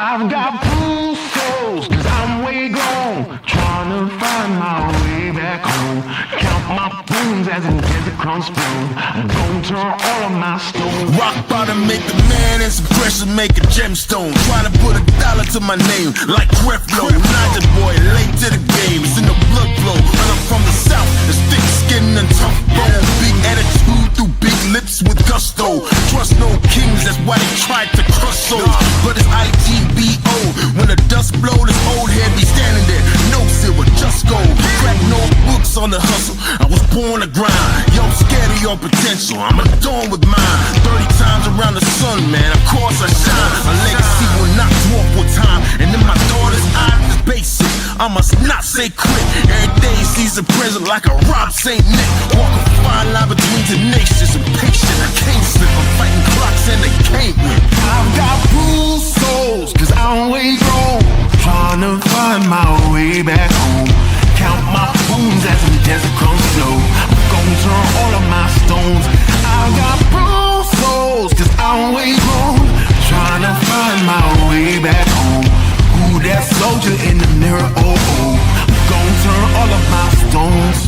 I've got bruised souls, cause I'm way gone, trying to find my way back home. Count my bones as in desert crumbs flow. I'm gonna turn all of my stones. Rock bottom make the man and some pressure make a gemstone. Trying to put a dollar to my name like Creflo. Niger boy, late to the game, it's in the blood flow. And I'm from the south, it's thick skin and tough bone. Big attitude through big lips with gusto. Trust no kings, that's why they tried to crush souls. But it's IGBO, when the dust blow, this old head be standing there. No silver, just gold. Crack no books on the hustle, I was born to grind. Yo, I'm scared of your potential, I'm adorned with mine. 30 times around the sun, man, of course I shine. My legacy will not dwarf with time. And in my daughter's eyes is basic, I must not say quit. Every day sees a present like a Rob St. Nick. Walk a fine line between tenacious and patient. I can't slip, I'm fighting clocks and they can't win. I've got bruised souls, cause I'm way gone, trying to find my way back home. Count my bones as the desert crumbs flow. I'm gonna turn all of my stones. I've got bruised souls, cause I'm way gone, trying to find my way back home. Who that soldier in the mirror? Oh, oh. I'm gonna turn all of my stones.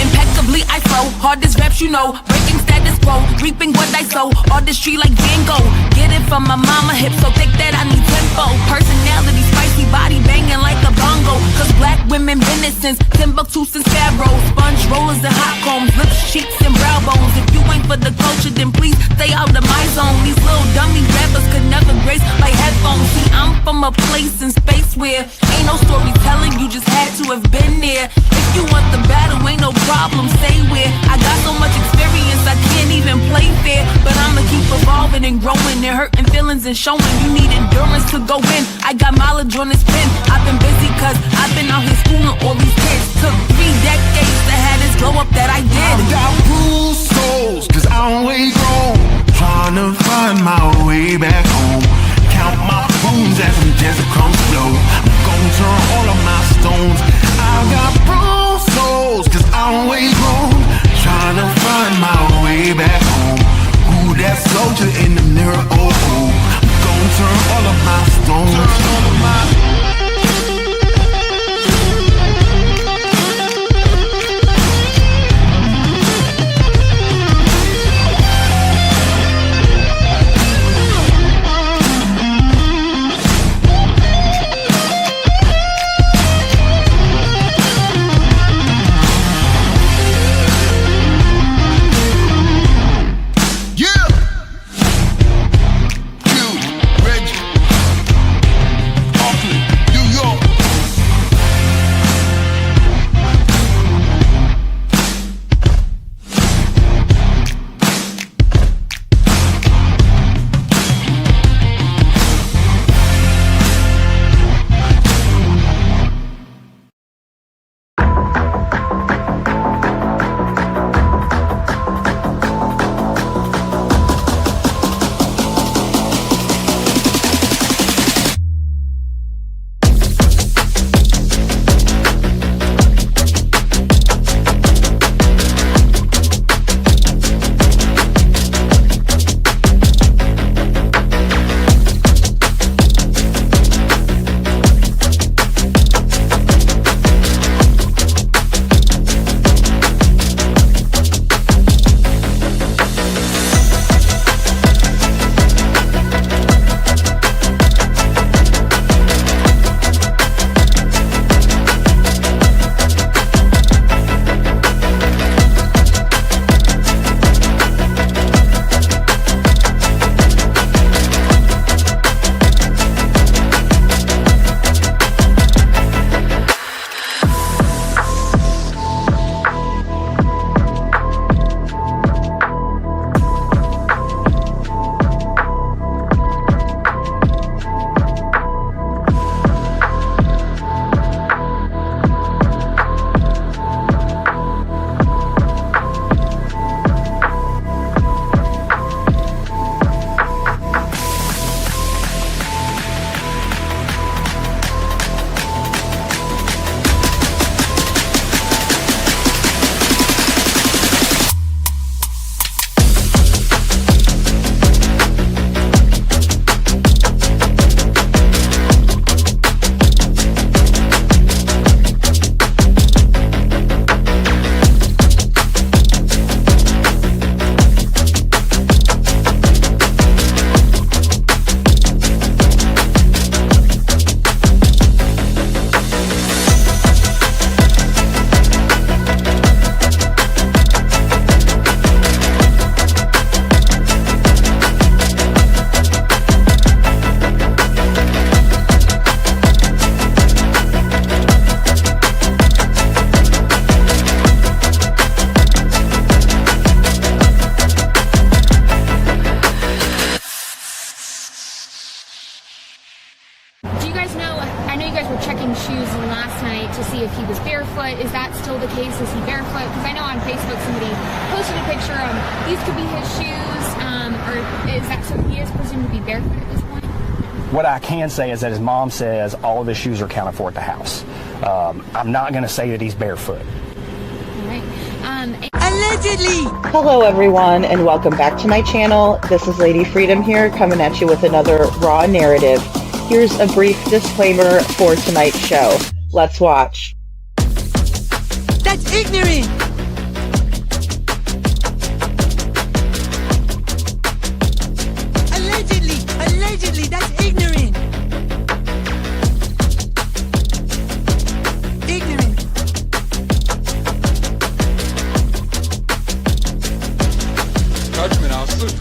Impeccably I flow, hardest raps you know, breaking status quo, reaping what I sow, artistry like Django. Get it from my mama hip, so thick that I need tempo. Personality spicy, body banging like a bongo. Cause black women been it since Timbuktu since Pharaoh. Sponge rollers and hot combs, lips, cheeks and brow bones. If you ain't for the culture, then please stay out of my zone. These little dummy rappers could never grace my headphones. See, I'm from a place in space where ain't no storytelling, you just had to have been there. If you want the battle, ain't no problem, say where. I got so much experience, I can't even play fair. But I'ma keep evolving and growing and hurting feelings and showing you need endurance to go in. I got mileage on this pen, I've been busy cause I've been out here schooling all these kids. Took 3 decades to have this glow up that I did. I've got bruised souls, cause I'm way gone, trying to find my way back home. Count my bones as the desert crumbs flow. I'm gonna turn all of my stones. I've got bruised souls, cause I'm way gone, trying to find my way back home. Who that soldier in the mirror? Oh, oh. I'm gonna turn all of my stones. Turn all of my guys know, I know you guys were checking shoes last night to see if he was barefoot. Is that still the case? Is he barefoot? Because I know on Facebook somebody posted a picture of these could be his shoes, or is that so he is presumed to be barefoot at this point? What I can say is that his mom says all of his shoes are accounted for at the house. I'm not going to say that he's barefoot. All right. Allegedly! Hello everyone and welcome back to my channel. This is Lady Freedom here coming at you with another raw narrative. Here's a brief disclaimer for tonight's show. Let's watch. That's ignorant! Allegedly, that's ignorant! Ignorant. Judgment, Alston.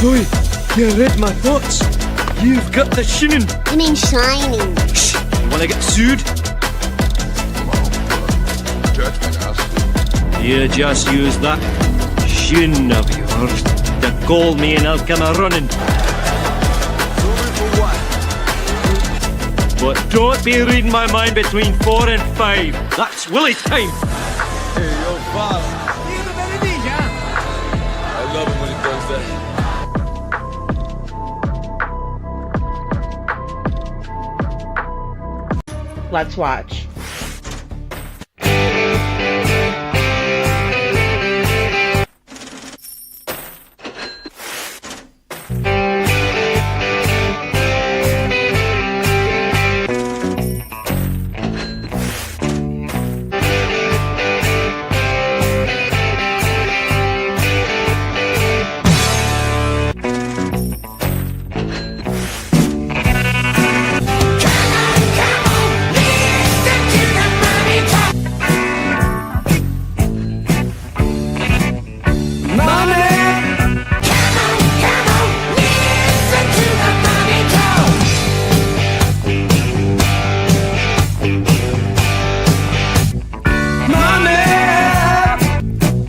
Oi, you read my thoughts. You've got the shinin. You mean shining? Shh, you wanna get sued? Judgment, Alston. You just use that shin of yours to call me and I'll come a running. But don't be reading my mind between 4 and 5. That's Willie time. Hey, yo, boss. I love it when he does that. Let's watch.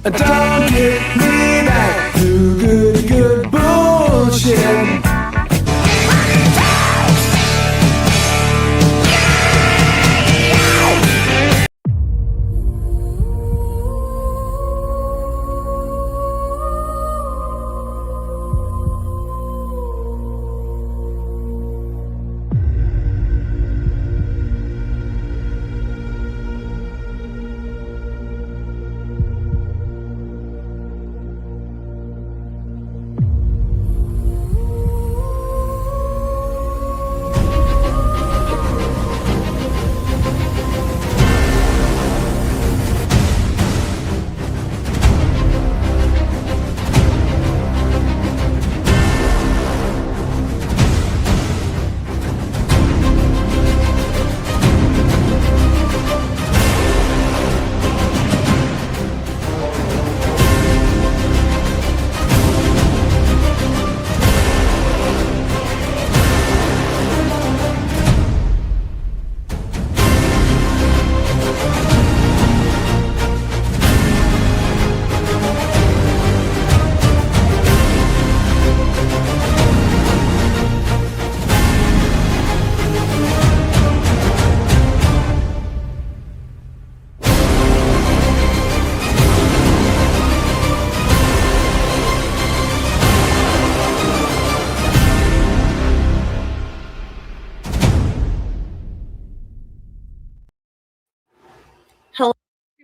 Don't get me back to good bullshit.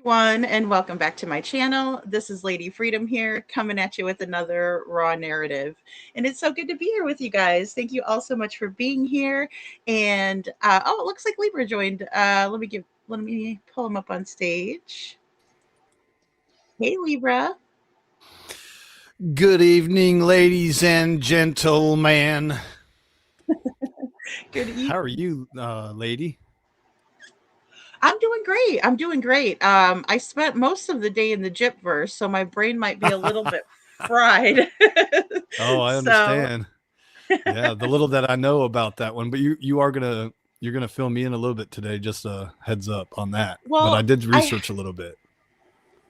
Everyone and welcome back to my channel. This is Lady Freedom here coming at you with another raw narrative, and it's so good to be here with you guys. Thank you all so much for being here. And oh, it looks like Libra joined. Let me pull him up on stage. Hey Libra. Good evening, ladies and gentlemen. Good evening. How are you, lady? I'm doing great. I'm doing great. I spent most of the day in the Gyp-Verse, so my brain might be a little bit fried. Oh, I understand. Yeah, the little that I know about that one, but you're gonna fill me in a little bit today. Just a heads up on that. Well, but I did research a little bit.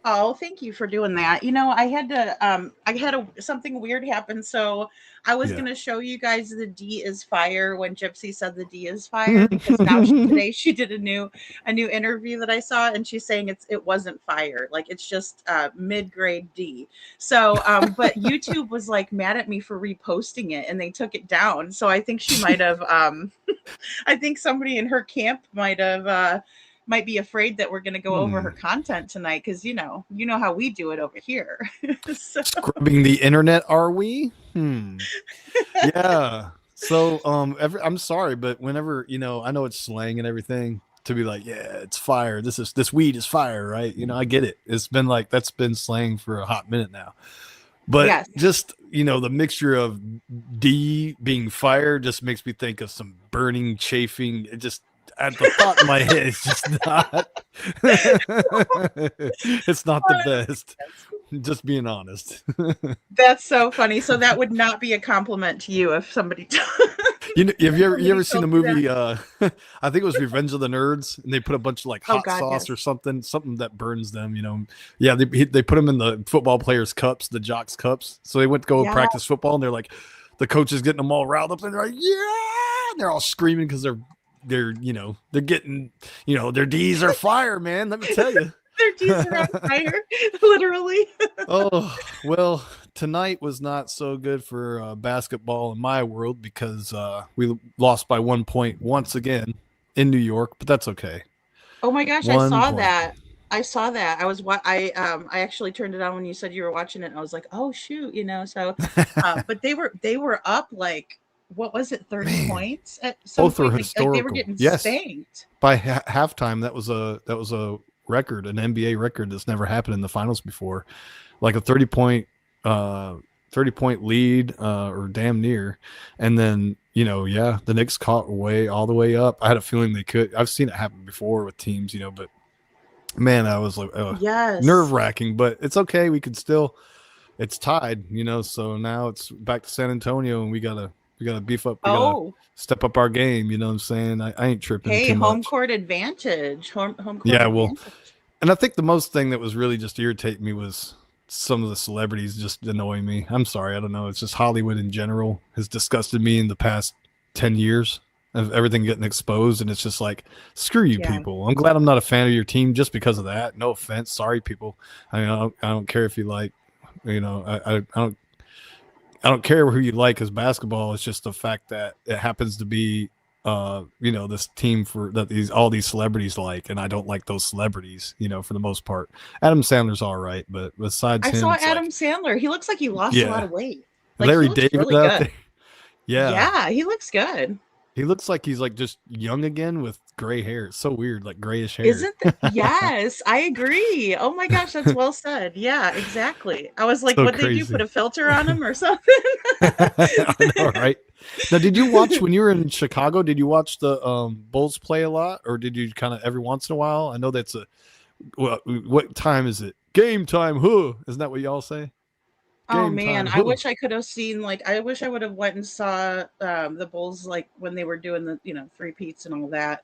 Oh, thank you for doing that. You know, I had something weird happen. So I was Yeah. gonna show you guys the D is fire when Gypsy said the D is fire because now today she did a new interview that I saw and she's saying it wasn't fire, like it's just mid grade D. So but YouTube was like mad at me for reposting it and they took it down. So I think she might have I think somebody in her camp might be afraid that we're going to go over her content tonight because you know how we do it over here. So, Scrubbing the internet, are we? Yeah. So I'm sorry, but whenever, I know it's slang and everything to be like, yeah, it's fire. This weed is fire, right? I get it. It's been like that's been slang for a hot minute now. But yes. just, the mixture of D being fire just makes me think of some burning, chafing. It just at the thought in my head, it's just not it's not the best. Just being honest. That's so funny. So that would not be a compliment to you if somebody have you ever seen the movie I think it was Revenge of the Nerds, and they put a bunch of like hot sauce or something that burns them, Yeah, they put them in the football players' cups, the jocks' cups. So they went to go practice football, and they're like, the coach is getting them all riled up, and they're like, yeah, and they're all screaming because they're getting, their D's are fire, man. Let me tell you. Their D's are on fire, literally. Oh, well, tonight was not so good for basketball in my world because we lost by 1 point once again in New York, but that's okay. Oh my gosh, I saw that. I actually turned it on when you said you were watching it, and I was like, oh shoot, so but they were up like, what was it, 30 points at some both point? are historical. They were getting spanked by halftime. That was a record, an NBA record that's never happened in the finals before, like a 30-point lead or damn near, and then the Knicks caught all the way up. I had a feeling they could. I've seen it happen before with teams, but man, I was like, nerve-wracking, but it's okay. We could still, it's tied, so now it's back to San Antonio, and we gotta beef up. We gotta step up our game. You know what I'm saying? I ain't tripping. Hey, too home much. court advantage. Home court advantage. And I think the most thing that was really just irritating me was some of the celebrities just annoying me. I'm sorry. I don't know. It's just Hollywood in general has disgusted me in the past 10 years of everything getting exposed. And it's just like, screw you people. I'm glad I'm not a fan of your team just because of that. No offense. Sorry, people. I don't care if you like, I don't care who you like as basketball. It's just the fact that it happens to be, this team all these celebrities like, and I don't like those celebrities, for the most part. Adam Sandler's all right, but besides him, I saw Adam Sandler. He looks like he lost a lot of weight. Like, Larry David really out good. there. Yeah, he looks good. He looks like he's like just young again with gray hair. It's so weird, like grayish hair. Isn't that? Yes, I agree. Oh my gosh, that's well said. Yeah, exactly. I was like, so what crazy. They do? Put a filter on him or something? I know, right? Now, did you watch when you were in Chicago? Did you watch the Bulls play a lot, or did you kind of every once in a while? I know that's what time is it? Game time, huh? Isn't that what y'all say? Oh man, I wish I could have seen, I wish I would have went and saw the Bulls like when they were doing the three-peats and all that.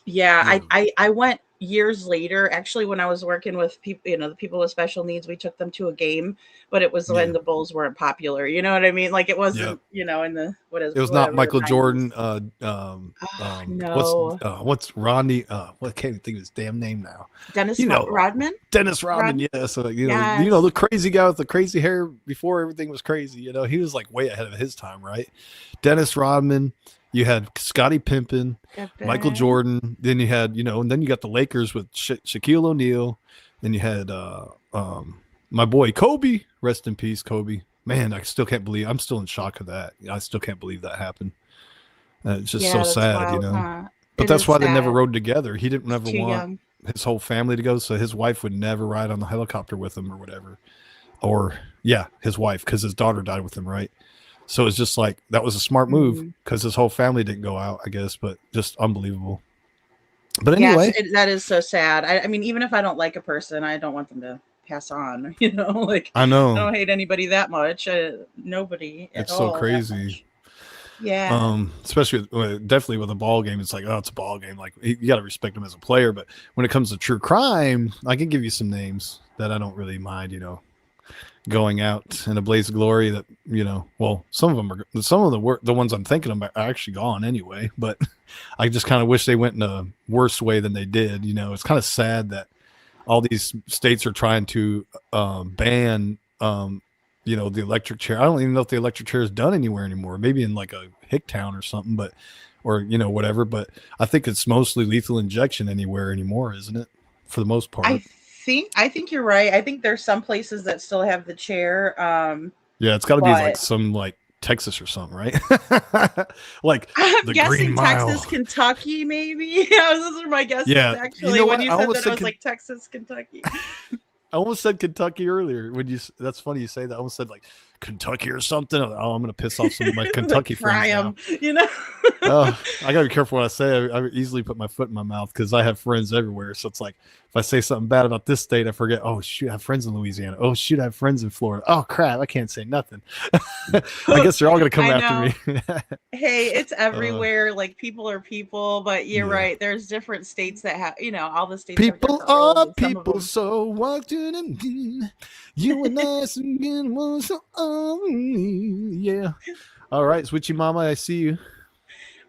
Yeah. I went years later, actually, when I was working with people, the people with special needs. We took them to a game, but it was when the Bulls weren't popular. You know what I mean? Like it wasn't, in the it was not Michael Jordan. No. What's Rodney? What can't even think of his damn name now? Dennis Rodman. Dennis Rodman. Yeah. So the crazy guy with the crazy hair before everything was crazy. He was like way ahead of his time, right? Dennis Rodman. You had Scottie Pippen, Michael Jordan. Then you had, and then you got the Lakers with Shaquille O'Neal. Then you had my boy Kobe. Rest in peace, Kobe. Man, I still can't believe. I'm still in shock of that. I still can't believe that happened. It's just so sad, wild, But that's why they never rode together. He didn't ever want his whole family to go, so his wife would never ride on the helicopter with him or whatever. Or his wife, because his daughter died with him, right? So it's just like, that was a smart move because his whole family didn't go out, I guess, but just unbelievable. But anyway. Yes, that is so sad. I mean, even if I don't like a person, I don't want them to pass on, I know. I don't hate anybody that much. Nobody at all. It's so crazy. Yeah. Especially definitely with a ball game. It's like, oh, it's a ball game. Like you got to respect him as a player. But when it comes to true crime, I can give you some names that I don't really mind, going out in a blaze of glory that, well, some of the ones I'm thinking about are actually gone anyway, but I just kind of wish they went in a worse way than they did. It's kind of sad that all these states are trying to ban, the electric chair. I don't even know if the electric chair is done anywhere anymore, maybe in like a hick town or something, or whatever. But I think it's mostly lethal injection anywhere anymore, isn't it? For the most part. I think you're right. I think there's some places that still have the chair. Yeah, it's got to be like some like Texas or something, right? Like I'm the guessing Green Mile. Texas, Kentucky, maybe. Yeah, those are my guesses. Yeah, actually, when you said that, I was like Texas, Kentucky. I almost said Kentucky earlier. That's funny you say that. I almost said like Kentucky or something. Oh, I'm gonna piss off some of my Kentucky friends now. I gotta be careful what I say. I easily put my foot in my mouth because I have friends everywhere. So it's like if I say something bad about this state, I forget. Oh shoot, I have friends in Louisiana. Oh shoot, I have friends in Florida. Oh crap, I can't say nothing. I guess they're all gonna come after me. Hey, it's everywhere. Like people are people, but you're right. There's different states that have, all the states. People are people, so walk to them. You and I, yeah. All right, Switchy Mama, I see you.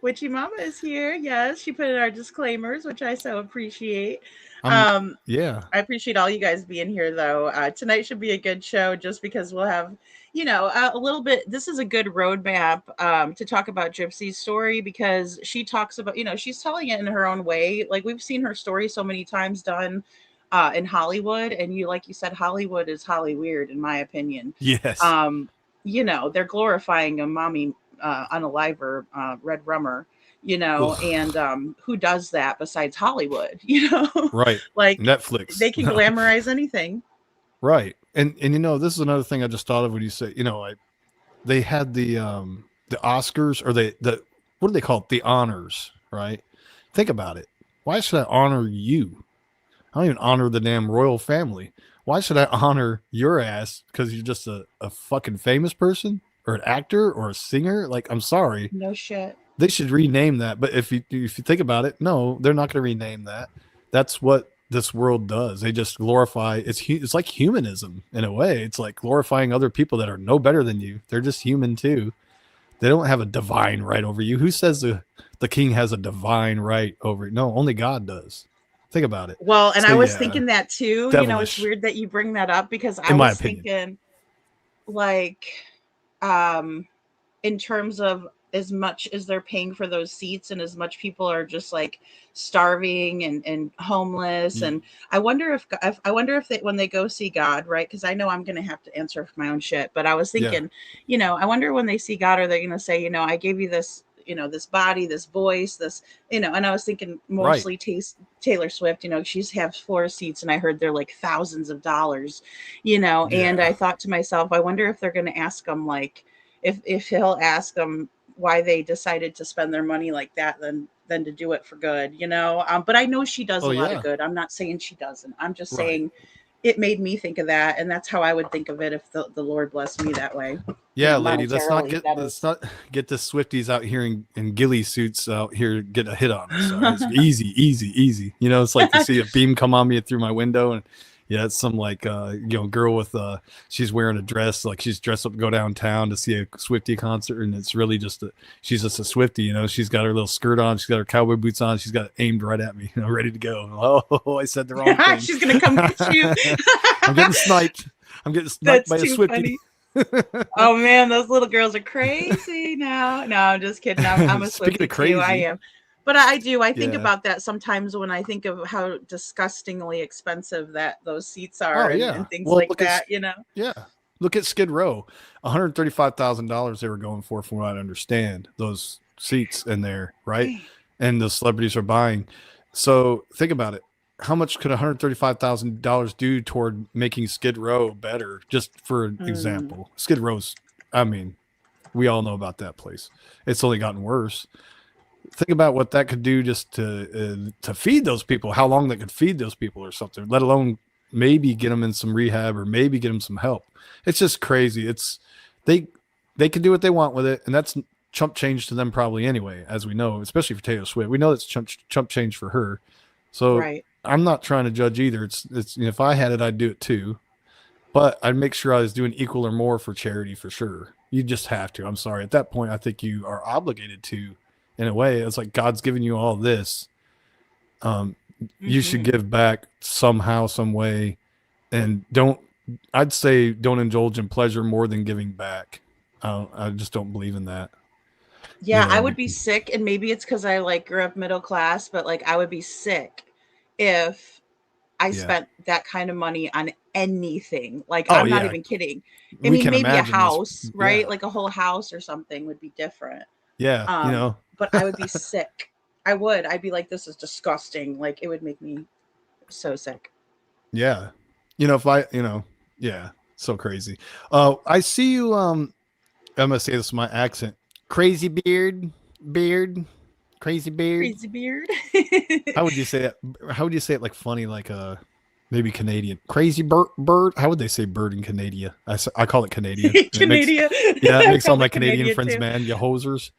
Witchy Mama is here. Yes, she put in our disclaimers, which I so appreciate. Yeah. I appreciate all you guys being here, though. Tonight should be a good show just because we'll have, a little bit. This is a good roadmap to talk about Gypsy's story because she talks about, she's telling it in her own way. Like we've seen her story so many times done in Hollywood. And like you said, Hollywood is Holly weird, in my opinion. Yes. They're glorifying a mommy unaliver red rummer, and who does that besides Hollywood, right? Like Netflix, they can glamorize anything, right? And this is another thing I just thought of when you say, they had the Oscars or what do they call it, the honors, right? Think about it. Why should I honor you? I don't even honor the damn royal family. Why should I honor your ass because you're just a fucking famous person or an actor or a singer? Like, I'm sorry. No shit. They should rename that. But if you think about it, no, they're not going to rename that. That's what this world does. They just glorify. It's like humanism in a way. It's like glorifying other people that are no better than you. They're just human too. They don't have a divine right over you. Who says the king has a divine right over you? No, only God does. Think about it. Well, and I was thinking that too. Devilish. It's weird that you bring that up because I was thinking like in terms of as much as they're paying for those seats and as much people are just like starving and homeless. And I wonder if they, when they go see God, right? Because I know I'm going to have to answer for my own shit, but I was thinking, I wonder when they see God, are they going to say, I gave you this, this body, this voice, this, and I was thinking mostly Taylor Swift, she's have floor seats and I heard they're like thousands of dollars, and I thought to myself, I wonder if they're going to ask them, like, if he'll ask them why they decided to spend their money like that than to do it for good, but I know she does a lot of good. I'm not saying she doesn't. I'm just saying it made me think of that. And that's how I would think of it if the Lord blessed me that way. Yeah, lady, let's not get the Swifties out here in ghillie suits out here get a hit on us. So it's easy. It's like to see a beam come on me through my window and it's some like girl with she's wearing a dress, like she's dressed up to go downtown to see a Swiftie concert, and it's really she's just a Swiftie, she's got her little skirt on, she's got her cowboy boots on, she's got it aimed right at me, ready to go. Oh, I said the wrong thing. She's gonna come get you. I'm getting sniped by a Swiftie. Oh man, those little girls are crazy now. No, I'm just kidding. I'm a Swiftie too. I am. But I think about that sometimes when I think of how disgustingly expensive that those seats are and things like that, Yeah. Look at Skid Row. $135,000 they were going for, from what I understand, those seats in there, right? And the celebrities are buying. So think about it. How much could $135,000 do toward making Skid Row better? Just for an example. Skid Row's, we all know about that place. It's only gotten worse. Think about what that could do just to feed those people, how long that could feed those people or something, let alone maybe get them in some rehab or maybe get them some help. It's just crazy. They can do what they want with it. And that's chump change to them probably anyway, as we know, especially for Taylor Swift. We know it's chump change for her. So Right. I'm not trying to judge either. It's if I had it, I'd do it too. But I'd make sure I was doing equal or more for charity for sure. You just have to. I'm sorry. At that point, I think you are obligated to, in a way. It's like God's given you all this. You should give back somehow, some way. And I'd say don't indulge in pleasure more than giving back. I just don't believe in that. Yeah, You know? I would be sick, and maybe it's because I like grew up middle class, but like I would be sick if I spent that kind of money on anything. Like I'm not even kidding. I mean, maybe a house, right? Like a whole house or something would be different. Yeah, But I would be sick. I would. I'd be like, this is disgusting. Like it would make me so sick. Yeah. If I, yeah, so crazy. I see you, I'm going to say this with my accent. Crazy beard, crazy beard. Crazy beard. How would you say it? How would you say it like funny, like maybe Canadian? Crazy bird? How would they say bird in Canada? I call it Canadian. Canadian. It makes all my Canadian Canadian friends too. mad. You hosers.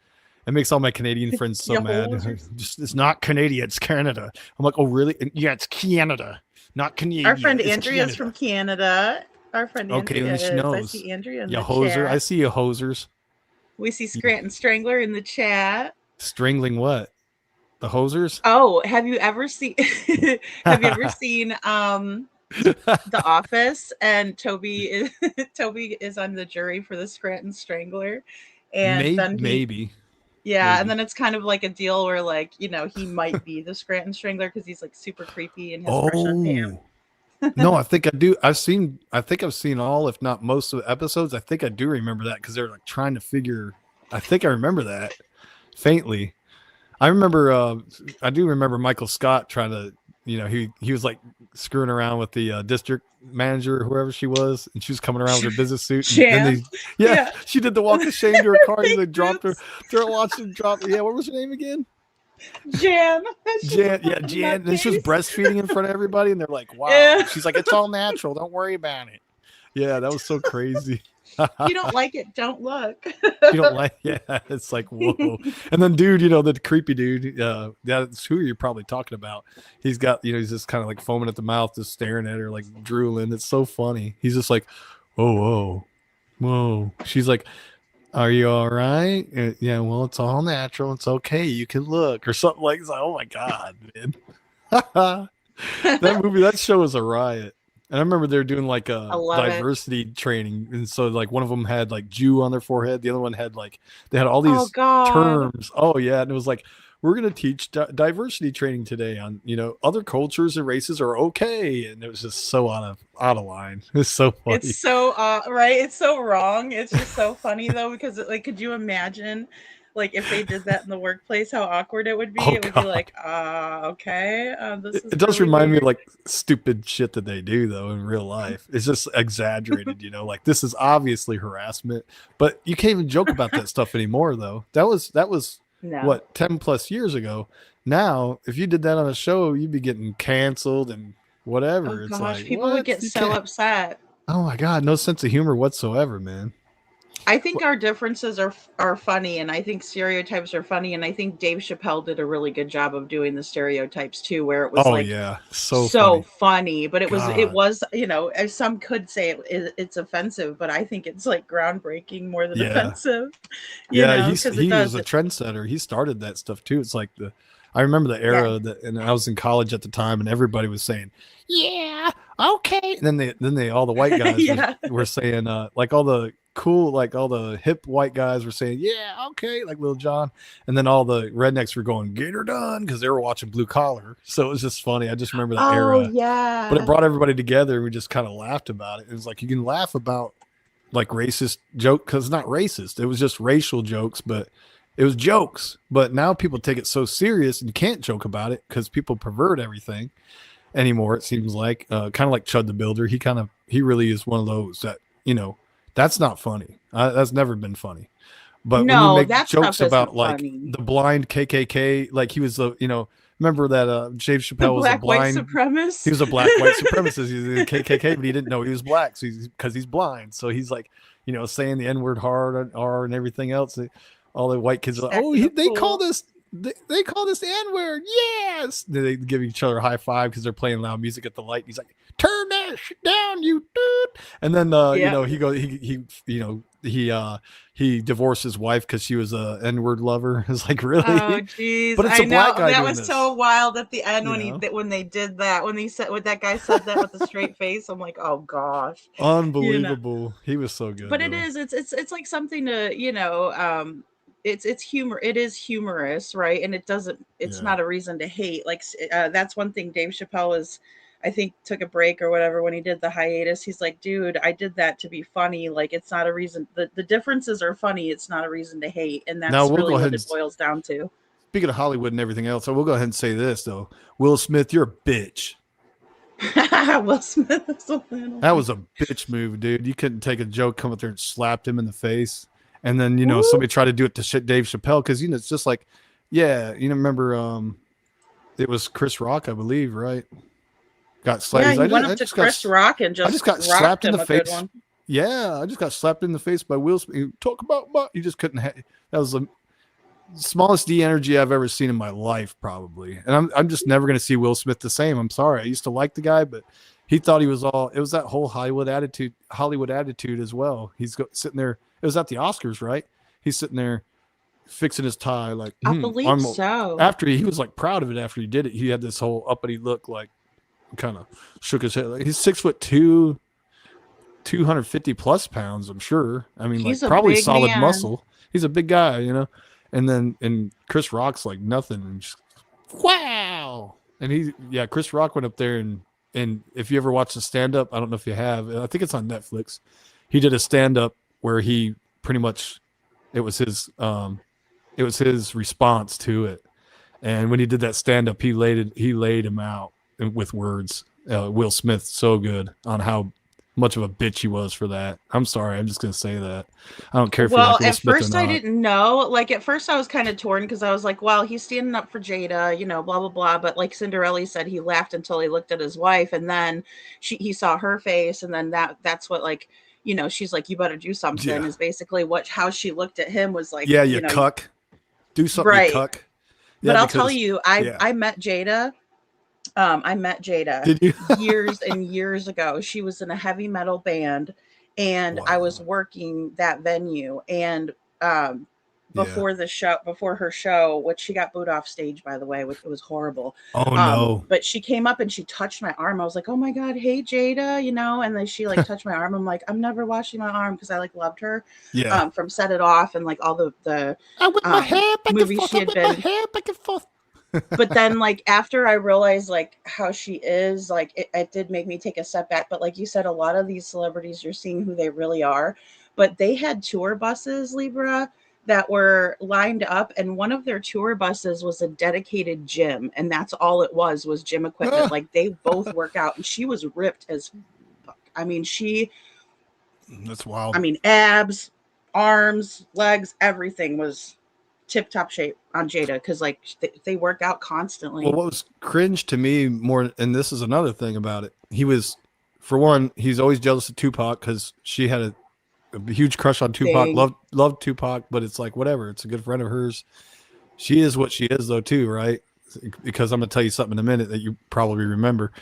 It makes all my Canadian friends so mad. It's not Canada, it's Canada. I'm like, oh, really? Yeah, it's Canada, not Canadian. Our friend it's Andrea's Canada. from Canada. Our friend Andrea she is. knows. I see Andrea in You the hoser. chat. I see you hosers. We see Scranton Strangler in the chat. Strangling what? The hosers? Oh, have you ever seen The Office? And Toby is on the jury for the Scranton Strangler. And maybe. Yeah, Maybe. and then it's kind of like a deal where like, he might be the Scranton Strangler because he's like super creepy and has crush on Pam. No, I think I do. I think I've seen all, if not most of the episodes. I think I do remember that because they're like trying to figure. I think I remember that faintly. I do remember Michael Scott trying to, he was like screwing around with the district manager or whoever she was, and she was coming around with her business suit. And then she did the walk of shame to her car and they dropped her. They're watching drop. Yeah, what was her name again? Jan. Jan. And she was breastfeeding in front of everybody, and they're like, "Wow." Yeah. She's like, "It's all natural. Don't worry about it." Yeah, that was so crazy. You don't like it, don't look. You don't like, it's like, whoa. And then dude, the creepy dude, that's who you're probably talking about. He's got, he's just kind of like foaming at the mouth, just staring at her, like drooling. It's so funny. He's just like, whoa. She's like, are you all right? Yeah, well, it's all natural. It's okay. You can look or something like that. Oh my God, man. That show was a riot. And I remember they were doing like a diversity training. And so like one of them had like Jew on their forehead. The other one had like, they had all these terms. Oh yeah. And it was like, we're going to teach diversity training today on, other cultures and races are okay. And it was just so out of line. It's so funny. It's so, right. It's so wrong. It's just so funny though, because like, could you imagine like if they did that in the workplace, how awkward it would be? It would be like, okay. It does remind me of like stupid shit that they do though in real life. It's just exaggerated, like this is obviously harassment, but you can't even joke about that stuff anymore though. That was what, 10 plus years ago. Now, if you did that on a show, you'd be getting canceled and whatever. Oh, gosh, people would get so upset. Oh my God, no sense of humor whatsoever, man. I think our differences are funny, and I think stereotypes are funny, and I think Dave Chappelle did a really good job of doing the stereotypes too, where it was so funny. But it was as some could say it's offensive, but I think it's like groundbreaking more than offensive. He was a trendsetter. He started that stuff too. It's like I remember the era and I was in college at the time, and everybody was saying, "Yeah, okay," and then they all the white guys were saying like all the cool, like all the hip white guys were saying, "Yeah, okay," like Lil Jon, and then all the rednecks were going, "Get her done," because they were watching Blue Collar. So it was just funny. I just remember that era. Yeah. But it brought everybody together, and we just kind of laughed about it. It was like you can laugh about like racist joke because it's not racist. It was just racial jokes, but it was jokes. But now people take it so serious, and you can't joke about it because people pervert everything anymore. It seems like kind of like Chud the Builder. He really is one of those that that's not funny. That's never been funny. But when you make jokes about like the blind KKK, like he was remember that Dave Chappelle was a blind white supremacist. He was a black white supremacist. He was a KKK, but he didn't know he was black, so because he's blind. So he's like, saying the N-word hard R and everything else. all the white kids are like, Stacked oh, in a they call pool. this. They call this the N-word. Yes. They give each other a high five because they're playing loud music at the light. He's like, turn that shit down, you dude. And then Yeah. he goes he divorced his wife because she was a N-word lover. It's like, really? Oh jeez, But it's I a black know guy that doing was this, so wild at the end you when know? when they did that when that guy said that with a straight face. I'm like, oh gosh, you know. Unbelievable. He was so good. But it though. is it's like something to it's humor. It is humorous, right? And it's Yeah. not a reason to hate. Like that's one thing Dave Chappelle was, I think, took a break or whatever when he did the hiatus. He's like, dude, I did that to be funny. Like, it's not a reason. The differences are funny. It's not a reason to hate, and Now that's we'll really go ahead what and it boils down to. speaking of Hollywood and everything else, I will go ahead and say this though. Will Smith, you're a bitch. Will Smith is a little. That was a bitch move, dude. You couldn't take a joke, come up there and slapped him in the face. And then, Woo. somebody tried to do it to shit Dave Chappelle because, it's just like, yeah, remember it was Chris Rock, I believe, right? Got slapped. Yeah, he went up to Chris Rock and I just got rocked slapped in him the a good face. one. Yeah, I just got slapped in the face by Will Smith. Talk about you just couldn't that was the smallest D energy I've ever seen in my life, probably. And I'm just never gonna see Will Smith the same. I'm sorry. I used to like the guy, but he thought he was all it was that whole Hollywood attitude as well. He's sitting there, it was at the Oscars, right? He's sitting there fixing his tie, like I believe so. After he was like proud of it after he did it, he had this whole uppity look, like kind of shook his head. Like, he's 6'2", 250 plus pounds, I'm sure. I mean, He's like a probably big solid man. muscle. He's a big guy, and Chris Rock's like nothing, and just, wow. And Chris Rock went up there and if you ever watch the stand up, I don't know if you have, I think it's on Netflix. He did a stand up where he pretty much it was his response to it. And when he did that stand up, he laid him out with words. Will Smith, so good on how much of a bitch he was for that. I'm sorry, I'm just gonna say that. I don't care if Well, you like Will at Smith first or I not. didn't know. Like at first I was kind of torn because I was like, well, he's standing up for Jada, blah blah blah. But like Cinderella said, he laughed until he looked at his wife, and then he saw her face, and then that's what, like, she's like, you better do something. Yeah. Is basically how she looked at him was like, Yeah, you cuck. Do something, right. you cuck. But Yeah, I'll tell because- you, yeah. I met Jada. I met Jada Did you? years and years ago. She was in a heavy metal band, and I was working that venue. And before her show, which she got booed off stage, by the way, which it was horrible. Oh no. But she came up and she touched my arm. I was like, oh my God, hey Jada, and then she like touched my arm. I'm like, I'm never washing my arm because I like loved her. Yeah. From Set It Off and like all the I whip my hair back movies and forth. she had I whip my been. hair back and forth. But then like after I realized like how she is, like it did make me take a step back. But like you said, a lot of these celebrities, you're seeing who they really are. But they had tour buses, Libra, that were lined up, and one of their tour buses was a dedicated gym, and that's all it was gym equipment. Like they both work out, and she was ripped as fuck. I mean, That's wild. I mean, abs, arms, legs, everything was tip-top shape on Jada because like they work out constantly. Well, what was cringe to me more, and this is another thing about it, he was, for one, he's always jealous of Tupac because she had a huge crush on Tupac, Dang. loved Tupac, but it's like, whatever, it's a good friend of hers. She is what she is though too, right? Because I'm gonna tell you something in a minute that you probably remember.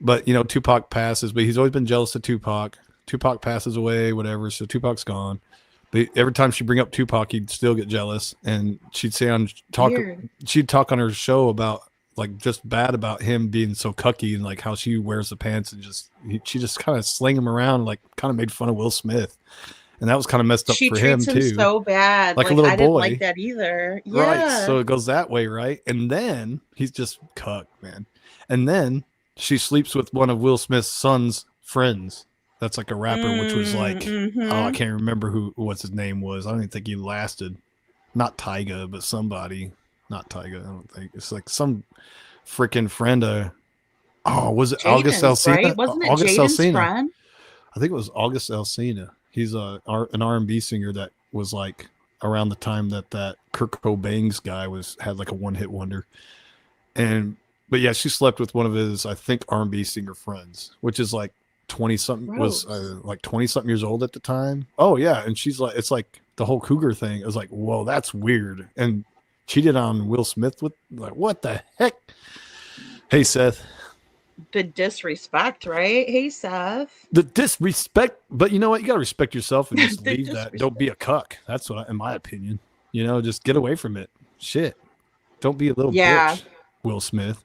But Tupac passes, but he's always been jealous of Tupac. Tupac passes away, whatever, so Tupac's gone. But every time she bring up Tupac, he'd still get jealous, and she'd say she'd talk on her show about like just bad about him being so cucky and like how she wears the pants and she just kind of sling him around, like kind of made fun of Will Smith, and that was kind of messed up She for him treats him too. so bad, like a little I didn't boy. like that either. Right, Yeah. so it goes that way, right? And then he's just cuck, man. And then she sleeps with one of Will Smith's son's friends. That's like a rapper, which was like, oh, I can't remember what his name was. I don't even think he lasted. Not Tyga, but somebody. Not Tyga, I don't think. It's like some freaking friend. Was it August Jaden's, Alsina? right? Wasn't it August Jaden's Alsina. friend? I think it was August Alsina. He's an R&B singer that was like around the time that Kurt Cobain's guy had like a one-hit wonder. But yeah, she slept with one of his, I think, R&B singer friends, which is like 20 something, was like 20 something years old at the time. Oh yeah, and she's like, it's like the whole cougar thing. It was like, whoa, that's weird. And cheated on Will Smith with like, what the heck? Hey, Seth. The disrespect, right? Hey, Seth. The disrespect, but you know what? You got to respect yourself and just The leave that. Don't be a cuck. That's what, in my opinion. You know, just get away from it. Shit. Don't be a little bitch, Will Smith.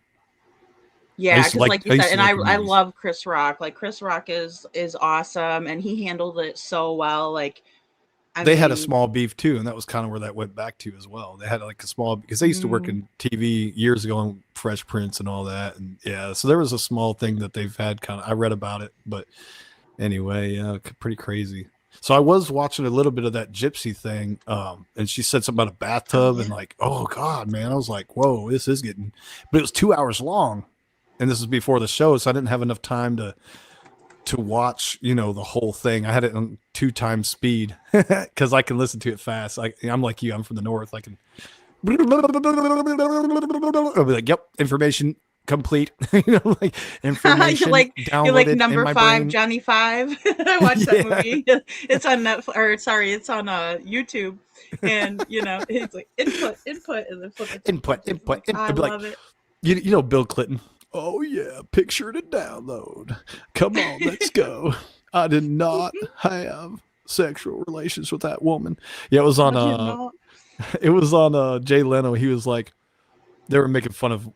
Yeah, because like you said, and I movies. love Chris Rock. Like Chris Rock is awesome, and he handled it so well. Like They had a small beef too, and that was kind of where that went back to as well. They had like a small, because they used to work in TV years ago on Fresh Prince and all that, and yeah, so there was a small thing that they've had kind of. I read about it, but anyway, yeah, pretty crazy. So I was watching a little bit of that gypsy thing, and she said something about a bathtub, and like, oh god, man, I was like, whoa, this is getting, but it was 2 hours long, and this is before the show, so I didn't have enough time to watch, you know, the whole thing. I had it on 2 times speed because I can listen to it fast. I'm like you. I'm from the north. I can. I'll be like, yep, information complete. You know, like information. you're like number 5, brain. Johnny 5. I watched that movie. It's on Netflix, or sorry, it's on YouTube. And you know, it's like input, and then flip it. Input. I love it. You know, Bill Clinton. Oh yeah, picture to download. Come on, let's go. I did not have sexual relations with that woman. Yeah, it was on Jay Leno. He was like, they were making fun of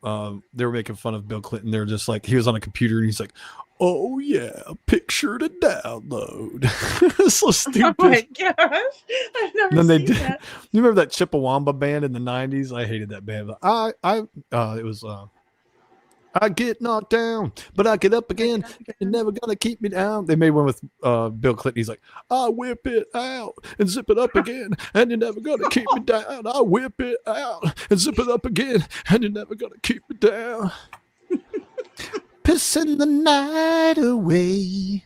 Bill Clinton. They were just like, he was on a computer and he's like, oh yeah, picture to download. So stupid. Oh my gosh, I've never seen that. You remember that Chippewa band in the 90s? I hated that band. But it was I get knocked down, but I get up again. You're never gonna keep me down. They made one with Bill Clinton. He's like, I whip it out and zip it up again, and you're never gonna keep me down. I whip it out and zip it up again, and you're never gonna keep me down. Pissing the night away.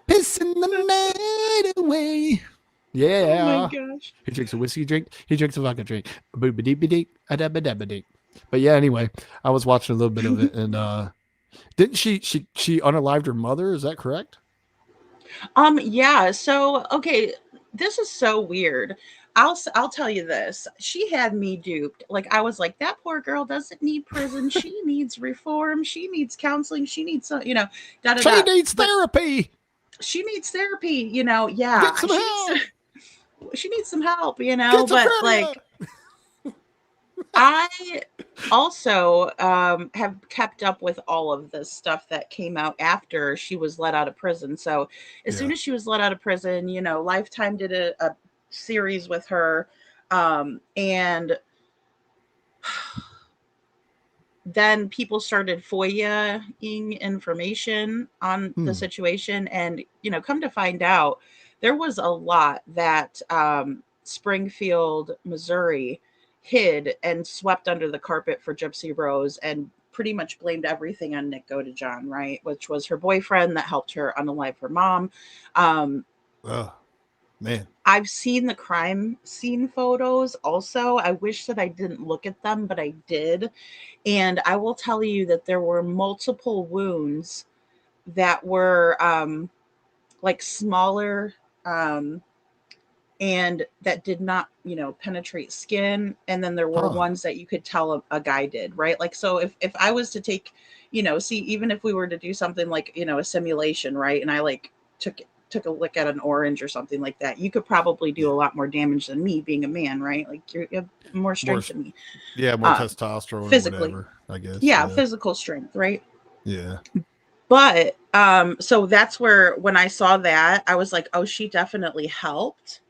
Pissing the night away. Yeah. Oh my gosh. He drinks a whiskey drink. He drinks a vodka drink. Boop-a-deep-a-deep, a-dab-a-dab-a-deep. But yeah, anyway, I was watching a little bit of it, and didn't she unalived her mother? Is that correct? Yeah. So okay, this is so weird. I'll tell you this. She had me duped. Like I was like, that poor girl doesn't need prison. She needs reform. She needs counseling. She needs some, you know, She needs therapy. She needs therapy. You know, yeah. Get some help. She needs some help. You know, but like. I also have kept up with all of this stuff that came out after she was let out of prison. So as soon as she was let out of prison, you know, Lifetime did a series with her. And then people started FOIA-ing information on the situation. And, you know, come to find out, there was a lot that Springfield, Missouri hid and swept under the carpet for Gypsy Rose and pretty much blamed everything on Nick Godejohn, right? Which was her boyfriend that helped her unalive her mom. Oh, man. I've seen the crime scene photos also. I wish that I didn't look at them, but I did. And I will tell you that there were multiple wounds that were like smaller and that did not, you know, penetrate skin. And then there were ones that you could tell a guy did, right? Like, so if I was to take, you know, see, even if we were to do something like, you know, a simulation, right? And I like took a look at an orange or something like that, you could probably do a lot more damage than me being a man, right? Like you have more strength than me. Yeah, more testosterone physically, or whatever, I guess. Yeah, physical strength, right? Yeah. But so that's where when I saw that, I was like, oh, she definitely helped,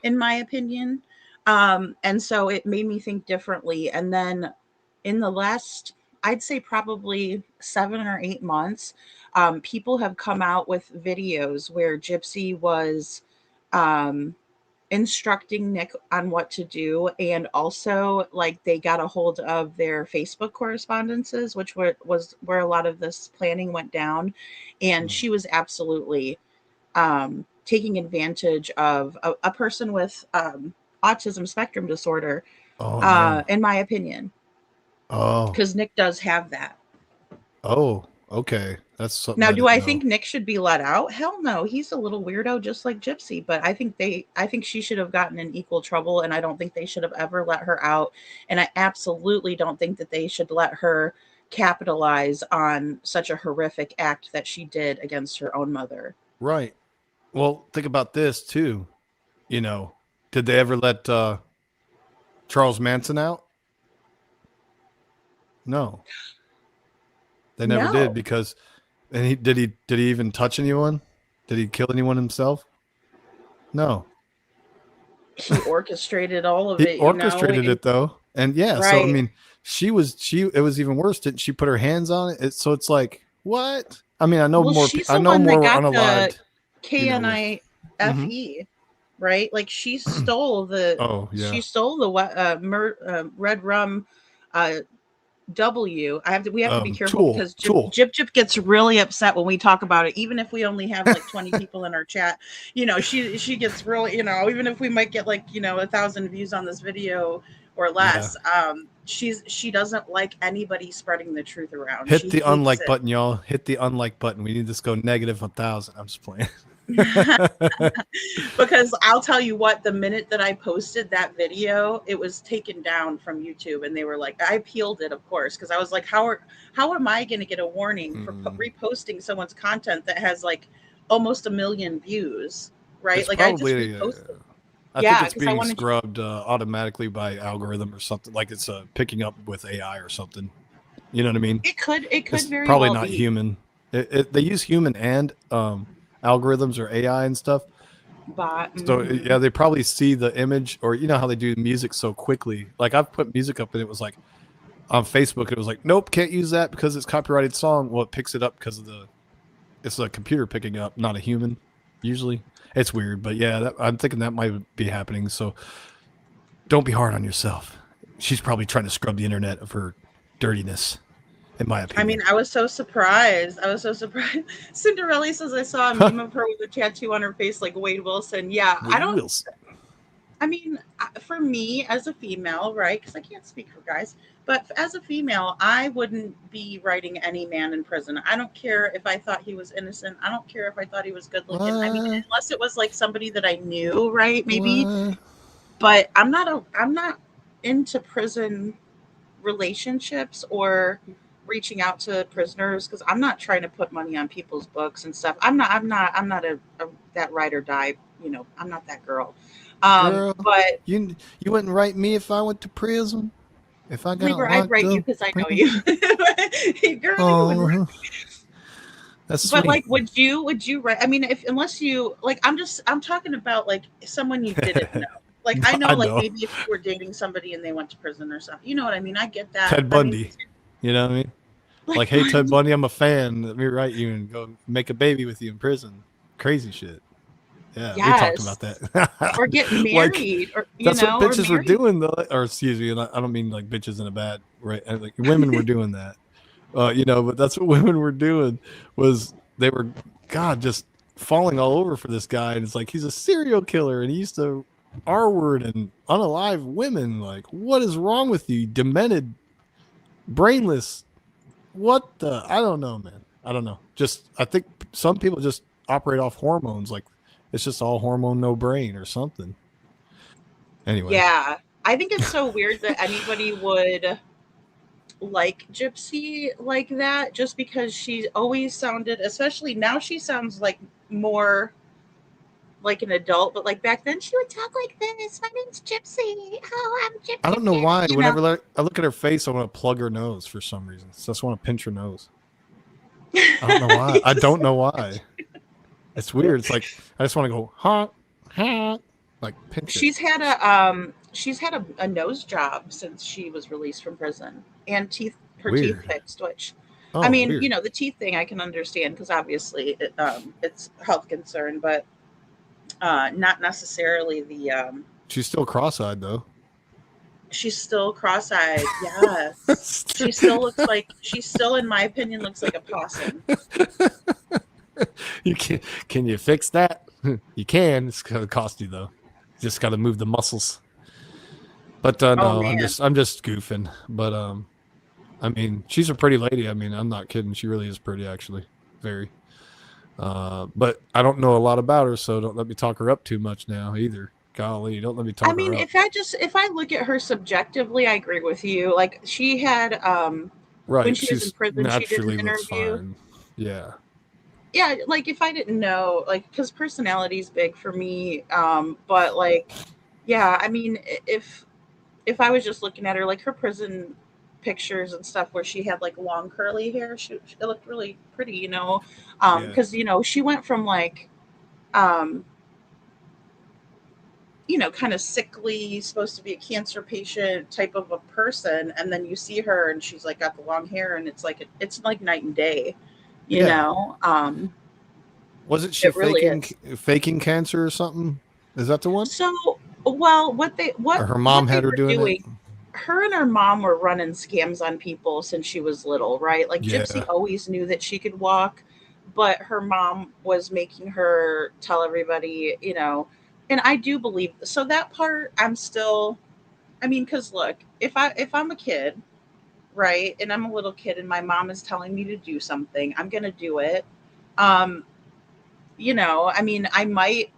in my opinion. And so it made me think differently. And then in the last, I'd say probably 7 or 8 months, people have come out with videos where Gypsy was instructing Nick on what to do. And also like they got a hold of their Facebook correspondences, which was where a lot of this planning went down. And she was absolutely taking advantage of a person with autism spectrum disorder, in my opinion. Oh. Because Nick does have that. Oh, okay. That's something. Now, do I didn't know. think Nick should be let out? Hell no. He's a little weirdo just like Gypsy, but I think she should have gotten in equal trouble, and I don't think they should have ever let her out. And I absolutely don't think that they should let her capitalize on such a horrific act that she did against her own mother. Right. Well, think about this too. You know, did they ever let Charles Manson out? No. They never No. did because and he did he even touch anyone? Did he kill anyone himself? No. He orchestrated all of He it. orchestrated it though. And yeah, so I Right. mean, it was even worse. Didn't she put her hands on it? So it's like, what? I mean, I know Well, more she's I the know one that more were got the unalived. KNIFE, right? Like she stole the Oh, yeah. she stole the red rum W. We have to be careful because Tool. Gyp gets really upset when we talk about it, even if we only have like 20 people in our chat. You know, she gets really, you know, even if we might get like, you know, 1,000 views on this video or less. She doesn't like anybody spreading the truth around. Hit She the hates unlike it. button, y'all. Hit the unlike button. We need this to go negative 1,000. I'm just playing. Because I'll tell you what, the minute that I posted that video, it was taken down from YouTube, and they were like, I appealed it, of course, because I was like, how am I going to get a warning for reposting someone's content that has like almost 1 million views, right? It's like probably, I just reposted. I Yeah, think it's 'cause I being wanted- scrubbed automatically by algorithm or something. Like it's picking up with AI or something. You know what I mean? It could It's very probably well not be. human. They use human and algorithms or AI and stuff. But So yeah, they probably see the image, or you know how they do music so quickly. Like I've put music up and it was like on Facebook, it was like, nope, can't use that because it's copyrighted song. Well, it picks it up because of it's a computer picking up, not a human. Usually, it's weird, but yeah, I'm thinking that might be happening. So don't be hard on yourself. She's probably trying to scrub the internet of her dirtiness, in my opinion. I mean, I was so surprised. Cinderella says I saw a meme of her with a tattoo on her face like Wade Wilson. Yeah, I mean, for me as a female, right? Because I can't speak for guys, but as a female, I wouldn't be writing any man in prison. I don't care if I thought he was innocent. I don't care if I thought he was good looking. I mean, unless it was like somebody that I knew, right? Maybe. But I'm not into prison relationships or reaching out to prisoners because I'm not trying to put money on people's books and stuff. I'm not a that ride or die. You know, I'm not that girl. Girl, but you wouldn't write me if I went to prison. If I got Libra, I'd write you because I know you. Girl, you would. That's but sweet. like, would you write? I mean, unless you like, I'm talking about like someone you didn't know. Like I know, like maybe if you were dating somebody and they went to prison or something, you know what I mean? I get that. Ted Bundy. I mean, You know what I mean? Like, hey, Ted Bundy, I'm a fan. Let me write you and go make a baby with you in prison. Crazy shit. Yeah, we talked about that. Or get married, or that's what bitches were doing, though. Or excuse me, I don't mean like bitches in a bad right. Like women were doing that, you know. But that's what women were doing. Was they were just falling all over for this guy, and it's like he's a serial killer, and he used to R-word and unalive women. Like, what is wrong with you, demented? Brainless. What the? I don't know, man. I don't know. I think some people just operate off hormones. Like it's just all hormone, no brain or something. Anyway. Yeah. I think it's so weird that anybody would like Gypsy like that just because she always sounded, especially now she sounds like more like an adult, but like back then she would talk like this. My name's Gypsy. Oh, I'm Gypsy. I don't know why. Whenever I look at her face, I want to plug her nose for some reason. So I just want to pinch her nose. I don't know why. I don't know why. It's weird. It's like I just want to go honk, like pinch it. She's had a nose job since she was released from prison, and teeth fixed. Which I mean, weird. you know, the teeth thing I can understand because obviously it's a health concern, but not necessarily the. She's still cross-eyed though. She's still cross-eyed. Yes, she still looks like in my opinion, looks like a possum. You can you fix that? You can. It's gonna cost you though. You just got to move the muscles. But no, I'm just goofing. But I mean, she's a pretty lady. I mean, I'm not kidding. She really is pretty, actually. Very. But I don't know a lot about her, so don't let me talk her up too much now either. Golly, don't let me I talk mean, her up. if I look at her subjectively, I agree with you. Like she had when Right. she was in She's prison, she did an naturally looks interview. fine. Yeah. Yeah, like if I didn't know, like, because personality is big for me, but like, yeah, I mean, if I was just looking at her, like her prison pictures and stuff where she had like long curly hair, she it looked really pretty, Yeah. because she went from like, um, kind of sickly, supposed to be a cancer patient type of a person, and then you see her and she's like got the long hair, and it's like night and day, you Yeah. know. Wasn't she It really faking is. cancer or something? Is that the one? So, well, Or her what mom they had her were doing it? doing, her and her mom were running scams on people since she was little, right? Like Gypsy Yeah. always knew that she could walk, but her mom was making her tell everybody, and I do believe so that part I'm still I mean, cuz look, if I'm a kid, right? And I'm a little kid and my mom is telling me to do something, I'm going to do it. Um, I mean, I might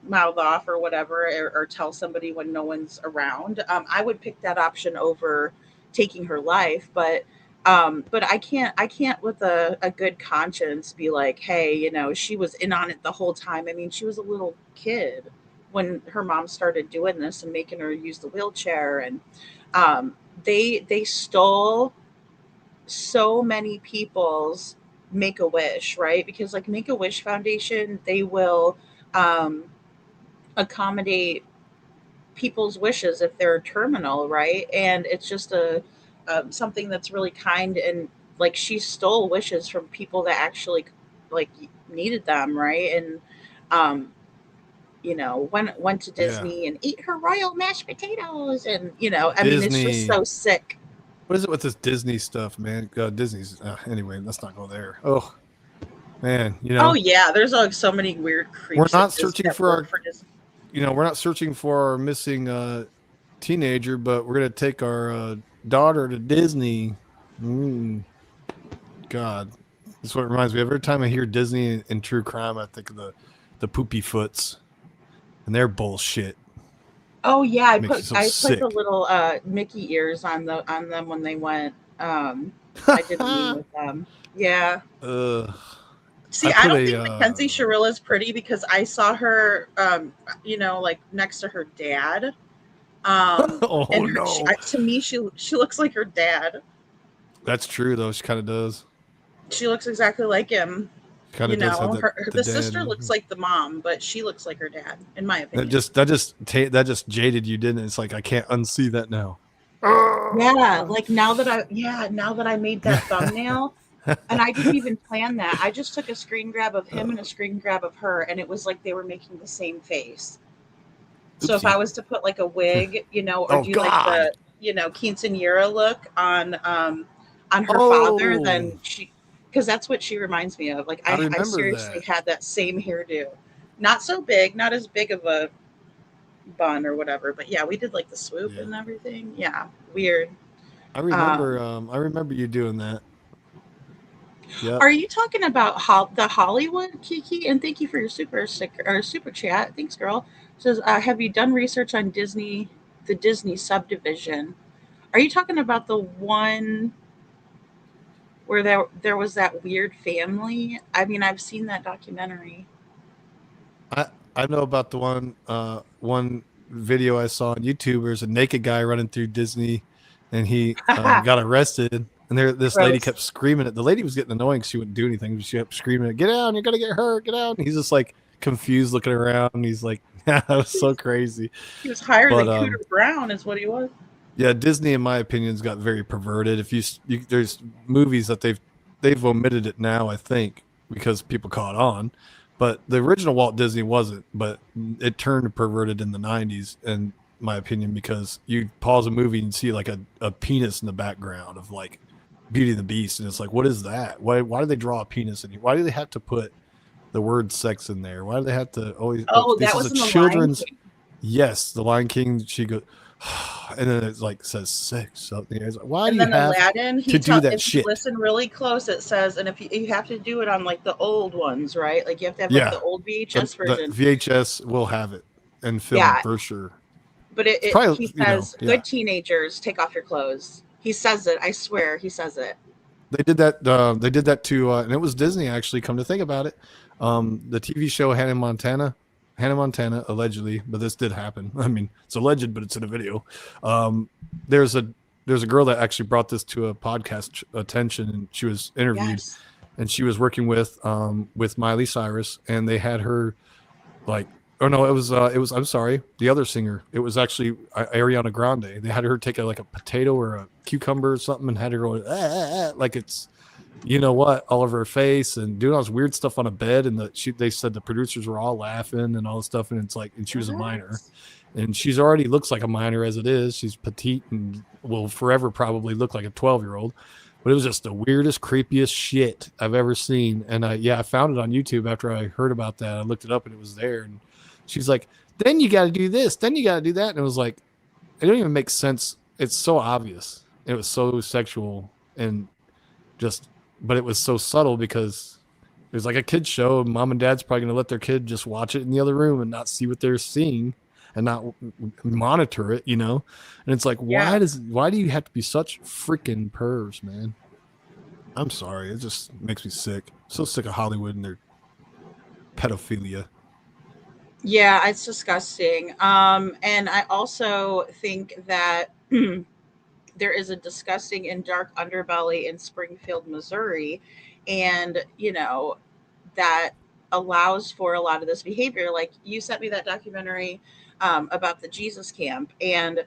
mouth off or whatever, or tell somebody when no one's around. I would pick that option over taking her life, but I can't with a good conscience be like, hey, she was in on it the whole time. I mean, she was a little kid when her mom started doing this and making her use the wheelchair, and they stole so many people's Make a Wish, right? Because like Make a Wish Foundation, they will um, accommodate people's wishes if they're terminal, right? And it's just a something that's really kind, and like she stole wishes from people that actually like needed them, right? And um, went to Yeah. Disney and ate her royal mashed potatoes, and I mean, it's just Disney. so sick. What is it with this Disney stuff, man? Disney's anyway. Let's not go there. Oh man, Oh yeah, there's like so many weird we're creeps not that searching that for work our, for Disney. we're not searching for our missing teenager, but we're gonna take our daughter to Disney. Mm, God, that's what it reminds me of. Every time I hear Disney and true crime, I think of the poopy foots and their bullshit. Oh yeah, Makes you so I put the sick. little Mickey ears on them when they went. I did a meme with them. Yeah. Ugh. See, I I put don't a think Mackenzie Sharill is pretty because I saw her, like next to her dad. oh And no, to me, she looks like her dad. that's true though. She kind of does. She looks exactly like him. Kind of does have that the The dad. sister looks like the mom, but she looks like her dad, in my That opinion. just jaded you, didn't it? It's like I can't unsee that now. Yeah, like now that I made that thumbnail, and I didn't even plan that. I just took a screen grab of him and a screen grab of her, and it was like they were making the same face. So if Oopsie. I was to put like a wig, or Oh do like God. the, quinceanera look on her father, Oh, then because that's what she reminds me of. Like I I remember seriously that. had that same hairdo. Not so big, not as big of a bun or whatever, but yeah, we did like the swoop Yeah, and everything. Yeah, weird. I remember. Um, I remember you doing that. Yep. Are you talking about the Hollywood Kiki? And thank you for your super sticker or super chat. Thanks, girl. Says, have you done research on the Disney subdivision? Are you talking about the one where there was that weird family? I mean, I've seen that documentary. I I know about the one video I saw on YouTube. There's a naked guy running through Disney, and he got arrested. And this lady kept Gross. screaming at the lady was getting annoying. She wouldn't do anything. She kept screaming, "Get out! You're gonna get hurt! Get out!" And he's just like confused, looking around. And he's like, "That was so crazy." He was higher But than Cooter Brown, is what he was. yeah, Disney, in my opinion, has got very perverted. If there's movies that they've omitted it now, I think, because people caught on. But the original Walt Disney wasn't, but it turned perverted in the '90s, in my opinion, because you pause a movie and see like a penis in the background of like Beauty and the Beast, and it's like, what is that? Why do they draw a penis in here? Why do they have to put the word sex in there? Why do they have to always? Oh, This that is was a in the Lion children's. King. Yes, the Lion King. She goes, And then it like says 6 something. It's like, why And do you then have Aladdin, to do that if you shit? listen really close, it says, and if you have to do it on like the old ones, right? Like you have to have like Yeah, the old the VHS the version. VHS will have it and film Yeah, for sure. but It's probably, he you know, says, yeah. "Good teenagers, take off your clothes." He says it. I swear, he says it. They did that. They did that to, and it was Disney actually. Come to think about it, the TV show Hannah Montana, allegedly, but this did happen. I mean, it's alleged, but it's in a video. Um, there's a girl that actually brought this to a podcast attention, and she was interviewed, Yes. and she was working with Miley Cyrus, and they had her like. Oh no, it was I'm sorry, the other singer. It was actually Ariana Grande. They had her take like a potato or a cucumber or something and had her go like it's, you know what, all over her face and doing all this weird stuff on a bed. And they said the producers were all laughing and all this stuff. And it's like, and she was a minor, and she's already looks like a minor as it is. She's petite and will forever probably look like a 12-year-old. But it was just the weirdest, creepiest shit I've ever seen. And I found it on YouTube after I heard about that. I looked it up and it was there. And she's like, then you got to do this, then you got to do that. And it was like, it don't even make sense. It's so obvious. It was so sexual and just, but it was so subtle because it was like a kid's show. And mom and dad's probably going to let their kid just watch it in the other room and not see what they're seeing and not monitor it, you know? And it's like, Yeah. why do you have to be such freaking pervs, man? I'm sorry. It just makes me sick. So sick of Hollywood and their pedophilia. Yeah, it's disgusting. And I also think that there is a disgusting and dark underbelly in Springfield, Missouri, and that allows for a lot of this behavior. Like you sent me that documentary about the Jesus camp, and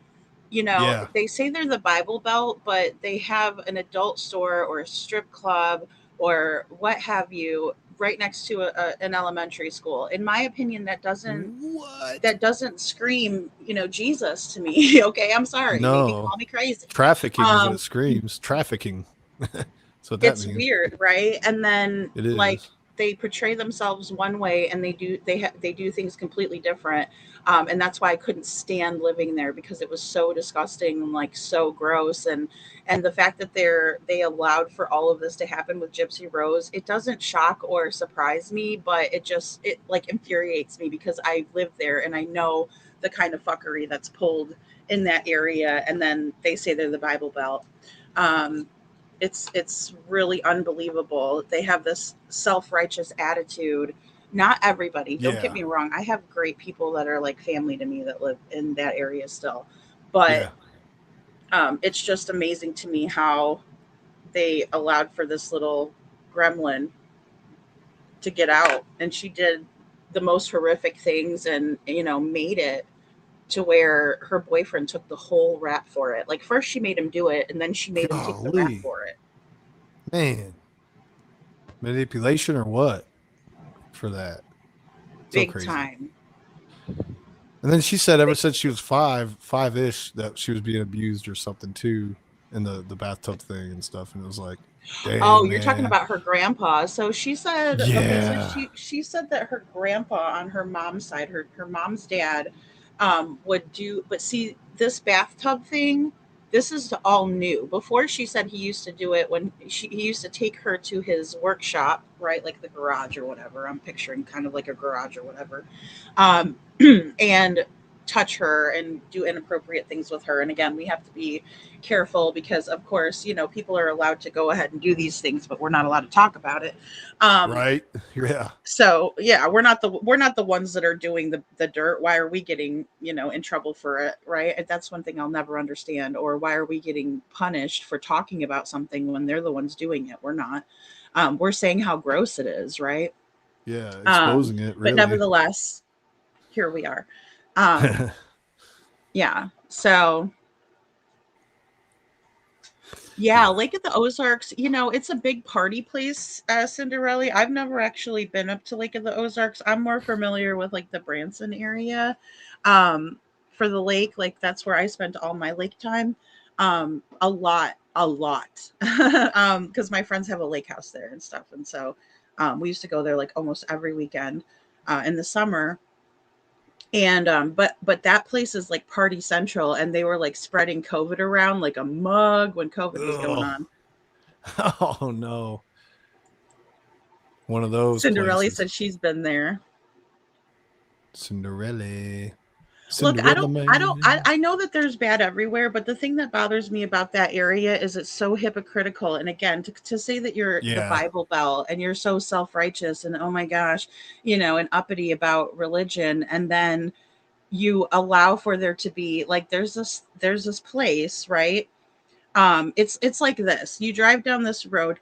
Yeah. they say they're the Bible Belt, but they have an adult store or a strip club or what have you right next to an elementary school. In my opinion, that doesn't scream, Jesus to me. Okay, I'm sorry. Maybe No. call me crazy. Trafficking is what it screams. Trafficking. That's what that It's means. weird, right? And then It is. like they portray themselves one way and they do things completely different. And that's why I couldn't stand living there, because it was so disgusting and like so gross. And the fact that they allowed for all of this to happen with Gypsy Rose, it doesn't shock or surprise me, but it like infuriates me because I live there and I know the kind of fuckery that's pulled in that area. And then they say they're the Bible Belt. It's really unbelievable. They have this self-righteous attitude. Not everybody, don't get me wrong. I have great people that are like family to me that live in that area still. But it's just amazing to me how they allowed for this little gremlin to get out, and she did the most horrific things and made it to where her boyfriend took the whole rap for it. Like first she made him do it, and then she made him take the rap Golly. for it. Man. Manipulation or what for that? So Big crazy. time. And then she said ever since she was five-ish, that she was being abused or something too in the bathtub thing and stuff. And it was like, dang, Oh, you're talking man. about her grandpa. So she said, Yeah. so she said that her grandpa on her mom's side, her mom's dad, would do, but see, this bathtub thing, this is all new. Before she said he used to do it when he used to take her to his workshop, right? Like the garage or whatever. I'm picturing kind of like a garage or whatever. And touch her and do inappropriate things with her. And again, we have to be careful because of course, people are allowed to go ahead and do these things, but we're not allowed to talk about it. Right. Yeah. So yeah, we're not the ones that are doing the dirt. Why are we getting, in trouble for it? Right. And that's one thing I'll never understand. Or why are we getting punished for talking about something when they're the ones doing it? We're not. We're saying how gross it is. Right. Yeah. Exposing it. Really. But nevertheless, here we are. Yeah. So yeah, Lake of the Ozarks, it's a big party place, Cinderella. I've never actually been up to Lake of the Ozarks. I'm more familiar with like the Branson area. For the lake, like that's where I spent all my lake time. A lot. Because my friends have a lake house there and stuff. And so we used to go there like almost every weekend in the summer. And but that place is like party central, and they were like spreading COVID around like a mug when COVID was going Ugh. on. Oh no. One of those Cinderella places. said she's been there. Cinderella. Look, Cinderella man. I know that there's bad everywhere, but the thing that bothers me about that area is it's so hypocritical. And again, to say that you're the Yeah. Bible Belt and you're so self-righteous and oh my gosh, and uppity about religion, and then you allow for there to be like there's this place, right? It's like this. You drive down this road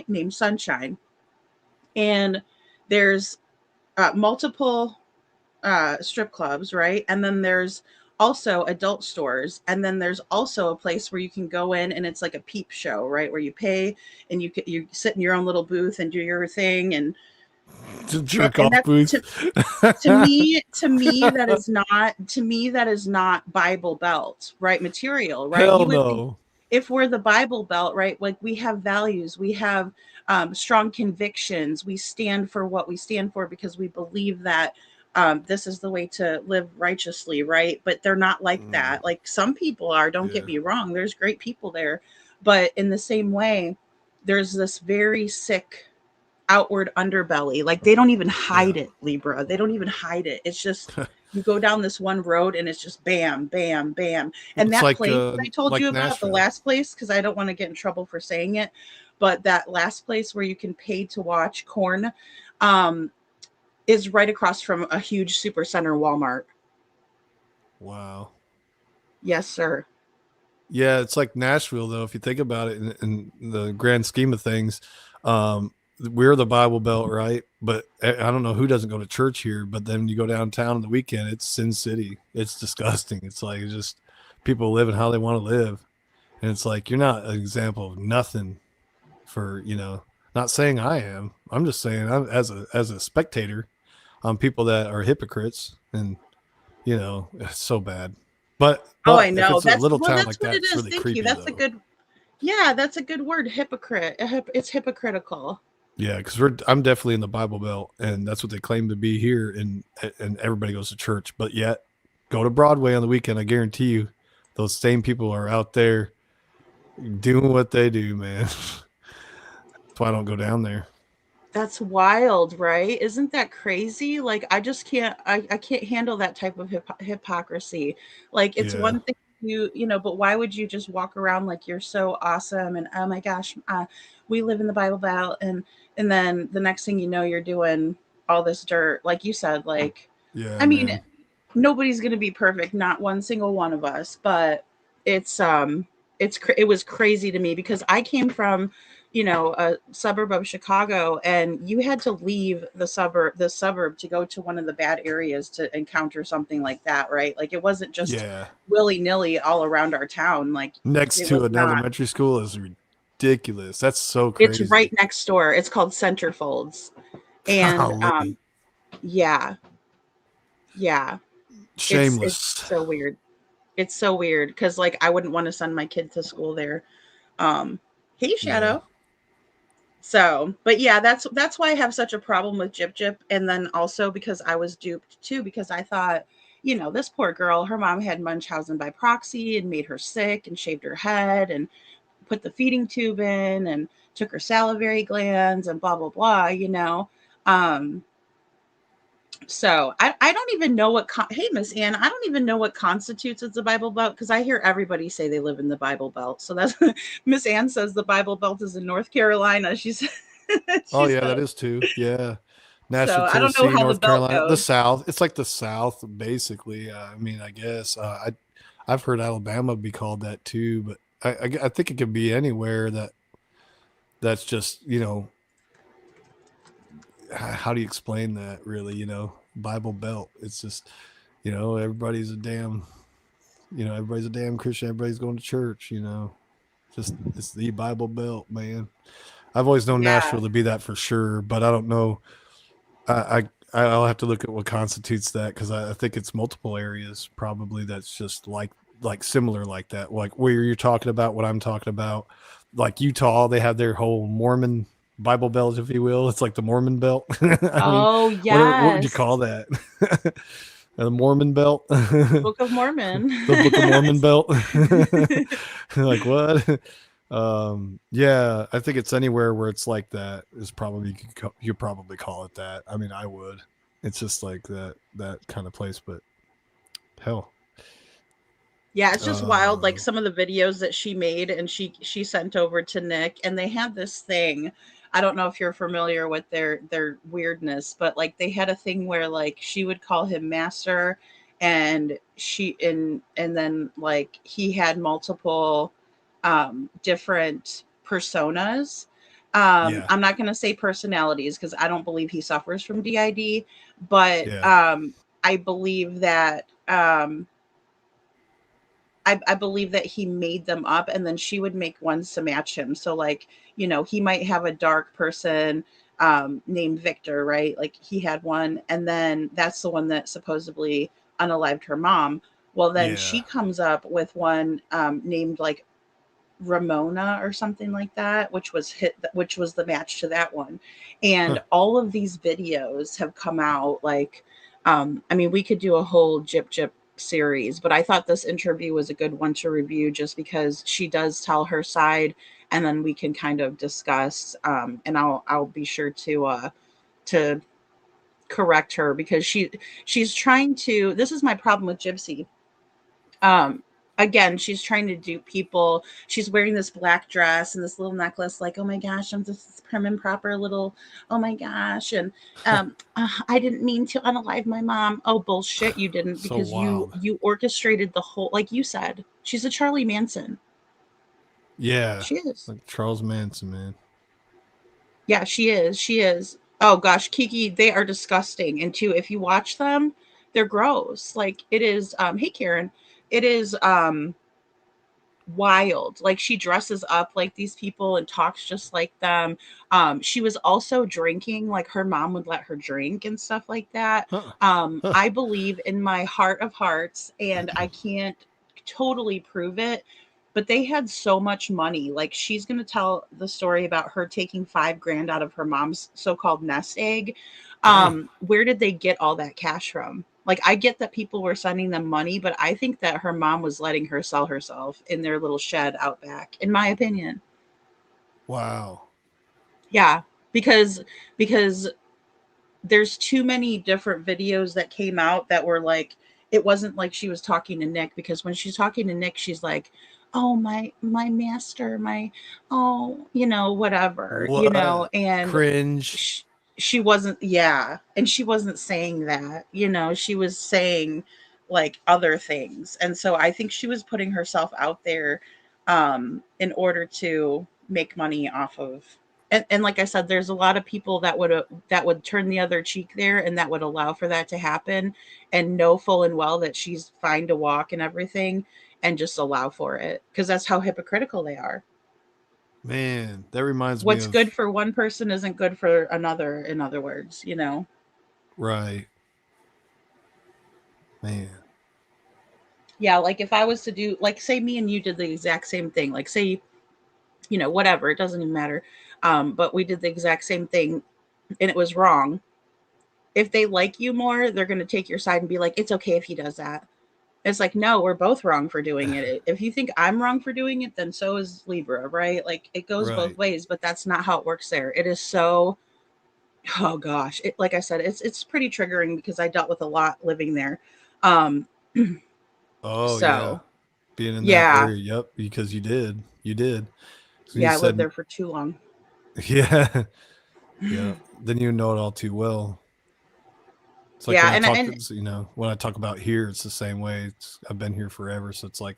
named Sunshine, and there's multiple strip clubs, right? And then there's also adult stores, and then there's also a place where you can go in and it's like a peep show, right? Where you pay and you sit in your own little booth and do your thing, and Jerk and off that's booth. to me that is not Bible Belt, right? Material, right? Hell You would think no. if we're the Bible Belt, right? Like we have values, we have strong convictions, we stand for what we stand for because we believe that this is the way to live righteously, right? But they're not like that. Like some people are, don't get Yeah. me wrong, there's great people there. But in the same way, there's this very sick outward underbelly. Like they don't even hide it, Libra. They don't even hide it. It's just you go down this one road and it's just bam, bam, bam. And It's that like place that I told you about, the Nashville. last place, because I don't want to get in trouble for saying it, but that last place where you can pay to watch corn is right across from a huge super center Walmart. Wow. Yes, sir. Yeah, it's like Nashville though, if you think about it in the grand scheme of things. We're the Bible Belt, right? But I don't know who doesn't go to church here, but then you go downtown on the weekend, it's Sin City. It's disgusting. It's like just people living how they want to live. And it's like you're not an example of nothing for, not saying I am. I'm just saying I'm as a spectator on people that are hypocrites, and it's so bad. But I if know. it's a little town That's like what that, it it's is. really Thank creepy you. That's a though. good. Yeah, that's a good word. Hypocrite. It's hypocritical. Yeah, because I'm definitely in the Bible Belt, and that's what they claim to be here, and everybody goes to church. But yet, go to Broadway on the weekend. I guarantee you, those same people are out there doing what they do, man. That's why I don't go down there. That's wild, right? Isn't that crazy? Like I just can't. I can't handle that type of hypocrisy. Like it's Yeah, one thing but why would you just walk around like you're so awesome and oh my gosh, we live in the Bible Belt, and then the next thing you know, you're doing all this dirt, like you said. Like, yeah, I mean, man. nobody's gonna be perfect, not one single one of us, but it was crazy to me because I came from a suburb of Chicago, and you had to leave the suburb to go to one of the bad areas to encounter something like that, right? Like it wasn't just Yeah, willy-nilly all around our town. Like next it to was an not. elementary school is ridiculous. That's so It's crazy. right next door. It's called Centerfolds. And Golly. yeah, yeah. It's Shameless. so weird. It's so weird because like I wouldn't want to send my kid to school there. Hey Yeah, Shadow. So, but yeah, that's why I have such a problem with Gyp, and then also because I was duped too, because I thought, this poor girl, her mom had Munchausen by proxy and made her sick and shaved her head and put the feeding tube in and took her salivary glands and blah blah blah. Um, so I don't even know hey Miss Ann, I don't even know what constitutes as the Bible Belt because I hear everybody say they live in the Bible Belt. So that's Miss Ann says the Bible Belt is in North Carolina. She said oh she yeah, that said. is too. Yeah, So Nashville, I don't know Tennessee, how the North belt Carolina, the goes. South. It's like the South, basically. I mean, I guess I've heard Alabama be called that too, but I think it could be anywhere that's just how do you explain that really? Bible Belt. It's just everybody's a damn Christian. Everybody's going to church. Just it's the Bible Belt, man. I've always known Yeah. Nashville to be that for sure, but I don't know. I'll have to look at what constitutes that because I think it's multiple areas probably that's just like similar like that, like where you're talking about what I'm talking about. Like Utah, they have their whole Mormon Bible Belt, if you will. It's like the Mormon Belt. I mean, Oh what would you yes. call that? The Mormon belt. Book of Mormon. The Book of Mormon belt. Like what? Yeah, I think it's anywhere where it's like that is probably you could probably call it that. I mean, I would. It's just like that kind of place, but hell. Yeah, it's just wild. Like Uh, some of the videos that she made and she sent over to Nick, and they had this thing. I don't know if you're familiar with their weirdness, but like they had a thing where like she would call him master, and and then like he had multiple different personas. yeah, I'm not going to say personalities because I don't believe he suffers from DID, but yeah, I believe that I believe that he made them up, and then she would make ones to match him. So like, he might have a dark person named Victor, right? Like he had one, and then that's the one that supposedly unalived her mom. Well, then yeah. she comes up with one named like Ramona or something like that, which was the match to that one. Huh. And all of these videos have come out like, I mean, we could do a whole Gyp series, but I thought this interview was a good one to review just because she does tell her side, and then we can kind of discuss, and I'll be sure to correct her because she's trying to, this is my problem with Gypsy. um Again, she's trying to dupe people. She's wearing this black dress and this little necklace, like, oh my gosh, I'm just this prim and proper little, oh my gosh. And I didn't mean to unalive my mom. Oh bullshit, you didn't, So because you wild. you orchestrated the whole, like you said, she's a Charlie Manson. Yeah, She is. like Charles Manson, man. Yeah, she is. Oh gosh, Kiki, they are disgusting. And two, if you watch them, they're gross. Like it is, hey Karen, it is wild. Like she dresses up like these people and talks just like them. She was also drinking, like her mom would let her drink and stuff like that. Huh. Huh. I believe in my heart of hearts, and I can't totally prove it, but they had so much money. Like she's going to tell the story about her taking 5 grand out of her mom's so-called nest egg. Damn. Where did they get all that cash from? Like I get that people were sending them money, but I think that her mom was letting her sell herself in their little shed out back, in my opinion. Wow. Yeah, because there's too many different videos that came out that were like, it wasn't like she was talking to Nick, because when she's talking to Nick, she's like, oh my master, my, oh, whatever, What? and Cringe. she wasn't, yeah, and she wasn't saying that, she was saying like other things. And so I think she was putting herself out there in order to make money off of, and like I said, there's a lot of people that would turn the other cheek there, and that would allow for that to happen, and know full and well that she's fine to walk and everything, and just allow for it because that's how hypocritical they are. Man, that reminds me What's of good for one person isn't good for another, in other words. right. Man. Yeah, like if I was to do, like, say me and you did the exact same thing, like say, whatever, it doesn't even matter, but we did the exact same thing and it was wrong. If they like you more, they're going to take your side and be like, it's okay if he does that. It's like, no, we're both wrong for doing it. If you think I'm wrong for doing it, then so is Libra, right? Like it goes both Right. ways, but that's not how it works there. It is so, oh gosh, like I said, it's pretty triggering because I dealt with a lot living there. Um, Oh yeah. so Being in that yeah, area. Yep. Because you did. You did. So you yeah, I lived said, there for too long. yeah. Yeah. Then you know it all too well. It's like Yeah, when I talk, and when I talk about here, it's the same way. I've been here forever. So it's like,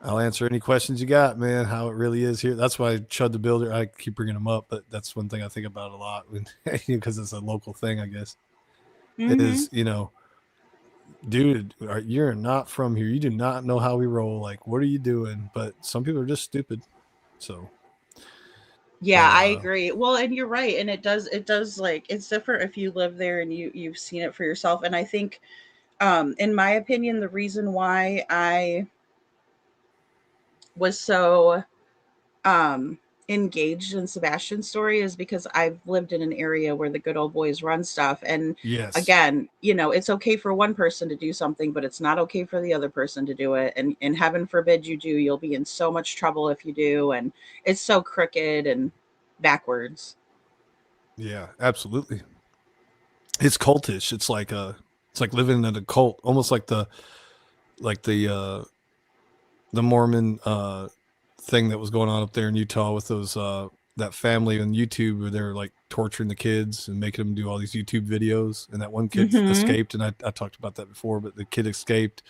I'll answer any questions you got, man, how it really is here. That's why Chud the Builder, I keep bringing him up, but that's one thing I think about a lot when, because it's a local thing, I guess, hmm is, dude, you're not from here. You do not know how we roll. Like, what are you doing? But some people are just stupid. So, yeah, but, I agree. Well, and you're right, and it does like, it's different if you live there and you've seen it for yourself. And I think, in my opinion, the reason why I was so um engaged in Sebastian's story is because I've lived in an area where the good old boys run stuff. And Yes. again, it's okay for one person to do something, but it's not okay for the other person to do it. And heaven forbid you do, you'll be in so much trouble if you do. And it's so crooked and backwards. Yeah, absolutely. It's cultish. It's like living in a cult, almost like the Mormon thing that was going on up there in Utah with those that family on YouTube where they're like torturing the kids and making them do all these YouTube videos. And that one kid escaped, and I talked about that before, but the kid escaped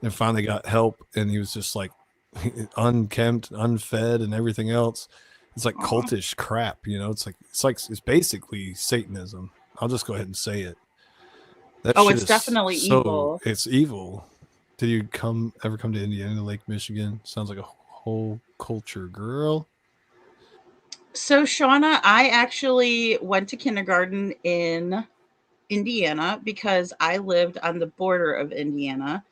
and finally got help, and he was just like unkempt, unfed, and everything else. It's like cultish crap, it's basically Satanism. I'll just go ahead and say it. That shit It's is definitely evil. It's evil. Did you ever come to Indiana, Lake Michigan? Sounds like a whole culture, girl. So, Shauna, I actually went to kindergarten in Indiana because I lived on the border of Indiana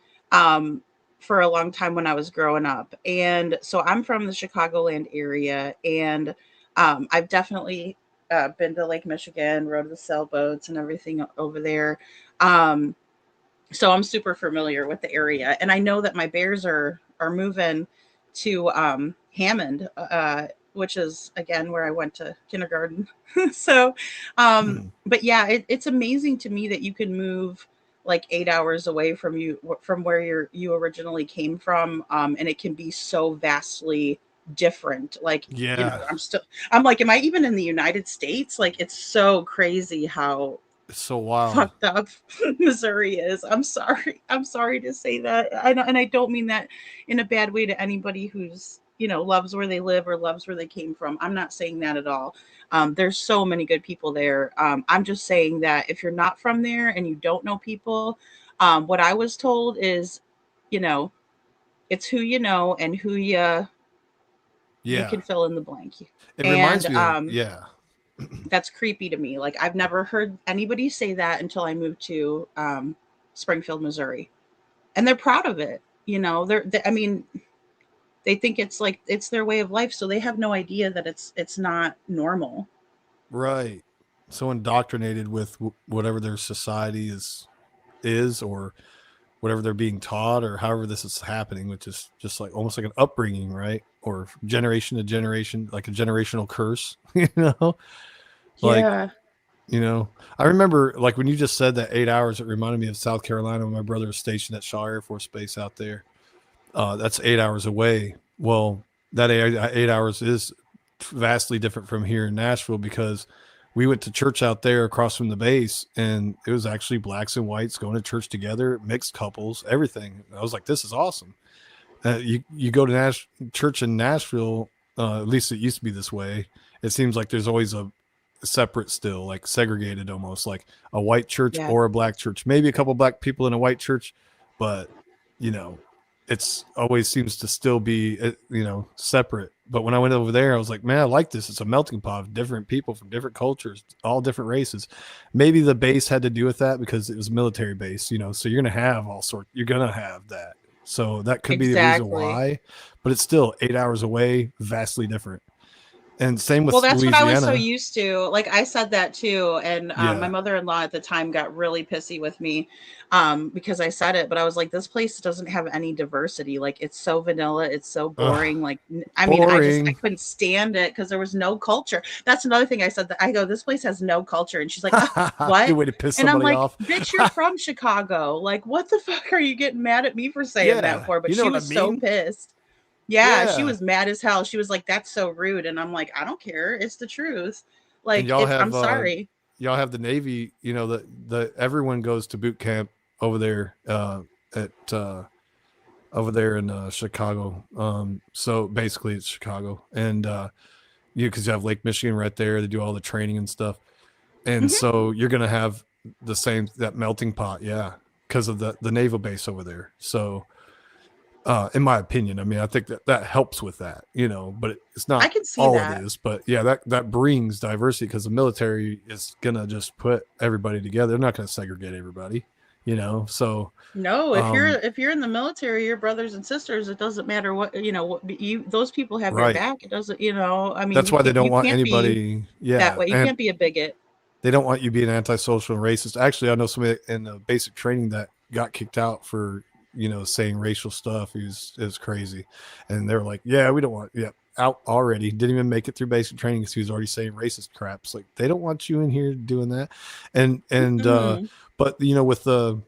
for a long time when I was growing up. And so I'm from the Chicagoland area, and I've definitely been to Lake Michigan, rode the sailboats and everything over there. So I'm super familiar with the area, and I know that my Bears are moving to Hammond, which is again where I went to kindergarten. So, but yeah, it's amazing to me that you can move like 8 hours away from where you originally came from, and it can be so vastly different. Like, Yeah. I'm like, am I even in the United States? Like, it's so crazy how It's so wild. fucked up Missouri is. I'm sorry. I'm sorry to say that. And I don't mean that in a bad way to anybody who's, loves where they live or loves where they came from. I'm not saying that at all. There's so many good people there. I'm just saying that if you're not from there and you don't know people, what I was told is, it's who you know and who you can fill in the blank. It reminds me of, that's creepy to me. Like, I've never heard anybody say that until I moved to Springfield, Missouri, and they're proud of it. I mean, they think it's like it's their way of life, so they have no idea that it's not normal. Right. So indoctrinated with whatever their society is, or whatever they're being taught, or however this is happening, which is just like almost like an upbringing, right? Or generation to generation, like a generational curse, Like, Yeah. I remember like when you just said that 8 hours, it reminded me of South Carolina when my brother was stationed at Shaw Air Force Base out there. That's 8 hours away. Well, that 8 hours is vastly different from here in Nashville, because we went to church out there across from the base, and it was actually blacks and whites going to church together, mixed couples, everything. I was like, this is awesome. You go to church in Nashville, at least it used to be this way. It seems like there's always a separate, still like segregated, almost like a white church or a black church, maybe a couple black people in a white church, but it's always seems to still be separate. But when I went over there, I was like, man, I like this. It's a melting pot of different people from different cultures, all different races. Maybe the base had to do with that because it was a military base, so you're gonna have you're gonna have that. So that could be the reason why, but it's still 8 hours away, vastly different. And same with that's Louisiana. what I was so used to. Like, I said that too, and my mother-in-law at the time got really pissy with me because I said it. But I was like, this place doesn't have any diversity. Like, it's so vanilla, it's so boring. Like, I mean, I couldn't stand it because there was no culture. That's another thing I said. That I go, this place has no culture, and she's like, what? Good way to piss and I'm somebody like, off. bitch, you're from Chicago. Like, what the fuck are you getting mad at me for saying that for? But she was so pissed. Yeah, she was mad as hell. She was like, that's so rude. And I'm like, I don't care. It's the truth. Like, I'm sorry. Y'all have the Navy, the everyone goes to boot camp over there over there in Chicago. So basically it's Chicago. And because you have Lake Michigan right there. They do all the training and stuff. And so you're going to have that melting pot. Yeah. Because of the naval base over there. So in my opinion, I mean, I think that helps with that, but it's not I can see all that. it is. But yeah, that brings diversity, because the military is gonna just put everybody together. They're not gonna segregate everybody. So No, if you're in the military, your brothers and sisters, it doesn't matter what, what you, those people have your right. back. It doesn't, I mean, That's why they don't you want can't be anybody. that Yeah. way. You And can't be a bigot. they don't want you being antisocial and racist. Actually, I know somebody in the basic training that got kicked out for, saying racial stuff. It was crazy. And they were like, yeah, we don't want, out already. Didn't even make it through basic training because he was already saying racist crap. It's like, they don't want you in here doing that. But with the,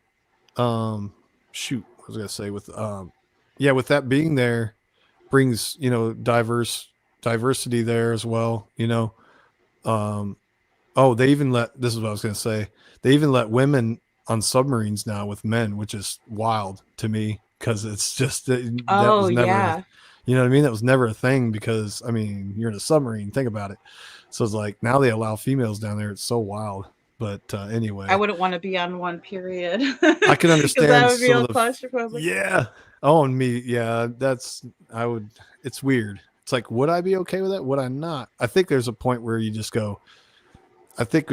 shoot, I was going to say with that being there brings, diversity there as well, Oh, they even this is what I was going to say. They even let women on submarines now with men, which is wild to me because it's just that Oh, was never, yeah. you know what I mean? That was never a thing because, I mean, you're in a submarine. Think about it. So it's like now they allow females down there. It's so wild. But anyway, I wouldn't want to be on one, period. I can Because that understand would be some all of the, claustrophobic. yeah. Oh, and me. Yeah. It's weird. It's like, would I be okay with that? Would I not? I think there's a point where you just go, I think,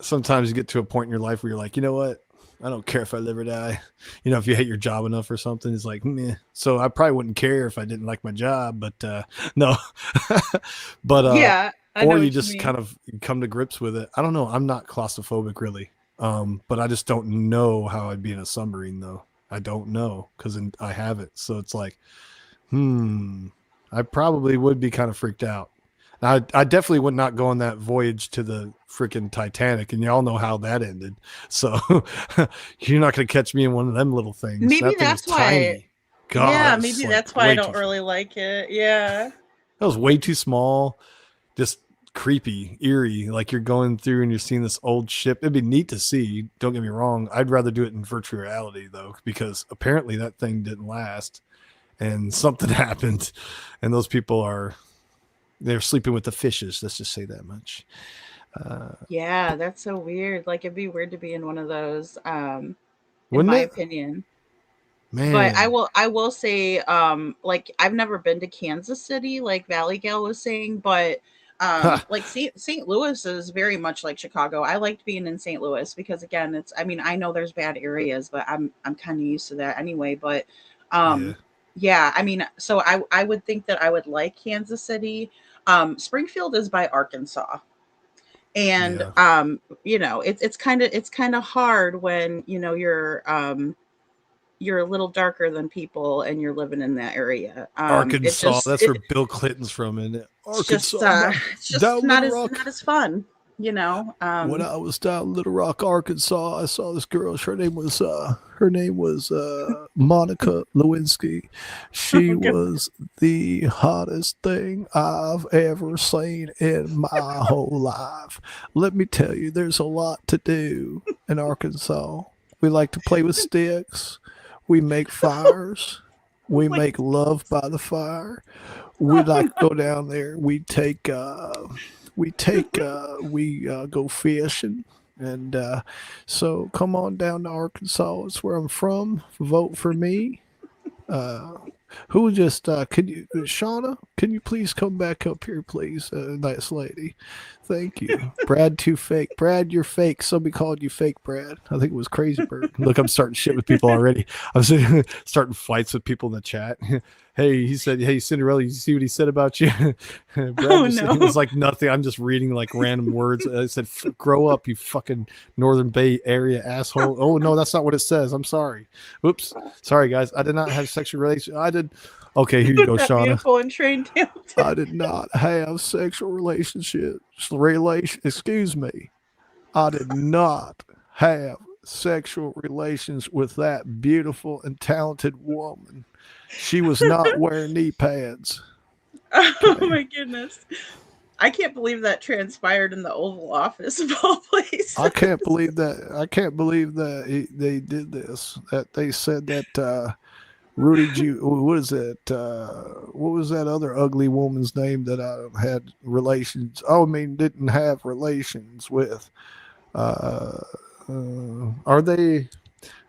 sometimes you get to a point in your life where you're like, you know what? I don't care if I live or die. If you hate your job enough or something, it's like, meh. So I probably wouldn't care if I didn't like my job, but no. But Yeah, I know or what you you just mean. kind of come to grips with it. I don't know. I'm not claustrophobic really. But I just don't know how I'd be in a submarine though. I don't know because I have it. So it's like, I probably would be kind of freaked out. I definitely would not go on that voyage to the freaking Titanic, and y'all know how that ended. So you're not going to catch me in one of them little things. Maybe That thing was that's why. tiny. God, Yeah, it was maybe like that's why I way don't too. really like it. Yeah. That was way too small. Just creepy, eerie. Like you're going through and you're seeing this old ship. It'd be neat to see. Don't get me wrong. I'd rather do it in virtual reality though, because apparently that thing didn't last, and something happened, and those people they're sleeping with the fishes. Let's just say that much. Yeah, that's so weird. Like it'd be weird to be in one of those, in Wouldn't my it? opinion. But Man. I will say, like I've never been to Kansas City, like Valley Gal was saying, but Ha. like St. Louis is very much like Chicago. I liked being in St. Louis because again, I mean, I know there's bad areas, but I'm kind of used to that anyway. But Yeah. yeah, I mean, so I would think that I would like Kansas City. Springfield is by Arkansas. And Yeah. it's kind of hard when you're a little darker than people and you're living in that area. It Arkansas. just That's where Bill Clinton's from, isn't it? it's just Arkansas. it's just Down not Little as Rock. not as fun, you know. When I was down in Little Rock, Arkansas, I saw this girl. Her name was Monica Lewinsky. She was the hottest thing I've ever seen in my whole life. Let me tell you, there's a lot to do in Arkansas. We like to play with sticks. We make fires. We make love by the fire. We like to go down there. We go fishing, and so come on down to Arkansas. It's where I'm from. Vote for me. Who just can you, Shauna? Can you please come back up here, please, nice lady? Thank you, Brad. Too fake, Brad. You're fake. Somebody called you fake, Brad. I think it was Crazy Bird. Look, I'm starting shit with people already. I'm starting fights with people in the chat. Hey, he said, "Hey, Cinderella, you see what he said about you?" Brad just said, no. it was like nothing. I'm just reading like random words. I said, "Grow up, you fucking Northern Bay Area asshole." Oh no, that's not what it says. I'm sorry. Oops. Sorry, guys. I did not have sexual relations. I did. Okay, here you go, That Shauna. beautiful and trained Hamilton. I did not have sexual relationships. Excuse me. I did not have sexual relations with that beautiful and talented woman. She was not wearing knee pads. Oh my goodness. I can't believe that transpired in the Oval Office of all places. I can't believe that. I can't believe that they did this. That they said that Rudy Jew. What is it? What was that other ugly woman's name that I had relations? Oh, I mean, didn't have relations with. Are they?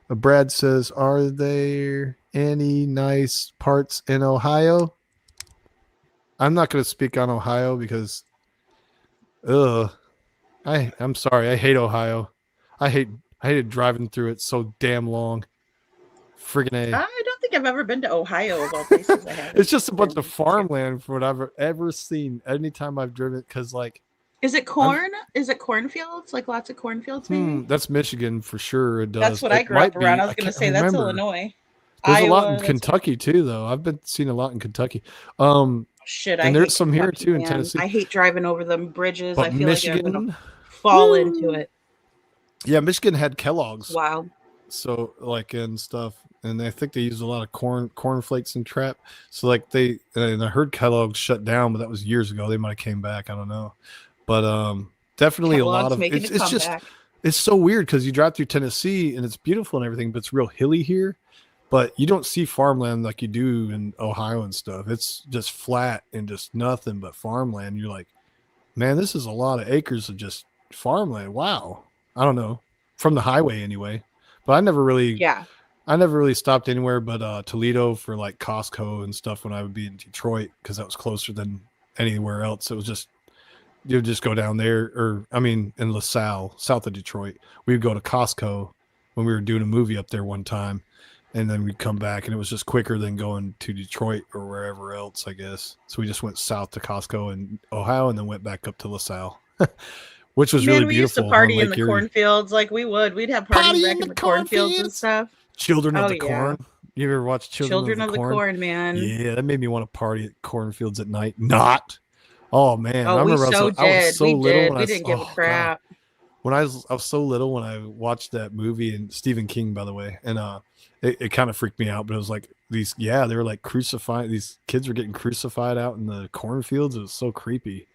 Brad says, "Are there any nice parts in Ohio?" I'm not going to speak on Ohio because, I'm sorry, I hate Ohio. I hate I hated driving through it so damn long. Friggin' A. I don't think I've ever been to Ohio of all places. I haven't. It's just a bunch of been to. farmland from what I've ever seen anytime I've driven. Because, like, Is it corn? Is it cornfields? Like lots of cornfields, maybe? that's Michigan for sure. It does. That's what I It grew up might be. around. I was I going to can't say that's remember. Illinois. There's a lot Iowa, in that's Kentucky too, though. I've been seeing a lot in Kentucky. shit. I And hate there's some here Kentucky, too in man. Tennessee. I hate driving over them bridges. But I feel like I'm going to Michigan, fall into it. yeah, Michigan had Kellogg's. Wow. So like and stuff, and I think they used a lot of cornflakes and trap. So like and I heard Kellogg's shut down, but that was years ago. They might have came back. I don't know, but definitely a lot Kellogg's of making it's a just comeback. it's so weird because you drive through Tennessee and it's beautiful and everything, but it's real hilly here. But you don't see farmland like you do in Ohio and stuff. It's just flat and just nothing but farmland. You're like, man, this is a lot of acres of just farmland. Wow. I don't know. From the highway anyway. But I never really stopped anywhere but Toledo for like Costco and stuff when I would be in Detroit because that was closer than anywhere else. It was just you'd just go down there in LaSalle, south of Detroit. We'd go to Costco when we were doing a movie up there one time. And then we'd come back, and it was just quicker than going to Detroit or wherever else, I guess. So we just went south to Costco in Ohio, and then went back up to LaSalle, which was really we used beautiful. to party on in Lake the Erie. cornfields like we would. We'd have parties back in the cornfields and stuff. Children of Oh, the yeah. Corn. You ever watch Children of the Corn, man. Yeah, that made me want to party at cornfields at night. Not. Oh man, Oh, I we remember so I was did. so We little did. when We I didn't give a God. crap. When I was so little when I watched that movie, and Stephen King, by the way, and it kind of freaked me out, but it was like they were like crucified. These kids were getting crucified out in the cornfields. It was so creepy.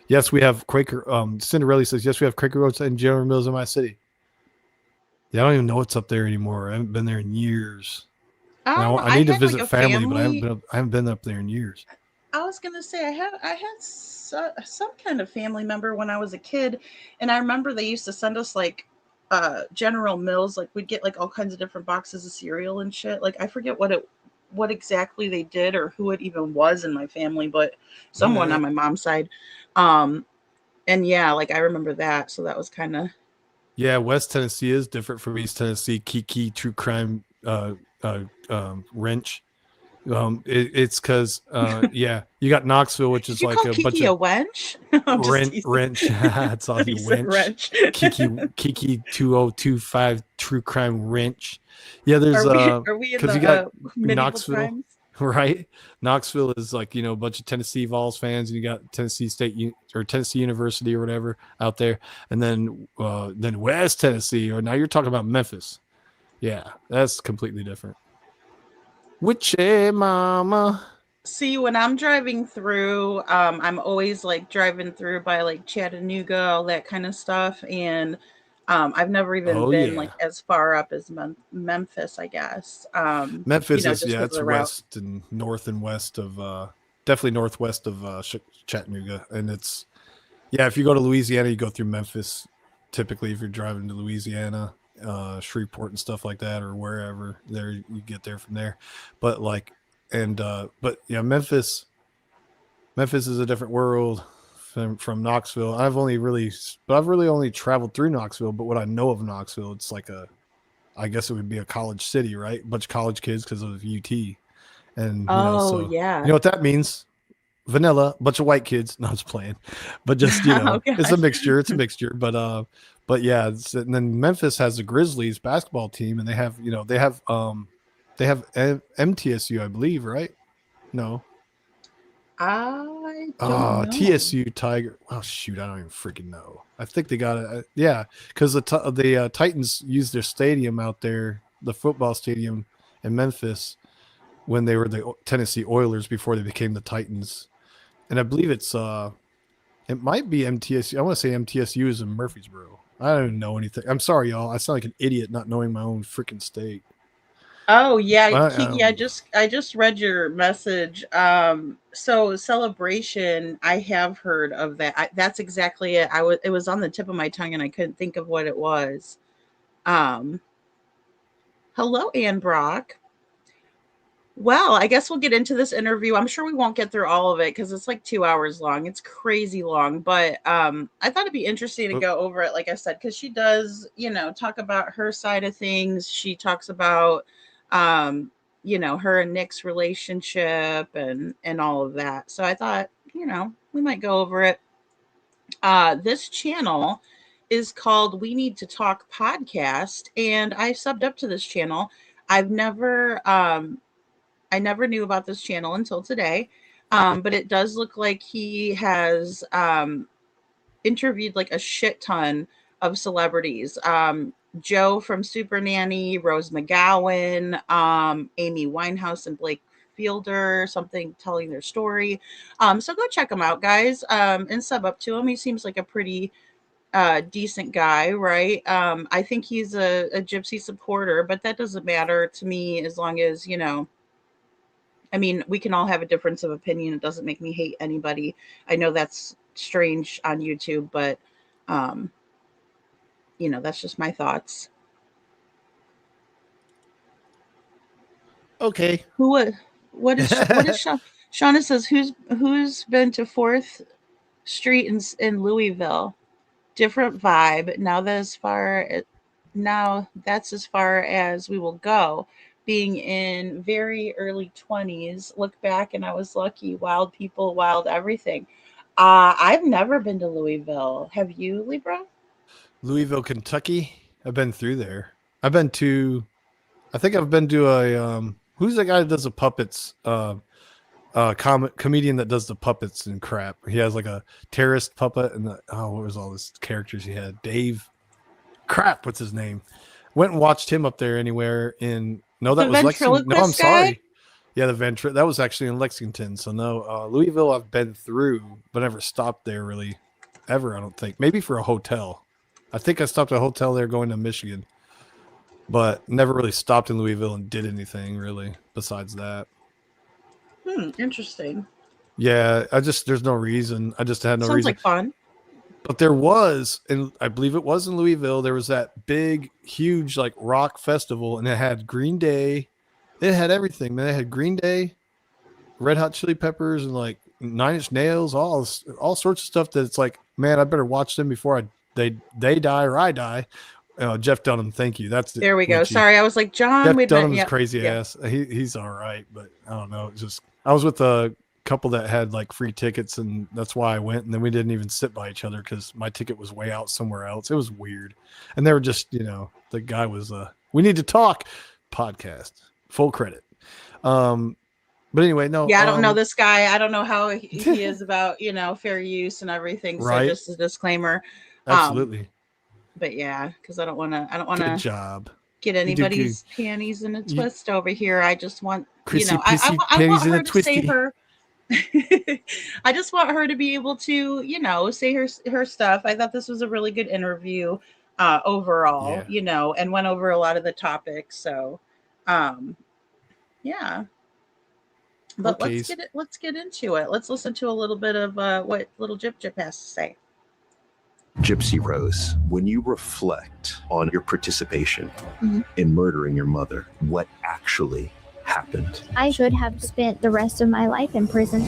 Yes, we have Quaker. Cinderella says, yes, we have Quaker Oats and General Mills in my city. Yeah, I don't even know what's up there anymore. I haven't been there in years. I need to had, visit like, a family, but family- I haven't been up there in years. I was gonna say I had some kind of family member when I was a kid, and I remember they used to send us like General Mills, like we'd get like all kinds of different boxes of cereal and shit. Like I forget what exactly they did or who it even was in my family, but someone on my mom's side. And yeah, like I remember that. So that was kind of Yeah, West Tennessee is different from East Tennessee. Kiki True Crime Wrench. It's because yeah, you got Knoxville, which is Did you like call a Kiki bunch a of wench? I'm just teasing. wrench. It's all You you said wench. wrench. Kiki 2025 True Crime Wrench. Yeah, there's Are we in the you got medieval Knoxville, times? right? Knoxville is like, you know, a bunch of Tennessee Vols fans, and you got Tennessee State or Tennessee University or whatever out there, and then West Tennessee, or now you're talking about Memphis. Yeah, that's completely different. Which mama? See, when I'm driving through, I'm always like driving through by like Chattanooga, all that kind of stuff, and I've never even been like as far up as Memphis, I guess. Memphis you know, is it's west and north and west of definitely northwest of Chattanooga, and it's if you go to Louisiana, you go through Memphis. Typically, if you're driving to Louisiana, Shreveport and stuff like that, or wherever there you get there from there, but like but yeah, Memphis is a different world from Knoxville. I've really only traveled through Knoxville, but what I know of Knoxville, it's like I guess it would be a college city, right? A bunch of college kids because of UT, and you know what that means. Vanilla, bunch of white kids. No, I was playing, but just it's a mixture. It's a mixture, but yeah. And then Memphis has the Grizzlies basketball team, and they have MTSU, I believe, right? No, I don't know. TSU Tiger. Oh shoot, I don't even freaking know. I think they got it. Yeah, because the Titans used their stadium out there, the football stadium in Memphis, when they were the Tennessee Oilers before they became the Titans. And I believe it might be MTSU. I want to say MTSU is in Murfreesboro. I don't even know anything. I'm sorry, y'all. I sound like an idiot not knowing my own freaking state. Oh yeah, Kiki, I just read your message. So Celebration, I have heard of that. That's exactly it. It was on the tip of my tongue and I couldn't think of what it was. Hello, Ann Brock. Well, I guess we'll get into this interview. I'm sure we won't get through all of it because it's like 2 hours long. It's crazy long, but I thought it'd be interesting to go over it, like I said, because she does, talk about her side of things. She talks about, her and Nick's relationship and all of that. So I thought, we might go over it. This channel is called We Need to Talk Podcast, and I subbed up to this channel. I never knew about this channel until today, but it does look like he has interviewed like a shit ton of celebrities. Joe from Super Nanny, Rose McGowan, Amy Winehouse, and Blake Fielder, something telling their story. So go check him out, guys, and sub up to him. He seems like a pretty decent guy, right? I think he's a gypsy supporter, but that doesn't matter to me as long as, we can all have a difference of opinion. It doesn't make me hate anybody. I know that's strange on YouTube, but that's just my thoughts. Okay. What is Shauna says, who's been to 4th Street in Louisville? Different vibe. That's as far as we will go. Being in very early 20s, look back and I was lucky. Wild people, wild everything. I've never been to Louisville. Have you, Libra? Louisville, Kentucky. I've been through there. I think I've been to a who's the guy that does the puppets? Comedian that does the puppets and crap. He has like a terrorist puppet and what was all this characters he had? Dave. Crap, what's his name? Went and watched him up there anywhere in. No, that was Lexington. No, I'm sorry. Yeah, that was actually in Lexington. So no, Louisville I've been through, but never stopped there really, ever. I don't think. Maybe for a hotel. I think I stopped at a hotel there going to Michigan, but never really stopped in Louisville and did anything really besides that. Interesting. Yeah, there's no reason. I just had no reason. Sounds like fun. But there was, and I believe it was in Louisville, there was that big, huge like rock festival, and it had Green Day. It had everything, man. It had Green Day, Red Hot Chili Peppers, and like Nine Inch Nails, all sorts of stuff that it's like, man, I better watch them before they die or I die. Jeff Dunham, thank you. There we go. Sorry, I was like, John. Jeff Dunham's crazy ass. He's all right, but I don't know. It's just I was with a couple that had like free tickets, and that's why I went. And then we didn't even sit by each other because my ticket was way out somewhere else. It was weird, and they were just, the guy was We Need to Talk podcast, full credit. But anyway, no. Yeah, I don't know this guy. I don't know how he is about fair use and everything. So right? Just a disclaimer. Absolutely. But yeah, because I don't want to. Good job. Get anybody's panties in a twist over here. I just want Chrissy, I want her to twisty. say her. I just want her to be able to, say her stuff. I thought this was a really good interview overall, and went over a lot of the topics. So, yeah. But okay. let's get into it. Let's listen to a little bit of what little Gyp has to say. Gypsy Rose, when you reflect on your participation in murdering your mother, what actually happened? I should have spent the rest of my life in prison.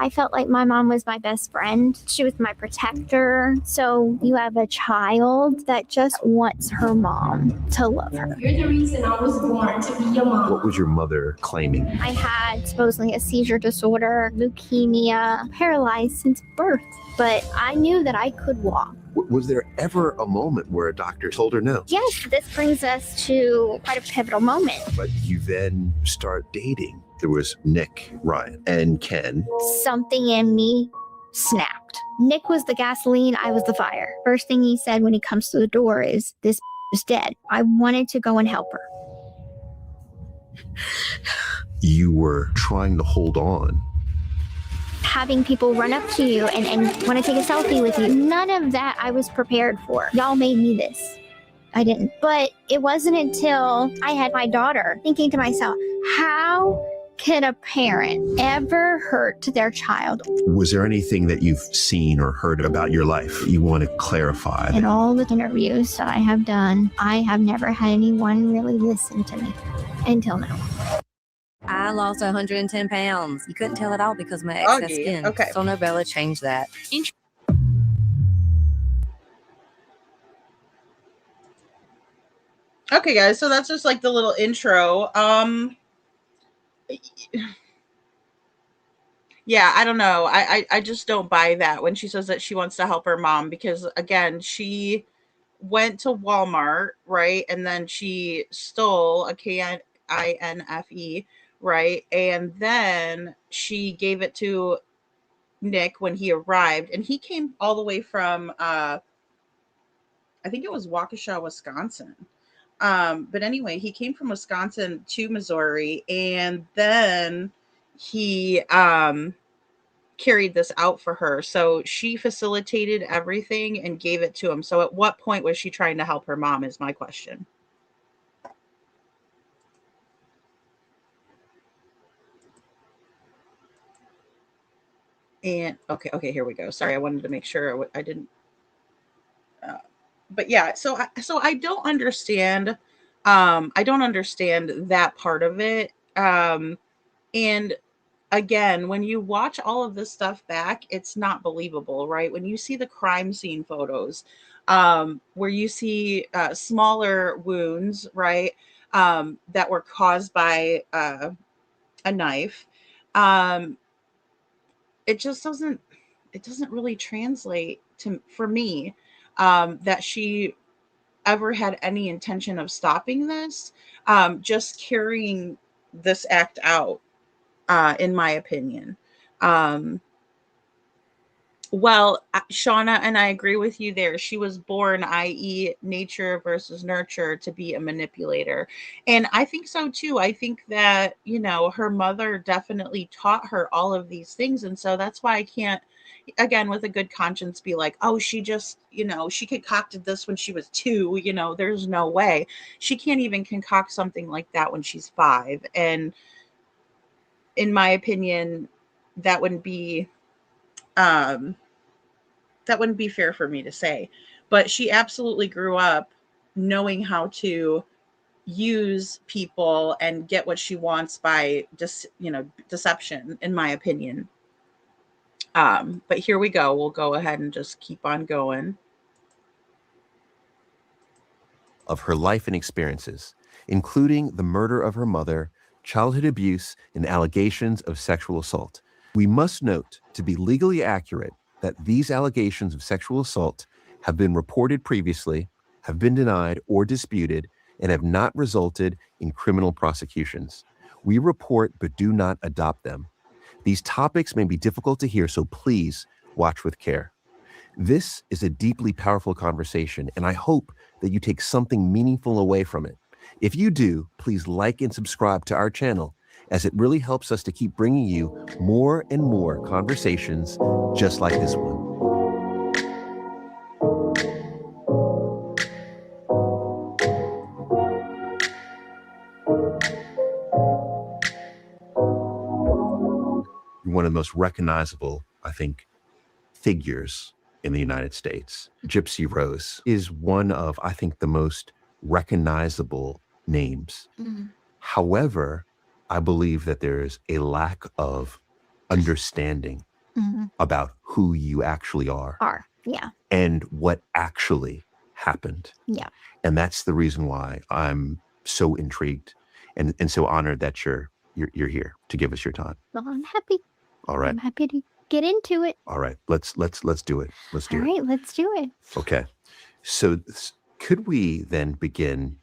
I felt like my mom was my best friend. She was my protector. So you have a child that just wants her mom to love her. You're the reason I was born, to be your mom. What was your mother claiming? I had supposedly a seizure disorder, leukemia, paralyzed since birth. But I knew that I could walk. Was there ever a moment where a doctor told her no? Yes, this brings us to quite a pivotal moment. But you then start dating. There was Nick, Ryan, and Ken. Something in me snapped. Nick was the gasoline, I was the fire. First thing he said when he comes to the door is, "This is dead." I wanted to go and help her. You were trying to hold on. Having people run up to you and want to take a selfie with you. None of that I was prepared for. Y'all made me this. I didn't. But it wasn't until I had my daughter thinking to myself, how can a parent ever hurt their child? Was there anything that you've seen or heard about your life you want to clarify? In all the interviews that I have done, I have never had anyone really listen to me until now. I I lost 110 pounds. You couldn't tell it all because of my excess Augie, skin. okay. So no, Bella, change that. Okay, guys, so that's just like the little intro. Yeah, I don't know. I just don't buy that when she says that she wants to help her mom, because again, she went to Walmart, right? And then she stole a KINFE, right? And then she gave it to Nick when he arrived, and he came all the way from I think it was Waukesha, Wisconsin. But anyway, he came from Wisconsin to Missouri, and then he carried this out for her. So she facilitated everything and gave it to him. So at what point was she trying to help her mom is my question. And okay, here we go. Sorry, I wanted to make sure I didn't. But yeah, so I don't understand. I don't understand that part of it. And again, when you watch all of this stuff back, it's not believable, right? When you see the crime scene photos, where you see smaller wounds, right, that were caused by a knife, um, it just doesn't. It doesn't really translate to for me that she ever had any intention of stopping this. Just carrying this act out, in my opinion. Um, well, Shauna, and I agree with you there. She was born, i.e., nature versus nurture, to be a manipulator. And I think so too. I think that, her mother definitely taught her all of these things. And so that's why I can't, again, with a good conscience, be like, oh, she just, she concocted this when she was 2. There's no way. She can't even concoct something like that when she's 5. And in my opinion, that wouldn't be um fair for me to say. But she absolutely grew up knowing how to use people and get what she wants by just deception, in my opinion. But here we go. We'll go ahead and just keep on going. Of her life and experiences, including the murder of her mother, childhood abuse, and allegations of sexual assault. We must note, to be legally accurate, that these allegations of sexual assault have been reported previously, have been denied or disputed, and have not resulted in criminal prosecutions. We report but do not adopt them. These topics may be difficult to hear, so please watch with care. This is a deeply powerful conversation, and I hope that you take something meaningful away from it. If you do, please like and subscribe to our channel, as it really helps us to keep bringing you more and more conversations just like this one. One of the most recognizable, I think, figures in the United States. Gypsy Rose is one of, I think, the most recognizable names. Mm-hmm. However, I believe that there's a lack of understanding about who you actually are. Yeah. And what actually happened. Yeah. And that's the reason why I'm so intrigued and so honored that you're here to give us your time. Well, I'm happy. All right. I'm happy to get into it. All right. Let's do it. Let's do it. All right, let's do it. Okay. So could we then begin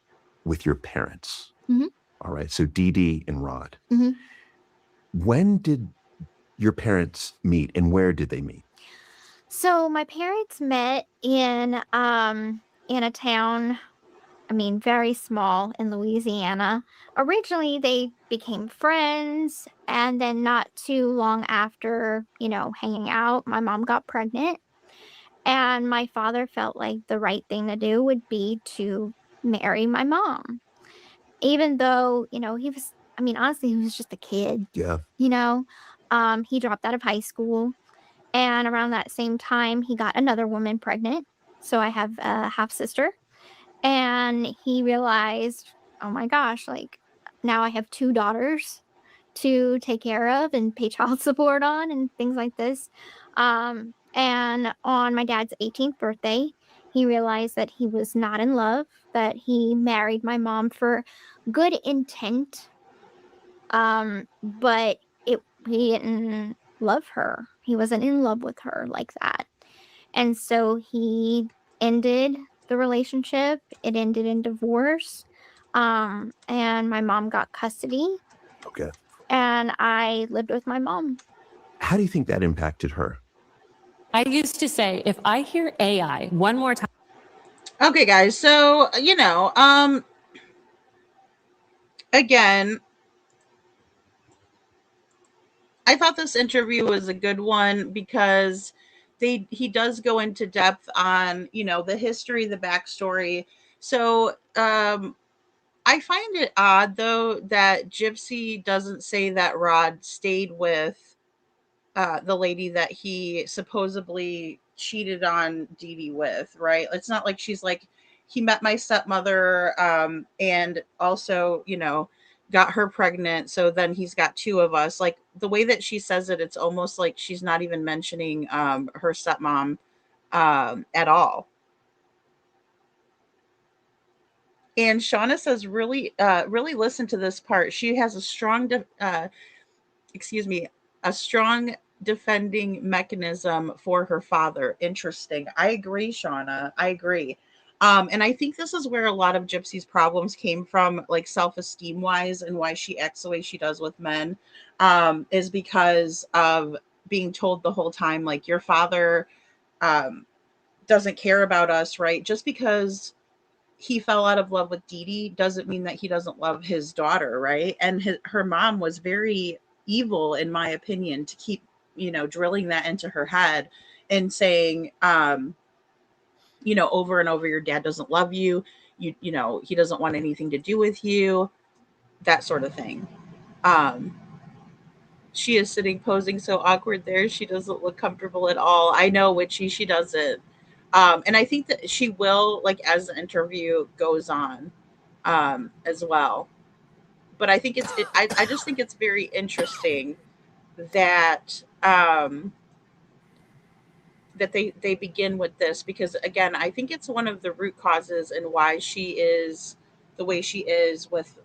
with your parents? Mm-hmm. All right. So Dee Dee and Rod. Mm-hmm. When did your parents meet and where did they meet? So my parents met in a town, very small in Louisiana. Originally, they became friends, and then not too long after, hanging out, my mom got pregnant, and my father felt like the right thing to do would be to marry my mom. Even though, he was, honestly, he was just a kid. Yeah. He dropped out of high school, and around that same time, he got another woman pregnant. So I have a half sister. And he realized, oh my gosh, like now I have 2 daughters to take care of and pay child support on and things like this. And on my dad's 18th birthday, he realized that he was not in love, that he married my mom for good intent. But he didn't love her. He wasn't in love with her like that. And so he ended the relationship. It ended in divorce. And my mom got custody. Okay. And I lived with my mom. How do you think that impacted her? I used to say, if I hear AI one more time. Okay, guys. So, again, I thought this interview was a good one because he does go into depth on, the history, the backstory. So, I find it odd though that Gypsy doesn't say that Rod stayed with the lady that he supposedly cheated on Dee Dee with, right? It's not like she's like, he met my stepmother and also, got her pregnant. So then he's got two of us. Like the way that she says it, it's almost like she's not even mentioning her stepmom at all. And Shauna says, really listen to this part. She has a strong, a strong defending mechanism for her father. Interesting. I agree, Shauna. I agree. And I think this is where a lot of Gypsy's problems came from, like self-esteem wise, and why she acts the way she does with men, is because of being told the whole time, like, your father doesn't care about us, right? Just because he fell out of love with Dee Dee doesn't mean that he doesn't love his daughter, right? And her mom was very evil, in my opinion, to keep, drilling that into her head and saying, over and over, your dad doesn't love you. He doesn't want anything to do with you, that sort of thing. She is sitting posing so awkward there. She doesn't look comfortable at all. I know, Witchy, she doesn't. And I think that she will, like, as the interview goes on, as well. But I think I just think it's very interesting that that they begin with this, because again, I think it's one of the root causes and why she is the way she is with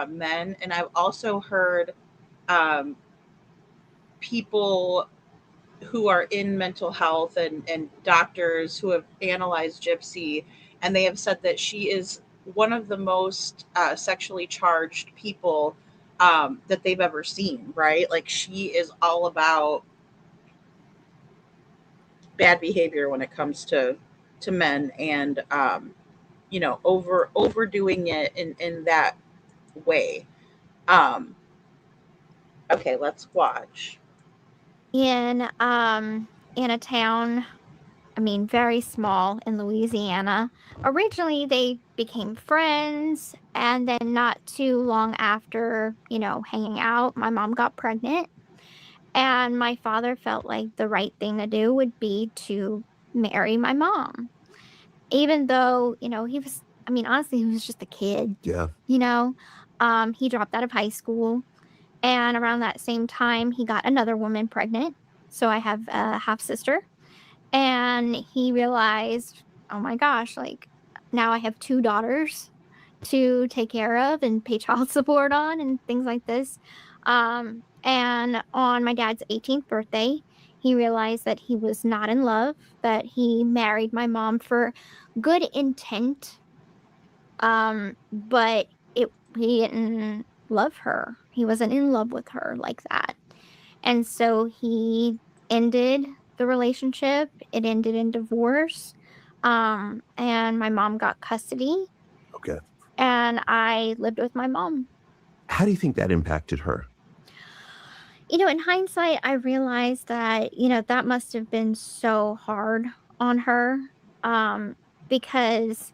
men. And I've also heard um, people who are in mental health and doctors who have analyzed Gypsy, and they have said that she is one of the most sexually charged people that they've ever seen, right? Like, she is all about bad behavior when it comes to men, and overdoing it in that way. um okay, let's watch. In a town, I mean, very small in Louisiana. Originally, they became friends, and then not too long after, hanging out, my mom got pregnant, and my father felt like the right thing to do would be to marry my mom. Even though, I mean, honestly, he was just a kid, Yeah. he dropped out of high school, and around that same time, he got another woman pregnant. So I have a half sister. And he realized, oh my gosh, like, now I have two daughters to take care of and pay child support on and things like this. And on my dad's 18th birthday, he realized that he was not in love, that he married my mom for good intent. But he didn't love her. He wasn't in love with her like that. And so he ended the relationship. It ended in divorce. And my mom got custody. Okay. And I lived with my mom. How do you think that impacted her? In hindsight, I realized that, that must have been so hard on her, because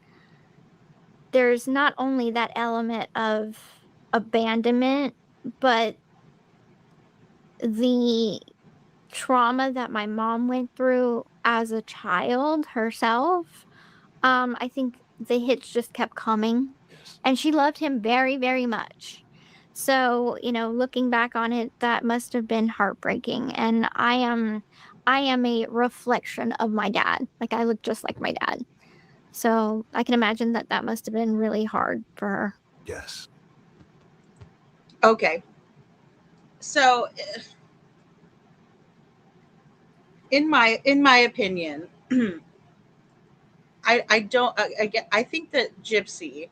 there's not only that element of abandonment, but the trauma that my mom went through as a child herself. I think the hits just kept coming. Yes. And she loved him very, very much. So, looking back on it, that must have been heartbreaking. And I am a reflection of my dad. Like, I look just like my dad. So I can imagine that must have been really hard for her. Yes. Okay. So in my opinion, I don't I think that Gypsy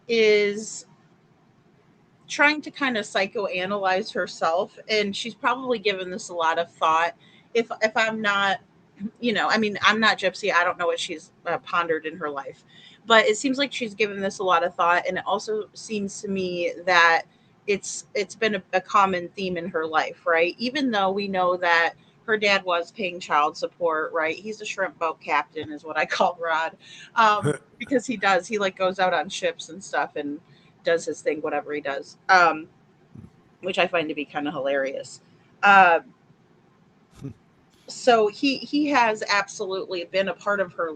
is trying to kind of psychoanalyze herself, and she's probably given this a lot of thought. If I'm not, I mean, I'm not Gypsy, I don't know what she's pondered in her life, but it seems like she's given this a lot of thought, and it also seems to me that it's been a common theme in her life, right? Even though we know that her dad was paying child support, right? He's a shrimp boat captain is what I call Rod, because he like goes out on ships and stuff and does his thing, whatever he does, which I find to be kind of hilarious. Uh, so he has absolutely been a part of her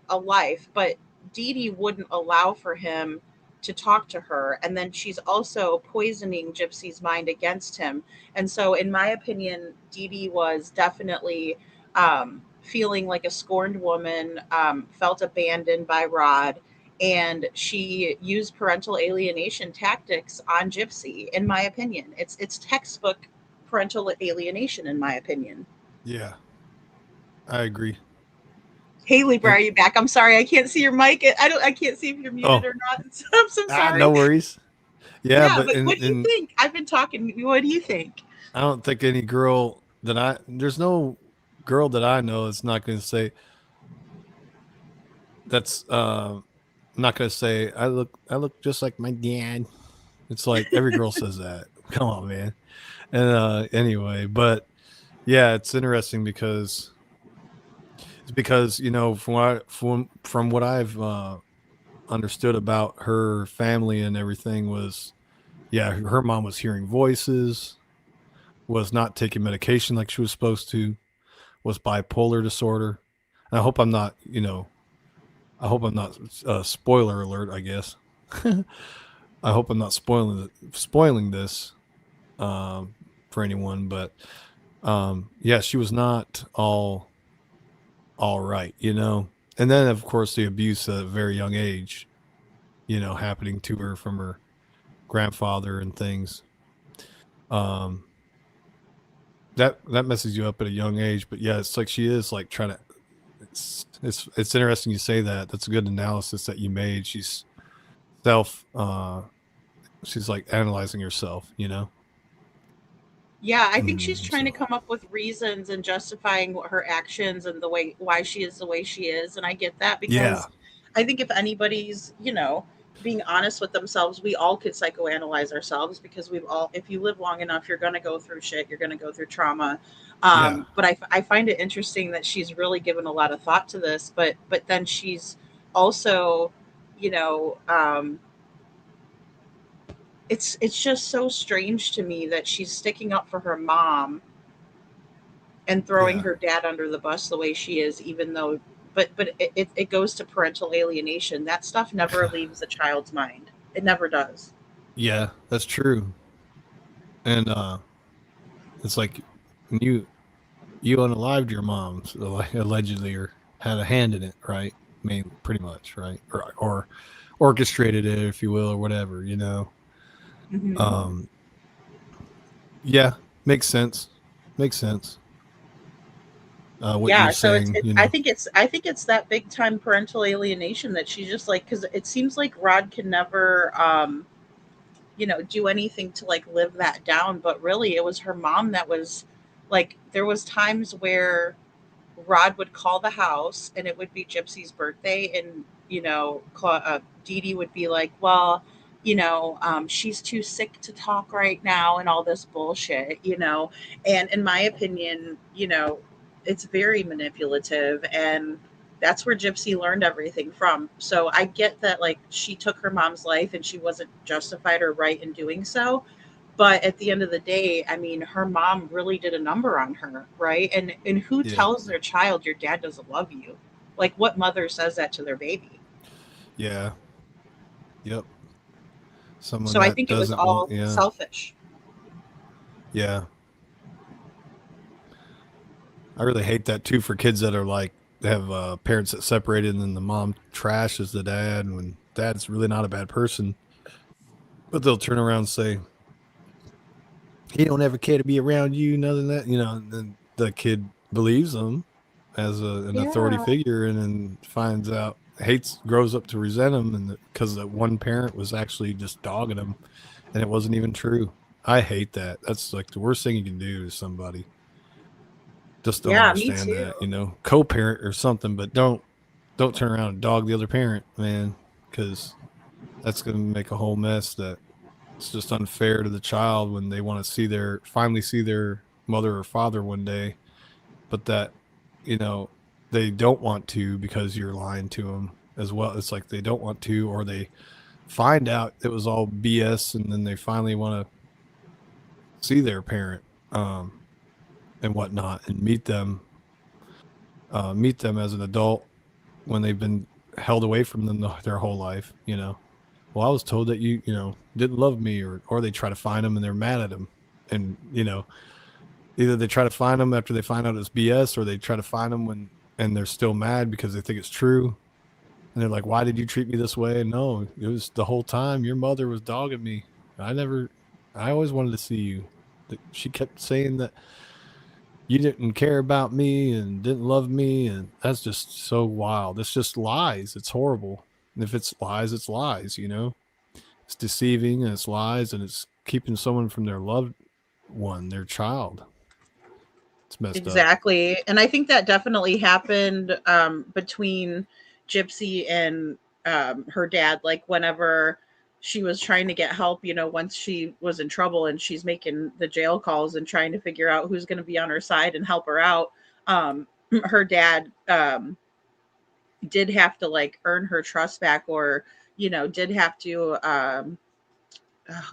a life, but Dee Dee wouldn't allow for him to talk to her, and then she's also poisoning Gypsy's mind against him. And so, in my opinion, Dee Dee was definitely feeling like a scorned woman, felt abandoned by Rod, and she used parental alienation tactics on Gypsy. In my opinion, it's textbook parental alienation. In my opinion. Yeah, I agree. Hey Libra, are you back? I'm sorry, I can't see your mic. I can't see if you're muted or not. I'm so sorry. No worries. Yeah, Yeah, but but what do you think? I've been talking. What do you think? I don't think any girl there's no girl that I know that's not going to say not going to say I look just like my dad. It's like every girl says that. Come on, man. And anyway, but yeah, it's interesting because from what I've understood about her family and everything was, yeah, her mom was hearing voices, was not taking medication like she was supposed to, was bipolar disorder. And I hope I'm not, spoiler alert, I guess. I hope I'm not spoiling this for anyone, but yeah, she was not all right, And then of course the abuse at a very young age, happening to her from her grandfather and things. That messes you up at a young age, but yeah, it's like she is like trying to. It's interesting you say that. That's a good analysis that you made. She's she's like analyzing herself, Yeah, I think she's trying to come up with reasons and justifying her actions and why she is the way she is, and I get that because I think if anybody's, being honest with themselves, we all could psychoanalyze ourselves because if you live long enough, you're going to go through shit, you're going to go through trauma. But I find it interesting that she's really given a lot of thought to this, but then she's also, it's just so strange to me that she's sticking up for her mom and throwing her dad under the bus the way she is, even though but it goes to parental alienation. That stuff never leaves a child's mind. It never does. Yeah, that's true. And it's like you unalived your mom, allegedly, or had a hand in it, right? I mean, pretty much, right? Or orchestrated it, if you will, or whatever, Mm-hmm. Yeah, makes sense. Makes sense. What Yeah, you're so saying, I think it's that big time parental alienation that she's just like, because it seems like Rod can never do anything to like live that down, but really it was her mom that was like, there was times where Rod would call the house and it would be Gypsy's birthday, and Dee Dee would be like, well, she's too sick to talk right now and all this bullshit, and in my opinion, it's very manipulative, and that's where Gypsy learned everything from. So I get that, like, she took her mom's life and she wasn't justified or right in doing so, but at the end of the day, I mean, her mom really did a number on her, right? And who tells their child your dad doesn't love you? Like, what mother says that to their baby? Yeah. Yep. Someone So I that think it was doesn't all want, yeah. selfish. Yeah. I really hate that too for kids that are like, they have parents that separated and then the mom trashes the dad when dad's really not a bad person. But they'll turn around and say, he don't ever care to be around you, none of that, and then the kid believes them as an authority Yeah. figure, and then finds out, grows up to resent him, and because that one parent was actually just dogging him, and it wasn't even true. I hate that. That's like the worst thing you can do to somebody. Just don't Yeah, me understand too. that, co-parent or something, but don't turn around and dog the other parent, man, because that's going to make a whole mess. That it's just unfair to the child when they want to finally see their mother or father one day, but that, they don't want to because you're lying to them as well. It's like they don't want to, or they find out it was all BS, and then they finally want to see their parent, and whatnot, and meet them as an adult when they've been held away from them their whole life. Well, I was told that you didn't love me, or they try to find them and they're mad at them, and either they try to find them after they find out it's BS, or they try to find them and they're still mad because they think it's true, and they're like, why did you treat me this way? And no, it was the whole time your mother was dogging me. I always wanted to see you. She kept saying that you didn't care about me and didn't love me, and that's just so wild. It's just lies. It's horrible. And if it's lies, it's lies. It's deceiving, and it's lies, and it's keeping someone from their loved one, their child. It's messed up. Exactly. And I think that definitely happened between Gypsy and her dad. Like whenever she was trying to get help, once she was in trouble and she's making the jail calls and trying to figure out who's going to be on her side and help her out. Her dad did have to like earn her trust back, or, did have to, oh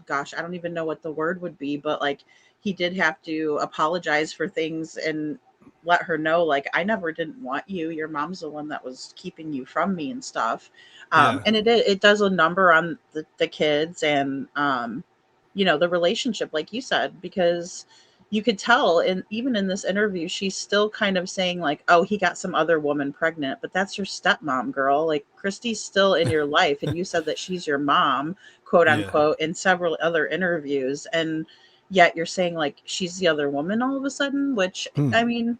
gosh, I don't even know what the word would be, but like he did have to apologize for things and let her know, like, I never didn't want you. Your mom's the one that was keeping you from me and stuff. Yeah. And it does a number on the kids and, the relationship, like you said, because you could tell, and even in this interview, she's still kind of saying like, oh, he got some other woman pregnant, but that's your stepmom, girl. Like Christy's still in your life. And you said that she's your mom, quote unquote, in several other interviews. And yet you're saying like she's the other woman all of a sudden, which I mean,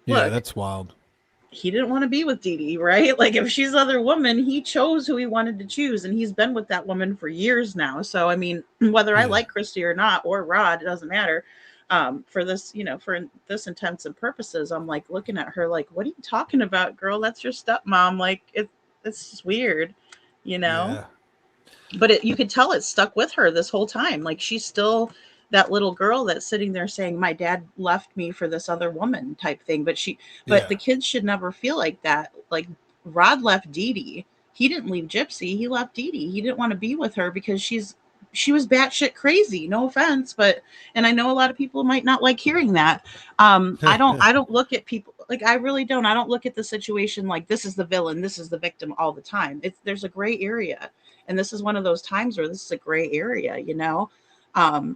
Yeah, look, that's wild. he didn't want to be with Dee Dee, right? Like if she's the other woman, he chose who he wanted to choose, and he's been with that woman for years now. So I mean, whether I like Christy or not, or Rod, it doesn't matter. For this, for this intents and purposes, I'm like looking at her like, what are you talking about, girl? That's your stepmom. Like it's just weird, Yeah. But you could tell it stuck with her this whole time. Like she's still that little girl that's sitting there saying, my dad left me for this other woman type thing. But the kids should never feel like that. Like Rod left Dee Dee. He didn't leave Gypsy. He left Dee Dee. He didn't want to be with her because she was batshit crazy. No offense, and I know a lot of people might not like hearing that. I don't look at people like, I really don't. I don't look at the situation like this is the villain, this is the victim all the time. There's a gray area. And this is one of those times where this is a gray area,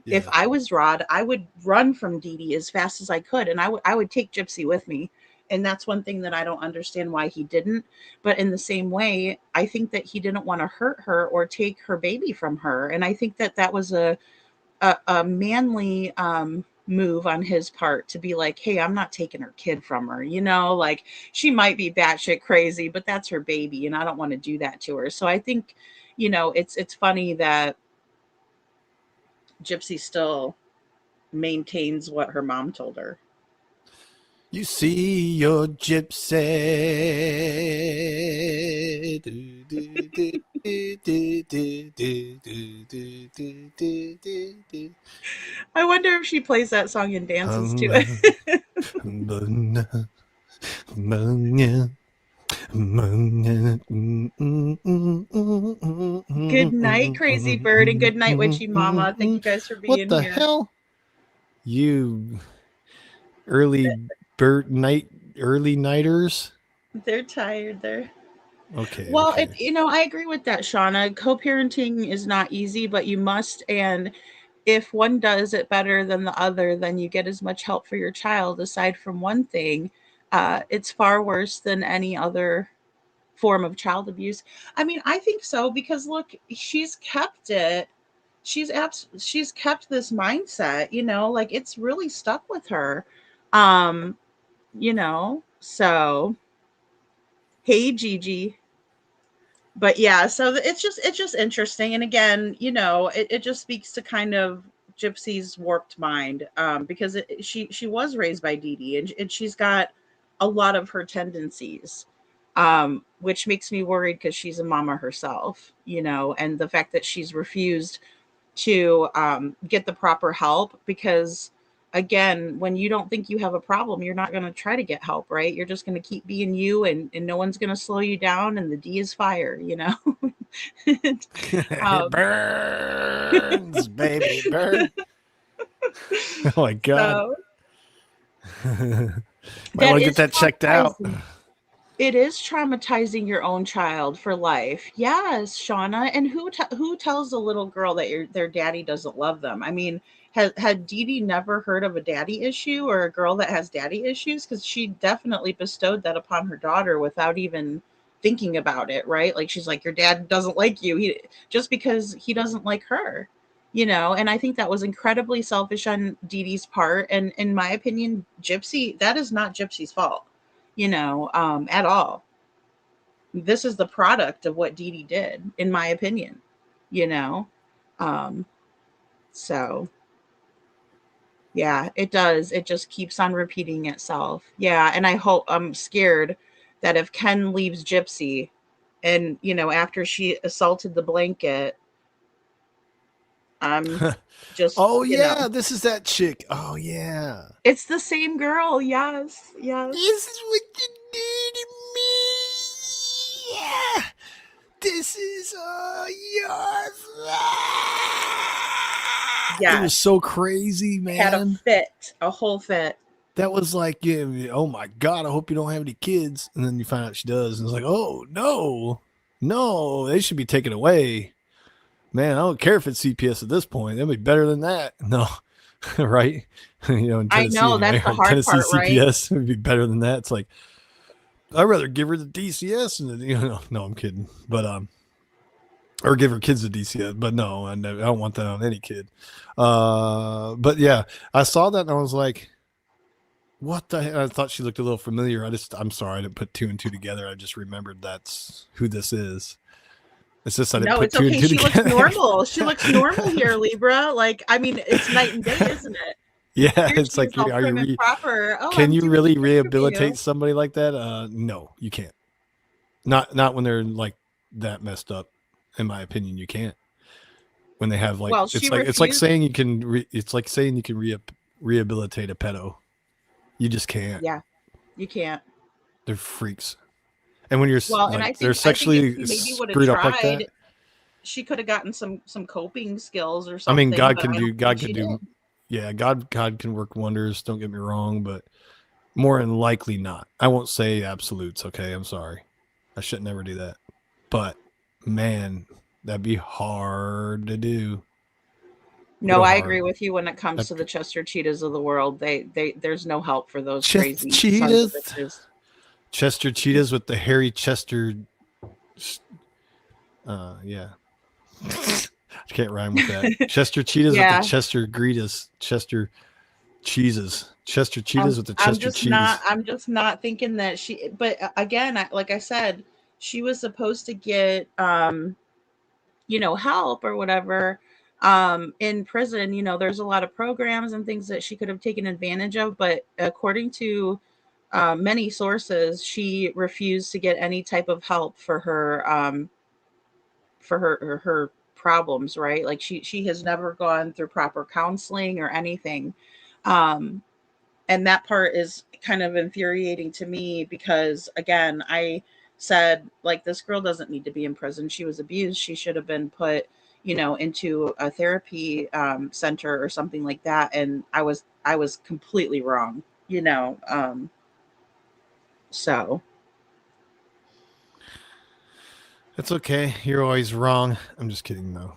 If I was Rod, I would run from Dee Dee as fast as I could. And I would take Gypsy with me. And that's one thing that I don't understand why he didn't. But in the same way, I think that he didn't want to hurt her or take her baby from her. And I think that was a manly move on his part to be like, hey, I'm not taking her kid from her. Like she might be batshit crazy, but that's her baby. And I don't want to do that to her. So I think, it's funny that Gypsy still maintains what her mom told her. You see your gypsy. I wonder if she plays that song and dances to it. Good night, Crazy Bird, and good night, Witchy Mama. Thank you guys for being here. What the hell? You early nighters. They're tired. Okay. Well, okay. I agree with that, Shauna. Co-parenting is not easy, but you must. And if one does it better than the other, then you get as much help for your child. Aside from one thing, it's far worse than any other form of child abuse. I mean, I think so because look, she's kept it. She's kept this mindset, like it's really stuck with her. Um, so hey Gigi. But yeah, so it's just interesting. And again, it just speaks to kind of Gypsy's warped mind, because she was raised by Dee Dee, and she's got a lot of her tendencies, which makes me worried because she's a mama herself, and the fact that she's refused to get the proper help because again, when you don't think you have a problem, you're not going to try to get help, right? You're just going to keep being you, and no one's going to slow you down, and the D is fire. It burns, baby, burn. Oh my god. So Might want to get that checked out. It is traumatizing your own child for life. Yes, Shauna. And who tells a little girl that their daddy doesn't love them? I mean, had Dee Dee never heard of a daddy issue or a girl that has daddy issues? Because she definitely bestowed that upon her daughter without even thinking about it, right? Like she's like, your dad doesn't like you, just because he doesn't like her, And I think that was incredibly selfish on Dee Dee's part. And in my opinion, that is not Gypsy's fault, at all. This is the product of what Dee Dee did, in my opinion, you know? So yeah, it does. It just keeps on repeating itself. Yeah. And I'm scared that if Ken leaves Gypsy and, after she assaulted the blanket, just, Oh yeah, this is that chick. Oh yeah. It's the same girl. Yes. Yes. This is what you do to me. Yeah. This is all your fault. Yeah. It was so crazy, man. Had a whole fit. That was like, yeah, oh my god, I hope you don't have any kids. And then you find out she does, and it's like, oh no, they should be taken away. Man, I don't care if it's CPS at this point. That'd be better than that. No, right? In Tennessee, I know that's the hard Tennessee part, CPS right? would be better than that. It's like I'd rather give her the DCS and no, I'm kidding, but or give her kids the DCS, but no, I don't want that on any kid. But yeah, I saw that and I was like, what the heck? I thought she looked a little familiar. I'm sorry, I didn't put two and two together. I just remembered that's who this is. It's just I didn't put two and two together. She looks normal. She looks normal here, Libra. Like, I mean, it's night and day, isn't it? Yeah, Here it's like, are you proper? Oh, can I'm you doing really great for rehabilitate you. somebody like that? No, you can't. Not when they're like that messed up. In my opinion, you can't. When they have like, Well, it's like saying you can. It's like saying you can rehabilitate a pedo. You just can't. Yeah, you can't. They're freaks. And when you're and I think, they're sexually screwed up like that, she could have gotten some coping skills or I something. mean, God can do. Yeah, God can work wonders. Don't get me wrong, but more than likely not. I won't say absolutes. Okay, I'm sorry. I should never do that. But man, that'd be hard to do. No, I agree with you when it comes to the Chester Cheetahs of the world. There's no help for those crazy sons of bitches. Chester Cheetahs with the hairy Chester. Yeah. I can't rhyme with that. Chester Cheetahs with the Chester Greetas. Chester Cheeses. Chester Cheetahs with the Chester cheese. I'm just not thinking that she. But again, like I said, she was supposed to get, help or whatever. In prison, there's a lot of programs and things that she could have taken advantage of. But according to many sources, she refused to get any type of help for her problems, right? Like she has never gone through proper counseling or anything. And that part is kind of infuriating to me because, again, I said, like, this girl doesn't need to be in prison. She was abused. She should have been put, into a therapy center or something like that. And I was completely wrong, so. It's okay. You're always wrong. I'm just kidding, though.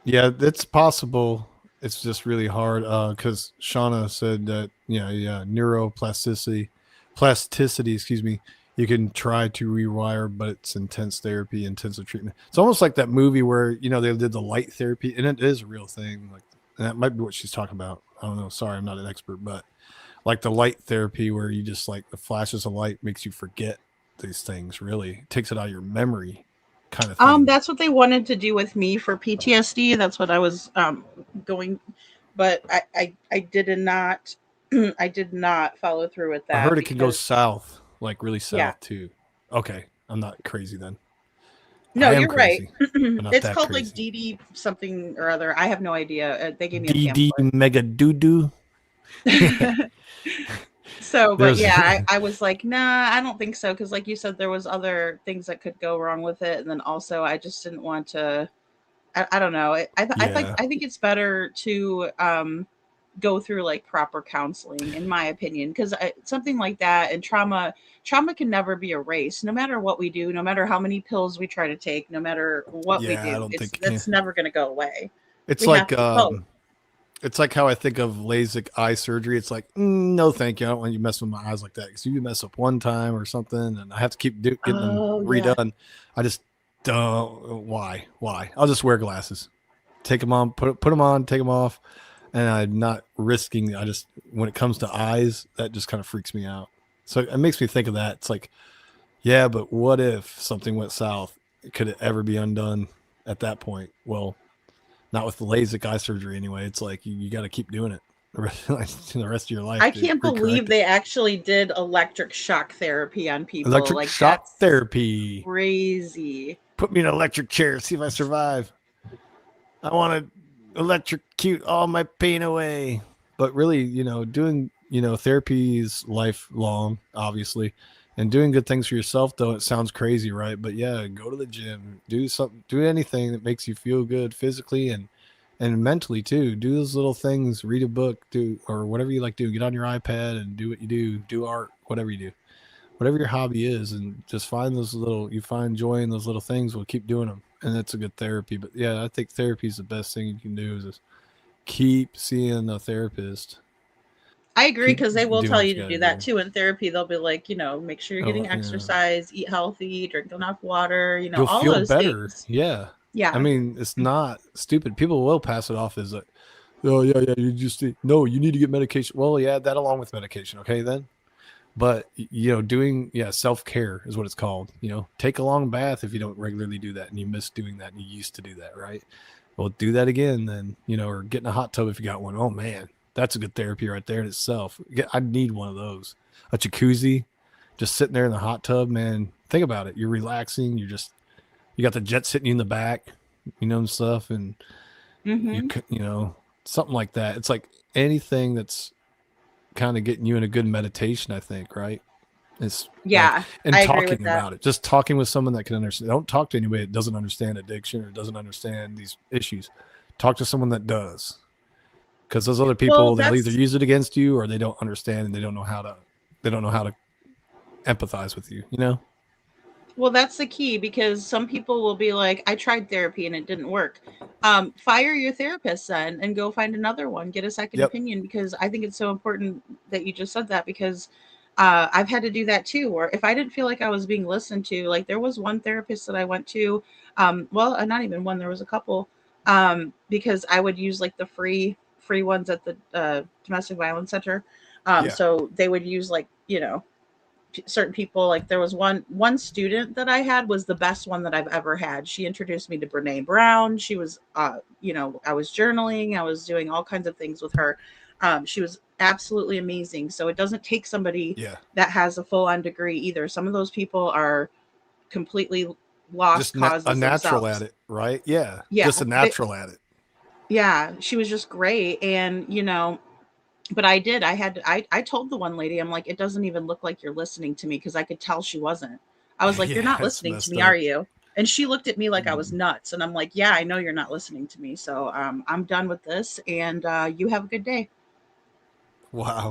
Yeah, it's possible. It's just really hard because Shauna said that, neuroplasticity, excuse me, you can try to rewire, but it's intense therapy, intensive treatment. It's almost like that movie where, they did the light therapy, and it is a real thing. Like, and that might be what she's talking about. I don't know. Sorry, I'm not an expert, but like the light therapy where you just like the flashes of light makes you forget these things, really takes it out of your memory kind of thing. That's what they wanted to do with me for PTSD. That's what I was going, but I did not I did not follow through with that. I heard it can go south, like really south Yeah. too. Okay, I'm not crazy then. No, I am you're crazy, right. but not It's that called crazy. like DD something or other. I have no idea. They gave me a DD pamphlet. mega doo doo. So, but yeah, I was like, nah, I don't think so. Cause like you said, there was other things that could go wrong with it. And then also I just didn't want to, I don't know. I think it's better to go through like proper counseling, in my opinion, because something like that and trauma can never be erased, no matter what we do, no matter how many pills we try to take, no matter what we I do. don't think It's never going to go away. It's We have like to cope. it's like how I think of LASIK eye surgery. It's like, no, thank you. I don't want you messing with my eyes like that because you mess up one time or something, and I have to keep getting them redone. I just don't. Why? I'll just wear glasses. Take them on, put them on, take them off, and I'm not risking. I just when it comes to eyes, that just kind of freaks me out. So it makes me think of that. It's like, yeah, but what if something went south? Could it ever be undone at that point? Well, not with the LASIK eye surgery anyway. It's like you got to keep doing it the rest of your life. I can't believe they actually did electric shock therapy on people. Electric shock therapy. Crazy. Put me in an electric chair. See if I survive. I want to electrocute all my pain away. But really, doing, therapy is lifelong, obviously. And doing good things for yourself, though, it sounds crazy, right? But yeah, go to the gym, do something, do anything that makes you feel good physically and mentally too. Do those little things, read a book, or whatever you like to do. Get on your iPad and do what you do art, whatever you do, whatever your hobby is, and just find you find joy in those little things. We'll keep doing them, and that's a good therapy. But yeah, I think therapy is the best thing you can do is just keep seeing a therapist. I agree, because they will tell you to do that too in therapy. They'll be like, make sure you're getting exercise, eat healthy, drink enough water, You'll all feel those better. things. Yeah. Yeah. I mean, it's not stupid. People will pass it off as like, oh yeah, you just no, you need to get medication. Well, yeah, that along with medication, okay then. But doing self-care is what it's called. Take a long bath if you don't regularly do that and you miss doing that and you used to do that, right? Well, do that again then, or get in a hot tub if you got one. Oh man. That's a good therapy right there in itself. I need one of those. A jacuzzi, just sitting there in the hot tub, man. Think about it. You're relaxing. You got the jets hitting you in the back, and stuff. And, something like that. It's like anything that's kind of getting you in a good meditation, I think, right? It's and I talking agree with that. about it. Just talking with someone that can understand. Don't talk to anybody that doesn't understand addiction or doesn't understand these issues. Talk to someone that does. Because those other people, they'll either use it against you or they don't understand and they don't know how to empathize with you, Well, that's the key, because some people will be like, I tried therapy and it didn't work. Fire your therapist then and go find another one, get a second opinion, because I think it's so important that you just said that, because I've had to do that too, or if I didn't feel like I was being listened to, like there was one therapist that I went to, not even one, there was a couple, because I would use like the free ones at the domestic violence center. So they would use like, certain people, like there was one student that I had was the best one that I've ever had. She introduced me to Brene Brown. She was, I was journaling, I was doing all kinds of things with her. She was absolutely amazing. So it doesn't take somebody that has a full-on degree either. Some of those people are completely lost causes a natural themselves. at it, right? Yeah. Just a natural at it. Yeah, she was just great. And, but I told the one lady, I'm like, it doesn't even look like you're listening to me, because I could tell she wasn't. I was like, you're not listening to me, are you? And she looked at me like I was nuts. And I'm like, yeah, I know you're not listening to me. So I'm done with this. And you have a good day. Wow.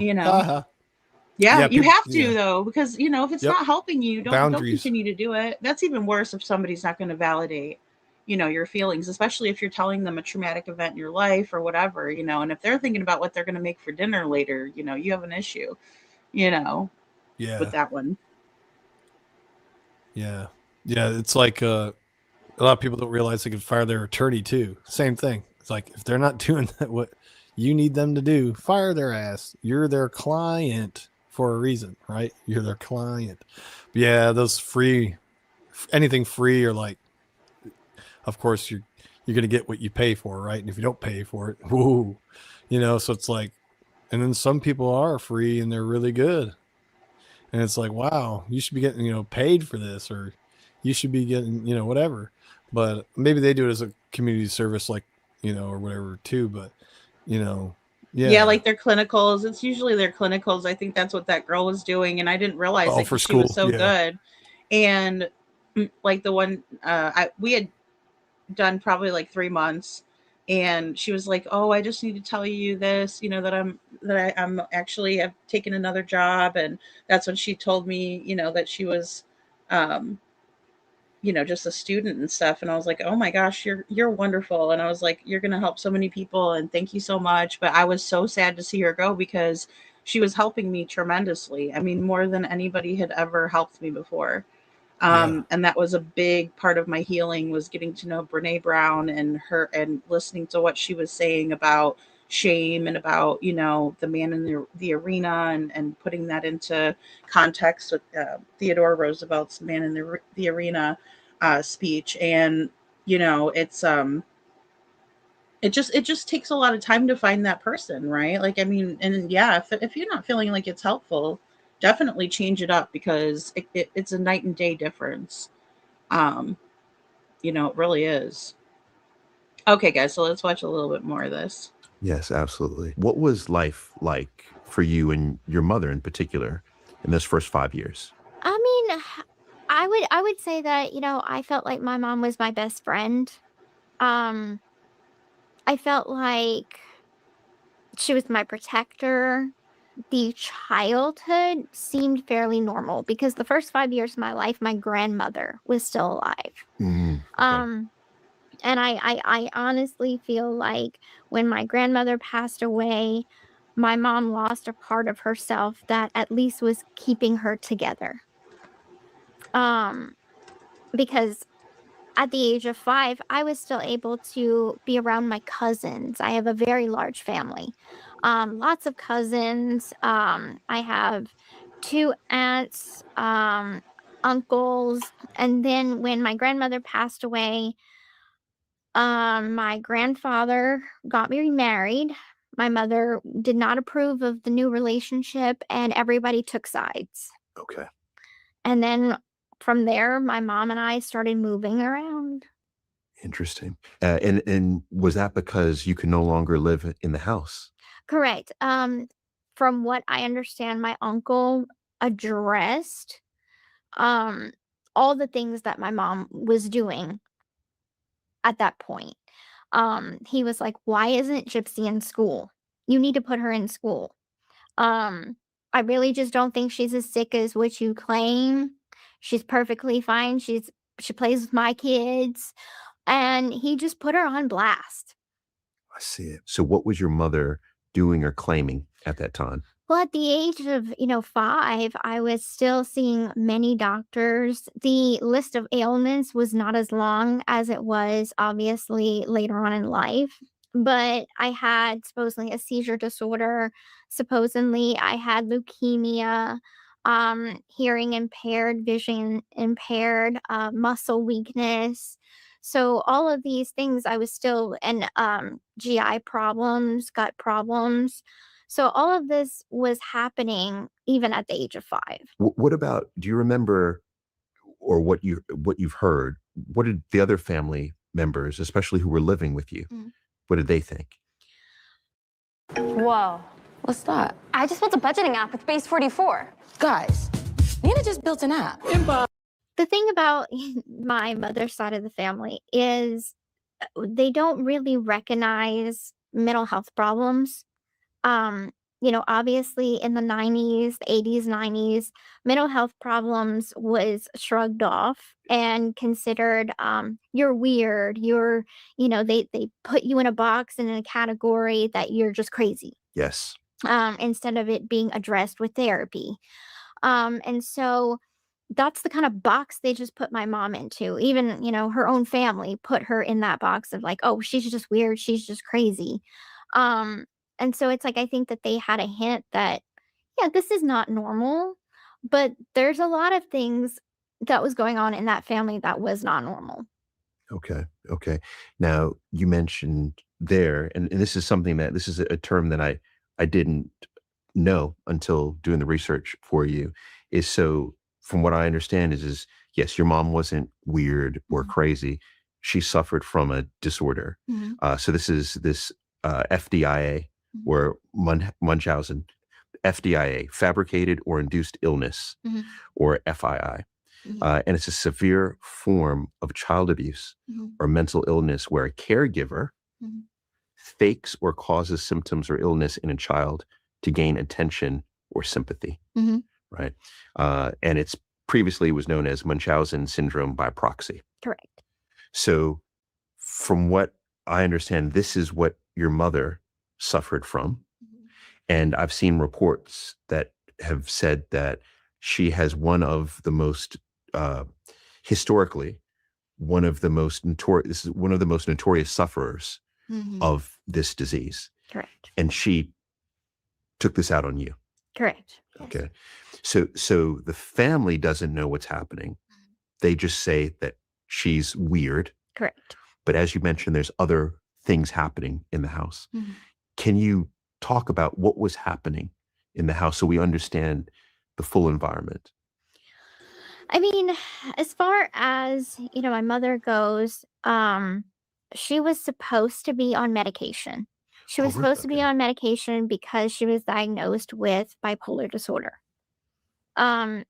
Yeah, you people, have to though, because if it's Yep. not helping you, don't Boundaries. continue to do it. That's even worse if somebody's not going to validate, your feelings, especially if you're telling them a traumatic event in your life or whatever, and if they're thinking about what they're going to make for dinner later, you have an issue, with Yeah. that one. Yeah. Yeah. It's like a lot of people don't realize they can fire their attorney too. Same thing. It's like if they're not doing what you need them to do, fire their ass. You're their client for a reason, right? You're their client. But yeah, those anything free or like, of course you're gonna get what you pay for, right? And if you don't pay for it, whoo, so it's like, and then some people are free and they're really good. And it's like, wow, you should be getting, paid for this, or you should be getting, whatever. But maybe they do it as a community service, like, or whatever too. But, yeah. Yeah, like their clinicals. It's usually their clinicals. I think that's what that girl was doing, and I didn't realize it for because she was school. so good. And like the one we had done probably like 3 months, and she was like, "Oh, I just need to tell you this, I'm actually have taken another job." And that's when she told me, that she was um just a student and stuff. And I was like, "Oh my gosh, you're wonderful." And I was like, "You're going to help so many people, and thank you so much." But I was so sad to see her go because she was helping me tremendously. I mean, more than anybody had ever helped me before. And that was a big part of my healing, was getting to know Brene Brown and her, and listening to what she was saying about shame and about, the man in the arena, and putting that into context with Theodore Roosevelt's man in the arena speech. And, it's, it just takes a lot of time to find that person, right? Like, I mean, and yeah, if you're not feeling like it's helpful, definitely change it up, because it's a night and day difference. um it really is. Okay, guys, so let's watch a little bit more of this. Yes, absolutely. What was life like for you and your mother in particular in those first 5 years? I mean, I would say that, I felt like my mom was my best friend. Um, I felt like she was my protector. The childhood seemed fairly normal because the first 5 years of my life, my grandmother was still alive. Okay. And I honestly feel like when my grandmother passed away, my mom lost a part of herself that at least was keeping her together. Because at the age of 5, I was still able to be around my cousins. I have a very large family. Lots of cousins. I have 2 aunts, uncles, and then when my grandmother passed away, my grandfather got me remarried. My mother did not approve of the new relationship, and everybody took sides. Okay. And then from there, my mom and I started moving around. Interesting. And was that because you could no longer live in the house? Correct. From what I understand, my uncle addressed all the things that my mom was doing at that point. He was like, "Why isn't Gypsy in school? You need to put her in school. I really just don't think she's as sick as what you claim. She's perfectly fine. She plays with my kids." And he just put her on blast. I see it. So what was your mother doing or claiming at that time? Well, at the age of, 5, I was still seeing many doctors. The list of ailments was not as long as it was obviously later on in life. But I had supposedly a seizure disorder. Supposedly, I had leukemia, hearing impaired, vision impaired, muscle weakness. So all of these things, I was still, and GI problems, gut problems. So all of this was happening even at the age of 5. What about, do you remember, or what you've heard, what did the other family members, especially who were living with you, what did they think? Whoa. What's that? I just built a budgeting app with Base 44. Guys, Nina just built an app. The thing about my mother's side of the family is they don't really recognize mental health problems. obviously in the 90s, 80s, 90s, mental health problems was shrugged off and considered you're weird. They put you in a box and in a category that you're just crazy. Yes. Instead of it being addressed with therapy. And so that's the kind of box they just put my mom into. Even, her own family put her in that box of like, oh, she's just weird. She's just crazy. And so it's like, I think that they had a hint that, yeah, this is not normal, but there's a lot of things that was going on in that family that was not normal. Okay. Okay. Now you mentioned there, and this is something this is a term that I didn't know until doing the research for you. Is so from what I understand is yes, your mom wasn't weird or crazy. She suffered from a disorder. So this is this FDIA or Munchausen, FDIA, fabricated or induced illness, or FII. And it's a severe form of child abuse or mental illness where a caregiver fakes or causes symptoms or illness in a child to gain attention or sympathy, right? And it's previously was known as Munchausen syndrome by proxy. Correct. So from what I understand, this is what your mother suffered from. And I've seen reports that have said that she has one of the most historically one of the most notorious sufferers of this disease. Correct. And she took this out on you. Correct. Okay. So the family doesn't know what's happening. They just say that she's weird. Correct. But as you mentioned, there's other things happening in the house. Can you talk about what was happening in the house so we understand the full environment? I mean, as far as, my mother goes, she was supposed to be on medication. She was supposed to be on medication because she was diagnosed with bipolar disorder. And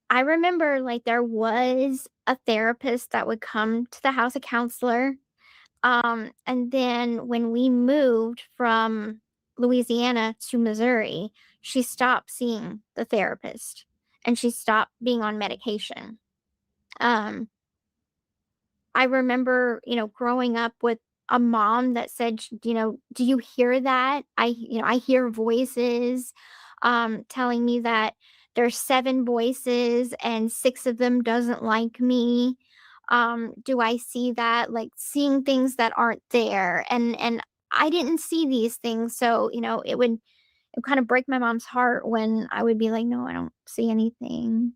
I remember like there was a therapist that would come to the house, a counselor. And then when we moved from Louisiana to Missouri, she stopped seeing the therapist and she stopped being on medication. I remember, growing up with a mom that said, do you hear that? I hear voices telling me that there's 7 voices and 6 of them doesn't like me. Do I see that? Like seeing things that aren't there. And I didn't see these things. So, it would kind of break my mom's heart when I would be like, no, I don't see anything.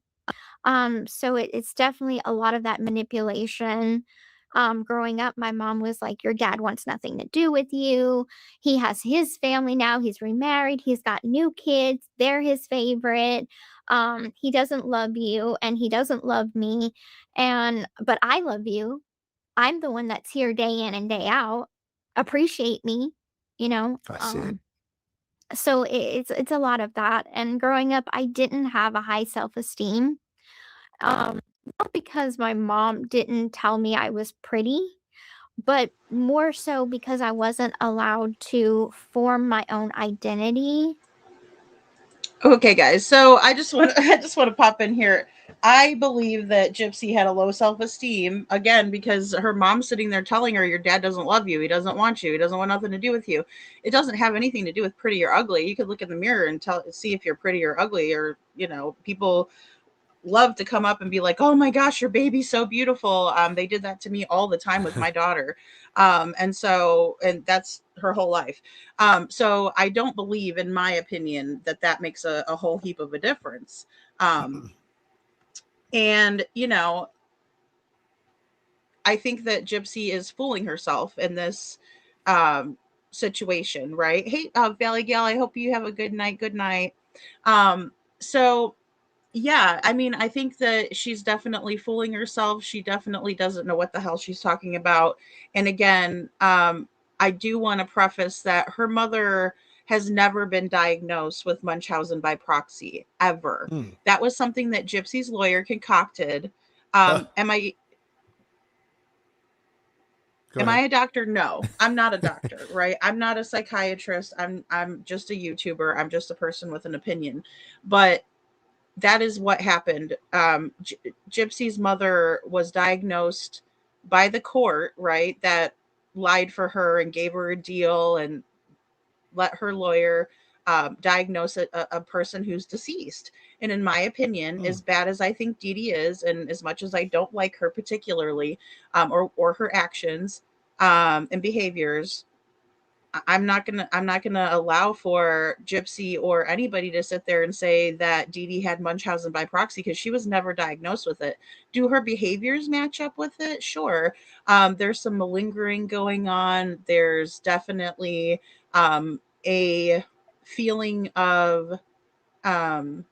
So it's definitely a lot of that manipulation. Growing up, my mom was like, your dad wants nothing to do with you. He has his family now. He's remarried. He's got new kids. They're his favorite. He doesn't love you and he doesn't love me. But I love you. I'm the one that's here day in and day out. Appreciate me, I see it. So it's a lot of that. And growing up, I didn't have a high self-esteem. Not because my mom didn't tell me I was pretty, but more so because I wasn't allowed to form my own identity. Okay, guys. So I just want to pop in here. I believe that Gypsy had a low self-esteem again because her mom's sitting there telling her your dad doesn't love you, he doesn't want you, he doesn't want nothing to do with you. It doesn't have anything to do with pretty or ugly. You could look in the mirror and see if you're pretty or ugly, or people love to come up and be like, oh my gosh, your baby's so beautiful. They did that to me all the time with my daughter. And that's her whole life. So I don't believe, in my opinion, that makes a whole heap of a difference. And, I think that Gypsy is fooling herself in this situation, right? Hey, Valley Gal, I hope you have a good night. Good night. So yeah, I mean, I think that she's definitely fooling herself. She definitely doesn't know what the hell she's talking about. And again, I do want to preface that her mother has never been diagnosed with Munchausen by proxy, ever. That was something that Gypsy's lawyer concocted. Go Am I a doctor? No, I'm not a doctor, right? I'm not a psychiatrist. I'm just a YouTuber. I'm just a person with an opinion. But that is what happened. Gypsy's mother was diagnosed by the court, right? That lied for her and gave her a deal and let her lawyer diagnose a person who's deceased. And in my opinion, as bad as I think Dee Dee is, and as much as I don't like her particularly, or her actions and behaviors, I'm not gonna allow for Gypsy or anybody to sit there and say that Dee Dee had Munchausen by proxy, because she was never diagnosed with it. Do her behaviors match up with it? Sure. There's some malingering going on. There's definitely a feeling of um,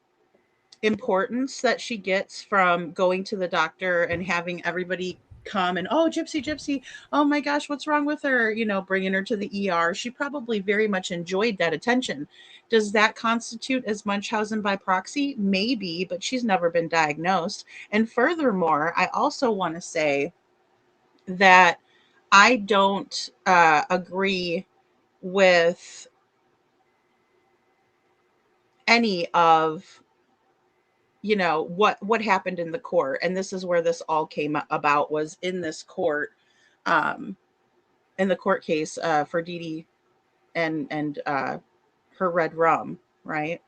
importance that she gets from going to the doctor and having everybody come and, oh, Gypsy, oh my gosh, what's wrong with her, bringing her to the ER. She probably very much enjoyed that attention. Does that constitute as Munchausen by proxy? Maybe, but she's never been diagnosed. And furthermore, I also want to say that I don't agree with any of what happened in the court. And this is where this all came about, was in this court, um in the court case for Dee Dee and her red rum, right?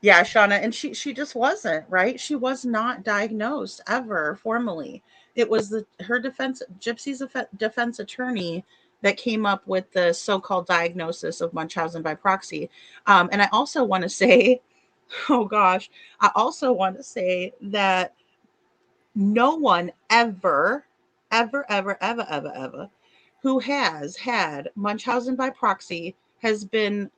Yeah, Shauna, and she just wasn't, right? She was not diagnosed ever formally. It was her defense, Gypsy's defense attorney, that came up with the so-called diagnosis of Munchausen by proxy. And I also want to say, oh gosh, I also want to say that no one ever who has had Munchausen by proxy has been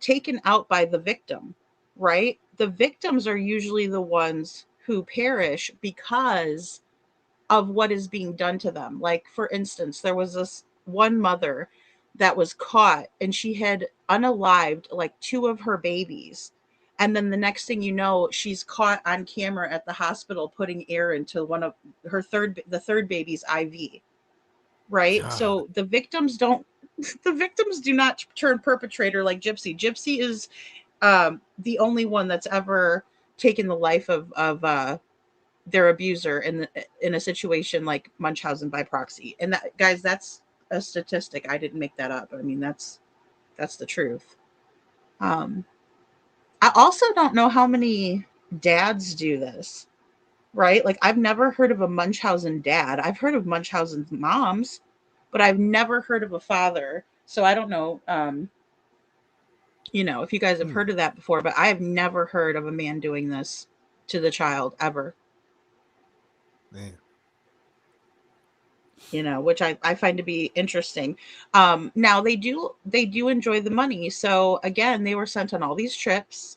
taken out by the victim, right? The victims are usually the ones who perish because of what is being done to them. Like, for instance, there was this one mother that was caught and she had unalived like two of her babies. And then the next thing you know, she's caught on camera at the hospital putting air into one of the third baby's IV. Right. God. So the victims do not turn perpetrator like Gypsy. Gypsy is the only one that's ever taken the life of their abuser in a situation like Munchausen by proxy. And that, guys, that's a statistic. I didn't make that up. I mean, that's the truth. I also don't know how many dads do this, right? Like, I've never heard of a Munchausen dad. I've heard of Munchausen moms, but I've never heard of a father. So I don't know, if you guys have heard of that before, but I have never heard of a man doing this to the child ever. Man. Which I find to be interesting. Now they do enjoy the money. So again, they were sent on all these trips.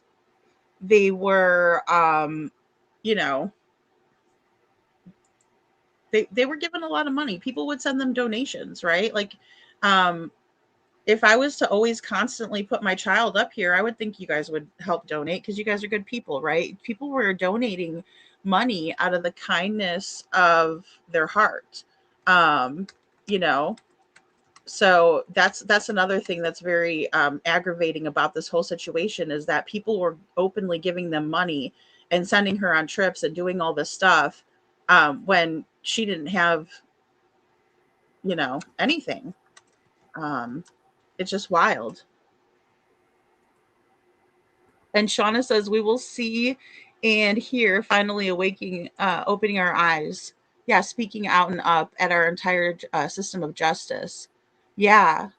They were, they were given a lot of money. People would send them donations, right? Like, if I was to always constantly put my child up here, I would think you guys would help donate, because you guys are good people, right? People were donating money out of the kindness of their heart. So that's another thing that's very aggravating about this whole situation, is that people were openly giving them money and sending her on trips and doing all this stuff when she didn't have anything. It's just wild. And Shauna says, we will see and hear, finally awaking, opening our eyes. Yeah, speaking out and up at our entire system of justice. Yeah.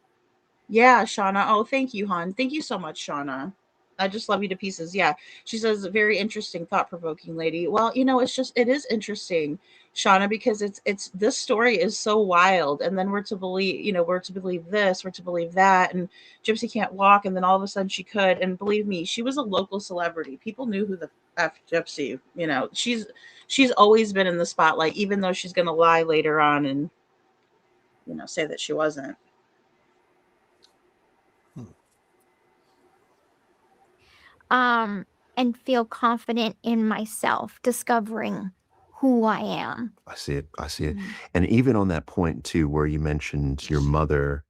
Yeah, Shauna. Oh, thank you, hon. Thank you so much, Shauna. I just love you to pieces. Yeah. She says, very interesting, thought-provoking lady. Well, it is interesting, Shauna, because this story is so wild. And then we're to believe this, we're to believe that. And Gypsy can't walk. And then all of a sudden she could. And believe me, she was a local celebrity. People knew who the F Gypsy, she's always been in the spotlight, even though she's going to lie later on and, say that she wasn't. And feel confident in myself, discovering who I am. I see it. I see it. And even on that point too, where you mentioned your mother,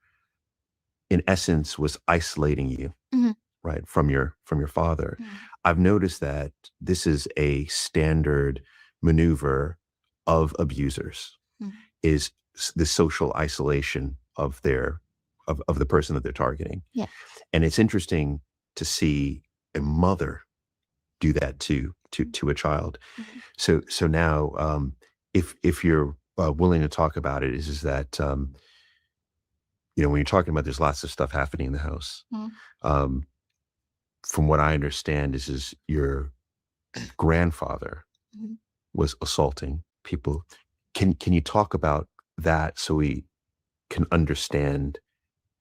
in essence, was isolating you, right, from your father. I've noticed that this is a standard maneuver of abusers, is the social isolation of of the person that they're targeting. Yeah. And it's interesting to see a mother do that to a child. So now, if you're willing to talk about it, is that when you're talking about there's lots of stuff happening in the house. From what I understand, is your grandfather was assaulting people. Can you talk about that so we can understand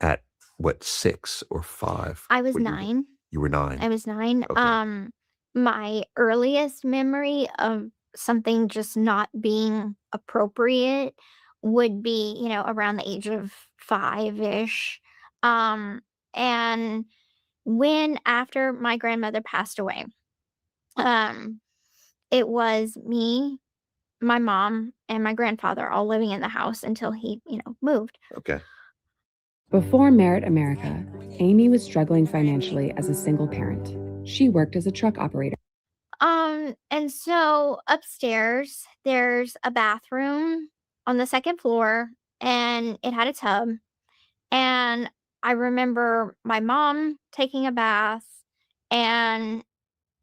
at what 6 or 5? I was 9. You were 9. I was 9. Okay. My earliest memory of something just not being appropriate would be, around the age of 5-ish. And when after my grandmother passed away, it was me, my mom, and my grandfather all living in the house until he, moved. Okay. Before Merit America, Amy was struggling financially as a single parent. She worked as a truck operator. And so upstairs, there's a bathroom on the second floor, and it had a tub. And I remember my mom taking a bath and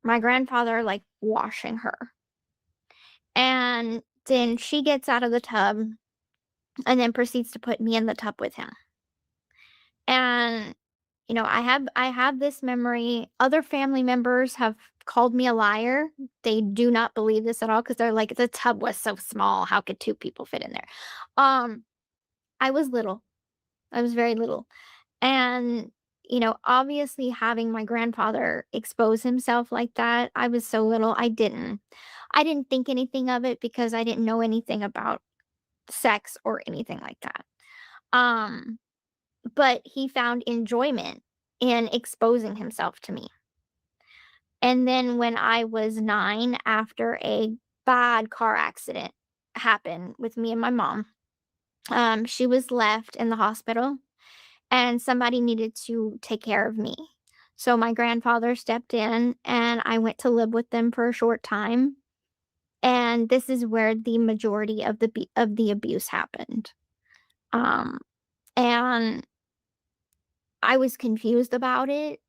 my grandfather like washing her. And then she gets out of the tub and then proceeds to put me in the tub with him. And I have this memory. Other family members have called me a liar. They do not believe this at all because they're like, the tub was so small. How could 2 people fit in there? I was little. I was very little. And, obviously having my grandfather expose himself like that, I was so little. I didn't think anything of it because I didn't know anything about sex or anything like that. But he found enjoyment in exposing himself to me. And then when I was 9, after a bad car accident happened with me and my mom, she was left in the hospital and somebody needed to take care of me. So my grandfather stepped in and I went to live with them for a short time. And this is where the majority of the abuse happened. And I was confused about it.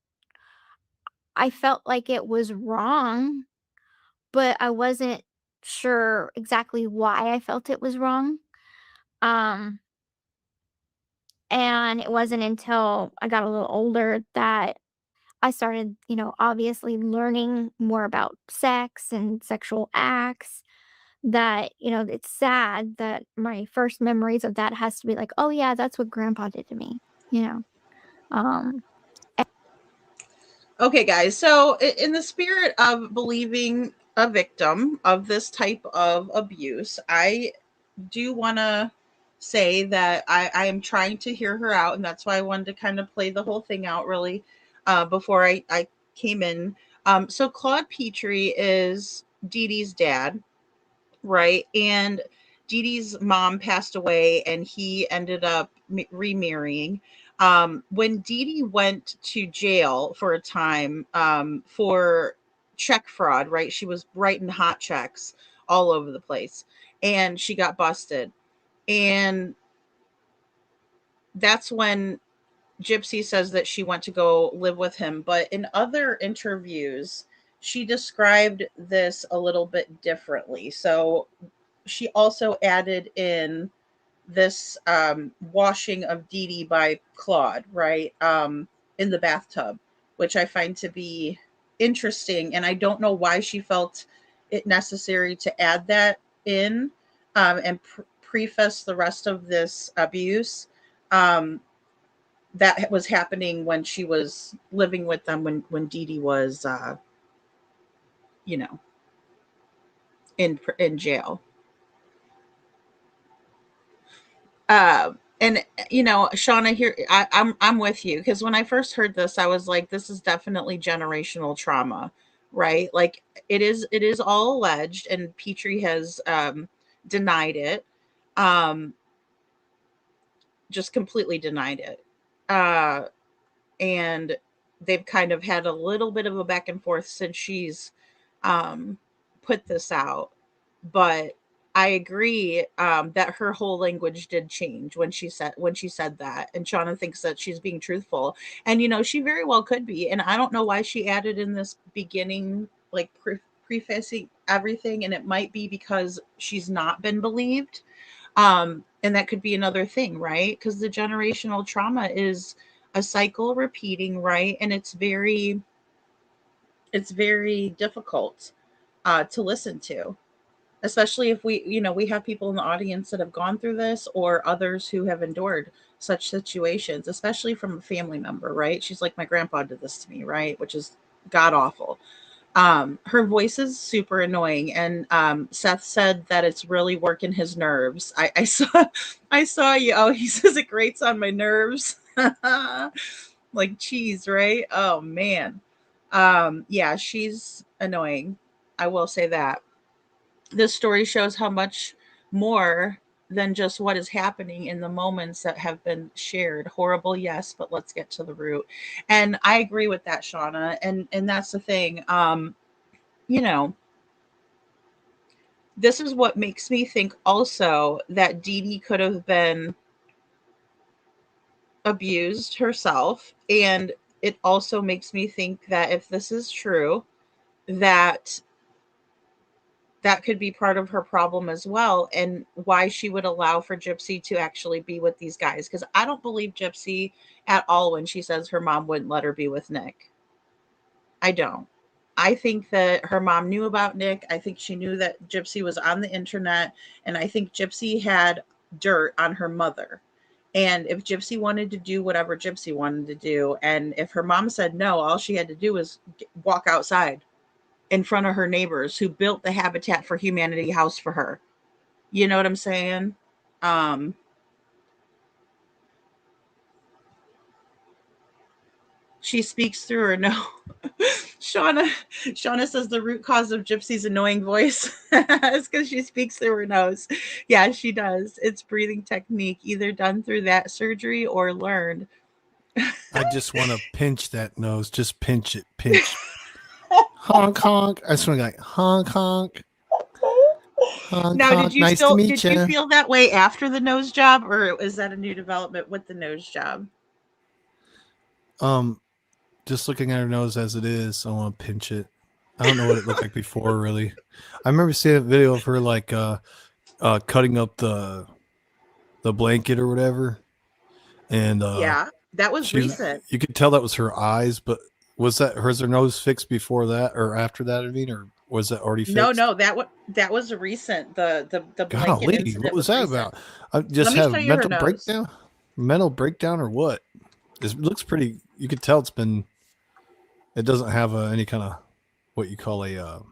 I felt like it was wrong, but I wasn't sure exactly why I felt it was wrong. And it wasn't until I got a little older that I started, obviously learning more about sex and sexual acts, that, it's sad that my first memories of that has to be like, oh yeah, that's what grandpa did to me, Okay, guys. So, in the spirit of believing a victim of this type of abuse, I do want to say that I am trying to hear her out, and that's why I wanted to kind of play the whole thing out really before I came in. So, Claude Petrie is Dee Dee's dad, right? And Dee Dee's mom passed away, and he ended up remarrying. When Dee Dee went to jail for a time for check fraud, right? She was writing hot checks all over the place, and she got busted. And that's when Gypsy says that she went to go live with him. But in other interviews, she described this a little bit differently. So she also added in this washing of Dee Dee by Claude, right, in the bathtub, which I find to be interesting. And I don't know why she felt it necessary to add that in and preface the rest of this abuse that was happening when she was living with them, when Dee Dee was, in jail. And Shauna, here I'm with you, because when I first heard this, I was like, this is definitely generational trauma, right? Like it is all alleged, and Petrie has denied it. Um, just completely denied it. Uh, and they've kind of had a little bit of a back and forth since she's um, put this out. But I agree that her whole language did change when she said that, and Shauna thinks that she's being truthful, and she very well could be, and I don't know why she added in this beginning, like prefacing everything, and it might be because she's not been believed, and that could be another thing, right? Because the generational trauma is a cycle repeating, right? And it's very difficult to listen to, especially if we have people in the audience that have gone through this, or others who have endured such situations, especially from a family member, right? She's like, my grandpa did this to me, right? Which is god awful. Her voice is super annoying, and Seth said that it's really working his nerves. I saw you. Oh, he says it grates on my nerves. Like cheese, right? Oh man. Yeah, she's annoying. I will say that. This story shows how much more than just what is happening in the moments that have been shared. Horrible, yes, but let's get to the root. And I agree with that, Shauna. And that's the thing. You know, this is what makes me think also that Dee Dee could have been abused herself. And it also makes me think that if this is true, that that could be part of her problem as well, and why she would allow for Gypsy to actually be with these guys. Because I don't believe Gypsy at all when she says her mom wouldn't let her be with Nick. I don't. I think that her mom knew about Nick. I think she knew that Gypsy was on the internet, and I think Gypsy had dirt on her mother. And if Gypsy wanted to do whatever Gypsy wanted to do, and if her mom said no, all she had to do was walk outside in front of her neighbors who built the Habitat for Humanity house for her. You know what I'm saying? Um, she speaks through her no. Shauna says the root cause of Gypsy's annoying voice is because she speaks through her nose. Yeah, she does. It's breathing technique, either done through that surgery or learned. I just want to pinch that nose. Just pinch it. Pinch. Honk, honk. I just want to go like, honk, honk. Honk, Now, honk. Nice to meet did you feel that way after the nose job, or is that a new development with the nose job? Just looking at her nose as it is, I want to pinch it. I don't know what it looked like before, really. I remember seeing a video of her like cutting up the blanket or whatever, and Yeah, that was recent. You could tell that was her eyes, but was her nose fixed before that or after that? I mean, or was that already fixed? No, that was a recent. The blanket Golly, incident what was that recent. about? I just Let me have show you her mental nose. breakdown. Mental breakdown or what? It looks pretty. You could tell it's been. It doesn't have any kind of what you call a.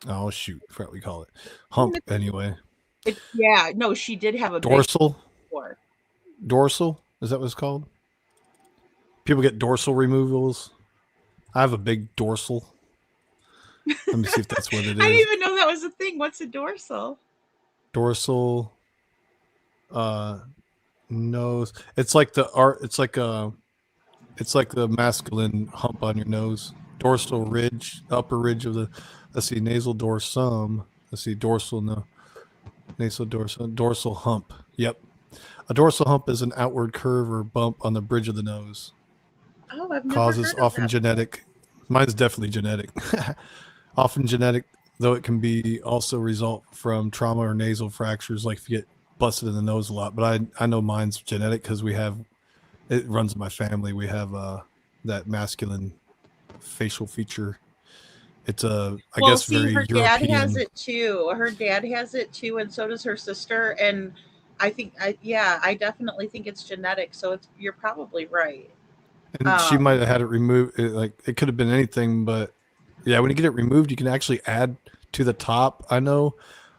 Oh shoot! I forgot what we call it. Hump anyway. Yeah, no, she did have a Dorsal. Big Dorsal, is that what it's called? People get dorsal removals. I have a big dorsal. Let me see if that's what it is. I didn't even know that was a thing. What's a dorsal? Dorsal nose. It's like the art. It's like the masculine hump on your nose. Dorsal ridge, upper ridge of the. Let's see, nasal dorsum. Let's see, dorsal no. Nasal dorsal hump. Yep. A dorsal hump is an outward curve or bump on the bridge of the nose. Oh, I've never Causes heard of often that. genetic. Mine's definitely genetic. Often genetic, though it can be also result from trauma or nasal fractures, like if you get busted in the nose a lot. But I know mine's genetic because it runs in my family. We have that masculine facial feature. It's I guess very her European. dad has it too. Her dad has it too, and so does her sister. And I definitely think it's genetic. So you're probably right. And she might have had it removed. It could have been anything, but yeah, when you get it removed, you can actually add to the top. I know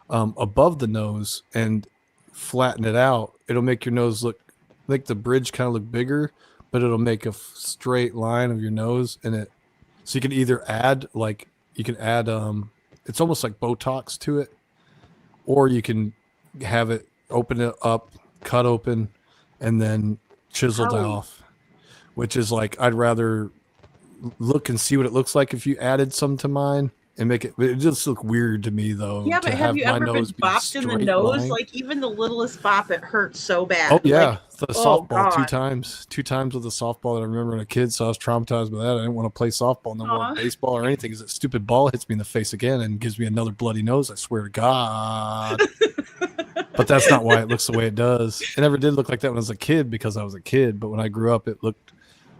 above the nose and flatten it out. It'll make your nose make the bridge kind of look bigger, but it'll make a straight line of your nose, and So you can either add it's almost like Botox to it, or you can have it open it up, cut open, and then chiseled How? off. Which is like I'd rather look and see what it looks like if you added some to mine and make it. It just look weird to me though. Yeah, but to have have you my ever been nose be bopped in the straight nose? line. Like even the littlest bop, it hurts so bad. Oh yeah, Like, the oh softball god. two times with the softball that I remember as a kid. So I was traumatized by that. I didn't want to play softball no more, Aw. baseball or anything, because that stupid ball hits me in the face again and gives me another bloody nose. I swear to God. But that's not why it looks the way it does. It never did look like that when I was a kid because I was a kid. But when I grew up, it looked.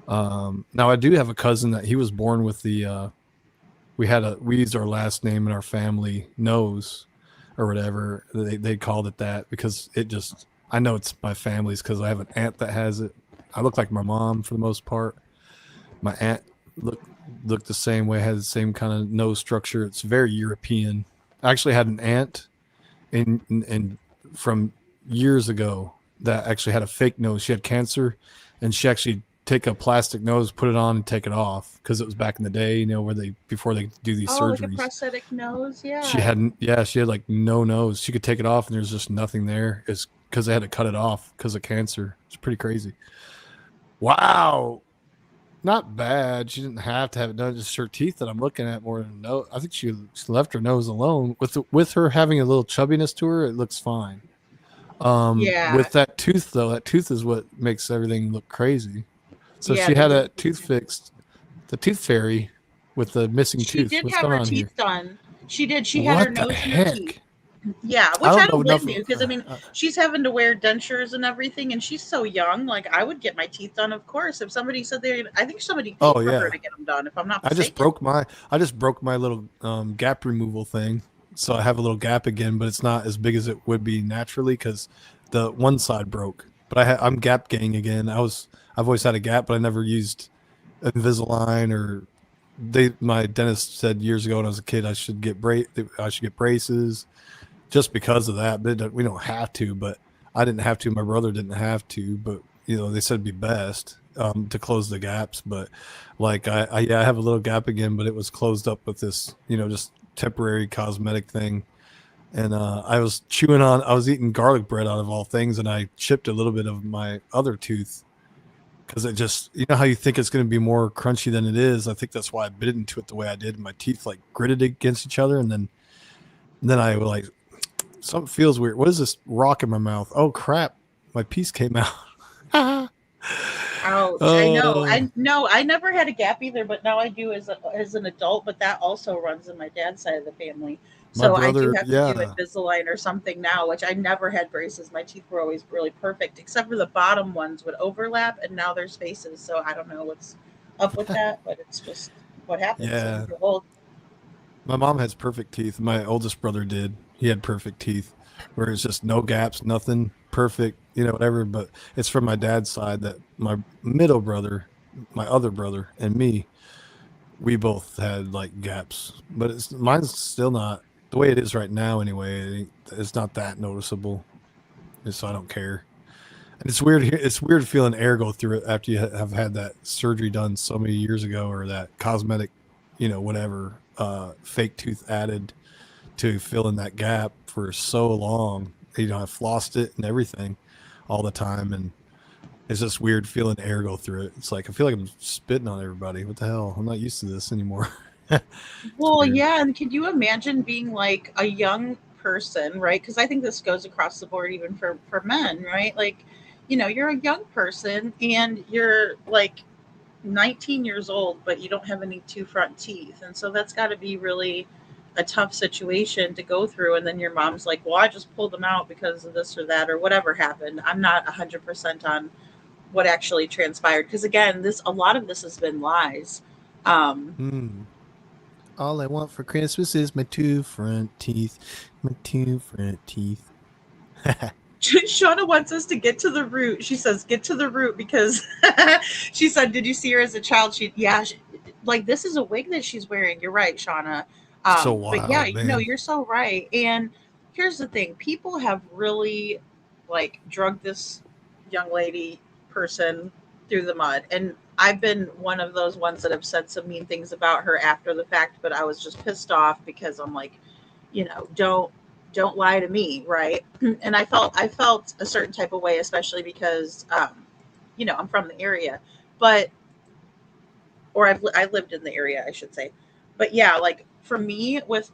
Now I do have a cousin that he was born with the. We used our last name in our family nose, or whatever they called it that because it just. I know it's my family's because I have an aunt that has it. I look like my mom for the most part. My aunt looked the same way, had the same kind of nose structure. It's very European. I actually had an aunt in from years ago that actually had a fake nose. She had cancer, and she actually take a plastic nose, put it on, and take it off because it was back in the day, where before they do these surgeries. Like a prosthetic nose, yeah. She had like no nose. She could take it off, and there's just nothing there. It's because they had to cut it off because of cancer. It's pretty crazy. Wow. Not bad. She didn't have to have it done. Just her teeth that I'm looking at more than no. I think she left her nose alone. With her having a little chubbiness to her, it looks fine. Yeah. With that tooth though, that tooth is what makes everything look crazy. So Yeah, she had a tooth fixed. The tooth fairy with the missing tooth. She did What's have going her on teeth here? done. She did. She had What her the nose and her heck? teeth. Yeah, which I don't blame you because I mean enough- she's having to wear dentures and everything, and she's so young. Like I would get my teeth done, of course. If somebody said I think somebody paid for her to get them done. If I'm not mistaken. I just broke my little gap removal thing, so I have a little gap again, but it's not as big as it would be naturally because the one side broke. But I'm gap getting again. I've always had a gap, but I never used Invisalign or my dentist said years ago when I was a kid I should get braces just because of that. But we don't have to. But I didn't have to. My brother didn't have to. But they said it'd be best to close the gaps. But like I have a little gap again, but it was closed up with this just temporary cosmetic thing. And I was eating garlic bread out of all things, and I chipped a little bit of my other tooth because it just, how you think it's going to be more crunchy than it is. I think that's why I bit into it the way I did. My teeth like gritted against each other, and then I like something feels weird. What is this rock in my mouth? Oh crap! My piece came out. Ouch! I know. I never had a gap either, but now I do as an adult. But that also runs in my dad's side of the family. So I do have to do Invisalign or something now, which I never had braces. My teeth were always really perfect, except for the bottom ones would overlap, and now there's spaces. So I don't know what's up with that, but it's just what happens when you're old. My mom has perfect teeth. My oldest brother did. He had perfect teeth, where it's just no gaps, nothing, perfect, whatever. But it's from my dad's side that my middle brother, my other brother, and me, we both had like gaps. But mine's still not. The way it is right now, anyway, it's not that noticeable, so I don't care. And it's weird. It's weird feeling air go through it after you have had that surgery done so many years ago, or that cosmetic, whatever, fake tooth added to fill in that gap for so long. I've flossed it and everything all the time, and it's just weird feeling air go through it. It's like I feel like I'm spitting on everybody. What the hell? I'm not used to this anymore. Well, yeah, and can you imagine being like a young person, right? Because I think this goes across the board even for men, right? Like, you're a young person and you're like 19 years old, but you don't have any two front teeth. And so that's got to be really a tough situation to go through. And then your mom's like, well, I just pulled them out because of this or that or whatever happened. I'm not 100% on what actually transpired. Because again, a lot of this has been lies. All I want for Christmas is my two front teeth. My two front teeth. Shauna wants us to get to the root. She says, get to the root because she said, did you see her as a child? Like this is a wig that she's wearing. You're right, Shauna. So wild, but yeah, man. you're so right. And here's the thing. People have really like drugged this young lady person through the mud. And I've been one of those ones that have said some mean things about her after the fact, but I was just pissed off because I'm like, don't lie to me, right? And I felt a certain type of way, especially because I'm from the area, but or I lived in the area, I should say. But yeah, like for me with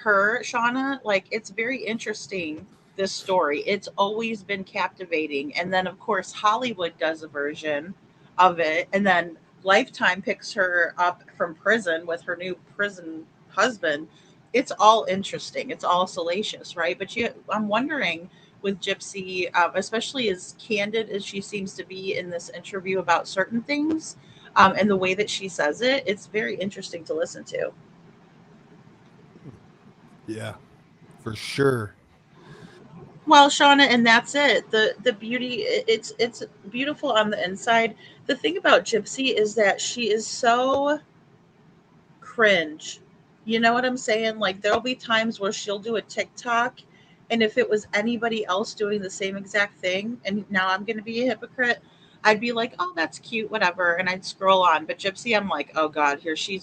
her, Shauna, like it's very interesting, this story. It's always been captivating. And then of course Hollywood does a version of it, and then Lifetime picks her up from prison with her new prison husband. It's all interesting. It's all salacious, right? But I'm wondering with Gypsy, especially as candid as she seems to be in this interview about certain things, and the way that she says it, it's very interesting to listen to. Yeah, for sure. Well, Shauna, and that's it. The beauty, it's beautiful on the inside. The thing about Gypsy is that she is so cringe. You know what I'm saying? Like there'll be times where she'll do a TikTok, and if it was anybody else doing the same exact thing, and now I'm going to be a hypocrite, I'd be like, "Oh, that's cute, whatever," and I'd scroll on. But Gypsy, I'm like, "Oh God, here she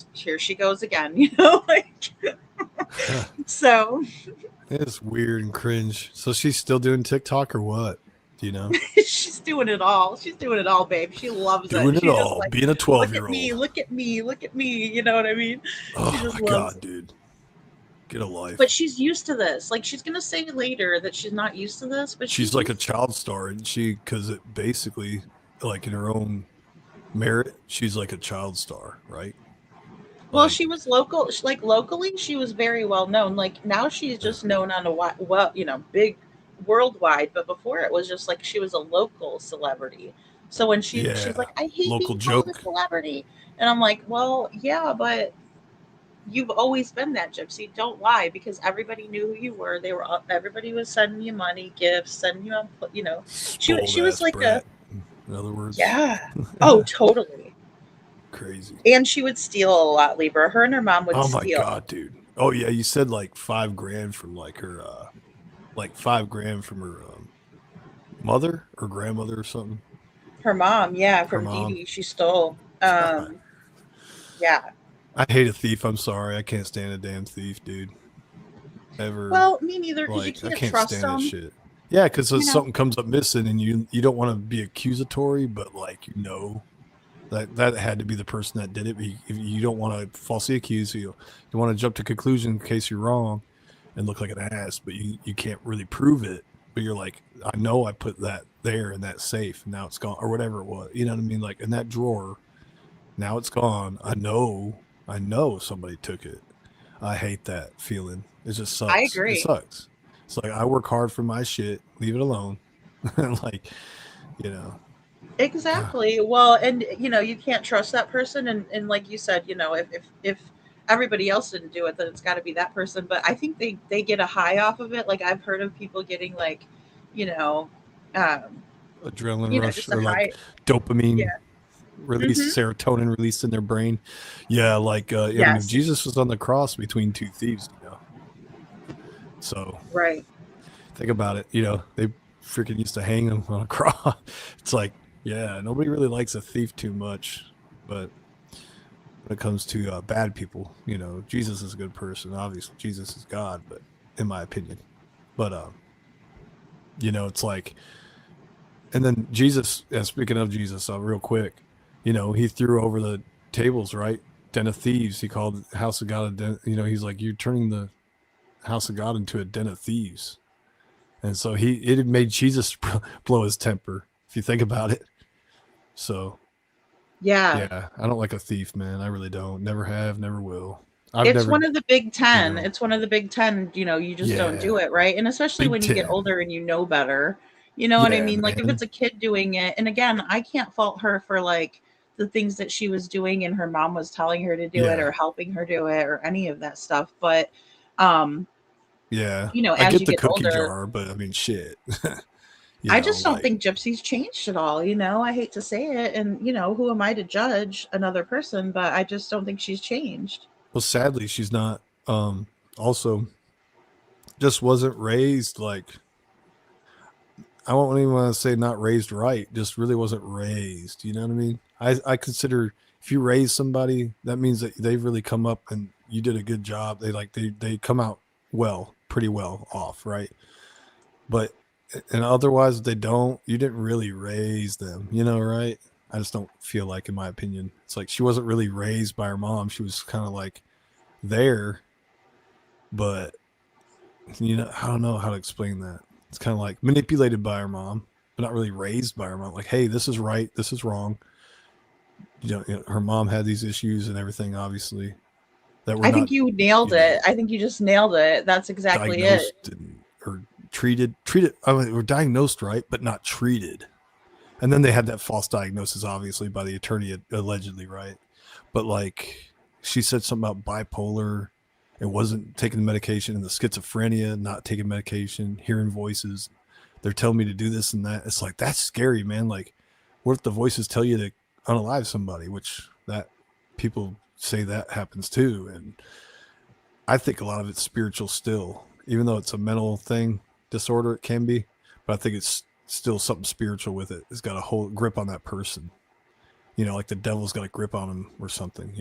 goes again," like so. It's weird and cringe. So she's still doing TikTok or what? Do you know? She's doing it all. She's doing it all, babe. She loves Doing it. it She's just all, like, being a look at me, 12-year-old. look at me, look at me. You know what I mean? Oh She just my loves God, dude. Get a life. But she's used to this. Like she's gonna say later that she's not used to this, but She's like a child star, and because it basically, like in her own merit, she's like a child star, right? Well, she was local. Like locally, she was very well known. Like now, she's just known on a big worldwide. But before, it was just like she was a local celebrity. So when she's like, I hate Local being called a joke. celebrity, and I'm like, well, yeah, but you've always been that, Gypsy. Don't lie, because everybody knew who you were. Everybody was sending you money, gifts, sending you on. She was Spoiled-ass like brat, in other words. yeah. Oh, totally. Crazy. And she would steal a lot, Libra. Her and her mom would Oh my steal. God, dude. Oh yeah, you said like $5,000 from like her, like $5,000 from her mother or grandmother or something. Her mom, yeah, Her from mom. Dee Dee, she stole. Yeah. I hate a thief. I'm sorry. I can't stand a damn thief, dude. Ever. Well, me neither, because Like, you I can't can't trust stand them. that shit. Yeah, because You know? something comes up missing, and you don't want to be accusatory, but like that had to be the person that did it. You don't want to falsely accuse you. You want to jump to conclusion in case you're wrong and look like an ass, but you can't really prove it. But you're like, I know I put that there in that safe, and now it's gone, or whatever it was. You know what I mean? Like in that drawer, now it's gone. I know somebody took it. I hate that feeling. It just sucks. I agree. It sucks. It's like I work hard for my shit. Leave it alone. Like, you know. Exactly. Well, and you can't trust that person, and like you said, if everybody else didn't do it, then it's got to be that person. But I think they get a high off of it. Like I've heard of people getting like, Adrenaline rush just a or like high. dopamine Yeah. release, Mhm. serotonin released in their brain. Yeah, like I mean, Yes. Jesus was on the cross between two thieves, So Right. think about it. They freaking used to hang him on a cross. It's like, yeah, nobody really likes a thief too much, but when it comes to bad people, Jesus is a good person. Obviously, Jesus is God, but in my opinion, but it's like, and then Jesus. Speaking of Jesus, real quick, he threw over the tables, right? Den of thieves. He called the house of God a den. He's like, you're turning the house of God into a den of thieves. And so it had made Jesus blow his temper, if you think about it. So, yeah, I don't like a thief, man. I really don't. Never have, never will. It's one of the Big 10. It's one of the Big 10. You just don't Yeah. do it, right? And especially Big when you get 10. older and you know better. You know what I Yeah, mean? Like if man. it's a kid doing it, and again, I can't fault her for like the things that she was doing and her mom was telling her to do it Yeah. or helping her do it or any of that stuff. But Yeah, I as get you the get cookie older, jar, but I mean, shit. I just don't think Gypsy's changed at all. I hate to say it, and who am I to judge another person? But I just don't think she's changed. Well, sadly, she's not. Also, just wasn't raised like. I won't even want to say not raised right. Just really wasn't raised. You know what I mean? I consider if you raise somebody, that means that they've really come up and you did a good job. They come out pretty well off, right? But and otherwise, if they don't, you didn't really raise them, right? I just don't feel like, in my opinion, it's like she wasn't really raised by her mom. She was kind of like there, but I don't know how to explain that. It's kind of like manipulated by her mom, but not really raised by her mom. Like, hey, this is right, this is wrong. Her mom had these issues and everything, obviously. That were I think you nailed it. I think you just nailed it. That's exactly it. Or treated. I mean, we're diagnosed right, but not treated. And then they had that false diagnosis, obviously, by the attorney, allegedly, right? But like, she said something about bipolar. It wasn't taking the medication, and the schizophrenia, not taking medication, hearing voices. They're telling me to do this and that. It's like, that's scary, man. Like, what if the voices tell you to unalive somebody, which that people say that happens too. And I think a lot of it's spiritual still, even though it's a mental thing, disorder, it can be, but I think it's still something spiritual with it. It's got a whole grip on that person, like the devil's got a grip on them or something,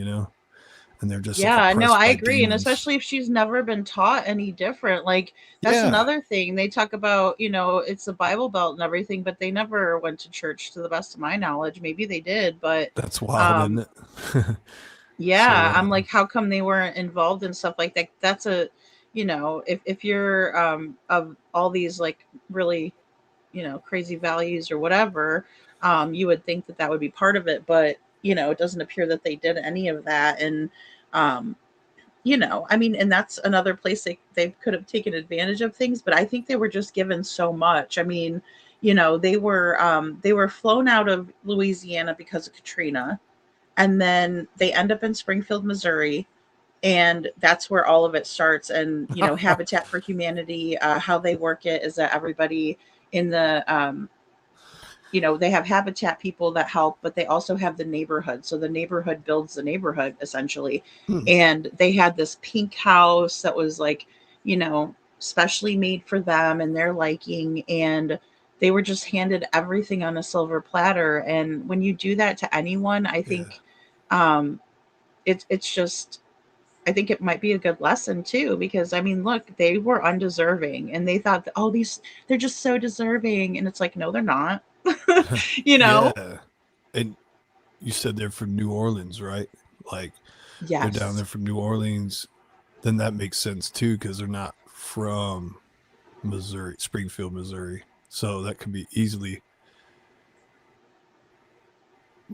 and they're just I agree. And especially if she's never been taught any different, like that's another thing they talk about, it's the Bible Belt and everything, but they never went to church to the best of my knowledge. Maybe they did, but that's wild, isn't it? Yeah, I'm like, how come they weren't involved in stuff like that? That's if you're of all these like really, crazy values or whatever, you would think that would be part of it, but it doesn't appear that they did any of that. And I mean, and that's another place they could have taken advantage of things, but I think they were just given so much. I mean, they were flown out of Louisiana because of Katrina. And then they end up in Springfield, Missouri, and that's where all of it starts. And, Habitat for Humanity, how they work it is that everybody in the, they have Habitat people that help, but they also have the neighborhood. So the neighborhood builds the neighborhood, essentially. And they had this pink house that was like, specially made for them and their liking. And they were just handed everything on a silver platter. And when you do that to anyone, I think it's just, I think it might be a good lesson too, because I mean, look, they were undeserving and they thought that, they're just so deserving. And it's like, no, they're not, Yeah. And you said they're from New Orleans, right? Like, yes. They're down there from New Orleans. Then that makes sense too, because they're not from Missouri, Springfield, Missouri. So that could be easily.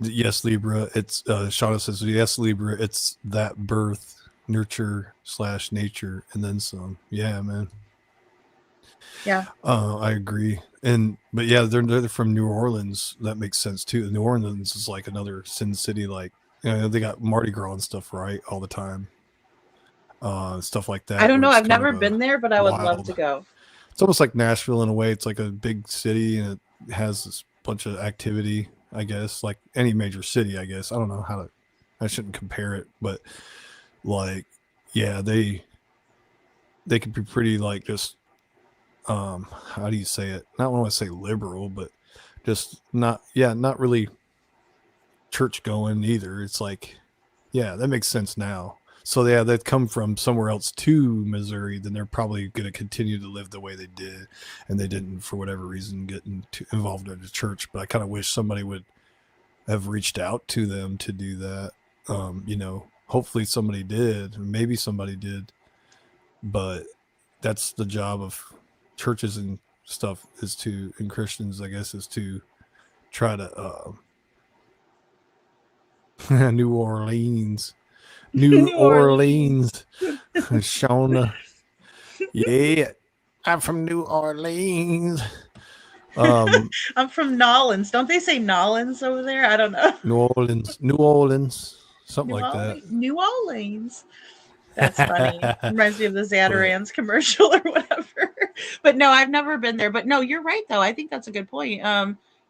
Yes, Libra. It's Shauna says, yes, Libra. It's that birth, nurture / nature, and then some. Yeah, man. Yeah. I agree. But yeah, they're from New Orleans. That makes sense too. New Orleans is like another Sin City. Like, they got Mardi Gras and stuff, right, all the time. Stuff like that. I don't know. I've never been there, but I would love to go. It's almost like Nashville in a way. It's like a big city and it has this bunch of activity, I guess, like any major city, I guess. I don't know I shouldn't compare it, but like, yeah, they could be pretty like just, how do you say it? Not want to say liberal, but just not really church going either. It's like, yeah, that makes sense now. So yeah, they've come from somewhere else to Missouri, then they're probably going to continue to live the way they did, and they didn't, for whatever reason, get involved in the church. But I kind of wish somebody would have reached out to them to do that. Hopefully somebody did, or maybe somebody did, but that's the job of churches and stuff and Christians, I guess, is to try to, New Orleans. Shauna. Yeah, I'm from New Orleans. I'm from Nolens. Don't they say Nolens over there? I don't know. New Orleans, something like that. New Orleans. That's funny. Reminds me of the Zatarans commercial or whatever. But no, I've never been there. But no, you're right though. I think that's a good point.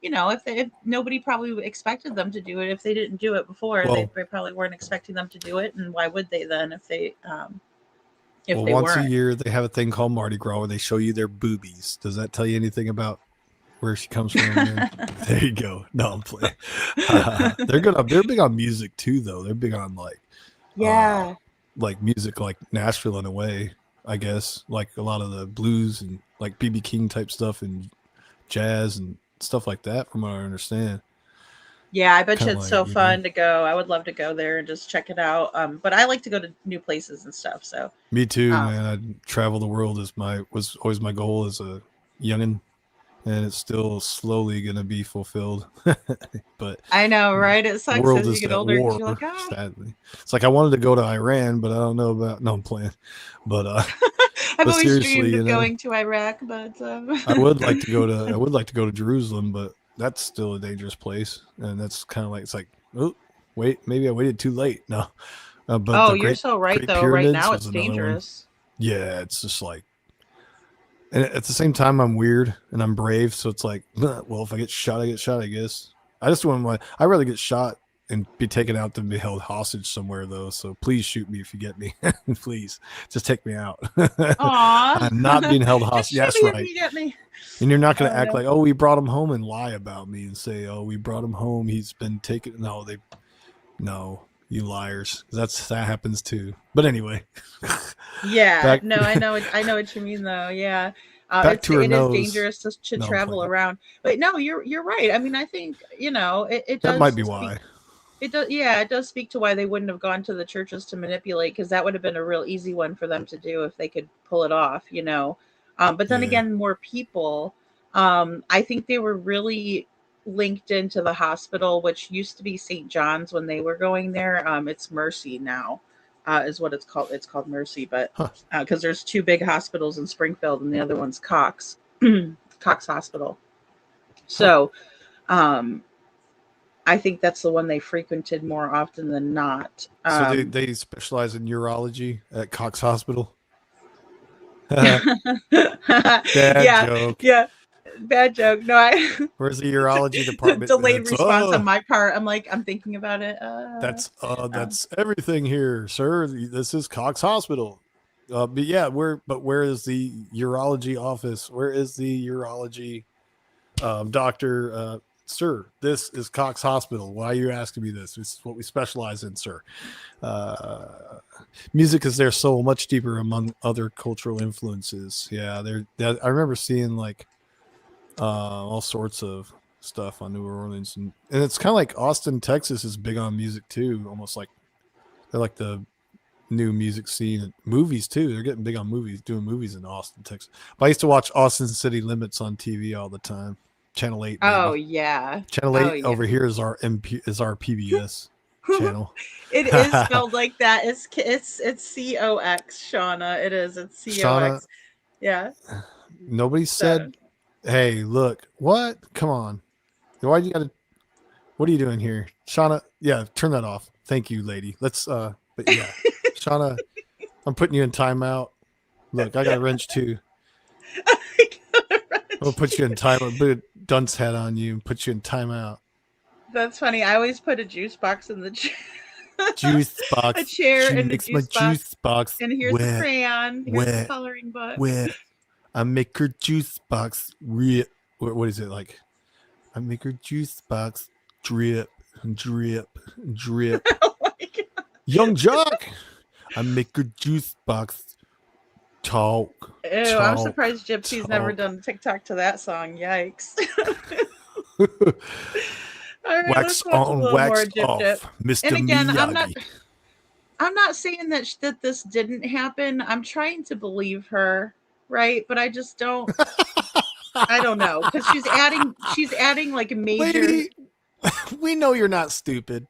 If nobody probably expected them to do it, if they didn't do it before, they probably weren't expecting them to do it. And why would they then if they once a year they have a thing called Mardi Gras where they show you their boobies. Does that tell you anything about where she comes from. Man. There you go. No, I'm playing. They're big on music too, though. They're big on like music, like Nashville in a way, I guess. Like a lot of the blues and like BB King type stuff and jazz and stuff like that, from what I understand. Yeah, I bet you Kinda it's like so we do. fun to go. I would love to go there and just check it out. But I like to go to new places and stuff. So Me too, man. I'd travel the world was always my goal as a youngin', and it's still slowly gonna be fulfilled. But I know, right? It the sucks world as you is get at older because war, you're like, oh. sadly. It's like I wanted to go to Iran, but I don't know about. No, I'm playing. But I've but always seriously, dreamed you of know, going to Iraq, but I would like to go to Jerusalem, but that's still a dangerous place, and that's kind of like it's like, oh, wait, maybe I waited too late. No, but oh, the you're so right Great though. Right Pyramids now was it's another one. dangerous. Yeah, it's just like, and at the same time, I'm weird and I'm brave, so it's like, well, if I get shot, I get shot. I guess I just want I'd rather get shot and be taken out than be held hostage somewhere, though. So please shoot me if you get me. Please, just take me out. Aw. I'm not being held Just hostage. shoot That's me if right. you get me. And you're not going to Oh, act no. like, oh, we brought him home and lie about me and say, oh, we brought him home. He's been taken. No, you liars. That happens too. But anyway. Yeah, no, I know what you mean though. Yeah. Back to her it is nose. dangerous to No, I'm travel playing. around. But no, you're right. I mean, I think, it That does might be speak- why. It does, yeah, it does speak to why they wouldn't have gone to the churches to manipulate, because that would have been a real easy one for them to do if they could pull it off. But then Yeah. again, more people. I think they were really linked into the hospital, which used to be St. John's when they were going there. It's Mercy now, is what it's called. It's called Mercy, but because there's two big hospitals in Springfield, and the other one's Cox, Cox Hospital. So, I think that's the one they frequented more often than not. So they specialize in urology at Cox Hospital. Bad joke. Yeah, bad joke. No, Where's the urology department? delayed That's, response on my part. I'm thinking about it. That's everything here, sir. This is Cox Hospital. But yeah, where is the urology office? Where is the urology doctor? Sir, this is Cox Hospital. Why are you asking me this? This is what we specialize in, sir. Music is there so much deeper among other cultural influences. Yeah, I remember seeing like all sorts of stuff on New Orleans, and it's kind of like Austin, Texas is big on music too. Almost like they're like the new music scene and movies too. They're getting big on movies, doing movies in Austin, Texas. But I used to watch Austin City Limits on TV all the time. Channel 8. Oh baby. yeah. Channel 8 Oh, yeah. over here is our PBS channel. It is spelled like that. It's COX, Shauna. It is. It's COX. Shauna, Yeah. nobody said, hey, look, what? Come on. Why do you gotta what are you doing here? Shauna, yeah, turn that off. Thank you, lady. Let's but yeah. Shauna, I'm putting you in timeout. Look, I got a wrench too. I'll put you in timeout, put a dunce hat on you and put you in timeout. That's funny. I always put a juice box in the Juice box. a chair She in the makes my juice box And here's wet, the crayon. Here's wet, the coloring book. wet. I make her juice box rip. What is it like? I make her juice box drip, drip, drip. Oh my God. Young Jock. I make her juice box talk. Ew, I'm talk, surprised Gypsy's never talk. done TikTok to that song. Yikes. All right, Wax let's watch a on, little wax more Gyp off, Gyp. Mr. And again, Miyagi. I'm not saying that this didn't happen. I'm trying to believe her, right? But I just don't. I don't know, because she's adding like a major. Lady, we know you're not stupid.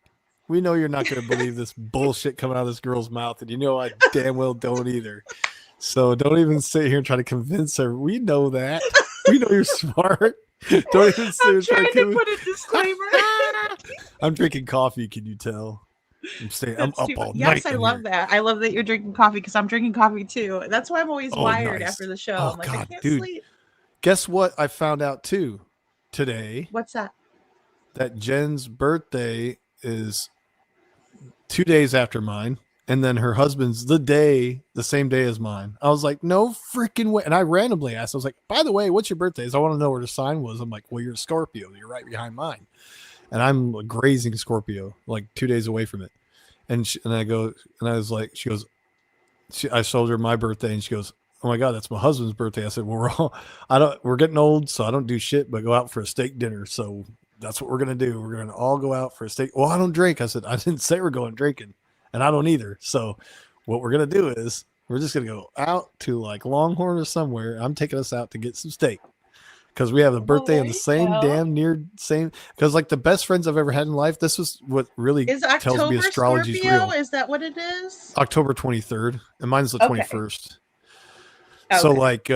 We know you're not going to believe this bullshit coming out of this girl's mouth, and you know I damn well don't either. So don't even sit here and try to convince her. We know that. We know you're smart. Don't even sit here I'm trying to convince. put a disclaimer. I'm drinking coffee. Can you tell? I'm up all night. Yes, I in love here. that. I love that you're drinking coffee, because I'm drinking coffee too. That's why I'm always Oh, wired nice. after the show. Oh, I'm like, I God, can't dude. sleep. Guess what? I found out too today What's that? that Jen's birthday is 2 days after mine, And then her husband's the same day as mine. I was like, no freaking way. And I randomly asked, I was like, by the way, what's your birthday? I want to know where the sign was. I'm like, well, you're a Scorpio. You're right behind mine. And I'm a grazing Scorpio, like 2 days away from it. And I was like, I showed her my birthday and she goes, oh my God, that's my husband's birthday. I said, well, we're getting old, so I don't do shit but go out for a steak dinner. So that's what we're going to do. We're going to all go out for a steak. Well, I don't drink. I said, I didn't say we're going drinking. And I don't either. So what we're going to do is we're just going to go out to like Longhorn or somewhere. I'm taking us out to get some steak because we have a birthday in the same, because like the best friends I've ever had in life. This is what really tells me astrology is real. Is that what it is? October 23rd. And mine's the 21st. Okay. So like,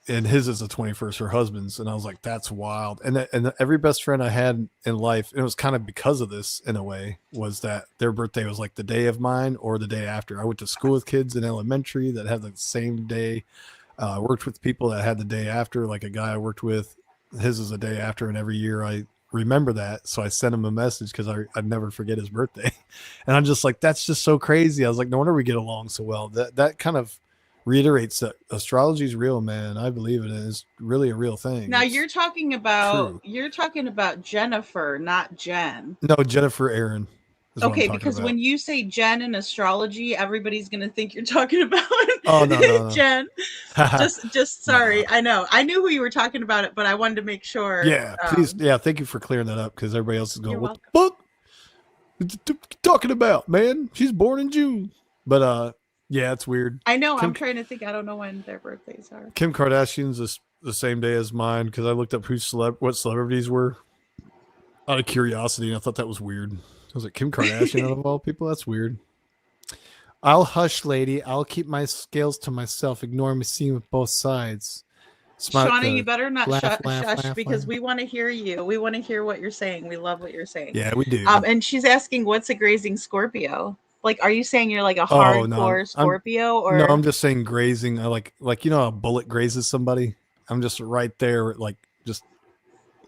and his is the 21st, her husband's. And I was like, that's wild. And every best friend I had in life, and it was kind of because of this in a way, was that their birthday was like the day of mine or the day after. I went to school with kids in elementary that had the same day. I worked with people that had the day after, like a guy I worked with, his is a day after. And every year I remember that. So I sent him a message because I'd never forget his birthday. And I'm just like, that's just so crazy. I was like, no wonder we get along so well. That kind of reiterates that astrology is real, man. I believe it is really a real thing. Now you're talking about Jennifer, not Jen. No, Jennifer Aaron. Okay, because when you say Jen in astrology, everybody's gonna think you're talking about no. Jen. just sorry. No. I know. I knew who you were talking about it, but I wanted to make sure. Yeah, please. Yeah, thank you for clearing that up because everybody else is going, what the fuck? What you talking about, man? She's born in June. But yeah, it's weird. I know. I'm trying to think. I don't know when their birthdays are. Kim Kardashian's the same day as mine because I looked up what celebrities were out of curiosity, and I thought that was weird. I was like, Kim Kardashian out of all people? That's weird. I'll hush, lady. I'll keep my scales to myself. Ignore me seeing with both sides. Shawnee, you better not shush because we want to hear you. We want to hear what you're saying. We love what you're saying. Yeah, we do. And she's asking, what's a grazing Scorpio? Like, are you saying you're like a hardcore Scorpio? Or no, I'm just saying grazing. I like you know, a bullet grazes somebody. I'm just right there, like just.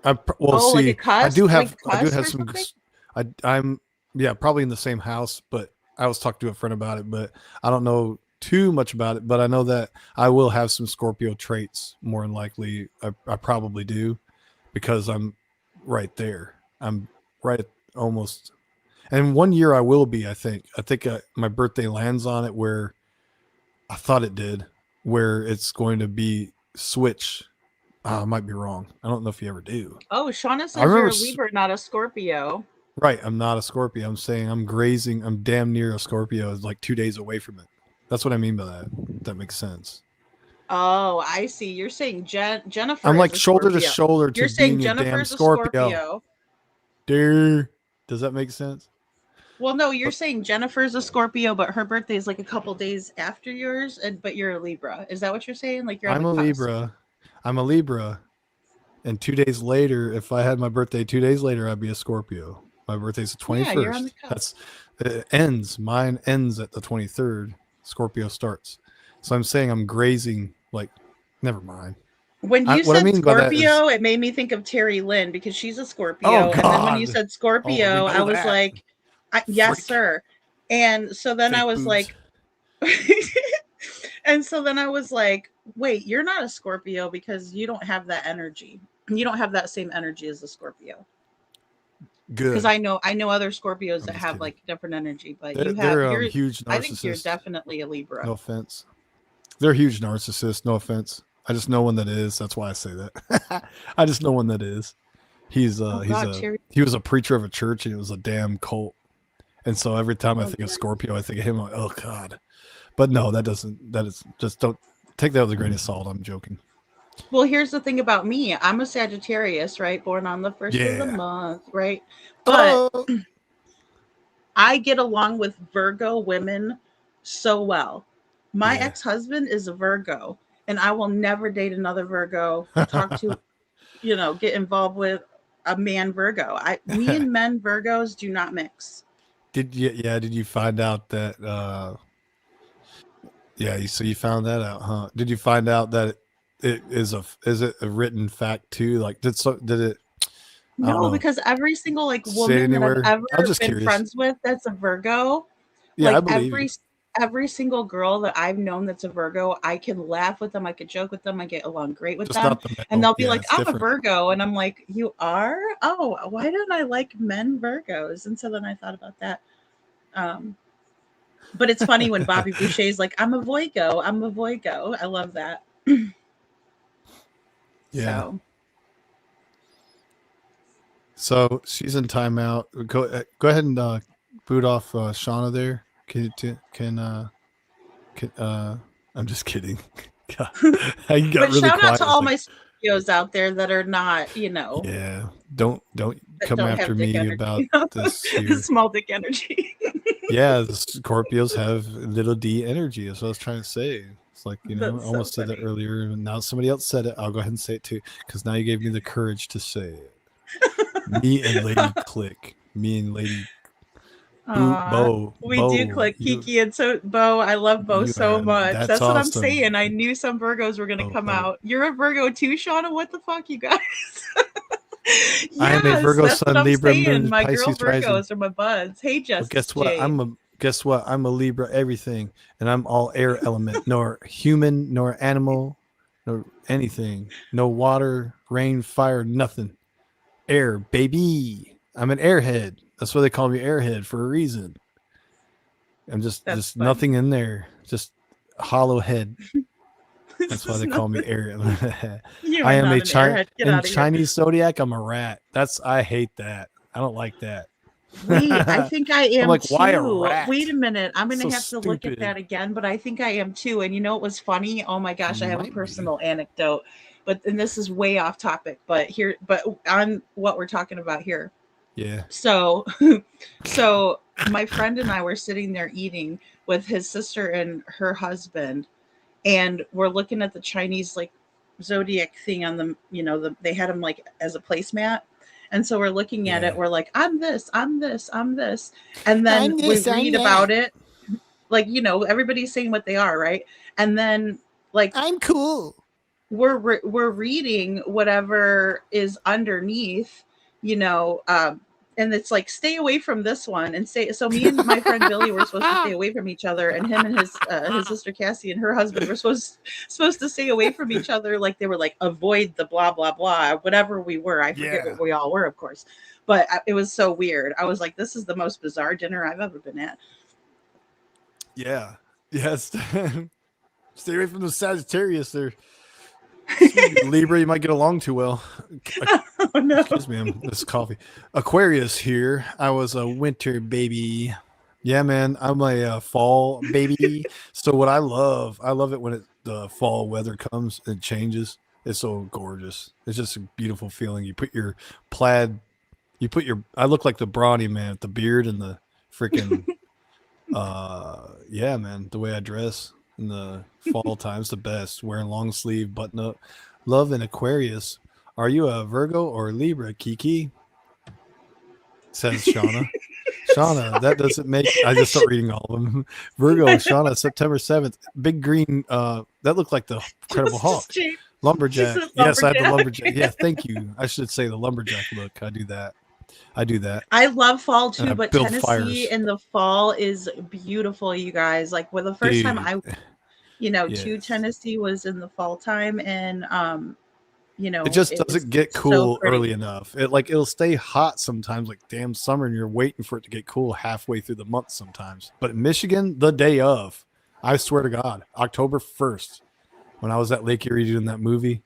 Like a cuss? I'm probably in the same house, but I was talking to a friend about it, but I don't know too much about it. But I know that I will have some Scorpio traits more than likely. I probably do because I'm right there. I'm right almost. And 1 year I will be, I think my birthday lands on it where I thought it did, where it's going to be switch. I might be wrong. I don't know if you ever do. Oh, Shauna says you're a Libra, not a Scorpio. Right. I'm not a Scorpio. I'm saying I'm grazing. I'm damn near a Scorpio. It's like 2 days away from it. That's what I mean by that. That makes sense. Oh, I see. You're saying Jennifer. I'm like shoulder to shoulder to You're saying being Jennifer's a damn Scorpio. Does that make sense? Well, no, you're saying Jennifer's a Scorpio, but her birthday is like a couple days after yours, but you're a Libra. Is that what you're saying? Like I'm a Libra. And 2 days later, if I had my birthday 2 days later, I'd be a Scorpio. My birthday's the 21st. Yeah, you're on the cusp. It ends. Mine ends at the 23rd. Scorpio starts. So I'm saying I'm grazing, like, never mind. When you said Scorpio, it made me think of Terry Lynn because she's a Scorpio. Oh, and then when you said Scorpio, I was like, yes, sir. And so then I was like, and so then I was like, wait, you're not a Scorpio because you don't have that energy. You don't have that same energy as a Scorpio. Good. Because I know other Scorpios that have like different energy, but you're huge narcissists. I think you're definitely a Libra. No offense. They're huge narcissists. No offense. I just know one that is. That's why I say that. I just know one that is. He was a preacher of a church and it was a damn cult. And so every time I think of Scorpio, I think of him. Like, oh God. But no, that is just don't take that with a grain of salt. I'm joking. Well, here's the thing about me. I'm a Sagittarius, right? Born on the first of the month, right? But I get along with Virgo women so well. My ex-husband is a Virgo, and I will never date another Virgo, talk to, get involved with a man Virgo. Me and men Virgos do not mix. Did you find out that so you found that out, huh? Did you find out that is it a written fact too? Like did it? No, because every single woman that I've ever been friends with that's a Virgo, Yeah, I Like believe every single girl that I've known that's a Virgo, I can laugh with them, I can joke with them, I get along great with Just them. not the And male. they'll be Yeah, like, it's I'm a different. Virgo. And I'm like, you are? Oh, why don't I like men Virgos? And so then I thought about that. But it's funny when Bobby Boucher's like, I'm a Voigo. I'm a Voigo. I love that. Yeah. So she's in timeout. Go ahead and boot off Shauna there. I'm just kidding. God, you got But really shout out quiet. to all my Scorpios out there that are not, Yeah. Don't that come don't after have dick me energy. about this here. Small dick energy. Yeah, the Scorpios have little D energy. That's what I was trying to say. It's like, I That's so almost said that earlier, and now somebody else said it. I'll go ahead and say it too, because now you gave me the courage to say it. Me and Lady click. Me and Lady Bo. We Bo, do click Kiki and so Bo. I love Bo so much. that's That's what I'm awesome. saying. I knew some Virgos were gonna come out. You're a Virgo too, Shauna. What the fuck, you guys? I am a Virgo that's sun, what I'm Libra saying. moon, My Pisces girl Virgos rising. are my buds. Hey, Justice Guess what? J. Guess what? I'm a Libra everything, and I'm all air element, nor human, nor animal, nor anything. No water, rain, fire, nothing. Air, baby. I'm an airhead. That's why they call me airhead for a reason. I'm just nothing in there. Just a hollow head. That's why they call me air. I am a Chinese zodiac. I'm a rat. I hate that. I don't like that. Wait, I think I am I'm like, too. why a rat? Wait a minute. I'm gonna So have to look at stupid. that again, but I think I am too. And you know what was funny? Oh my gosh, I have a personal anecdote. And this is way off topic, but on what we're talking about here. Yeah. So my friend and I were sitting there eating with his sister and her husband, and we're looking at the Chinese like zodiac thing on the, they had them like as a placemat. And so we're looking at it. We're like, I'm this, I'm this, I'm this. And then we read about it. Like, everybody's saying what they are, right? And then like, I'm cool. We're reading whatever is underneath, and it's like, stay away from this one and so me and my friend Billy were supposed to stay away from each other, and him and his sister Cassie and her husband were supposed to stay away from each other. Like they were like, avoid the blah, blah, blah, whatever we were. I forget what we all were, of course, but it was so weird. I was like, this is the most bizarre dinner I've ever been at. Yeah. Yes. Stay away from the Sagittarius there. Libra, you might get along too well. Oh, no. Excuse me, this is coffee. Aquarius here. I was a winter baby. Yeah, man, I'm a fall baby. So what I love it when the fall weather comes and changes. It's so gorgeous. It's just a beautiful feeling. You put your plaid. I look like the brawny man with the beard and the freaking. Yeah, man, the way I dress in the fall time's the best. Wearing long sleeve, button up. Love an Aquarius. Are you a Virgo or Libra, Kiki? Says Shauna. Shauna, that doesn't make. I just start reading all of them. Virgo, Shauna, September 7th. Big green. That looked like the Incredible Hulk. Lumberjack. Yes, I have the lumberjack. Yeah, thank you. I should say the lumberjack look. I do that. I love fall too, but Tennessee fires. in the fall is beautiful, you guys. Like, the first time I to Tennessee was in the fall time, and it just doesn't get cool early enough. It'll stay hot sometimes, like damn summer, and you're waiting for it to get cool halfway through the month sometimes. But in Michigan, the day of, I swear to God, October 1st, when I was at Lake Erie doing that movie,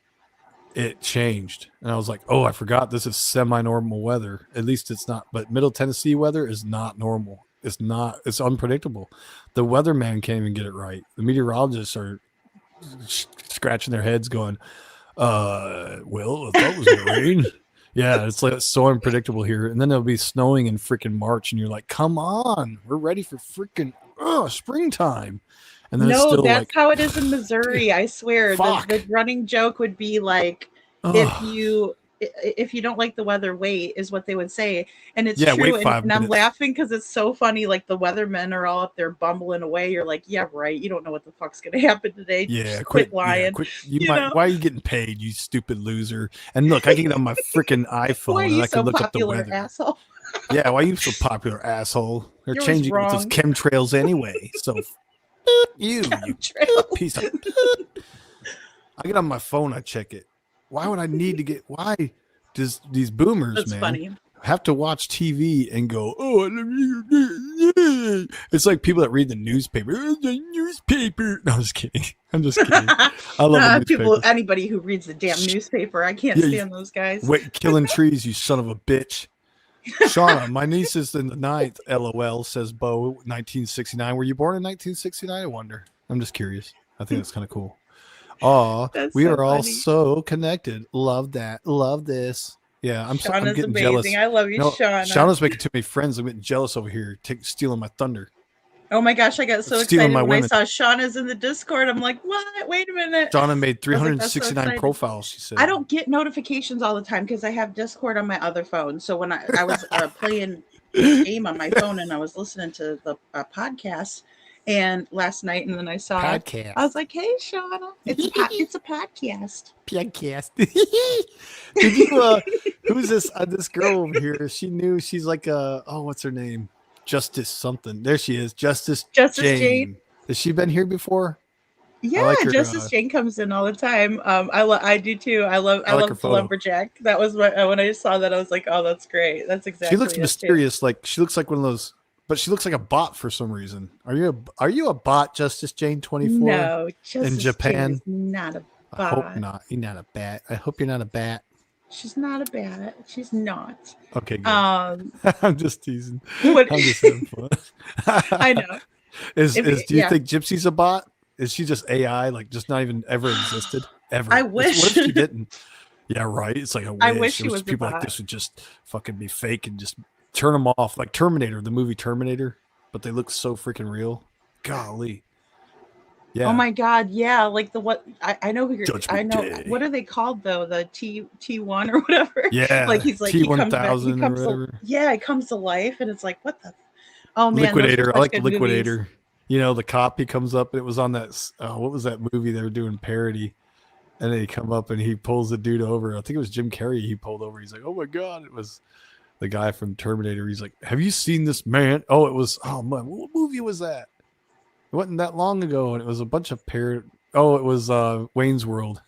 it changed. And I was like, oh, I forgot this is semi-normal weather. At least it's not. But Middle Tennessee weather is not normal. It's not. It's unpredictable. The weatherman can't even get it right. The meteorologists are scratching their heads going, well, I thought it was going to rain. Yeah, it's so unpredictable here. And then it'll be snowing in freaking March. And you're like, come on. We're ready for freaking springtime. And then no, that's how it is in Missouri. I swear. The running joke would be like, if you don't like the weather, wait, is what they would say. And it's true. And I'm laughing because it's so funny. Like, the weathermen are all up there bumbling away. You're like, yeah, right. You don't know what the fuck's going to happen today. Yeah, just quit lying. Yeah, why are you getting paid, you stupid loser? And look, I can get on my freaking iPhone and I can look up the weather. Asshole? Yeah, why are you so popular, asshole? They're You're changing with those wrong. chemtrails anyway. So you piece of. I get on my phone, I check it. Why would I need to get? Why does these boomers, That's man, funny. have to watch TV and go? Oh, it's like people that read the newspaper. "Oh, the newspaper. No, I'm just kidding. I'm just kidding. I love a newspaper. Anybody who reads the damn newspaper, I can't Yeah, stand those guys. Wait, killing trees, you son of a bitch. Shauna, my niece is in the ninth. LOL, says Bo. 1969. Were you born in 1969? I wonder. I'm just curious. I think that's kind of cool. Aw, That's we so are all funny. so connected. Love that. Love this. Yeah, I'm Shauna's getting amazing. jealous. I love you, Shauna. Shauna's making too many friends. I'm getting jealous over here, stealing my thunder. Oh my gosh, I got so Stealing excited my when I women. saw Shauna's in the Discord. I'm like, what? Wait a minute. Shauna made I was like, that's so 369 exciting. profiles, she said. I don't get notifications all the time because I have Discord on my other phone. So when I was playing this game on my phone and I was listening to the podcast and last night, and then I saw Podcast. I was like, hey, Shauna, it's a podcast. Podcast. Did you who's this girl over here? She knew she's like what's her name? Justice something. There she is. Justice Jane. Has she been here before? Yeah, like her, Justice Jane comes in all the time. I do too. I love her the photo. lumberjack. That was when I saw that, I was like, oh, that's great. That's exactly. She looks it, too. mysterious, like she looks like one of those, but she looks like a bot for some reason. Are you a bot, Justice Jane 24? No, Justice in Japan. Jane is not a bot. I hope not. You're not a bat. I hope you're not a bat. She's not a bat. She's not. Okay, good. I'm just teasing. What- I'm just having fun. I know. Do you think Gypsy's a bot? Is she just AI, like just not even ever existed? Ever? I wish. What if she didn't? Yeah, right. It's like a wish. I wish she There was a people like bot. this would just fucking be fake and just turn them off, like Terminator, the movie Terminator, but they look so freaking real. Golly. Yeah. Oh my God, yeah, like I know who you're. Judgment I know Day. what are they called though? The T1 or whatever. Yeah, like he's like he comes back. T1000 He or comes to, whatever. yeah, it comes to life, and it's like what the. Oh man, those are Liquidator. I such like the good movies. Liquidator. You know, the cop, he comes up and it was on that what was that movie they were doing parody, and then he come up and he pulls the dude over. I think it was Jim Carrey. He pulled over. He's like, oh my God, it was the guy from Terminator. He's like, have you seen this man? Oh, it was, oh man, what movie was that? It wasn't that long ago, and it was a bunch of oh, it was Wayne's World.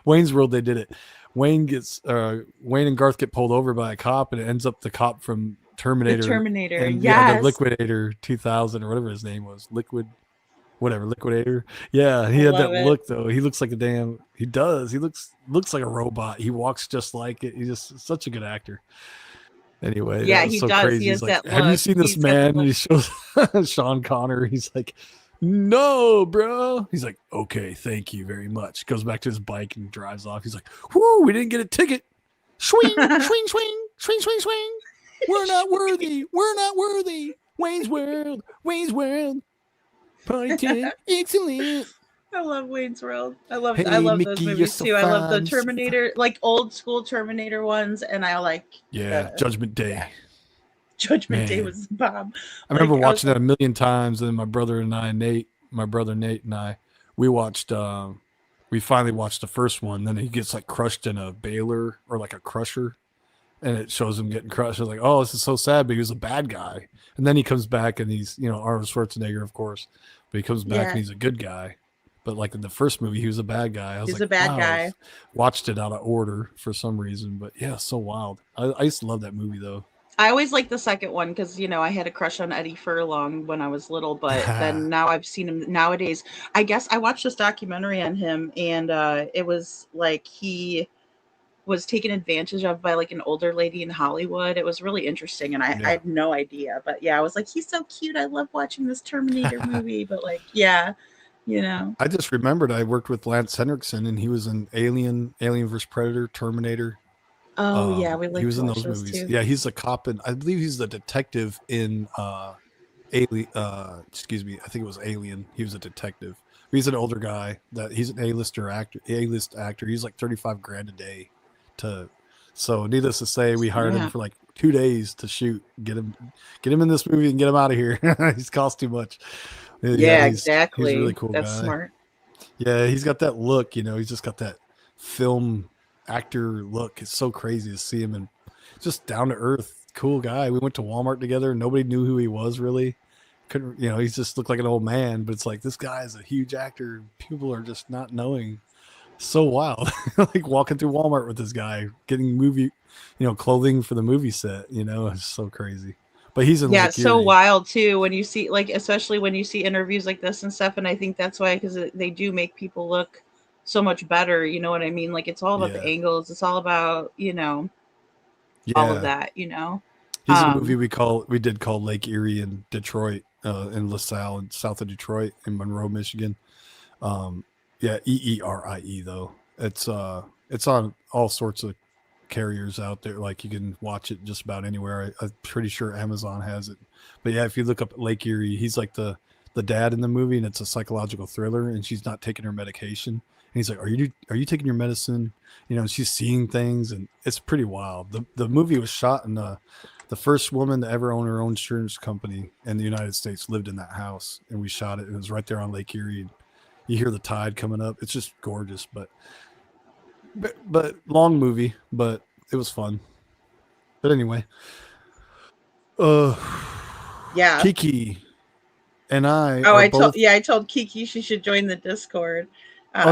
Wayne's World, they did it. Wayne and Garth get pulled over by a cop, and it ends up the cop from Terminator. The Terminator, and, yes. the Liquidator 2000 or whatever his name was. Liquidator. Yeah, he had that look though. He looks like he does. He looks like a robot. He walks just like it. He's just such a good actor. Anyway, Yeah, that was he so does. crazy. He has He's like, that have you look. seen this He's got the man? And he shows Sean Connor. He's like, no, bro. He's like, okay, thank you very much. Goes back to his bike and drives off. He's like, whoo, we didn't get a ticket. Swing, swing, swing, swing, swing, swing. We're not worthy. We're not worthy. Wayne's World. Wayne's World. Party time. Excellent. I love Wayne's World. I love Hey, those Mickey, you're movies so too. I love the fine. Terminator, like old school Terminator ones, and I like Judgment Day. Judgment Day Man. was the bomb. I remember Like, watching that a million times. And then my brother Nate and I, we watched, we finally watched the first one. Then he gets like crushed in a baler or like a crusher, and it shows him getting crushed. I was like, oh, this is so sad, but he was a bad guy. And then he comes back and he's, Arnold Schwarzenegger, of course, but he comes back Yeah. and he's a good guy. But like in the first movie, he was a bad guy. I was He's like, a bad wow, guy. Watched it out of order for some reason, but yeah, so wild. I used to love that movie though. I always liked the second one because I had a crush on Eddie Furlong when I was little, but then now I've seen him nowadays. I guess I watched this documentary on him, and it was like he was taken advantage of by like an older lady in Hollywood. It was really interesting, and I had no idea. But yeah, I was like, he's so cute. I love watching this Terminator movie. But like, yeah, I just remembered I worked with Lance Henriksen, and he was in Alien vs Predator, Terminator. Oh yeah, we like he was in watch those movies. too. Yeah, he's the cop, and I believe he's the detective in Alien. Excuse me, I think it was Alien. He was a detective. He's an older guy. He's an A-list actor. He's like $35,000 a day. So needless to say, we hired him for like 2 days to shoot. Get him in this movie and get him out of here. He's cost too much. Yeah, he's, exactly. He's a really cool That's guy. smart. Yeah, he's got that look. He's just got that film actor look. It's so crazy to see him and just down to earth, cool guy. We went to Walmart together. Nobody knew who he was really. Couldn't, he just looked like an old man, but it's like, this guy is a huge actor. People are just not knowing. So wild. Like walking through Walmart with this guy, getting movie, clothing for the movie set, it's so crazy. But he's in it's so Erie. wild too when you see, like, especially when you see interviews like this and stuff. And I think that's why, because they do make people look so much better. You know what I mean? Like, it's all about the angles. It's all about, all of that, He's in a movie we did called Lake Erie in Detroit, in LaSalle, and south of Detroit, in Monroe, Michigan. EERIE though. It's on all sorts of carriers out there. Like, you can watch it just about anywhere. I'm pretty sure Amazon has it. But yeah, if you look up Lake Erie, he's like the dad in the movie, and it's a psychological thriller, and she's not taking her medication. And he's like, are you taking your medicine? She's seeing things, and it's pretty wild. The movie was shot in the first woman to ever own her own insurance company in the United States lived in that house, and we shot it. It was right there on Lake Erie. You hear the tide coming up. It's just gorgeous, but long movie, but it was fun. But anyway, Kiki and I. I told Kiki she should join the Discord.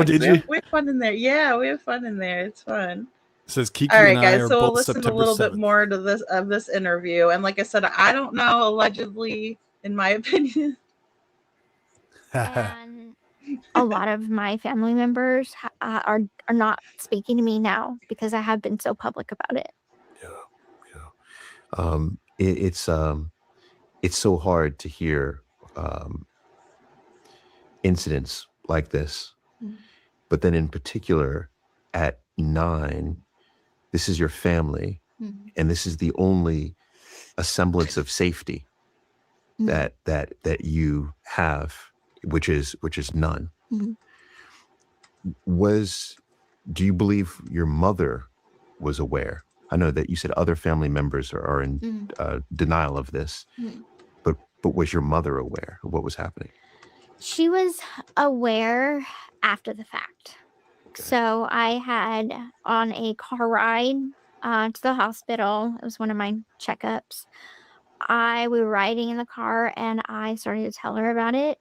Did you? We have fun in there. Yeah, we have fun in there. It's fun. It says Kiki. All right, and guys. I are So we'll both listen September a little 7th. bit more to this interview. And like I said, I don't know. Allegedly, in my opinion. And a lot of my family members are not speaking to me now because I have been so public about it. It's so hard to hear incidents like this, but then in particular at 9, this is your family, and this is the only a semblance of safety that you have, which is none. Do you believe your mother was aware? I know that you said other family members are in denial of this, but was your mother aware of what was happening? She was aware after the fact. Okay. So I had on a car ride to the hospital. It was one of my checkups. We were riding in the car, and I started to tell her about it,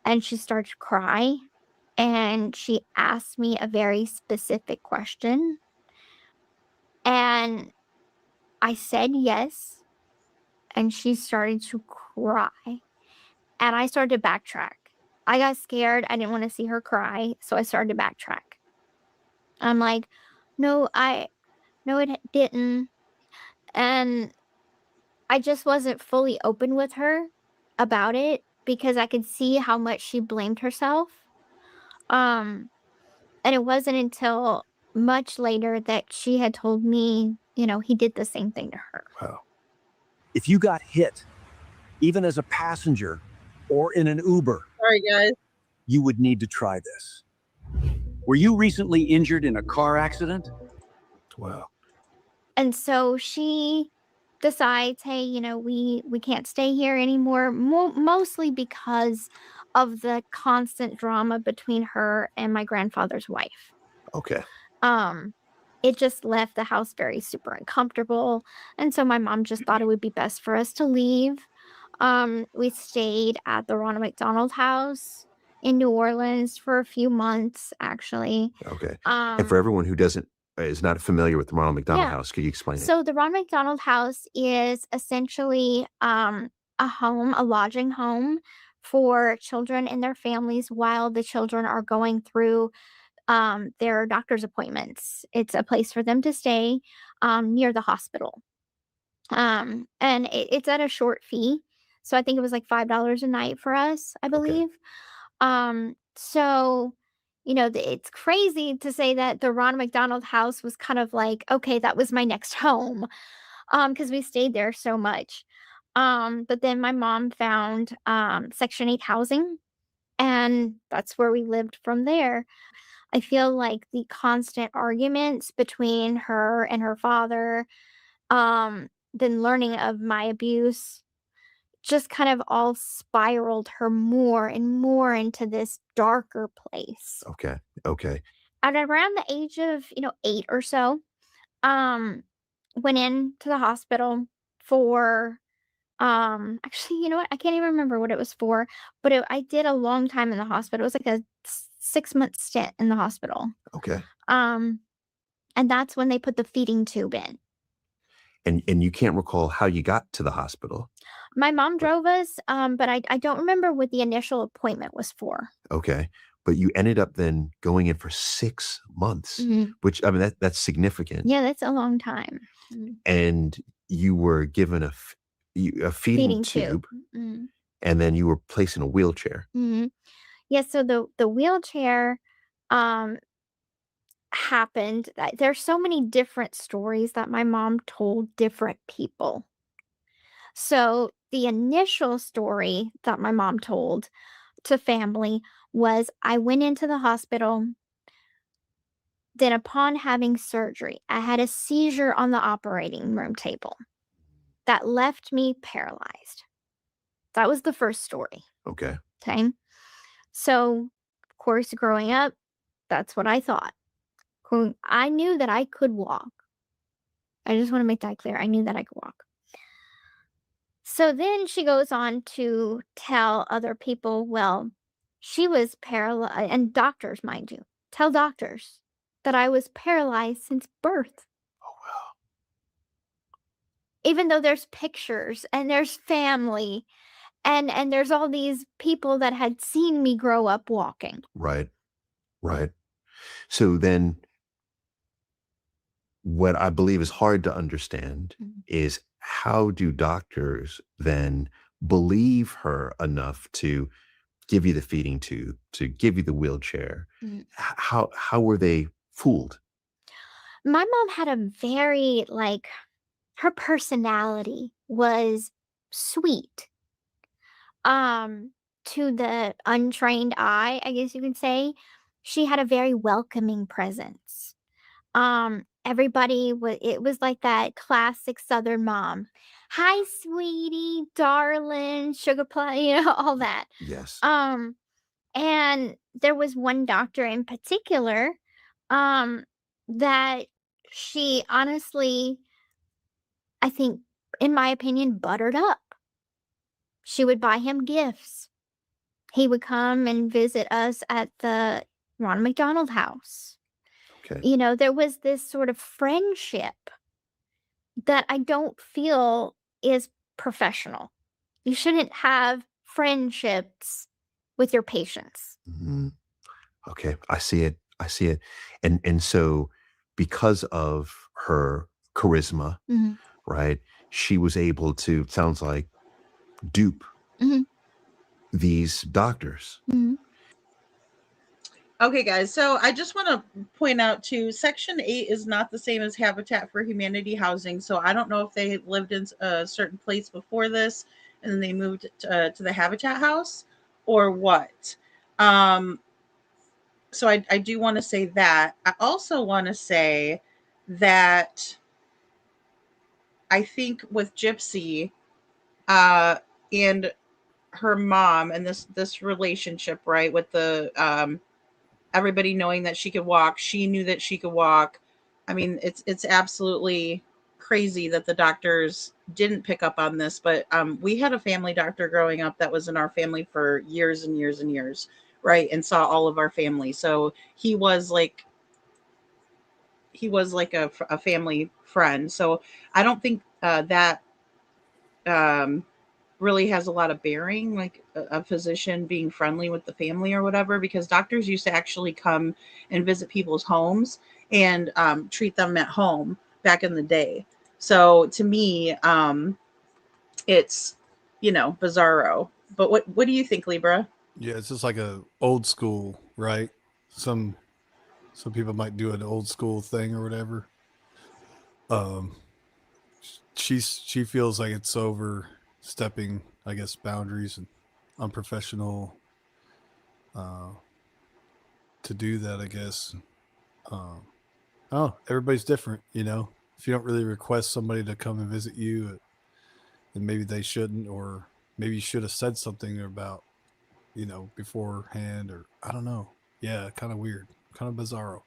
and she started to cry, and she asked me a very specific question, and I said yes, and she started to cry, and I started to backtrack. I got scared. I didn't want to see her cry, so I started to backtrack. I'm like, no, it didn't. And I just wasn't fully open with her about it because I could see how much she blamed herself. And it wasn't until much later that she had told me, he did the same thing to her. Wow. If you got hit, even as a passenger or in an Uber, sorry guys, you would need to try this. Were you recently injured in a car accident? Wow. And so she decides, hey, we can't stay here anymore, mostly because of the constant drama between her and my grandfather's wife. Okay. It just left the house very super uncomfortable. And so my mom just thought it would be best for us to leave. We stayed at the Ronald McDonald House in New Orleans for a few months, actually. Okay. And for everyone who is not familiar with the Ronald McDonald House, could you explain it? So the Ronald McDonald House is essentially a lodging home for children and their families while the children are going through their doctor's appointments. It's a place for them to stay near the hospital. And it's at a short fee. So I think it was like $5 a night for us, I believe. Okay. So, it's crazy to say that the Ronald McDonald House was kind of like, okay, that was my next home, because we stayed there so much. But then my mom found Section 8 housing, and that's where we lived from there. I feel like the constant arguments between her and her father, then learning of my abuse, just kind of all spiraled her more and more into this darker place. Okay. At around the age of, 8 or so, went into the hospital for actually, you know what? I can't even remember what it was for, but I did a long time in the hospital. It was like a 6-month stint in the hospital. Okay. Um, and that's when they put the feeding tube in. And you can't recall how you got to the hospital. My mom drove us, but I don't remember what the initial appointment was for. Okay. But you ended up then going in for 6 months, which, I mean, that's significant. Yeah, that's a long time. And you were given a feeding tube, Mhm. and then you were placed in a wheelchair. Mhm. Yeah, so the wheelchair happened. There's so many different stories that my mom told different people. So the initial story that my mom told to family was I went into the hospital. Then, upon having surgery, I had a seizure on the operating room table that left me paralyzed. That was the first story. Okay. Okay. So, of course, growing up, that's what I thought. I knew that I could walk. I just want to make that clear. I knew that I could walk. So then she goes on to tell other people, well, she was paralyzed, and doctors, mind you, tell doctors that I was paralyzed since birth. Oh, wow. Even though there's pictures and there's family and there's all these people that had seen me grow up walking. Right. Right. So then what I believe is hard to understand is how do doctors then believe her enough to give you the feeding tube, to give you the wheelchair? How were they fooled? My mom had a very, her personality was sweet. To the untrained eye, I guess you could say, she had a very welcoming presence. Everybody was it was like that classic Southern mom. Hi, sweetie, darling, sugar plum, all that. Yes. And there was one doctor in particular, that she honestly, I think, in my opinion, buttered up. She would buy him gifts. He would come and visit us at the Ronald McDonald House. Okay. There was this sort of friendship that I don't feel is professional. You shouldn't have friendships with your patients. Okay. I see it. I see it. And so because of her charisma, right, she was able to, sounds like, dupe these doctors. Okay, guys. So I just want to point out too, Section 8 is not the same as Habitat for Humanity housing. So I don't know if they lived in a certain place before this and then they moved to the Habitat house or what. So I do want to say that. I also want to say that I think with Gypsy and her mom and this relationship, right, with the everybody knowing that she could walk, she knew that she could walk. I mean, it's absolutely crazy that the doctors didn't pick up on this, but we had a family doctor growing up that was in our family for years and years and years, right, and saw all of our family. So he was like a family friend. So I don't think that really has a lot of bearing, like a physician being friendly with the family or whatever, because doctors used to actually come and visit people's homes and treat them at home back in the day. So to me, it's bizarro. But what do you think, Libra? Yeah, it's just like a old school, right? Some people might do an old school thing or whatever. She feels like it's overstepping, I guess, boundaries and unprofessional to do that, I guess. Everybody's different, If you don't really request somebody to come and visit you, then maybe they shouldn't, or maybe you should have said something about, beforehand, or I don't know. Yeah, kind of weird, kind of bizarro.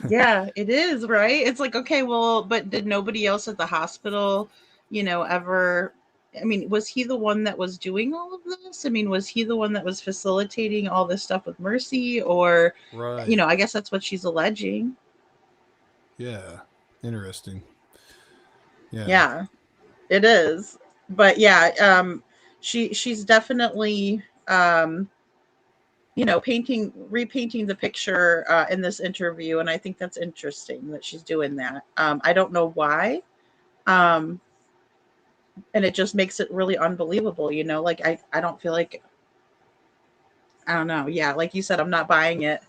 Yeah, it is, right? It's like, okay, well, but did nobody else at the hospital, ever? I mean, was he the one that was doing all of this? I mean, was he the one that was facilitating all this stuff with Mercy? Or, Right. I guess that's what she's alleging. Yeah. Interesting. Yeah. Yeah, it is. But yeah, she's definitely, repainting the picture in this interview, and I think that's interesting that she's doing that. I don't know why, and it just makes it really unbelievable. Like I don't feel like, I don't know. Yeah, like you said, I'm not buying it.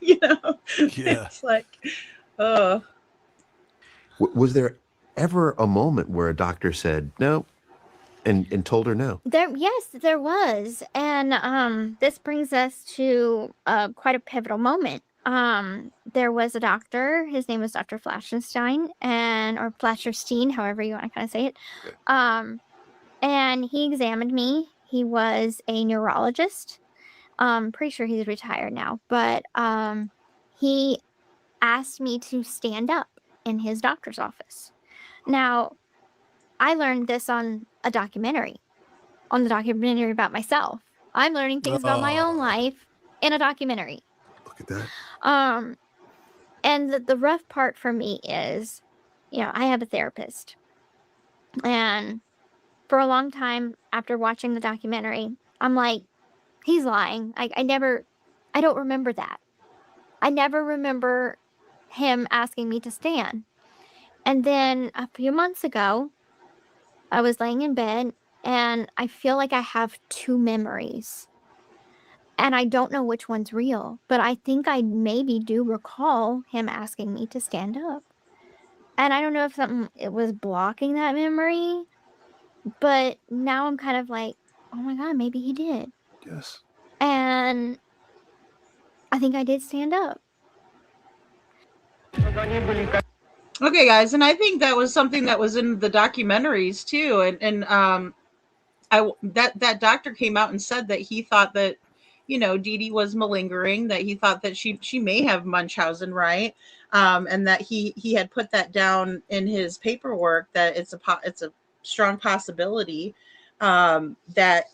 Yeah. It's like, oh. Was there ever a moment where a doctor said no and told her no? Yes, there was, and this brings us to quite a pivotal moment. There was a doctor. His name was Dr. Flashenstein, or Flasherstein, however you want to kind of say it. And he examined me. He was a neurologist. Pretty sure he's retired now, but he asked me to stand up in his doctor's office. Now, I learned this on the documentary about myself. I'm learning things about my own life in a documentary. Look at that. And the rough part for me is, I have a therapist. And for a long time after watching the documentary, I'm like, he's lying. I don't remember that. I never remember him asking me to stand. And then a few months ago, I was laying in bed and I feel like I have two memories. And I don't know which one's real, but I think I maybe do recall him asking me to stand up. And I don't know if it was blocking that memory, but now I'm kind of like, oh my God, maybe he did. Yes. And I think I did stand up. Okay, guys, and I think that was something that was in the documentaries too, and that doctor came out and said that he thought that, Dee Dee was malingering, that he thought that she may have Munchausen, right? And that he had put that down in his paperwork, that it's a strong possibility that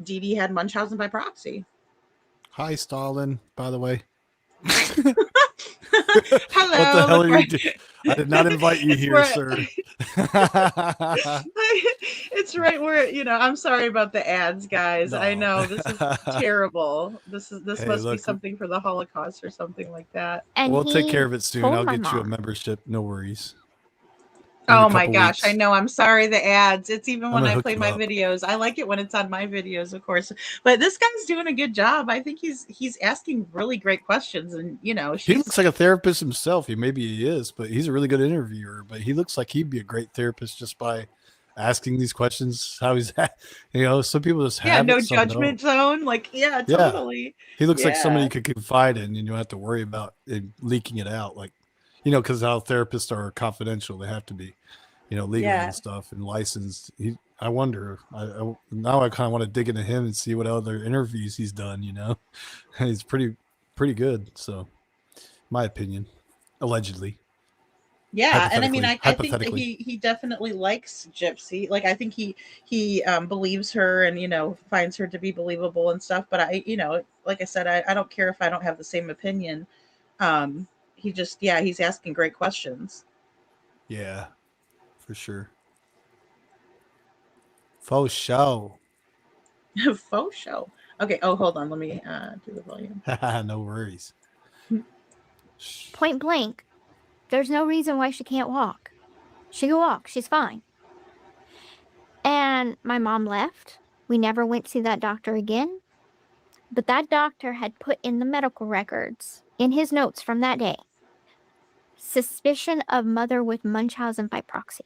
Dee Dee had Munchausen by proxy. Hi, Stalin, by the way. Hello. What the hell are you doing? I did not invite you here, sir. It's right where, I'm sorry about the ads, guys. No. I know this is terrible. This Hey, must be look, something for the Holocaust or something like that. And we'll take care of it soon. I'll get you a mom. membership. No worries. In Oh a my couple gosh, weeks. I know. I'm sorry, the ads. It's even I'm when gonna I hook play you my up. videos. I like it when it's on my videos, of course. But this guy's doing a good job. I think he's asking really great questions, and He she's looks like a therapist himself. Maybe he is, but he's a really good interviewer. But he looks like he'd be a great therapist just by asking these questions. How he's at, some people just have no it, some don't. judgment zone. Like, yeah, Yeah. totally. He looks like somebody Yeah. you could confide in, and you don't have to worry about it leaking it out. Like, because how therapists are confidential, they have to be, legally Yeah. and stuff and licensed. I wonder. Now I kind of want to dig into him and see what other interviews he's done. He's pretty good. So, my opinion, allegedly. Yeah, and I mean, I think that Hypothetically. he definitely likes Gypsy. Like, I think he believes her, and finds her to be believable and stuff. But like I said, I don't care if I don't have the same opinion. He's asking great questions. Yeah, for sure. Faux show. Faux show. Okay. Oh, hold on. Let me do the volume. No worries. Point blank, there's no reason why she can't walk. She can walk. She's fine. And my mom left. We never went to see that doctor again. But that doctor had put in the medical records, in his notes from that day, suspicion of mother with Munchausen by proxy.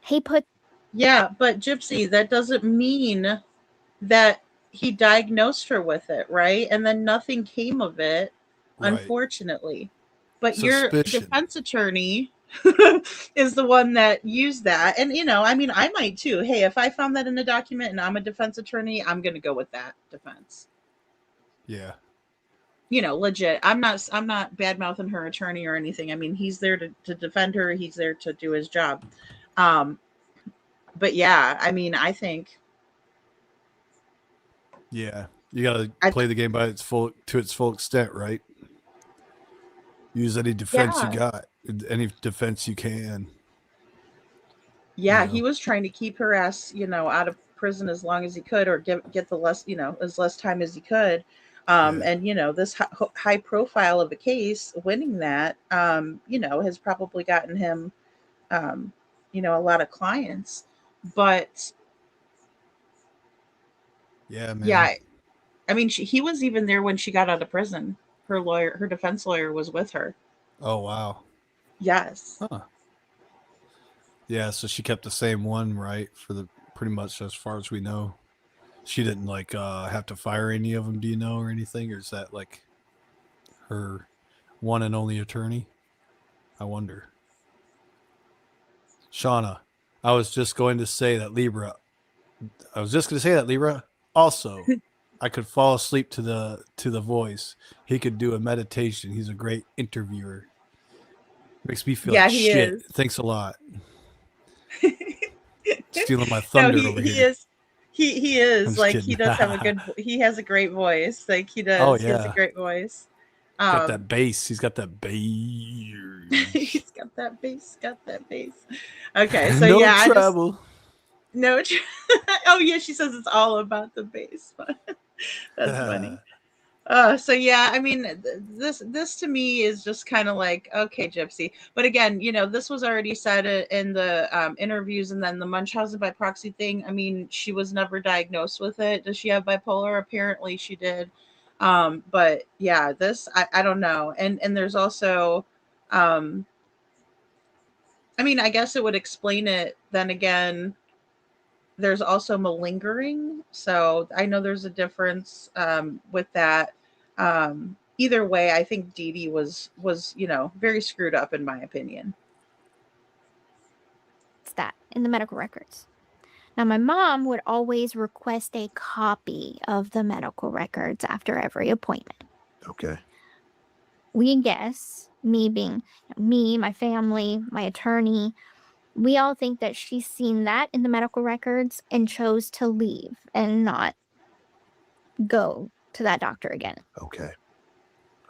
He put... Yeah, but Gypsy, that doesn't mean that he diagnosed her with it, right? And then nothing came of it, Right. Unfortunately. But Suspicion. your defense attorney is the one that used that. And, I mean, I might too. Hey, if I found that in a document and I'm a defense attorney, I'm going to go with that defense. Yeah. legit. I'm not bad mouthing her attorney or anything. I mean, he's there to defend her. He's there to do his job. But yeah, I mean, I think. Yeah, you got to play the game to its full extent, right? Use any defense you got, any defense you can. Yeah, he was trying to keep her ass, out of prison as long as he could, or get the less, as less time as he could. And this high profile of a case, winning that, has probably gotten him, a lot of clients. But yeah, man. Yeah, I mean, he was even there when she got out of prison. Her defense lawyer was with her. Oh, wow. Yes. Huh. Yeah, so she kept the same one, right? For pretty much as far as we know. She didn't have to fire any of them, do you know, or anything? Or is that like her one and only attorney? I wonder. Shauna, I was just going to say that Libra. Also, I could fall asleep to the voice. He could do a meditation. He's a great interviewer. Makes me feel like shit. Is. Thanks a lot. Stealing my thunder over here. He is like kidding. He does have he has a great voice. Like he does. Oh, yeah. He has a great voice. Got that bass. He's got that bass. He's got that bass. Okay, so no trouble. Oh yeah, she says it's all about the bass. That's funny. So yeah, I mean, this to me is just kind of like, okay, Gypsy. But again, this was already said in the interviews, and then the Munchausen by proxy thing. I mean, she was never diagnosed with it. Does she have bipolar? Apparently, she did. But yeah, I don't know. And there's also, I mean, I guess it would explain it. Then again, there's also malingering. So I know there's a difference with that. Either way, I think Dee Dee was very screwed up, in my opinion. It's that in the medical records. Now, my mom would always request a copy of the medical records after every appointment. Okay. We guess, me, my family, my attorney, we all think that she's seen that in the medical records and chose to leave and not go to that doctor again.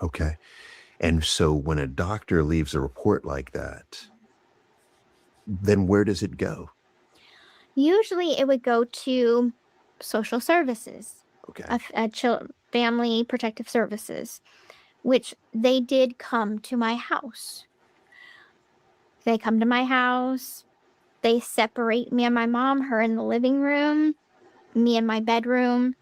Okay. And so when a doctor leaves a report like that, then where does it go? Usually it would go to social services. Okay. Family protective services, which they did come to my house. They come to my house. They separate me and my mom, her in the living room, me in my bedroom.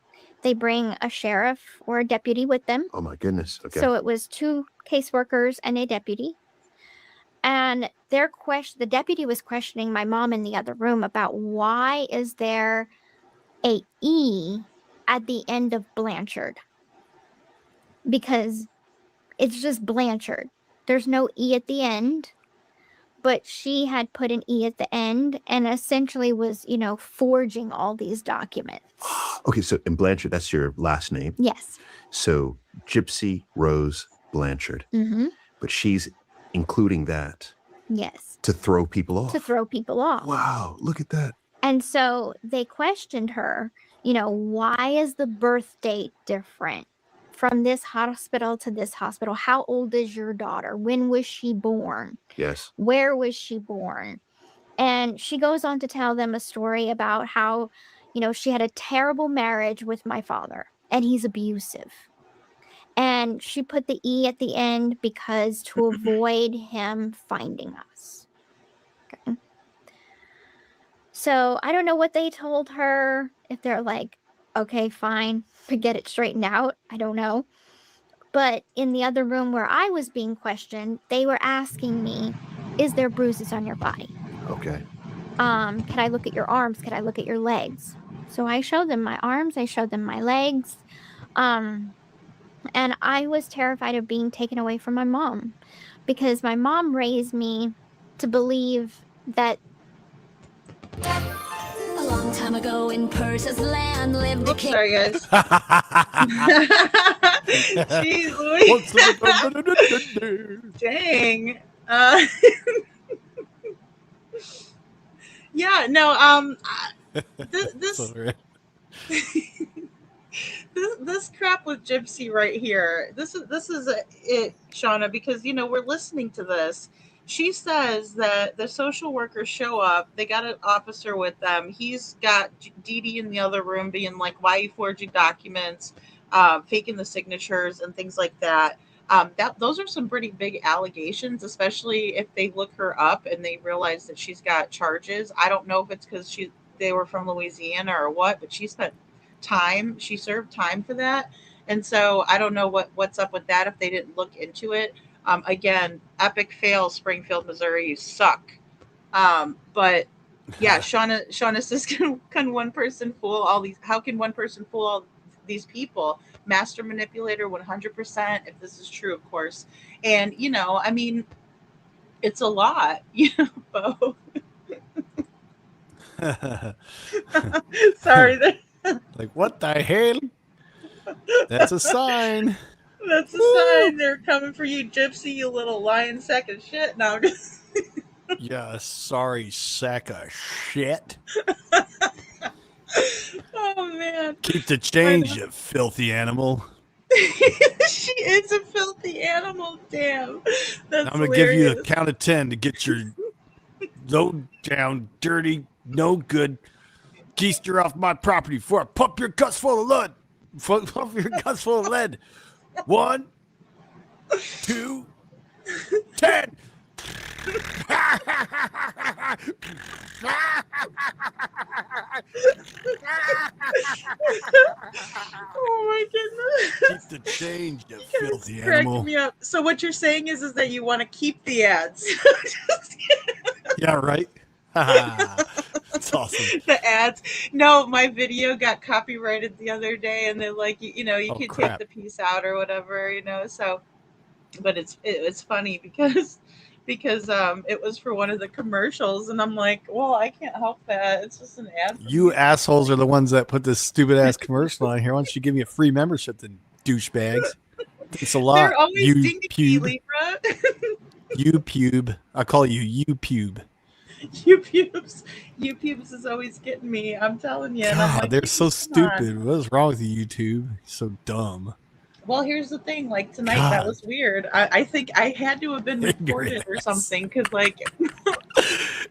They bring a sheriff or a deputy with them. Oh my goodness. Okay. So it was 2 caseworkers and a deputy. And the deputy was questioning my mom in the other room about why is there a E at the end of Blanchard? Because it's just Blanchard. There's no E at the end. But she had put an E at the end and essentially was, forging all these documents. Okay, so in Blanchard, that's your last name? Yes. So Gypsy Rose Blanchard. Mm-hmm. But she's including that. Yes. To throw people off. Wow, look at that. And so they questioned her, why is the birth date different from this hospital to this hospital? How old is your daughter? When was she born? Yes. Where was she born? And she goes on to tell them a story about how, she had a terrible marriage with my father and he's abusive. And she put the E at the end because to avoid him finding us. Okay. So I don't know what they told her, if they're like, okay, fine, get it straightened out. I don't know. But in the other room where I was being questioned, they were asking me, is there bruises on your body? Okay. Can I look at your arms? Can I look at your legs? So I showed them my arms. I showed them my legs. And I was terrified of being taken away from my mom because my mom raised me to believe that long time ago in Persia's land lived a king. Sorry, guys. Jeez Louise. Dang. Yeah, no, this this crap with Gypsy right here. This is it, Shauna, because we're listening to this. She says that the social workers show up. They got an officer with them. He's got Dee Dee in the other room being like, why are you forging documents, faking the signatures and things like that. Those are some pretty big allegations, especially if they look her up and they realize that she's got charges. I don't know if it's because they were from Louisiana or what, but she served time for that. And so I don't know what's up with that if they didn't look into it. Again, epic fail, Springfield, Missouri, you suck. But yeah, Shauna says, can one person fool all these? How can one person fool all these people? Master manipulator, 100%. If this is true, of course. And I mean, it's a lot, Bo. Sorry. Like, what the hell? That's a sign. That's a sign. They're coming for you, Gypsy, you little lion sack of shit. No, I'm just... Yeah, sorry, sack of shit. Oh, man. Keep the change, you filthy animal. She is a filthy animal, damn. That's I'm going to give you the count of 10 to get your low down, dirty, no good geister off my property before I pump your guts full of lead. Pump your guts full of lead. 1, 2, 10. Oh my goodness. Keep the change, you filthy Cracking animal. me up. So what you're saying is that you want to keep the ads. Yeah, right. That's awesome. The ads. No, my video got copyrighted the other day, and they're like, you could take the piece out or whatever, So, but it's funny because it was for one of the commercials, and I'm like, well, I can't help that. It's just an ad. You assholes are the ones that put this stupid ass commercial on here. Why don't you give me a free membership, then, douchebags? It's a lot. They're always you dinging me, pube. Libra. You pube. I call you pube. You pubes is always getting me. I'm telling you. And I'm God, like, they're so come stupid. on. What is wrong with you, YouTube? So dumb. Well, here's the thing. Like tonight, God. that was weird. I think I had to have been recorded or something because, like,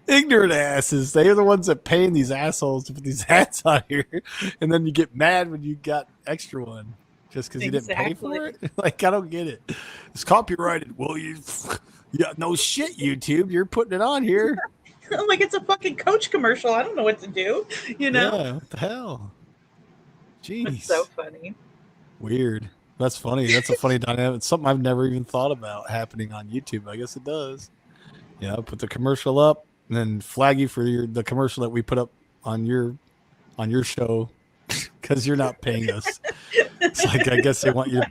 Ignorant asses. They are the ones that paying these assholes to put these ads on here, and then you get mad when you got extra one just because you didn't pay for it. Like, I don't get it. It's copyrighted. Well, yeah, no shit, YouTube. You're putting it on here. I'm like, it's a fucking Coach commercial. I don't know what to do. Yeah, what the hell? Jeez. It's so funny. Weird. That's funny. That's a funny dynamic. It's something I've never even thought about happening on YouTube. I guess it does. Yeah, put the commercial up and then flag you for the commercial that we put up on your show because you're not paying us. It's like, I guess they want you.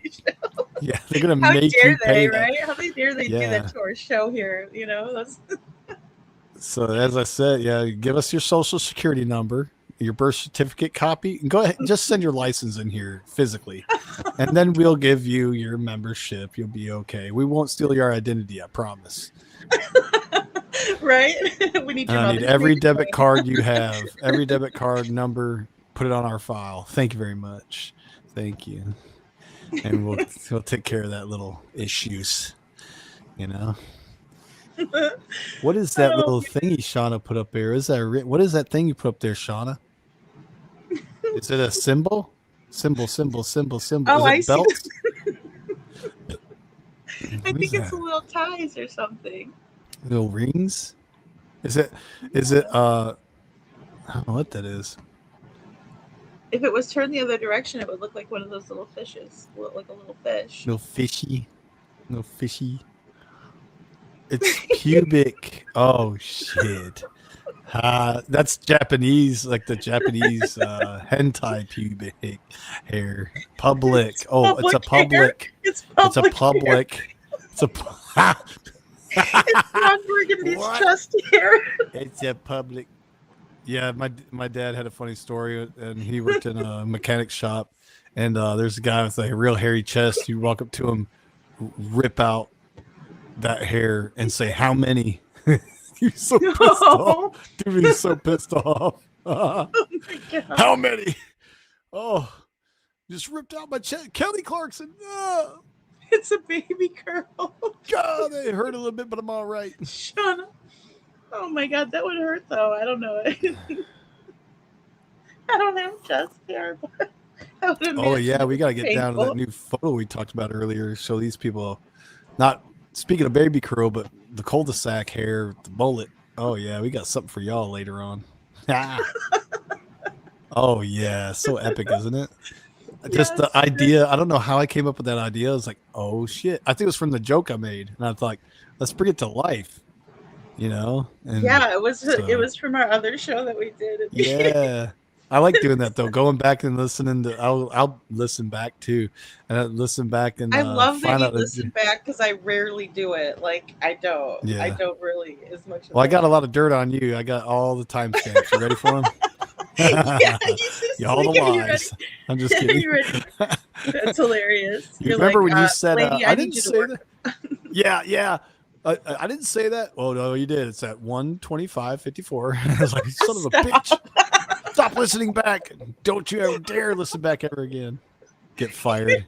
Yeah, they're gonna make you pay. Right? How dare they do that to our show here? That's. So as I said, yeah, give us your social security number, your birth certificate copy, and go ahead and just send your license in here physically, and then we'll give you your membership. You'll be okay. We won't steal your identity, I promise. Right? We need. I need every debit card you have, every debit card number. Put it on our file. Thank you very much. Thank you, and we'll take care of that little issues. What is that little thingy Shauna put up there? What is that thing you put up there, Shauna? Is it a symbol? Symbol. Oh, Is it I see. belts? I think it's a little ties or something. Little rings? Is it I don't know what that is. If it was turned the other direction, it would look like one of those little fishes. Like a little fish. Little fishy. It's pubic. Oh shit. That's Japanese, like the Japanese hentai pubic hair. Public. Oh, it's a public. It's a public. It's not burgundy's chest hair. It's a public. Yeah, my dad had a funny story, and he worked in a mechanic shop, and there's a guy with like a real hairy chest. You walk up to him, rip out that hair, and say, "How many?" He's so pissed off. Dude, he's so pissed off. Oh my God. How many? Oh, just ripped out my chest. Kelly Clarkson. It's a baby girl. God, it hurt a little bit, but I'm all right. Shauna. Oh my God, that would hurt though. I don't know. I don't have chest hair, but that would have Oh been yeah, we got to get down to that painful. new photo we talked about earlier. Show these people, not speaking of baby curl, but the cul-de-sac hair, the mullet. Oh yeah, we got something for y'all later on. Oh yeah, so epic, isn't it? Just the idea. I don't know how I came up with that idea. I was like, oh shit. I think it was from the joke I made, and I was like, let's bring it to life. You know? And Yeah, it was so, from our other show that we did. yeah. I like doing that though. Going back and listening to, I'll listen back too, and I listen back and I love that find you out. listen back because I rarely do it. Like I don't. Yeah. I don't really as much. As Well, I got a lot of dirt on you. I got all the timestamps. You ready for them? Yeah, all the you lies. ready? I'm just kidding. You ready? That's hilarious. You You're remember like, when you said, lady, I need didn't you to say work. that? Yeah. I didn't say that. Oh, no, you did. It's at 1:25:54. I was like, son of a bitch. Stop listening back. Don't you ever dare listen back ever again. Get fired.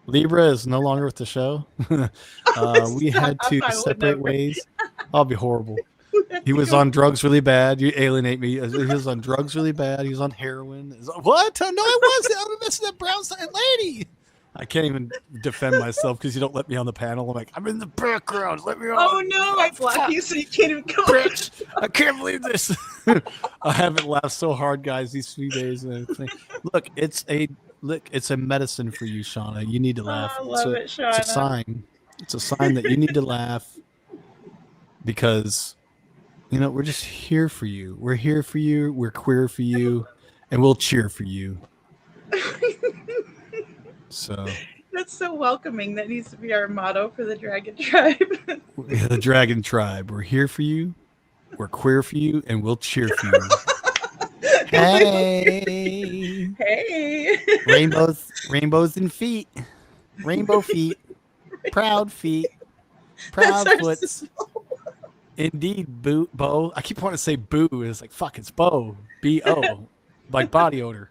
Libra is no longer with the show. We had to separate ways. I'll be horrible. He was on drugs really bad. You alienate me. He was on drugs really bad. He was on heroin. What? No, I wasn't. I was missing that brown side lady. I can't even defend myself because you don't let me on the panel. I'm like, I'm in the background. Let me on. Oh no, I blocked you so you can't even come. Bitch, I can't believe this. I haven't laughed so hard, guys, these few days. Look, it's a medicine for you, Shauna. You need to laugh. I love it, Shauna. It's a sign. It's a sign that you need to laugh because, we're just here for you. We're here for you. We're queer for you, and we'll cheer for you. So That's so welcoming. That needs to be our motto for the Dragon Tribe. the Dragon Tribe. We're here for you. We're queer for you, and we'll cheer for you. Hey. Hey. Rainbows and feet. Rainbow feet. Proud feet. Proud foots. Indeed, Bo. I keep wanting to say boo. It's like, fuck, it's Bo. B-O. Like body odor.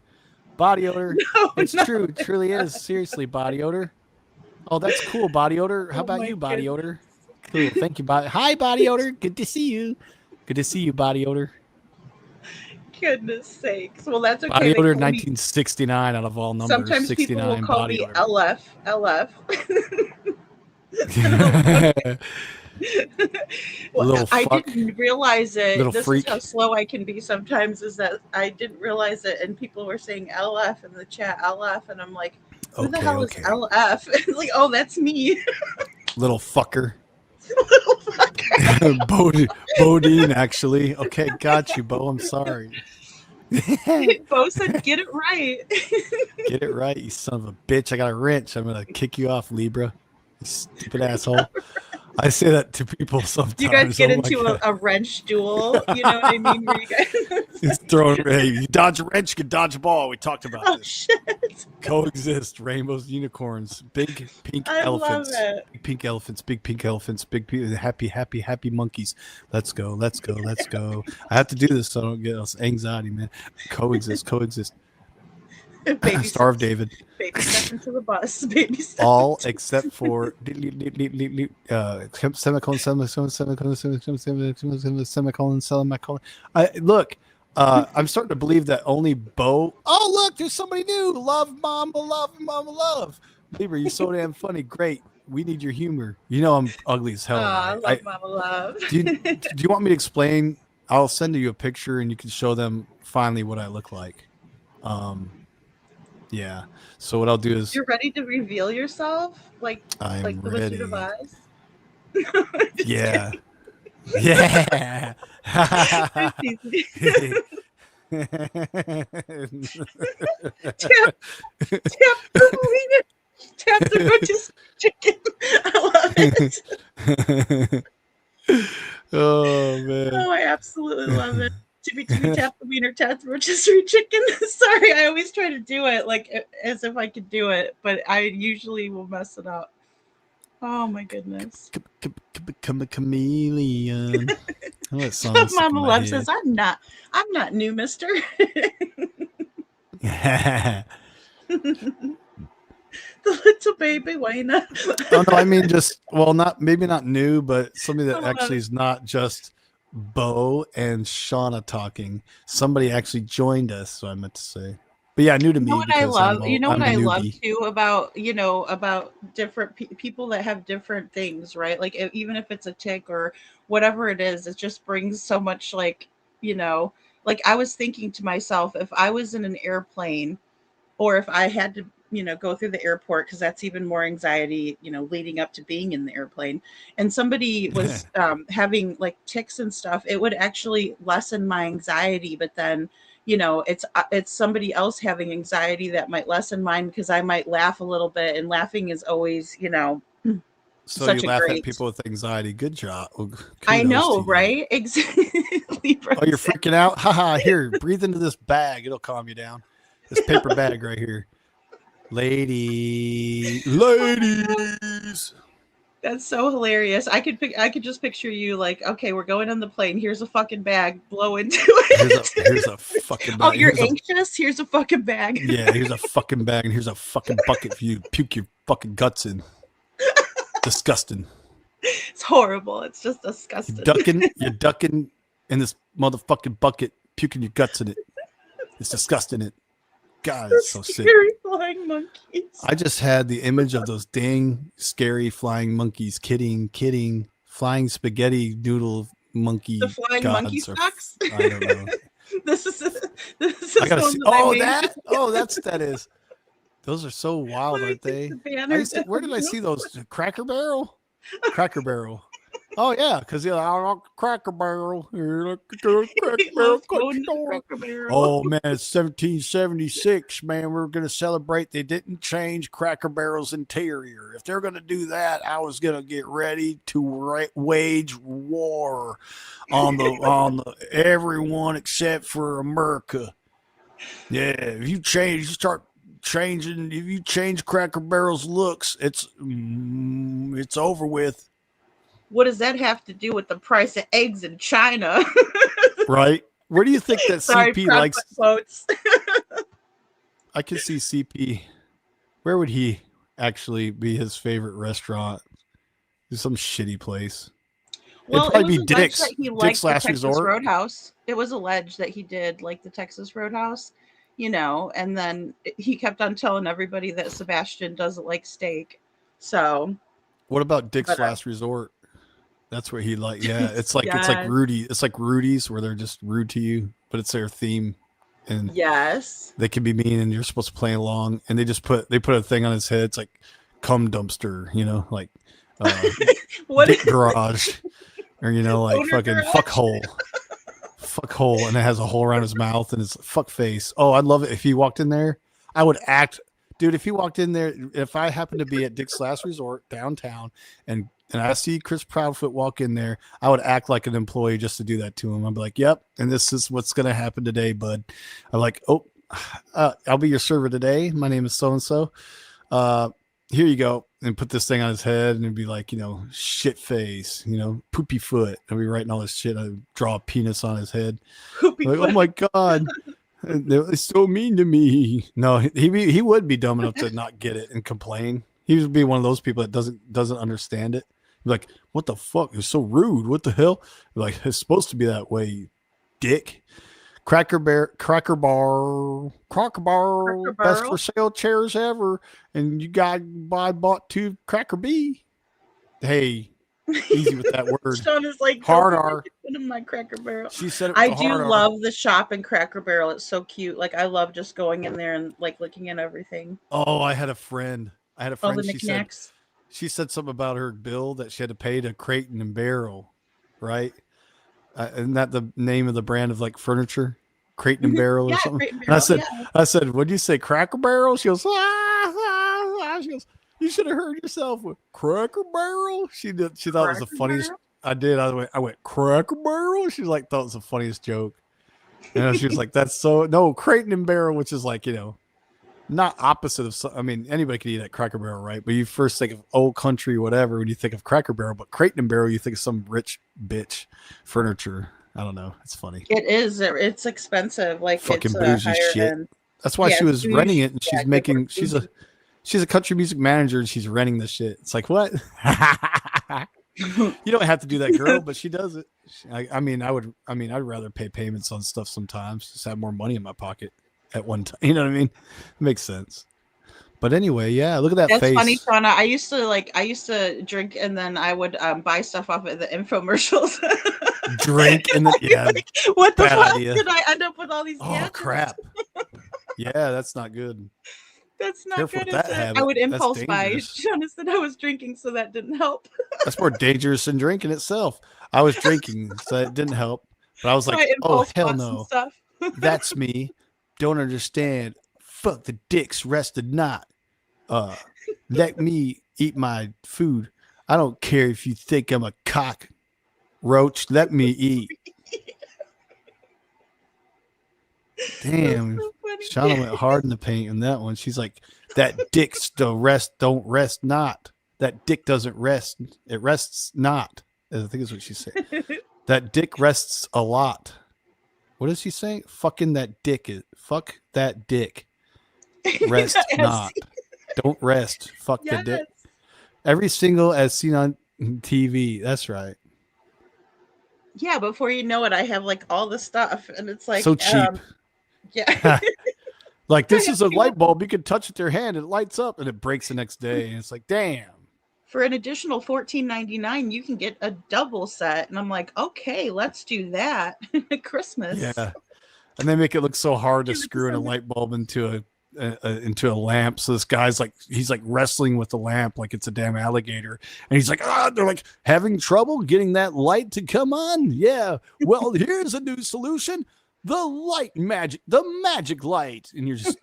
Body odor. No, It's true. It truly is. Seriously, body odor. Oh, that's cool, body odor. How about you, body odor? Cool. Thank you, body. Hi, body odor. Good to see you. Good to see you, body odor. Goodness sakes. Well, that's okay. Body They odor call me- 1969 out of all numbers. Sometimes 69 people will call body me odor. LF. Well, Little I fuck. didn't realize it. Little This freak. is how slow I can be sometimes, is that I didn't realize it, and people were saying LF in the chat, LF, and I'm like, who the hell is LF? It's like, oh, that's me. Little fucker. Bodine, actually. Okay, got you, Bo. I'm sorry. Bo said, get it right. Get it right, you son of a bitch. I got a wrench. I'm going to kick you off, Libra. You stupid asshole. I say that to people sometimes. You guys get Oh my into God. a wrench duel, you know what I mean? Where you guys... He's throwing, hey, you dodge a wrench, you can dodge a ball. We talked about Oh, this. shit. Coexist, rainbows, unicorns, big pink I love elephants. it. Big pink elephants, big pink elephants, happy monkeys. Let's go. I have to do this so I don't get anxiety, man. Coexist. Baby Star of David. Baby step into the bus. Baby step. All except for semicolon. Look, I'm starting to believe that only Bo. Oh, look, there's somebody new. Love, love. Libra, you're so damn funny. Great. We need your humor. You know I'm ugly as hell. I right? love Mama Love. Do you want me to explain? I'll send you a picture and you can show them finally what I look like. Yeah. So what I'll do is You're ready to reveal yourself? Like I'm the ready. Wizard of Oz? Yeah. Yeah. Tap the roaches chicken. I love it. Oh man. Oh, I absolutely love it. Tippy tap the wiener tap the rotisserie chicken. Sorry, I always try to do it like as if I could do it, but I usually will mess it up. Oh my goodness. Chameleon. Oh, that song stuck in Mama my Love head. says, I'm not new, mister. The little baby Wayna. Oh no, I mean just maybe not new, but somebody that Oh, actually is not just Bo and Shauna talking. Somebody actually joined us, so I meant to say. But yeah, new to You know me what I because love? You know I'm what the I love newbie. too about different people that have different things, right? Like even if it's a tick or whatever it is, it just brings so much like I was thinking to myself, if I was in an airplane or if I had to, go through the airport, because that's even more anxiety, leading up to being in the airplane, and somebody was having like ticks and stuff, it would actually lessen my anxiety. But then, it's somebody else having anxiety that might lessen mine because I might laugh a little bit, and laughing is always, So you such a laugh great. at people with anxiety. Good job. Well, I kudos know, to you. right? Exactly. Oh, you're freaking out? Haha, here, breathe into this bag. It'll calm you down. This paper bag right here. Ladies. That's so hilarious. I could just picture you like, okay, we're going on the plane. Here's a fucking bag. Blow into it. Here's a fucking bag. Oh, you're anxious? Here's a fucking bag. Yeah, here's a fucking bag, and here's a fucking bucket for you to puke your fucking guts in. Disgusting. It's horrible. It's just disgusting. You're ducking in this motherfucking bucket, puking your guts in it. It's disgusting. It. God, it's so sick. Scary flying monkeys. I just had the image of those dang scary flying monkeys. Kidding. Flying spaghetti noodle monkey. The flying monkey stocks. I don't know. This is I gotta see. That is. Those are so wild, aren't they? Where did I see those? Cracker Barrel. Oh yeah, because Cracker Barrel. Oh man, it's 1776. Man, we're gonna celebrate. They didn't change Cracker Barrel's interior. If they're gonna do that, I was gonna get ready to wage war on the everyone except for America. Yeah, if you start changing. If you change Cracker Barrel's looks, it's over with. What does that have to do with the price of eggs in China? Right? Where do you think that CP likes? Quotes. I can see CP. Where would he actually be his favorite restaurant? Some shitty place. Well, it'd probably it was be alleged Dick's. that he liked the Last Texas Resort. Roadhouse. It was alleged that he did like the Texas Roadhouse, and then he kept on telling everybody that Sebastian doesn't like steak. So, what about Dick's Last Resort? That's what he like. Yeah, it's like Yes. it's like Rudy. It's like Rudy's where they're just rude to you, but it's their theme, and yes, they can be mean, and you're supposed to play along. And they put a thing on his head. It's like cum dumpster, like what dick garage, or like Owner fucking garage? fuck hole, and it has a hole around his mouth, and it's fuck face. Oh, I'd love it if he walked in there. I would act, dude. If he walked in there, if I happened to be at Dick's Last Resort downtown, and I see Chris Proudfoot walk in there, I would act like an employee just to do that to him. I'd be like, "Yep, and this is what's going to happen today, bud." I'm like, "Oh, I'll be your server today. My name is so and so. Here you go," and put this thing on his head, and it'd be like, shit face, poopy foot. I'd be writing all this shit. I'd draw a penis on his head. Poopy Like, foot. oh my god. They're so mean to me. No, he would be dumb enough to not get it and complain. He would be one of those people that doesn't understand it. Like, what the fuck? It's so rude. What the hell? Like, it's supposed to be that way, you dick. Cracker Bar, best for sale chairs ever. And you bought 2 Cracker B. Hey, easy with that word. Sean is like hard R. My Cracker Barrel. She said it. I with a do hard R. love the shop in Cracker Barrel. It's so cute. Like I love just going in there and like looking at everything. Oh, I had a friend. All the knickknacks. She said something about her bill that she had to pay to Crate and Barrel, right? Isn't that the name of the brand of like furniture? Crate and Barrel or something? Crate and Barrel, I said, what did you say? Cracker Barrel? She goes, She goes, you should have heard yourself with Cracker Barrel. She did. She thought it was the funniest. Barrel? I did. I went Cracker Barrel. She thought it was the funniest joke. She was like, that's so no Crate and Barrel, which is like, not opposite of. I mean, anybody can eat at Cracker Barrel, right? But you first think of Old Country, whatever, when you think of Cracker Barrel. But Crate and Barrel, you think of some rich bitch furniture. I don't know. It's funny. It is. It's expensive. Like fucking it's bougie shit. End. That's why she was renting it, and she's making. She's a country music manager, and she's renting the shit. It's like, what? You don't have to do that, girl, but she does it. I'd rather pay payments on stuff sometimes, just have more money in my pocket at one time. You know what I mean? It makes sense. But anyway, yeah, look at that face. That's funny, Shauna. I used to drink, and then I would buy stuff off of the infomercials. Drink and then like, what the fuck did I end up with all these? Oh crap! Yeah, that's not good. That's not Careful good. with that habit. I would impulse That's buy. dangerous. Shauna said I was drinking, so that didn't help. That's more dangerous than drinking itself. I was drinking, so it didn't help. But I was like, oh hell no, that's me. Don't understand. Fuck the dicks rested not. Let me eat my food. I don't care if you think I'm a cockroach. Let me eat. Damn, so Shauna went hard in the paint in that one. She's like, that dick's the rest don't rest not. That dick doesn't rest. It rests not. I think is what she said. That dick rests a lot. What is she saying? Fucking that dick is. Fuck that dick. Rest not. Don't rest. Fuck the dick. Every single as seen on TV. That's right. Yeah, before you know it, I have like all the stuff, and it's like so cheap. Yeah. Like this is a light bulb. You can touch it with your hand, it lights up, and it breaks the next day. And it's like, damn. For an additional $14.99, you can get a double set, and I'm like, okay, let's do that. Christmas. Yeah, and they make it look so hard to screw in a light bulb into a lamp. So this guy's like, he's like wrestling with the lamp like it's a damn alligator, and he's like, they're like having trouble getting that light to come on. Yeah, well, here's a new solution: the magic light, and you're just.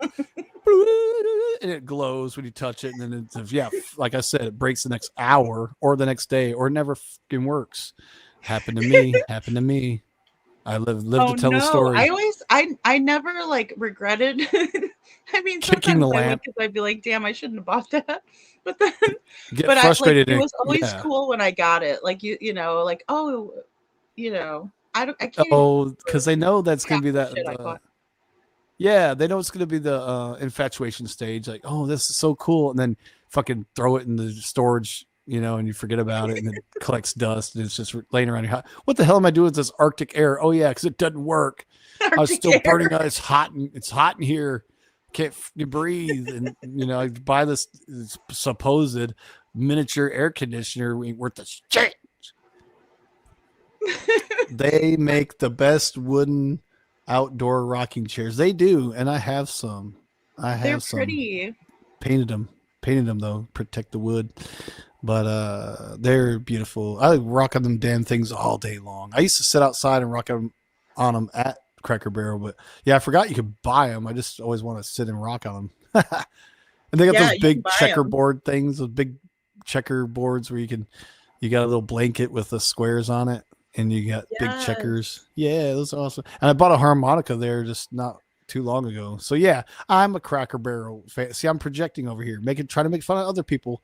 And it glows when you touch it, and then it's, yeah, like I said, it breaks the next hour or the next day, or it never fucking works. Happened to me. I live to tell the story. I never like regretted. I mean, kicking the lamp because I'd be like, damn, I shouldn't have bought that. But then, get frustrated. It was always cool when I got it. Like you know, like I can't. Oh, because they know that's gonna be that. Yeah, they know it's going to be the infatuation stage. Like, oh, this is so cool. And then fucking throw it in the storage, and you forget about it, and it collects dust, and it's just laying around your house. What the hell am I doing with this Arctic air? Oh, yeah, because it doesn't work. I was still burning out. It's hot in here. Can't breathe. And, I buy this supposed miniature air conditioner. Ain't worth the shit. They make the best wooden outdoor rocking chairs. They do, and I have some. They're pretty. Painted them though, protect the wood. But they're beautiful. I rock on them damn things all day long. I used to sit outside and rock on them at Cracker Barrel, but yeah, I forgot you could buy them. I just always want to sit and rock on them. And they got those big checkerboard things, those big checkerboards where you got a little blanket with the squares on it. And you got big checkers. Yeah, those are awesome. And I bought a harmonica there just not too long ago. So yeah, I'm a Cracker Barrel fan. See, I'm projecting over here, trying to make fun of other people.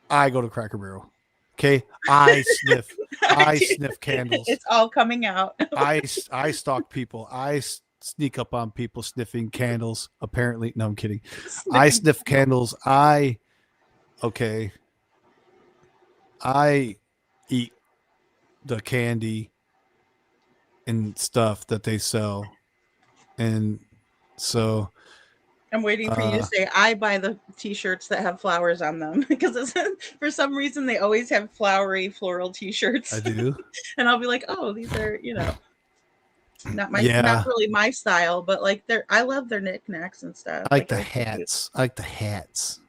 I go to Cracker Barrel. Okay, I sniff candles. It's all coming out. I stalk people. I sneak up on people sniffing candles. Apparently, no, I'm kidding. I sniff candles. I eat the candy and stuff that they sell, and so I'm waiting for you to say I buy the t-shirts that have flowers on them, because for some reason they always have flowery floral t-shirts. I do. And I'll be like, oh, these are not really my style, but like I love their knickknacks and stuff. I like the hats. I like the hats.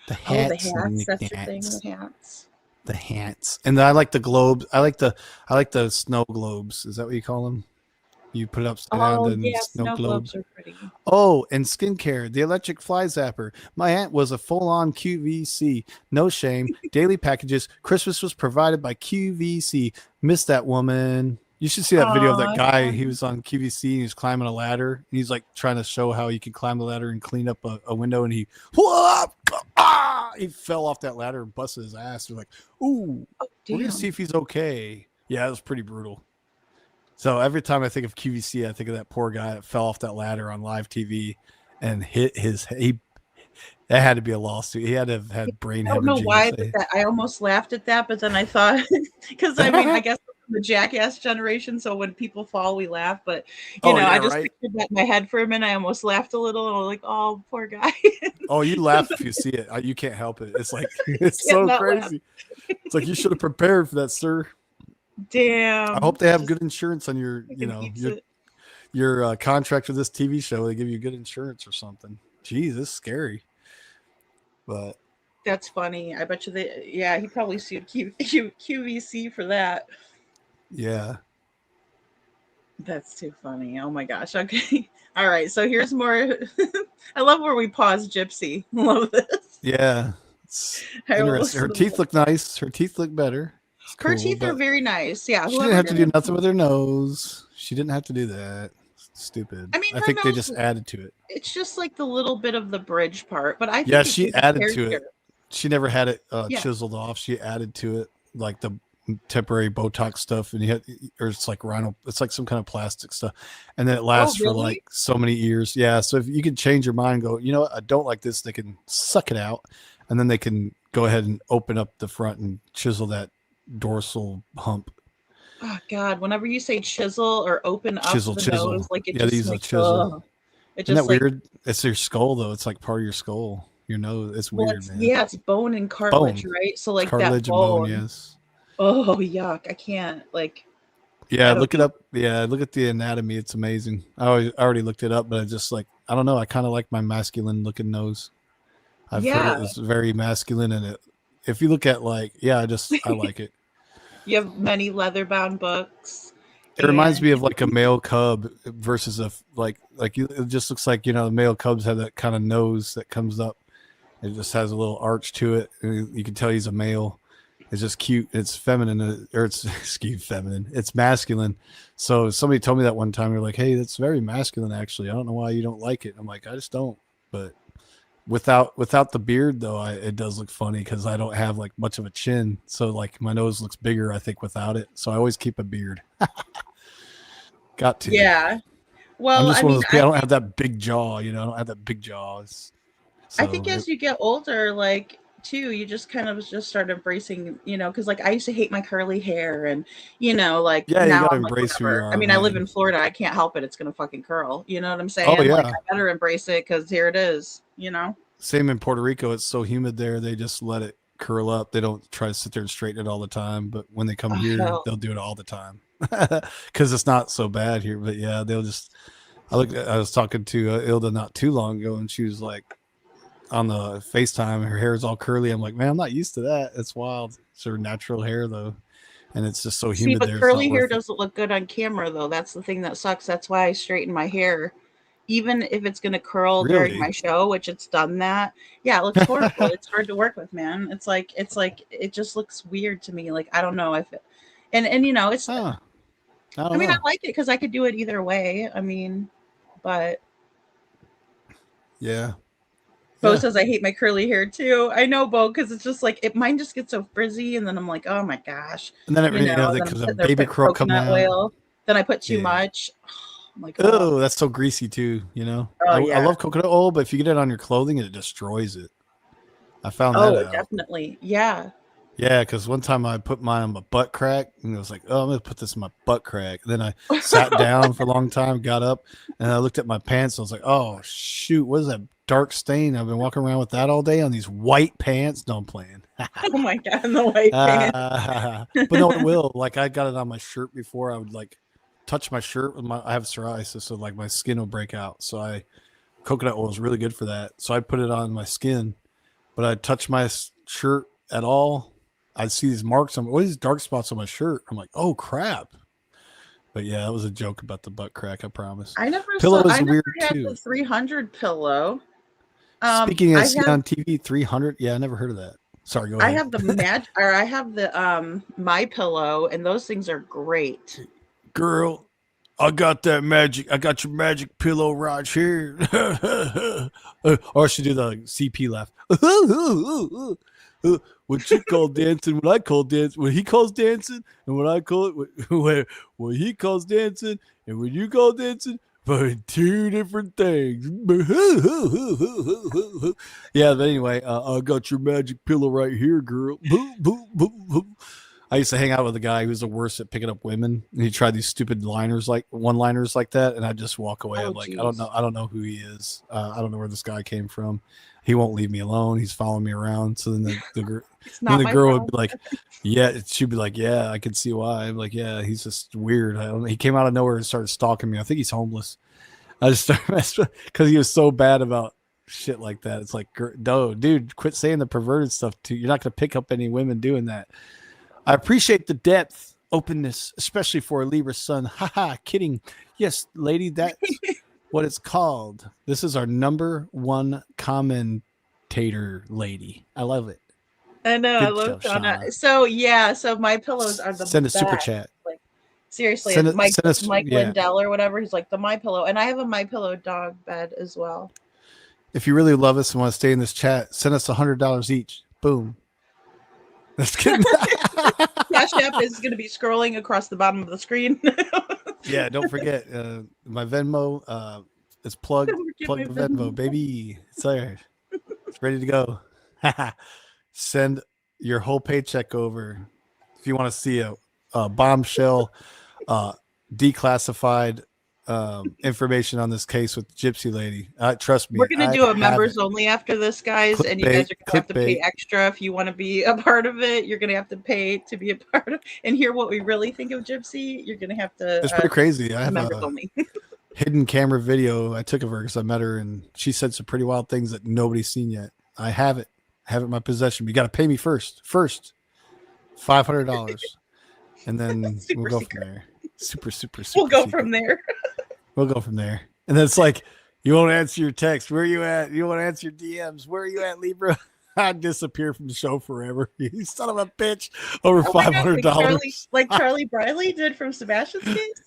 The hats. That's the thing. The hats. The hats, and I like the globes. I like the snow globes. Is that what you call them? You put it upside down. And yeah, snow globes are pretty. Oh, and skincare. The electric fly zapper. My aunt was a full-on QVC. No shame. Daily packages. Christmas was provided by QVC. Miss that woman. You should see that video of that Aw, guy. He was on QVC and he's climbing a ladder. And he's like trying to show how he can climb the ladder and clean up a window. And he fell off that ladder and busted his ass. We're like, ooh, we're gonna see if he's okay. Yeah, it was pretty brutal. So every time I think of QVC, I think of that poor guy that fell off that ladder on live TV and hit his. That had to be a lawsuit. He had to have had brain I don't know hemorrhaging. why, but I almost laughed at that, but then I thought, because I mean, I guess the jackass generation, so when people fall, we laugh. But you know, I just pictured that in my head for a minute. I almost laughed a little, and I was like, "Oh, poor guy." Oh, you laugh if you see it. You can't help it. It's like it's so crazy. It's like you should have prepared for that, sir. Damn. I hope they have good insurance on your, your contract with this TV show. They give you good insurance or something. Jeez, this is scary. But that's funny. I bet you he probably sued QVC for that. Yeah. That's too funny. Oh my gosh. Okay. All right. So here's more. I love where we pause Gypsy. Love this. Yeah. It's interesting. Her teeth look nice. Her teeth look better. Her teeth are very nice. Yeah. She didn't have to do nothing with her nose. She didn't have to do that. Stupid. I mean, I think they just added to it. It's just like the little bit of the bridge part, but I think she added to it. She never had it chiseled off. She added to it like the temporary Botox stuff, and it's like rhino. It's like some kind of plastic stuff, and then it lasts for like so many years. Yeah. So if you can change your mind, and go, you know what, I don't like this. They can suck it out, and then they can go ahead and open up the front and chisel that dorsal hump. Oh God! Whenever you say chisel or open up the nose, like it just like, chisel. Isn't that weird? It's your skull though. It's like part of your skull. Your nose. It's weird, man. Yeah, it's bone and cartilage, right? So like cartilage that bone. And bone, yes. Oh yuck! I can't like. Yeah, look it up. Yeah, look at the anatomy. It's amazing. I already looked it up, but I just like I don't know. I kind of like my masculine looking nose. I've heard it's very masculine, and if you look at like I like it. You have many leather-bound books. It reminds me of like a male cub versus it just looks like the male cubs have that kind of nose that comes up. It just has a little arch to it. And you can tell he's a male. It's just cute. It's feminine, or it's cute, feminine. It's masculine. So somebody told me that one time. They're like, "Hey, that's very masculine. Actually, I don't know why you don't like it." I'm like, I just don't. But without the beard though, it does look funny because I don't have like much of a chin. So like my nose looks bigger, I think, without it. So I always keep a beard. Got to. Yeah. Well, I'm just one of those people. I don't have that big jaw. I don't have that big jaws. So, I think as you get older, like too, you just kind of just start embracing, because like I used to hate my curly hair, and like now you gotta I'm embrace like, who you are. I mean, man. I live in Florida. I can't help it. It's gonna fucking curl. You know what I'm saying? Oh yeah. Like, I better embrace it because here it is. Same in Puerto Rico. It's so humid there. They just let it curl up. They don't try to sit there and straighten it all the time. But when they come here, they'll do it all the time because it's not so bad here. But yeah, they'll just. I was talking to Ilda not too long ago, and she was like on the FaceTime. Her hair is all curly. I'm like, man, I'm not used to that. It's wild. It's her natural hair though, and it's just so humid there. Curly hair doesn't look good on camera though. That's the thing that sucks. That's why I straighten my hair. Even if it's going to curl during my show, which it's done that. Yeah, it looks horrible. It's hard to work with, man. It's like, it just looks weird to me. Like, I don't know if it, and it's, I mean, I like it because I could do it either way. I mean, but. Yeah. Bo says, I hate my curly hair too. I know, Bo, because it's just like, mine just gets so frizzy. And then I'm like, oh my gosh. And then because of baby curl coming out. Oil. Then I put too much. Like, oh, that's so greasy too, I love coconut oil, but if you get it on your clothing, it destroys it. I found that out. Definitely. Yeah, because one time I put mine on my butt crack, and I was like, oh, I'm gonna put this in my butt crack. And then I sat down for a long time, got up, and I looked at my pants. And I was like, oh shoot, what is that dark stain? I've been walking around with that all day on these white pants. No, I'm playing. Oh my god, the white pants. But no, it will. Like I got it on my shirt before. I would like touch my shirt with I have psoriasis, so like my skin will break out. So coconut oil is really good for that. So I put it on my skin, but I touch my shirt at all, I'd see these marks on these dark spots on my shirt. I'm like, oh crap. But yeah, that was a joke about the butt crack, I promise. I never had too. The 300 pillow. Speaking of on TV, 300. Yeah, I never heard of that. Sorry, go ahead. I have the My Pillow, and those things are great. girl, I got your magic pillow right here. Or she do the CP laugh. What you call dancing, what I call dance, what he calls dancing, and what I call it, what he calls dancing, and what you call dancing, but two different things. Yeah, but anyway, I got your magic pillow right here, girl. I used to hang out with a guy who was the worst at picking up women, and he tried these stupid one-liners like that, and I just walk away. I'm like, geez. I don't know who he is. I don't know where this guy came from. He won't leave me alone. He's following me around. So then the girl would be like, yeah, she'd be like, yeah, I can see why. I'm like, yeah, he's just weird. He came out of nowhere and started stalking me. I think he's homeless. I just started because he was so bad about shit like that. It's like, no, dude, quit saying the perverted stuff too. You're not going to pick up any women doing that. I appreciate the depth, openness, especially for a Libra sun. Haha, kidding. Yes, lady, that's what it's called. This is our number one commentator lady. I love it. I know. Good I love job, Shauna. Shauna. So my pillows are the Send a best. super chat. Like seriously, Send Mike yeah. Lindell or whatever. He's like the My Pillow, and I have a My Pillow dog bed as well. If you really love us and want to stay in this chat, send us $100 each. Boom. That's good. Cash App is going to be scrolling across the bottom of the screen. Yeah, don't forget my Venmo is plugged. Plug the Venmo, baby. It's there. It's ready to go. Send your whole paycheck over if you want to see a bombshell, declassified information on this case with the Gypsy lady. Trust me. We're going to do a members only after this, guys, and you guys are going to have to pay extra if you want to be a part of it. You're going to have to pay to be a part of and hear what we really think of Gypsy. You're going to have to. It's pretty crazy. I have members only. hidden camera video I took of her because I met her and she said some pretty wild things that nobody's seen yet. I have it. I have it in my possession. But you got to pay me first. $500, and then we'll go from there. Super. We'll go from there. We'll go from there. And then it's like, you won't answer your text. Where are you at? You won't answer your DMs. Where are you at, Libra? I disappear from the show forever. You son of a bitch. Over $500. Like Charlie Briley did from Sebastian's case.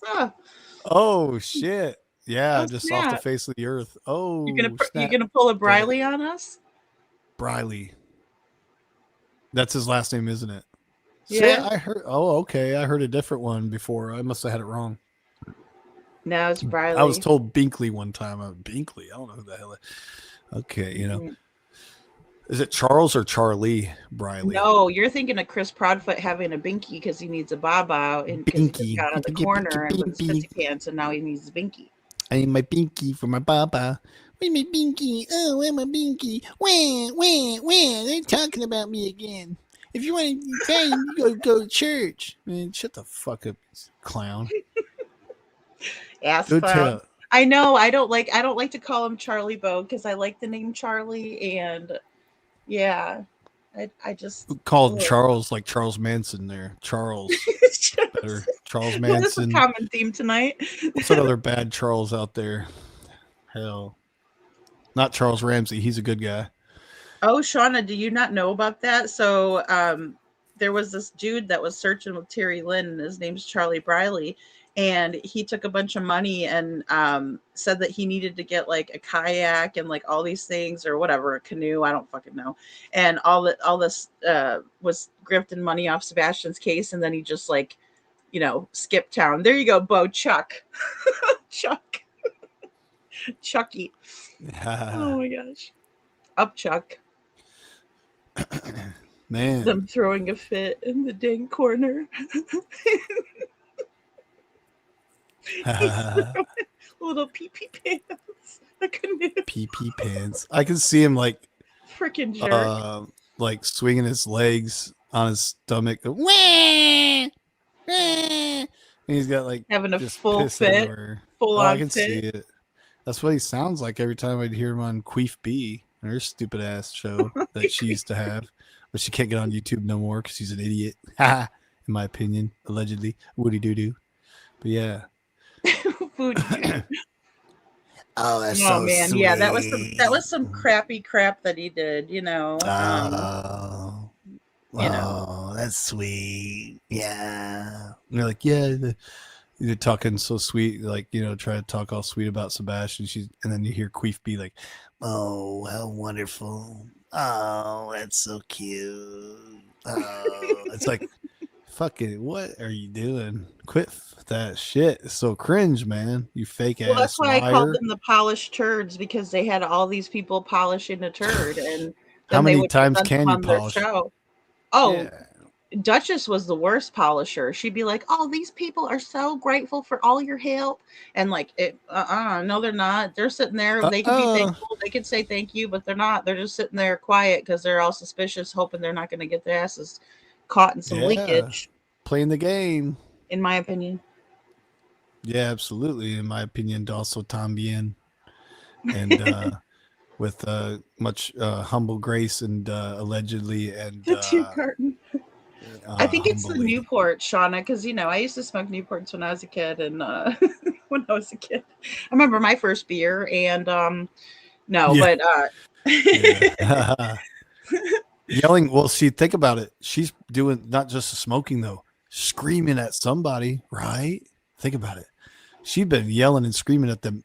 Oh, shit. Yeah, just off the face of the earth. Oh, you're gonna pull a Briley on us? Briley. That's his last name, isn't it? Yeah. I heard. Oh, okay. I heard a different one before. I must have had it wrong. No, it's Briley. I was told Binkley one time. Binkley. I don't know who the hell. Okay, you know. Is it Charles or Charlie Briley? No, you're thinking of Chris Prodfoot having a binky because he needs a baba out and because he got out of the corner and with his pissy pants, and now he needs a binky. I need my binky for my baba. Where's my binky? Oh, where's my binky? Where? They're talking about me again. If you want to try, you go to church. Man, shut the fuck up, clown. Ass clown. I know. I don't like to call him Charlie Bo because I like the name Charlie, and yeah, I just call him Charles, like Charles Manson. There, Charles. Better. Charles Manson. Well, this is a common theme tonight. What's another bad Charles out there? Hell, not Charles Ramsey. He's a good guy. Oh, Shauna, do you not know about that? So there was this dude that was searching with Terry Lynn, and his name's Charlie Briley. And he took a bunch of money and said that he needed to get like a kayak and like all these things or whatever, a canoe, I don't fucking know. And all this was grifting money off Sebastian's case. And then he just like, skipped town. There you go, Bo. Chuck. Chucky. Oh my gosh. Up, Chuck. Man. Them throwing a fit in the dang corner. Little pee-pee pants. Pee-pee pants. I can see him like freaking jerk. Like swinging his legs on his stomach. And he's got like having a full fit. Full on I can fit. see it. That's what he sounds like every time I'd hear him on Queef B, her stupid ass show that she used to have, but she can't get on YouTube no more because she's an idiot. In my opinion, allegedly, woody doo doo. But yeah. Oh, that's so man, sweet. Yeah, that was some crappy crap that he did. Oh, that's sweet. Yeah, and they're like, yeah, You're talking so sweet, like, try to talk all sweet about Sebastian. And then you hear Queef be like, "Oh, how wonderful! Oh, that's so cute! Oh," it's like, fucking, what are you doing? Quit that shit. It's so cringe, man. You fake Well, that's ass why I called liar. them the polished turds, because they had all these people polishing a turd, and How then they many would times present them can you on their polish? show. Oh, Yeah. Duchess was the worst polisher. She'd be like, "Oh, these people are so grateful for all your help," and like, no, they're not. They're sitting there. They could be thankful. They could say thank you, but they're not. They're just sitting there quiet because they're all suspicious, hoping they're not going to get their asses caught in some leakage. Playing the game. In my opinion. Yeah, absolutely. In my opinion, also también. And with much humble grace and allegedly and The tea carton. I think it's the humbly. Newport, Shauna, because I used to smoke Newports when I was a kid, and when I was a kid, I remember my first beer, and Yelling. Well, see, think about it. She's doing not just the smoking though, screaming at somebody, right? Think about it. She'd been yelling and screaming at them,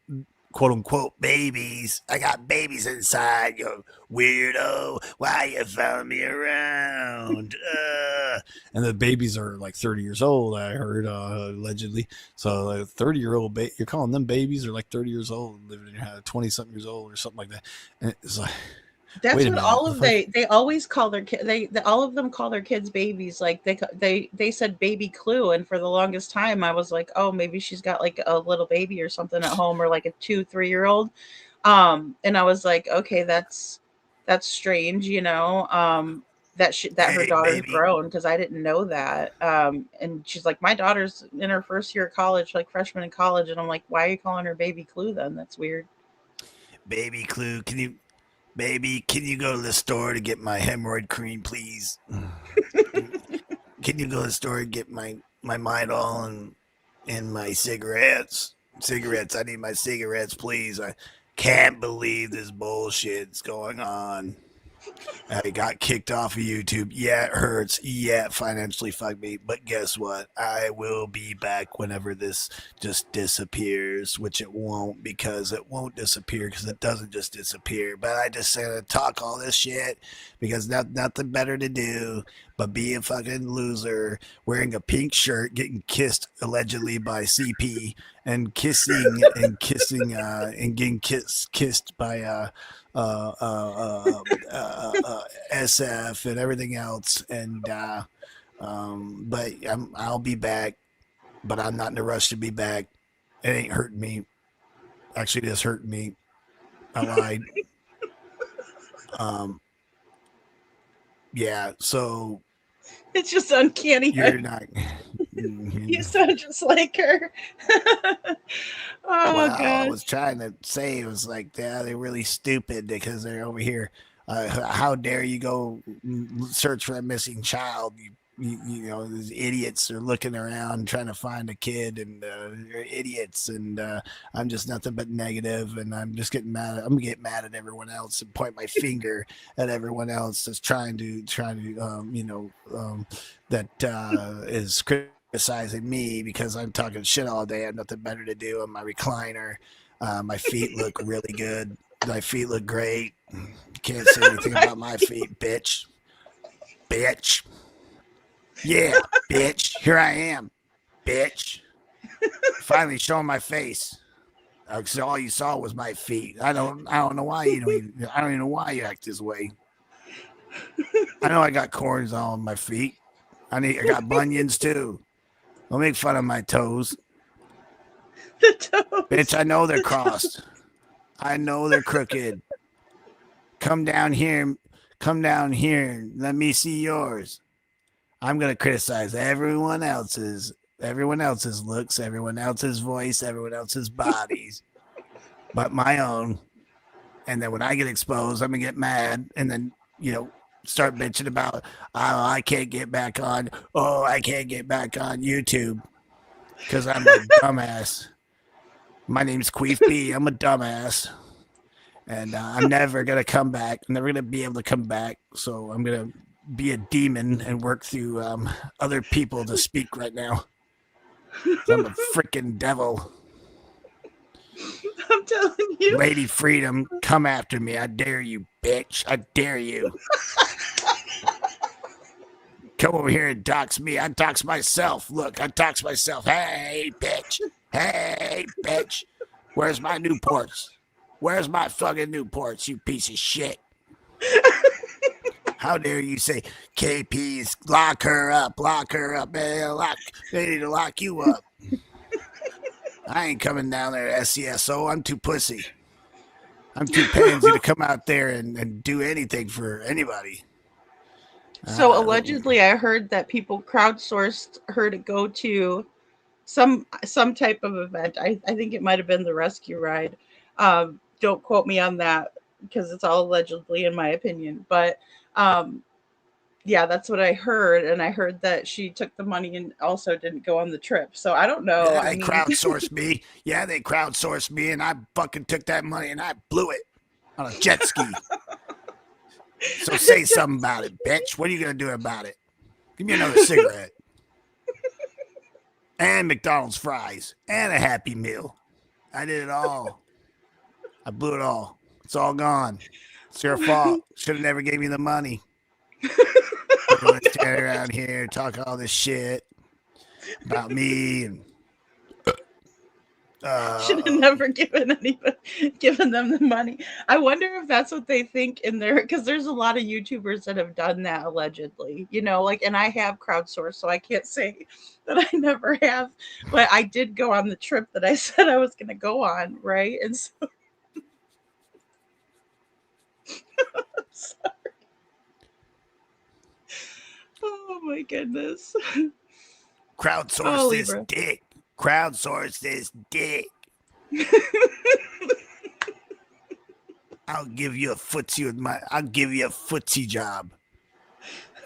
quote unquote, babies. I got babies inside, you weirdo. Why you following me around? And the babies are like 30 years old, I heard, allegedly. So a 30-year-old, you're calling them babies, are like 30 years old, living in your house, 20-something years old or something like that. And it's like, that's what all of they always call their kid. They all of them call their kids babies. Like they said baby Clue, and for the longest time I was like, oh, maybe she's got like a little baby or something at home, or like a 2-3-year-old. And I was like, okay, that's strange, that her daughter's grown, because I didn't know that. And she's like, my daughter's in her first year of college, like freshman in college, and I'm like, why are you calling her baby Clue then? That's weird. Baby Clue, Baby, can you go to the store to get my hemorrhoid cream, please? Can you go to the store and get my Midol and my cigarettes? I need my cigarettes, please. I can't believe this bullshit's going on. I got kicked off of YouTube. Yeah, it hurts. Yeah, it financially fucked me. But guess what? I will be back whenever this just disappears, which it won't, because it won't disappear, because it doesn't just disappear. But I just said to talk all this shit because nothing better to do but be a fucking loser wearing a pink shirt, getting kissed allegedly by CP, and kissing and getting kissed by SF and everything else, and but I'll be back, but I'm not in a rush to be back. It ain't hurting me. Actually, it is hurting me. I lied. Yeah, so it's just uncanny. You're not. You sound just like her. God. I was trying to say, it was like, yeah, they're really stupid because they're over here. How dare you go search for a missing child? You know, these idiots are looking around trying to find a kid, and they're idiots. And I'm just nothing but negative, and I'm just getting mad. I'm getting mad at everyone else and point my finger at everyone else that's trying to that is criticizing me because I'm talking shit all day. I have nothing better to do on my recliner. My feet look really good. My feet look great. Can't say anything about my feet, bitch. Yeah, bitch. Here I am, bitch. Finally showing my face. Because all you saw was my feet. I don't know why I don't even know why you act this way. I know I got corns on my feet. I got bunions too. Don't make fun of my toes. The toes. Bitch, I know they're crossed. I know they're crooked. Come down here. Let me see yours. I'm going to criticize everyone else's looks, everyone else's voice, everyone else's bodies, but my own. And then when I get exposed, I'm going to get mad and then, start bitching about, I can't get back on. Oh, I can't get back on YouTube because I'm a dumbass. My name's Queef B. I'm a dumbass. And I'm never going to come back. I'm never going to be able to come back. So I'm going to be a demon and work through other people to speak right now. I'm a freaking devil. I'm telling you. Lady Freedom, come after me. I dare you, bitch. I dare you. Come over here and dox me. I dox myself. Look, I dox myself. Hey, bitch. Hey, bitch. Where's my Newports? Where's my fucking Newports, you piece of shit? How dare you say, KP's lock her up, man. They need to lock you up. I ain't coming down there to SCSO. I'm too pussy. I'm too pansy to come out there and do anything for anybody. So allegedly, I heard that people crowdsourced her to go to some type of event. I think it might have been the rescue ride. Don't quote me on that because it's all allegedly, in my opinion. But yeah, that's what I heard, and I heard that she took the money and also didn't go on the trip. So I don't know. Yeah, they crowdsourced me. Yeah, they crowdsourced me, and I fucking took that money and I blew it on a jet ski. So say something about it, bitch. What are you gonna do about it? Give me another cigarette. And McDonald's fries. And a Happy Meal. I did it all. I blew it all. It's all gone. It's your fault. Should have never gave me the money. Everyone stand around here, talk all this shit about me and should have never given them the money. I wonder if that's what they think in there, because there's a lot of YouTubers that have done that allegedly, and I have crowdsourced, so I can't say that I never have, but I did go on the trip that I said I was going to go on, right? And so I'm sorry. Oh my goodness. Crowdsource this dick. Crowdsource this dick. I'll give you a footsie I'll give you a footsie job.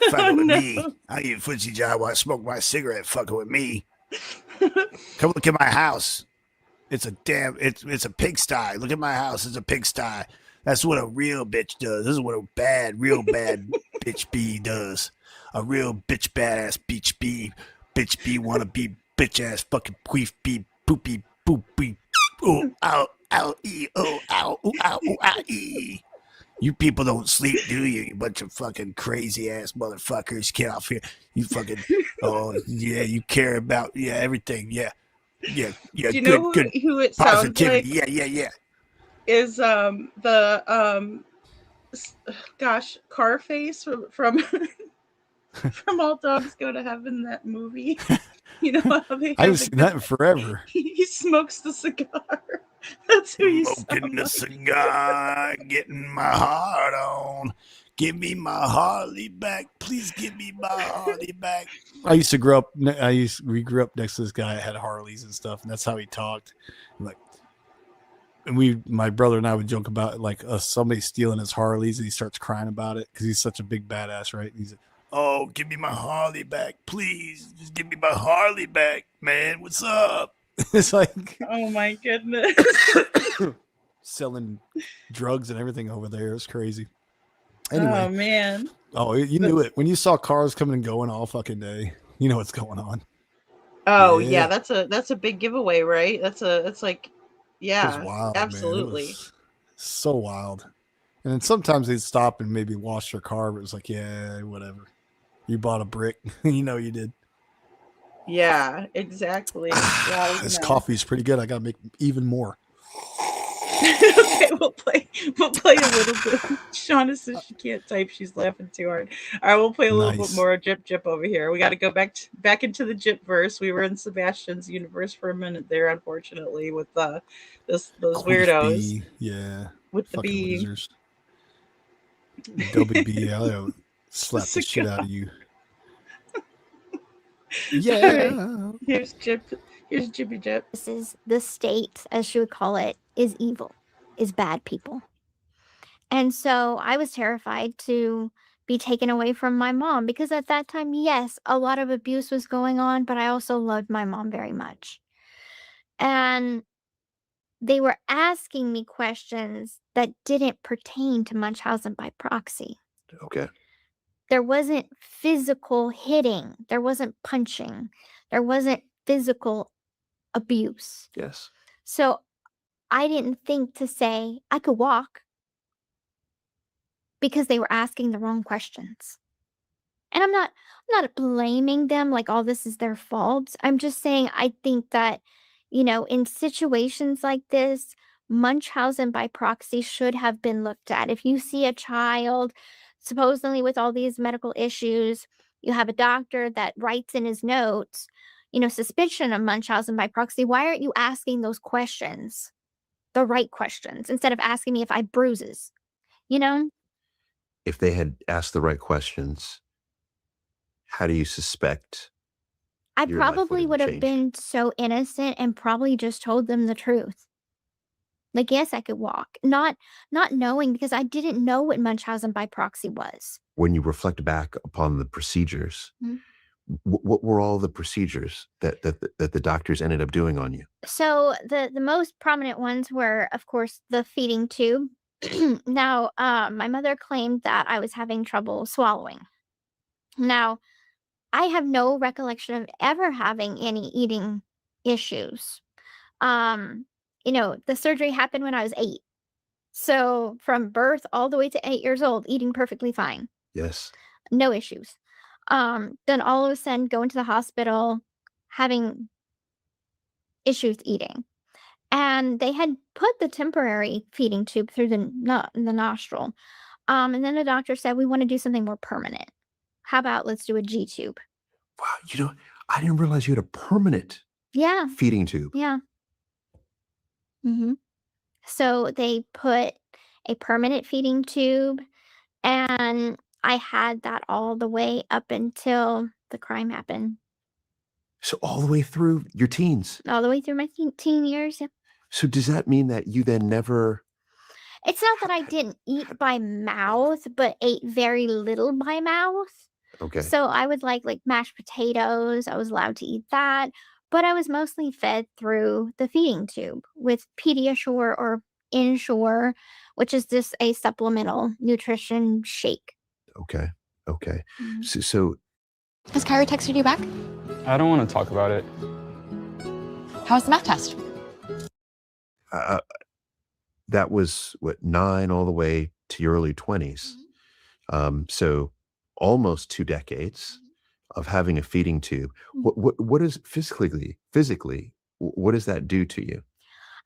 Fucking with me. I'll give you a footsie job while I smoke my cigarette fucking with me. Come look at my house. It's a pigsty. Look at my house. It's a pigsty. That's what a real bitch does. This is what a real bad bitch bee does. A real bitch badass bitch bee wanna be bitch ass fucking queef bee poopy poopy. Oh ow ow ee oh ow ooh ow ooh ow ee. You people don't sleep, do you? You bunch of fucking crazy ass motherfuckers. Get off here. You fucking you care about everything. Yeah. Do you know who it positivity. Sounds like? Yeah. Is Carface from from All Dogs Go to Heaven, that movie. You know how they I haven't seen that in forever. He smokes the cigar. That's who he's smoking the cigar, getting my heart on. Give me my Harley back. Please give me my Harley back. We grew up next to this guy that had Harleys and stuff, and that's how he talked. My brother and I would joke about somebody stealing his Harleys, and he starts crying about it because he's such a big badass, right? And he's like, oh, give me my Harley back, please. Just give me my Harley back, man. What's up? It's like, oh my goodness, selling drugs and everything over there. It's crazy. Anyway, oh man. Oh, you knew it when you saw cars coming and going all fucking day. You know what's going on. Oh yeah, that's a big giveaway, right? It's like, yeah, it was wild, absolutely. Man. It was so wild. And then sometimes they'd stop and maybe wash their car, but it was like, yeah, whatever. You bought a brick, you know you did. Yeah, exactly. Yeah, this coffee's pretty good. I gotta make even more. Okay, we'll play a little bit. Shauna says she can't type; she's laughing too hard. All right, we'll play a little bit more Gyp over here. We got to go back into the Gyp-Verse. We were in Sebastian's universe for a minute there, unfortunately, with those weirdos. Bee. Yeah, with the fucking bee. Losers. WB, I'll slap the shit out of you. Yeah. Right. Here's Gyppy Gyp. This is the state, as she would call it, is evil, is bad people. And so I was terrified to be taken away from my mom because at that time, yes, a lot of abuse was going on, but I also loved my mom very much. And they were asking me questions that didn't pertain to Munchausen by proxy. Okay. There wasn't physical hitting. There wasn't punching. There wasn't physical abuse. Yes. So I didn't think to say I could walk because they were asking the wrong questions. And I'm not blaming them like all this is their fault. I'm just saying I think that, in situations like this, Munchausen by proxy should have been looked at. If you see a child supposedly with all these medical issues, you have a doctor that writes in his notes, suspicion of Munchausen by proxy, why aren't you asking those questions? The right questions instead of asking me if I have bruises, you know? If they had asked the right questions, how do you suspect I your life probably would have changed? been so innocent and probably just told them the truth. Like, yes, I could walk. Not knowing because I didn't know what Munchausen by proxy was. When you reflect back upon the procedures, Mhm. what were all the procedures that the doctors ended up doing on you? So the most prominent ones were, of course, the feeding tube. Now, my mother claimed that I was having trouble swallowing. Now, I have no recollection of ever having any eating issues. The surgery happened when I was 8. So from birth all the way to 8 years old, eating perfectly fine. Yes. No issues. Then all of a sudden go into the hospital having issues eating. And they had put the temporary feeding tube through the nostril. And then the doctor said, we want to do something more permanent. How about let's do a G tube? Wow, I didn't realize you had a permanent Yeah. feeding tube. Yeah. So they put a permanent feeding tube, and I had that all the way up until the crime happened. So all the way through your teens. All the way through my teen years. Yeah. So does that mean that you then never? It's not that I didn't eat by mouth, but ate very little by mouth. Okay. So I would like mashed potatoes. I was allowed to eat that, but I was mostly fed through the feeding tube with Pediasure or Ensure, which is just a supplemental nutrition shake. Okay. So Has Kyrie texted you back? I don't want to talk about it. How's the math test? that was what, 9 all the way to your early 20s. So almost 2 decades of having a feeding tube. What is physically, what does that do to you?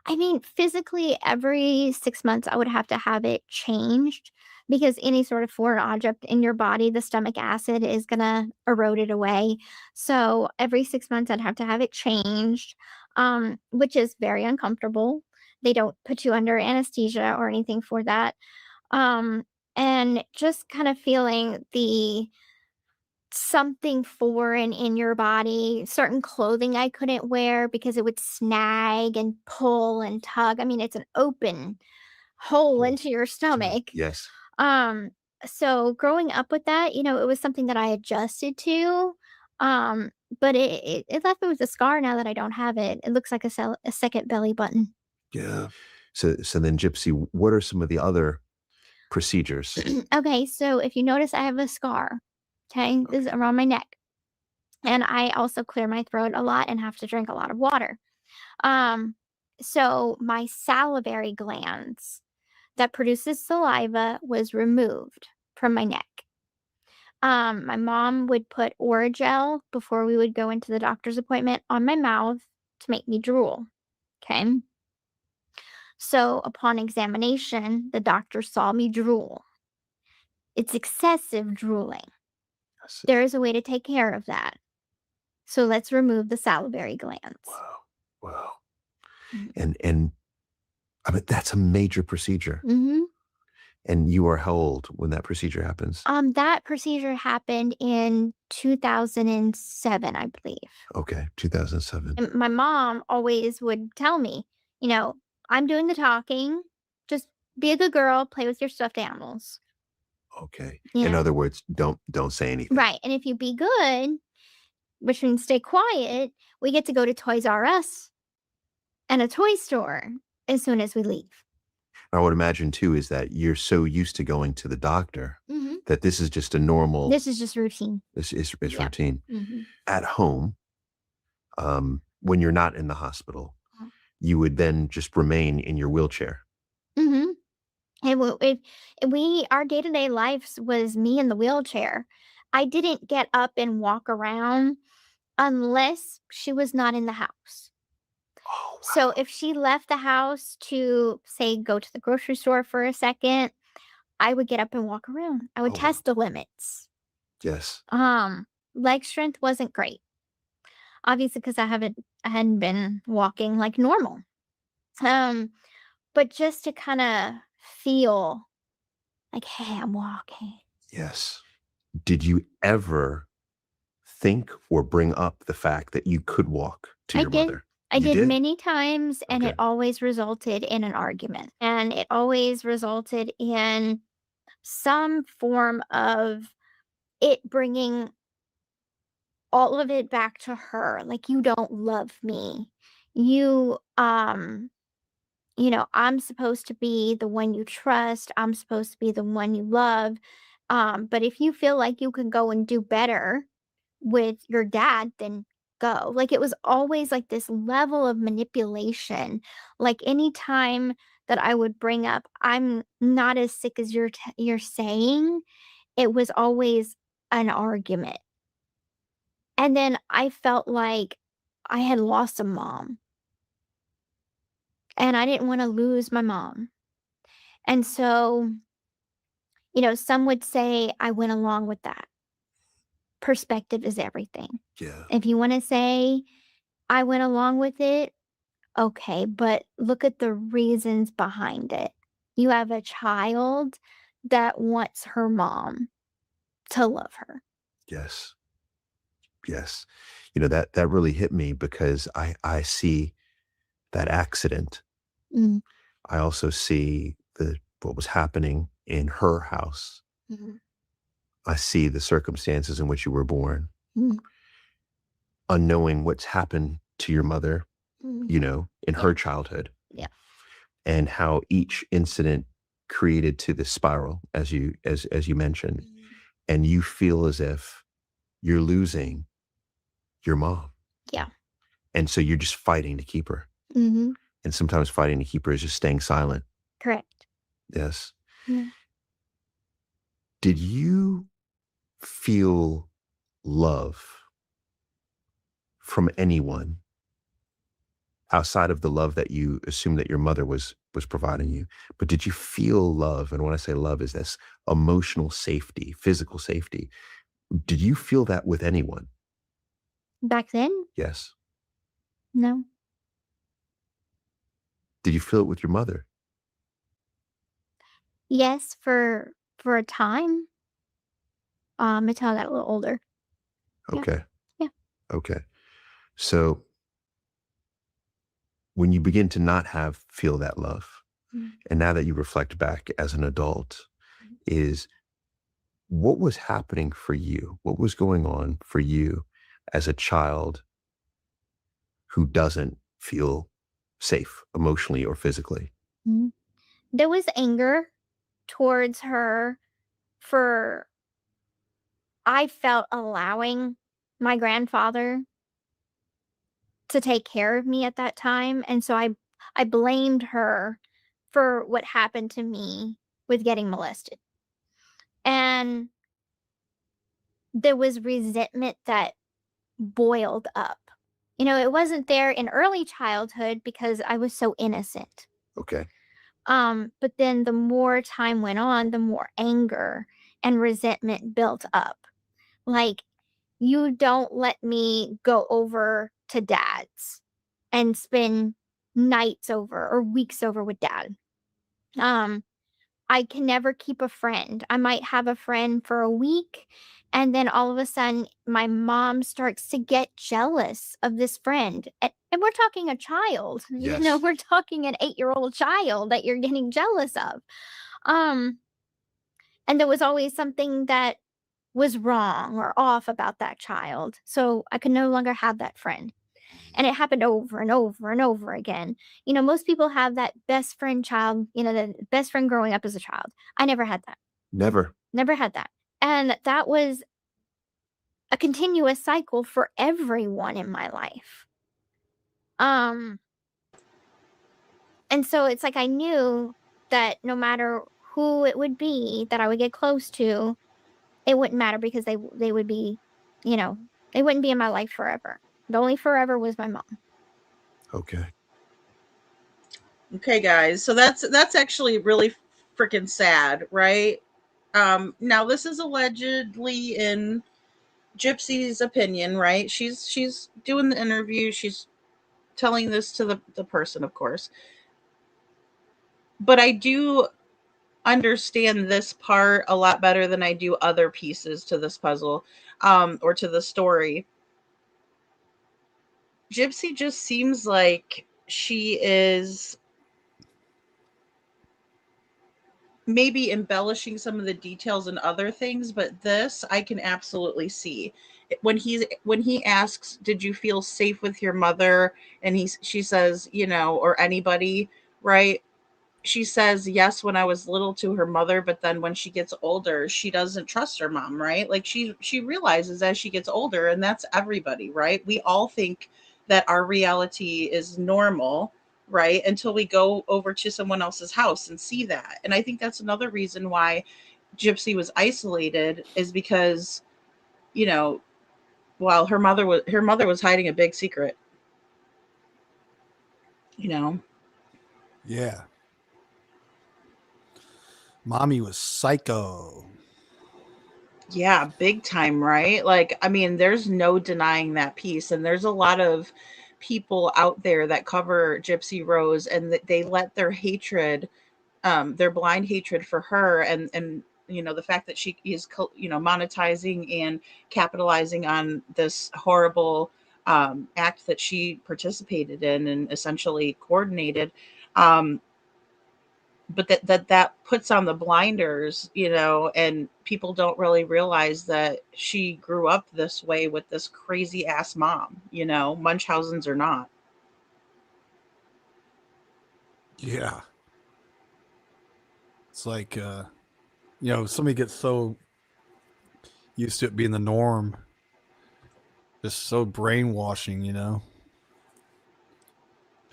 I mean, physically, every 6 months, I would have to have it changed because any sort of foreign object in your body, the stomach acid is going to erode it away. So every 6 months, I'd have to have it changed, which is very uncomfortable. They don't put you under anesthesia or anything for that. And just kind of feeling the something foreign in your body, certain clothing I couldn't wear because it would snag and pull and tug. I mean, it's an open hole into your stomach. Yes. So growing up with that, it was something that I adjusted to. But it left me with a scar now that I don't have it. It looks like a second belly button. Yeah. So then, Gypsy, what are some of the other procedures? Okay, so if you notice, I have a scar. Okay, this is around my neck. And I also clear my throat a lot and have to drink a lot of water. So my salivary glands that produces saliva was removed from my neck. My mom would put Oragel before we would go into the doctor's appointment on my mouth to make me drool. Okay. So upon examination, the doctor saw me drool. It's excessive drooling. There is a way to take care of that. So let's remove the salivary glands. Wow. And I mean, that's a major procedure. And you are how old when that procedure happens? That procedure happened in 2007, I believe. Okay, 2007. And my mom always would tell me, I'm doing the talking. Just be a good girl, play with your stuffed animals. Okay. Yeah. In other words, don't say anything. Right. And if you be good, which means stay quiet, we get to go to Toys R Us and a toy store as soon as we leave. I would imagine too is that you're so used to going to the doctor that this is just a normal. This is just routine. This is routine. Mm-hmm. At home, when you're not in the hospital, you would then just remain in your wheelchair. Mm-hmm. Our day-to-day lives was me in the wheelchair. I didn't get up and walk around unless she was not in the house. Oh, wow. So if she left the house to, say, go to the grocery store for a second, I would get up and walk around. I would test the limits. Yes. Leg strength wasn't great. Obviously, because I hadn't been walking like normal. But just to kind of feel like, hey, I'm walking. Yes. Did you ever think or bring up the fact that you could walk to your mother? I You did many times, and it Okay. always resulted in an argument. And it always resulted in some form of it bringing all of it back to her. Like, you don't love me. You, I'm supposed to be the one you trust. I'm supposed to be the one you love. But if you feel like you can go and do better with your dad, then go. Like, it was always like this level of manipulation. Like, anytime that I would bring up, I'm not as sick as you're saying, it was always an argument. And then I felt like I had lost a mom. And I didn't want to lose my mom. And so, some would say I went along with that. Perspective is everything. Yeah. If you want to say I went along with it, okay, but look at the reasons behind it. You have a child that wants her mom to love her. Yes. Yes. That really hit me because I see that accident. Mm. I also see what was happening in her house. Mhm. I see the circumstances in which you were born, Mm. unknowing what's happened to your mother, Mm. in her childhood. Yeah. And how each incident created to this spiral, as you mentioned. And you feel as if you're losing your mom. Yeah. And so you're just fighting to keep her. Mm-hmm. And sometimes fighting to keep her is just staying silent. Correct. Yes. Yeah. Did you feel love from anyone outside of the love that you assumed that your mother was providing you? But did you feel love? And when I say love, is this emotional safety, physical safety? Did you feel that with anyone? Back then? Yes. No. Did you feel it with your mother? Yes, for a time. Until I got a little older. Yeah. Okay. Yeah. Okay. So when you begin to not feel that love, and now that you reflect back as an adult, is what was happening for you? What was going on for you as a child who doesn't feel safe emotionally or physically? Mhm. There was anger towards her for, I felt, allowing my grandfather to take care of me at that time, and so I blamed her for what happened to me with getting molested. And there was resentment that boiled up. It wasn't there in early childhood because I was so innocent. Okay. But then the more time went on, the more anger and resentment built up. Like, you don't let me go over to dad's and spend nights over or weeks over with dad. I can never keep a friend. I might have a friend for a week, and then all of a sudden, my mom starts to get jealous of this friend. And we're talking a child. Yes. We're talking an 8-year-old child that you're getting jealous of. And there was always something that was wrong or off about that child. So I could no longer have that friend. And it happened over and over and over again. Most people have that best friend child, the best friend growing up as a child. I never had that. Never. Never had that. And that was a continuous cycle for everyone in my life. And so it's like I knew that no matter who it would be that I would get close to, it wouldn't matter because they would be, you know, they wouldn't be in my life forever. The only forever was my mom. Okay. Okay, guys. So that's actually really freaking sad, right? Now this is allegedly in Gypsy's opinion, right? She's doing the interview. She's telling this to the person, of course. But I do understand this part a lot better than I do other pieces to this puzzle, or to the story. Gypsy just seems like she is maybe embellishing some of the details and other things, but this I can absolutely see. When he asks, "Did you feel safe with your mother?" and she says, or anybody, right? She says yes when I was little to her mother, but then when she gets older, she doesn't trust her mom, right? Like she realizes as she gets older, and that's everybody, right? We all think that our reality is normal, right? Until we go over to someone else's house and see that. And I think that's another reason why Gypsy was isolated, is because, while her mother was hiding a big secret, Yeah. Mommy was psycho. Yeah, big time, right? Like, I mean, there's no denying that piece. And there's a lot of people out there that cover Gypsy Rose, and that they let their hatred, their blind hatred for her, and the fact that she is monetizing and capitalizing on this horrible act that she participated in and essentially coordinated, but that puts on the blinders, and people don't really realize that she grew up this way with this crazy ass mom, Munchausen's or not. Yeah. It's like, somebody gets so used to it being the norm, just so brainwashing,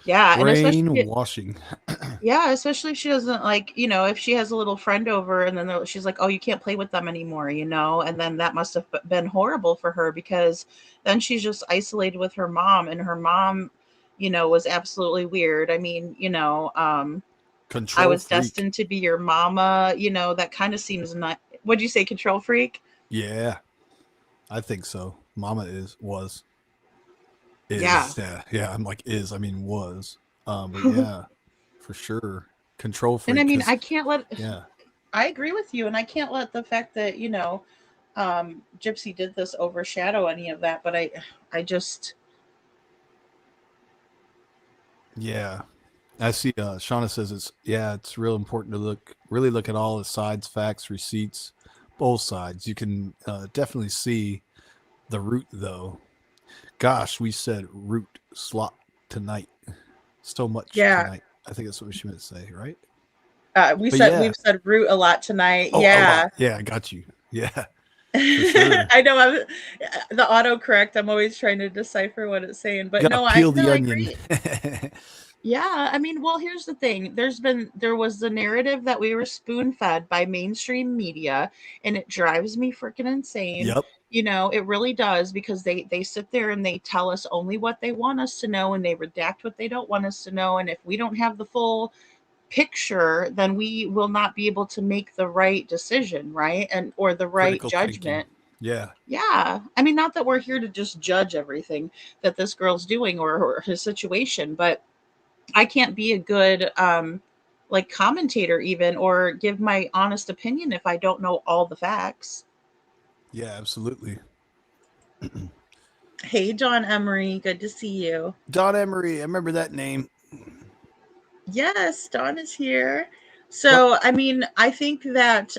Yeah, and especially brainwashing. yeah, especially if she doesn't, like, if she has a little friend over, and then she's like, "Oh, you can't play with them anymore," and then that must have been horrible for her, because then she's just isolated with her mom, and her mom, was absolutely weird. I mean, I Control was freak. destined to be your mama, that kind of seems not. What'd you say, control freak? Yeah, I think so. Mama was. Yeah. Yeah. I'm like I mean was. But yeah, for sure. Control freak. And I mean, I can't let. Yeah. I agree with you, and I can't let the fact that Gypsy did this overshadow any of that. But I just. Yeah. I see Shauna says it's real important to really look at all the sides, facts, receipts, both sides. You can definitely see the root though. Gosh, we said root slot tonight. So much tonight. I think that's what she meant to say, right? We've said root a lot tonight. Oh, yeah. Yeah, I got you. Yeah. Sure. I know the autocorrect. I'm always trying to decipher what it's saying, but no, peel the onion. Yeah, I mean, well, here's the thing. There was the narrative that we were spoon-fed by mainstream media, and it drives me freaking insane. Yep. It really does, because they sit there and they tell us only what they want us to know, and they redact what they don't want us to know. And if we don't have the full picture, then we will not be able to make the right decision, right? Or the right Critical judgment. Thinking. Yeah. I mean, not that we're here to just judge everything that this girl's doing or his situation, but I can't be a good commentator even, or give my honest opinion if I don't know all the facts. Yeah, absolutely. Hey, Don Emery, good to see you. Don Emery, I remember that name. Yes, Don is here. So, I mean, I think that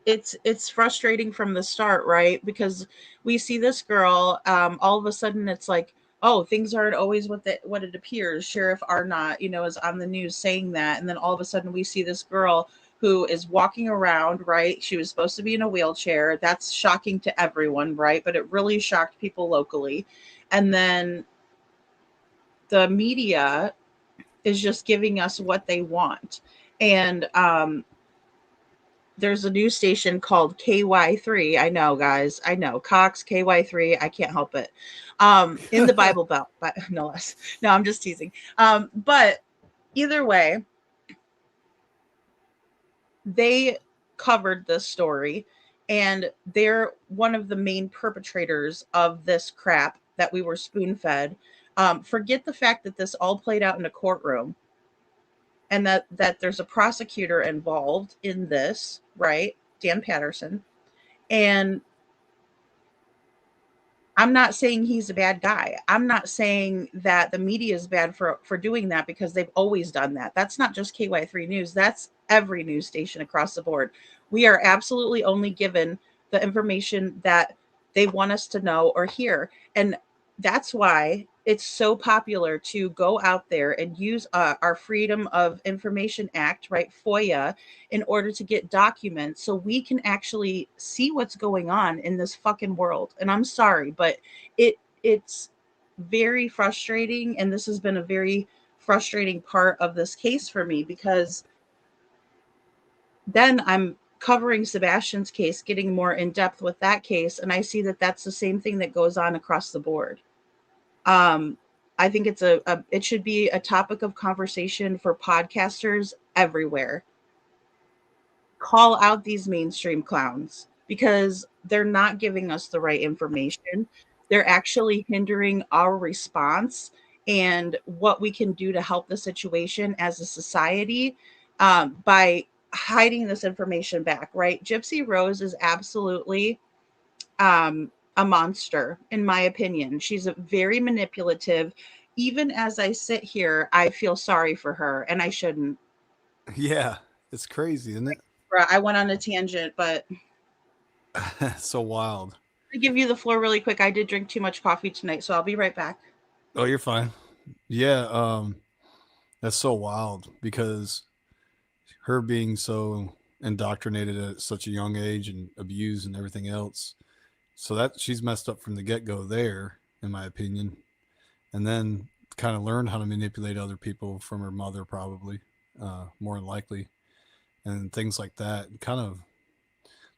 it's frustrating from the start, right? Because we see this girl, all of a sudden it's like, oh, things aren't always what it appears. Sheriff Arnott, is on the news saying that, and then all of a sudden we see this girl who is walking around, right? She was supposed to be in a wheelchair. That's shocking to everyone, right? But it really shocked people locally. And then the media is just giving us what they want. And there's a news station called KY3. I know, guys. I know. Cox, KY3. I can't help it. In the Bible Belt, but no less. No, I'm just teasing. But either way, they covered this story, and they're one of the main perpetrators of this crap that we were spoon-fed. Forget the fact that this all played out in a courtroom, and that there's a prosecutor involved in this, right? Dan Patterson. And I'm not saying he's a bad guy. I'm not saying that the media is bad for doing that, because they've always done that. That's not just KY3 News. That's every news station across the board. We are absolutely only given the information that they want us to know or hear. And that's why it's so popular to go out there and use our Freedom of Information Act, right, FOIA, in order to get documents so we can actually see what's going on in this fucking world. And I'm sorry, but it's very frustrating, and this has been a very frustrating part of this case for me, because then I'm covering Sebastian's case, getting more in depth with that case, and I see that that's the same thing that goes on across the board. I think it should be a topic of conversation for podcasters everywhere. Call out these mainstream clowns, because they're not giving us the right information. They're actually hindering our response and what we can do to help the situation as a society, by hiding this information back, right? Gypsy Rose is absolutely a monster, in my opinion. She's very manipulative. Even as I sit here, I feel sorry for her, and I shouldn't. Yeah, it's crazy, isn't it? I went on a tangent, but So wild. to give you the floor really quick, I did drink too much coffee tonight, so I'll be right back. Oh, you're fine. Yeah, that's so wild, because her being so indoctrinated at such a young age and abused and everything else. So that she's messed up from the get-go there, in my opinion. And then kind of learned how to manipulate other people from her mother, probably, more than likely. And things like that. Kind of,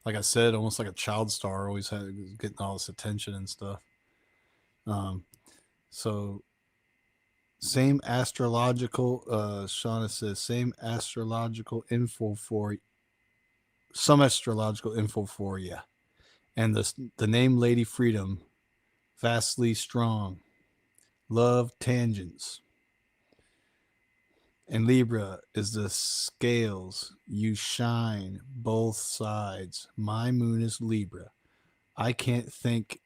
like I said, almost like a child star, always had getting all this attention and stuff. So same astrological, Shauna says, same astrological info for some astrological info for you. And the name Lady Freedom, vastly strong, love tangents. And Libra is the scales. You shine both sides. My moon is Libra. I can't think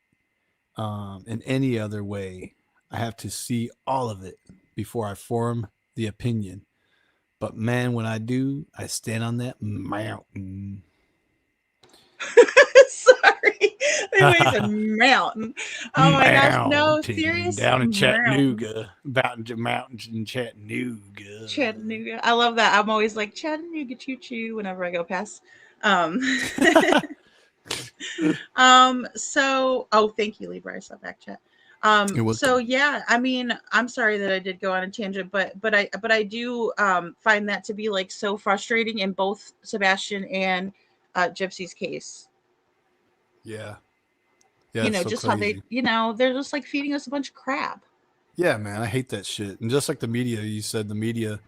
in any other way. I have to see all of it before I form the opinion. But man, when I do, I stand on that mountain. Sorry. It's a mountain. Oh my gosh. No, serious. Down in Chattanooga. About the mountains in Chattanooga. Chattanooga. I love that. I'm always like, Chattanooga choo choo whenever I go past. So thank you, Libra. I saw back chat. So yeah, I mean, I'm sorry that I did go on a tangent, but I do find that to be like so frustrating in both Sebastian and Gypsy's case. Yeah. You know, so just crazy. How they, they're just like feeding us a bunch of crap. Yeah, man, I hate that shit. And just like the media, you said the media,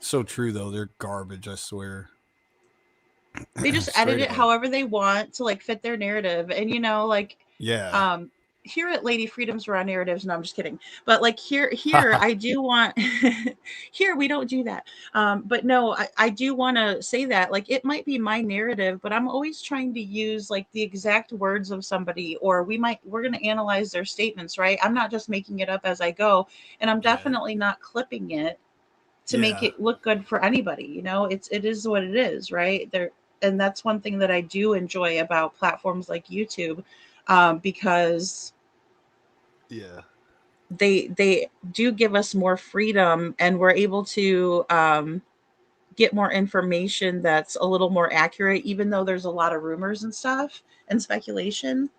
so true though, they're garbage, I swear. They just edit it however they want to like fit their narrative. And yeah. Here at Lady Freedom's Raw Narratives, no, I'm just kidding. But like here I do want here we don't do that. But no, I do want to say that like it might be my narrative, but I'm always trying to use like the exact words of somebody, or we're going to analyze their statements, right? I'm not just making it up as I go, and I'm definitely not clipping it to make it look good for anybody. It is what it is, right? And that's one thing that I do enjoy about platforms like YouTube, because they do give us more freedom, and we're able to get more information that's a little more accurate, even though there's a lot of rumors and stuff and speculation.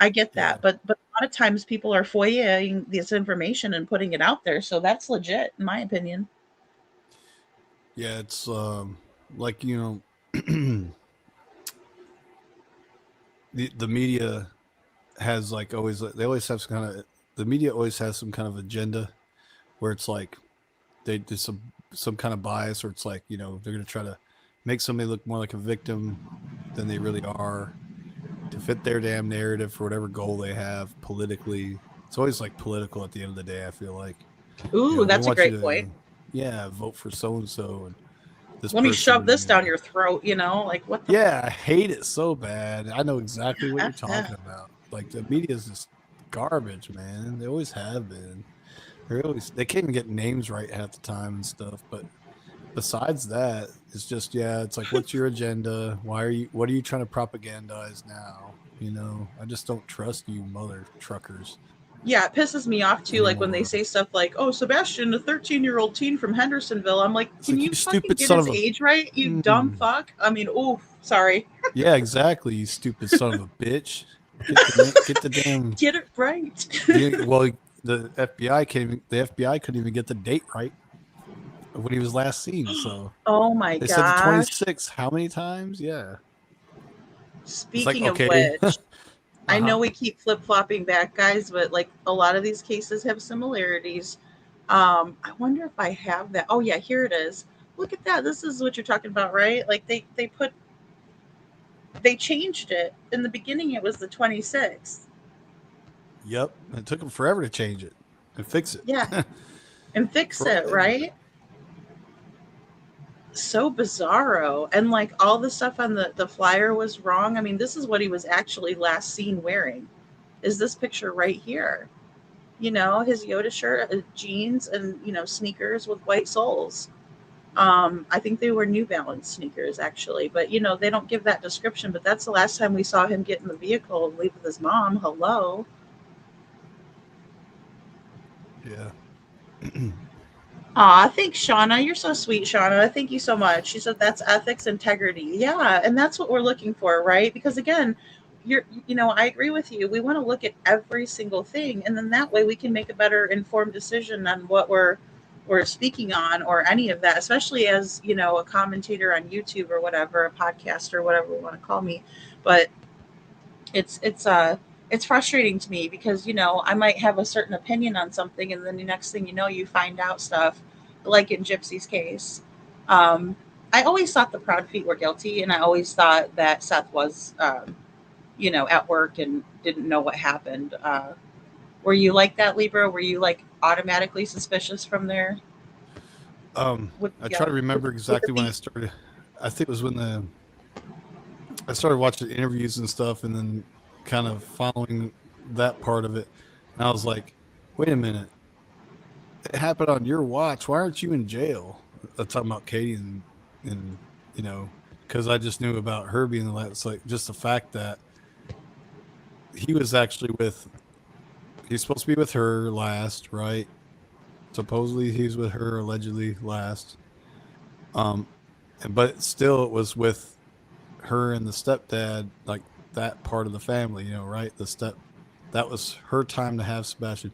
I get that, but a lot of times people are foiling this information and putting it out there, so that's legit, in my opinion. Yeah, it's like, you know, the media has like always, they always have some kind of, the media always has some kind of agenda where it's like they do some kind of bias, or it's like, you know, they're going to try to make somebody look more like a victim than they really are to fit their damn narrative for whatever goal they have politically. It's always like political at the end of the day, I feel like. Ooh, You know, they that's a want you great to, point. yeah, vote for so and so and this Let me person. shove this you know. down your throat, you know, like what the Yeah, I hate it so bad. I know exactly what you're F that. talking about. Like the media is just garbage, man. They always have been. They can't even get names right half the time and stuff. But besides that, it's just, yeah, it's like, what's your agenda? What are you trying to propagandize now? You know, I just don't trust you mother truckers. Yeah, it pisses me off too, like when they anymore. say stuff like, "Oh, Sebastian, a 13-year-old teen from Hendersonville." I'm like, It's can like, you you fucking stupid get son his of a. age right, you dumb Mm. fuck? I mean, ooh, sorry. Yeah, exactly. You stupid son of a bitch. Get the damn. Get it right. Well, the FBI couldn't even get the date right of when he was last seen. So Oh my they said the gosh. 26th. How many times? Yeah. Speaking of okay. which, I know Uh-huh. we keep flip-flopping back, guys, but like a lot of these cases have similarities. I wonder if I have that. Oh yeah, here it is. Look at that. This is what you're talking about, right? Like they changed it. In the beginning it was the 26th. Yep. It took them forever to change it and fix it. Yeah. And fix it, Forever. right? So bizarro. And like all the stuff on the flyer was wrong. I mean, this is what he was actually last seen wearing. Is this picture right here? You know, his Yoda shirt, jeans, and sneakers with white soles. I think they were New Balance sneakers actually, but they don't give that description. But that's the last time we saw him get in the vehicle and leave with his mom. Hello. Yeah. Aw, thanks, Shauna. You're so sweet, Shauna. Thank you so much. She said that's ethics, integrity. Yeah, and that's what we're looking for, right? Because again, I agree with you. We want to look at every single thing, and then that way we can make a better informed decision on what we're speaking on or any of that, especially as, a commentator on YouTube or whatever, a podcaster, whatever we want to call me. But it's frustrating to me because I might have a certain opinion on something, and then the next thing you know, you find out stuff like in Gypsy's case. I always thought the Proud Feet were guilty, and I always thought that Seth was at work and didn't know what happened. Were you like that, Libra? Were you like automatically suspicious from there? I try to remember exactly when I started. I think it was when I started watching interviews and stuff, and then kind of following that part of it. And I was like, wait a minute. It happened on your watch. Why aren't you in jail? I'm talking about Katie and because I just knew about her being the last. It's like just the fact that he was actually he's supposed to be with her last, right? Supposedly he's with her allegedly last. But still it was with her and the stepdad, like that part of the family, right? That was her time to have Sebastian.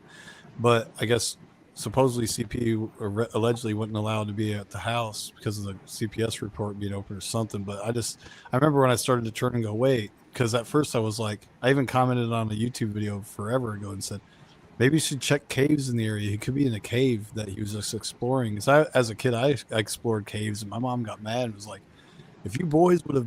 But I guess supposedly CP allegedly wasn't allowed to be at the house because of the CPS report being open or something. But I remember when I started to turn and go, wait, because at first I was like, I even commented on a YouTube video forever ago and said, maybe you should check caves in the area. He could be in a cave that he was just exploring. Because as a kid, I explored caves, and my mom got mad and was like, if you boys would have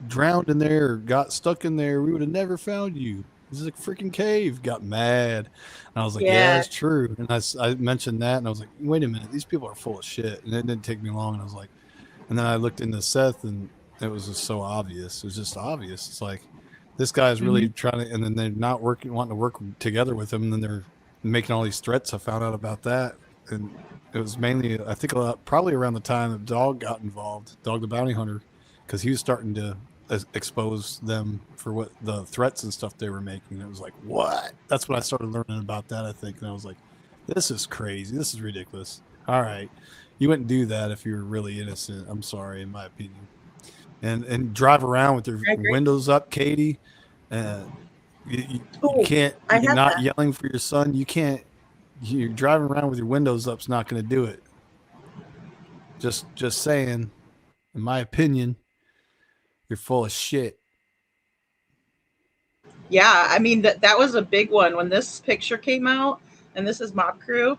drowned in there or got stuck in there, we would have never found you. This is a freaking cave. Got mad. And I was like, yeah, it's true. And I mentioned that, and I was like, wait a minute, these people are full of shit. And it didn't take me long. And I was like, and then I looked into Seth, and it was just so obvious. It was just obvious. It's like, this guy's really trying to, and then they're not wanting to work together with him. And then they're making all these threats. I found out about that. And it was mainly, I think, probably around the time that Dog got involved, Dog the Bounty Hunter, because he was starting to expose them for what the threats and stuff they were making. It was like, what? That's when I started learning about that, I think. And I was like, this is crazy. This is ridiculous. All right. You wouldn't do that if you were really innocent. I'm sorry, in my opinion. And drive around with your windows up, Katie. You can't. I You're had not that. yelling for your son. You can't. You're driving around with your windows up's not going to do it. Just saying. In my opinion, you're full of shit. Yeah, I mean that was a big one when this picture came out, and this is Mob Crew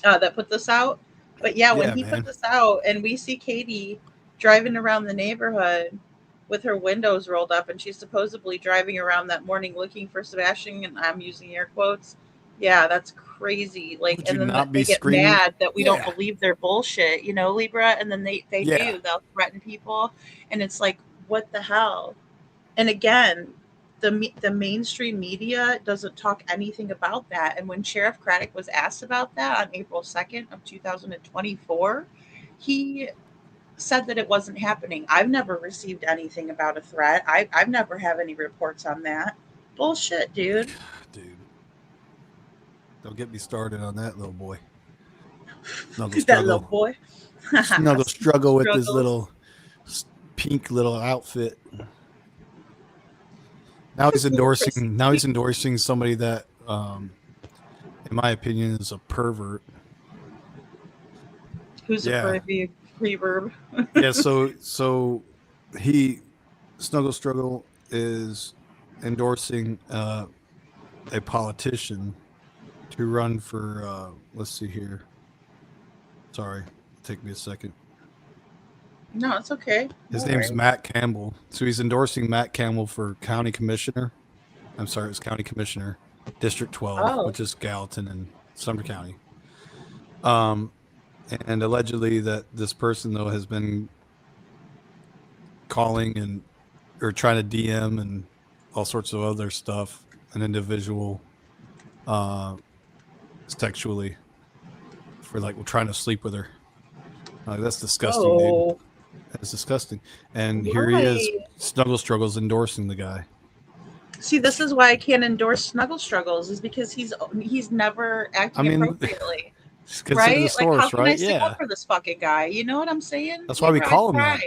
that put this out. But yeah, when he put this out, and we see Katie driving around the neighborhood with her windows rolled up, and she's supposedly driving around that morning looking for Sebastian, and I'm using air quotes. Yeah, that's crazy. Like, Would and you then not they be get screaming? mad that we don't Yeah. believe their bullshit, you know, Libra, and then they Yeah. do. They'll threaten people, and it's like, what the hell? And again, the mainstream media doesn't talk anything about that. And when Sheriff Craddock was asked about that on April 2nd of 2024, he said that it wasn't happening. I've never received anything about a threat. I've never have any reports on that. Bullshit, dude. Dude. Don't get me started on that little boy. Snuggle That struggle. little boy. Snuggle struggle with his Struggles. little pink little outfit. Now he's endorsing. Now he's endorsing somebody that, in my opinion, is a pervert. Who's a reverb? Yeah. So he Snuggle Struggle is endorsing a politician to run for. Let's see here. Sorry, take me a second. No, it's okay. His No name's worries. Matt Campbell. So he's endorsing Matt Campbell for county commissioner. I'm sorry, it's county commissioner, District 12, which is Gallatin and Sumner County. And allegedly that this person though has been calling or trying to DM and all sorts of other stuff, an individual sexually for like trying to sleep with her. That's disgusting, dude. That's disgusting. And here he is, Snuggle Struggles, endorsing the guy. See, this is why I can't endorse Snuggle Struggles, is because he's never acting appropriately. Right? The source, like, how can right? I stick up for this fucking guy? You know what I'm saying? That's why we call him that.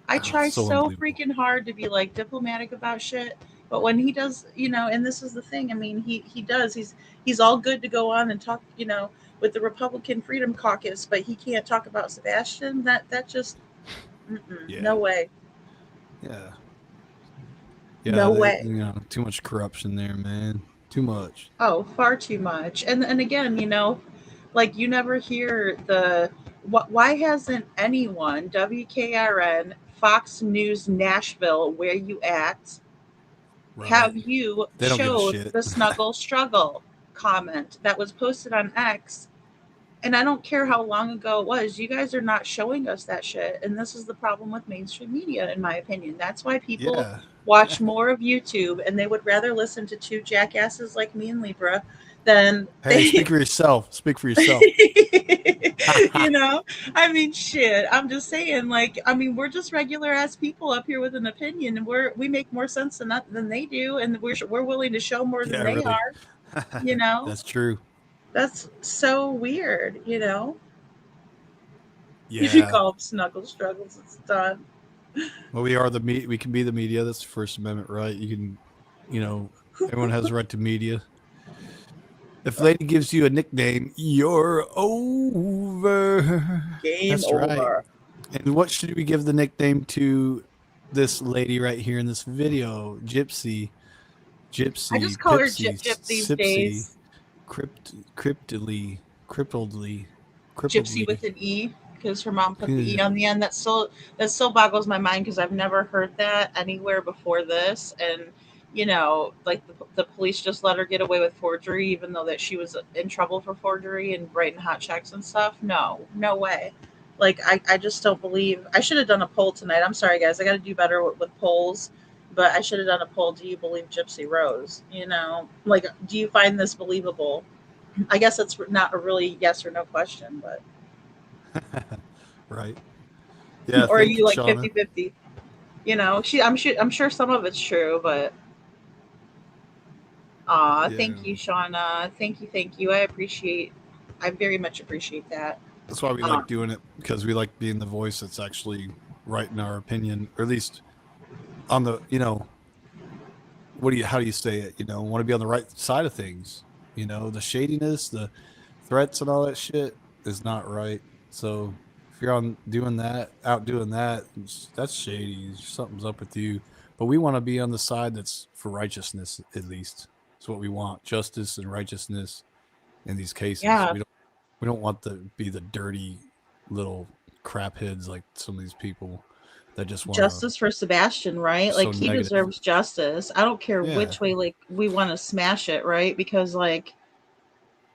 I try so so freaking hard to be like diplomatic about shit, but when he does, you know, and this is the thing. I mean, he does. He's all good to go on and talk, you know, with the Republican Freedom Caucus, but he can't talk about Sebastian. That just no way. Yeah. No way. You know, too much corruption there, man. Too much. Oh, far too much. And again, you know, like you never hear why hasn't anyone, WKRN, Fox News Nashville, where you at, have you showed the Snuggle Struggle comment that was posted on X? And I don't care how long ago it was. You guys are not showing us that shit. And this is the problem with mainstream media, in my opinion. That's why people watch more of YouTube, and they would rather listen to two jackasses like me and Libra than speak for yourself. Speak for yourself. You know, I mean, shit. I'm just saying, like, I mean, we're just regular ass people up here with an opinion, and we make more sense than they do, and we're willing to show more than they are. You know, that's true. That's so weird, you know. Yeah. If you call them Snuggle Struggles, it's done. Well, we can be the media. That's the First Amendment, right? You can, you know, everyone has a right to media. If lady gives you a nickname, you're over. Game That's over. Right. And what should we give the nickname to this lady right here in this video? Gypsy. I just call her Gyp these days. Crippledly. Gypsy with an E, because her mom put the E on the end. That still boggles my mind, because I've never heard that anywhere before this. And you know, like the police just let her get away with forgery, even though that she was in trouble for forgery and writing hot checks and stuff. No way. Like I just don't believe. I should have done a poll tonight. I'm sorry, guys. I got to do better with polls. But I should have done a poll. Do you believe Gypsy Rose? You know, like, do you find this believable? I guess it's not a really yes or no question, but. Right. Yeah. Or are you like 50-50? You know, I'm sure some of it's true, but. Thank you, Shauna. Thank you. I very much appreciate that. That's why we like doing it, because we like being the voice that's actually right in our opinion, or at least on the, how do you say it? Want to be on the right side of things. The shadiness, the threats and all that shit is not right. So if you're out doing that, that's shady. Something's up with you. But we want to be on the side that's for righteousness, at least. That's what we want. Justice and righteousness in these cases. Yeah. We don't want to be the dirty little crap heads like some of these people that just want justice for Sebastian, right? So Like he negative. deserves justice. I don't care Yeah. which way like we want to smash it, right? Because like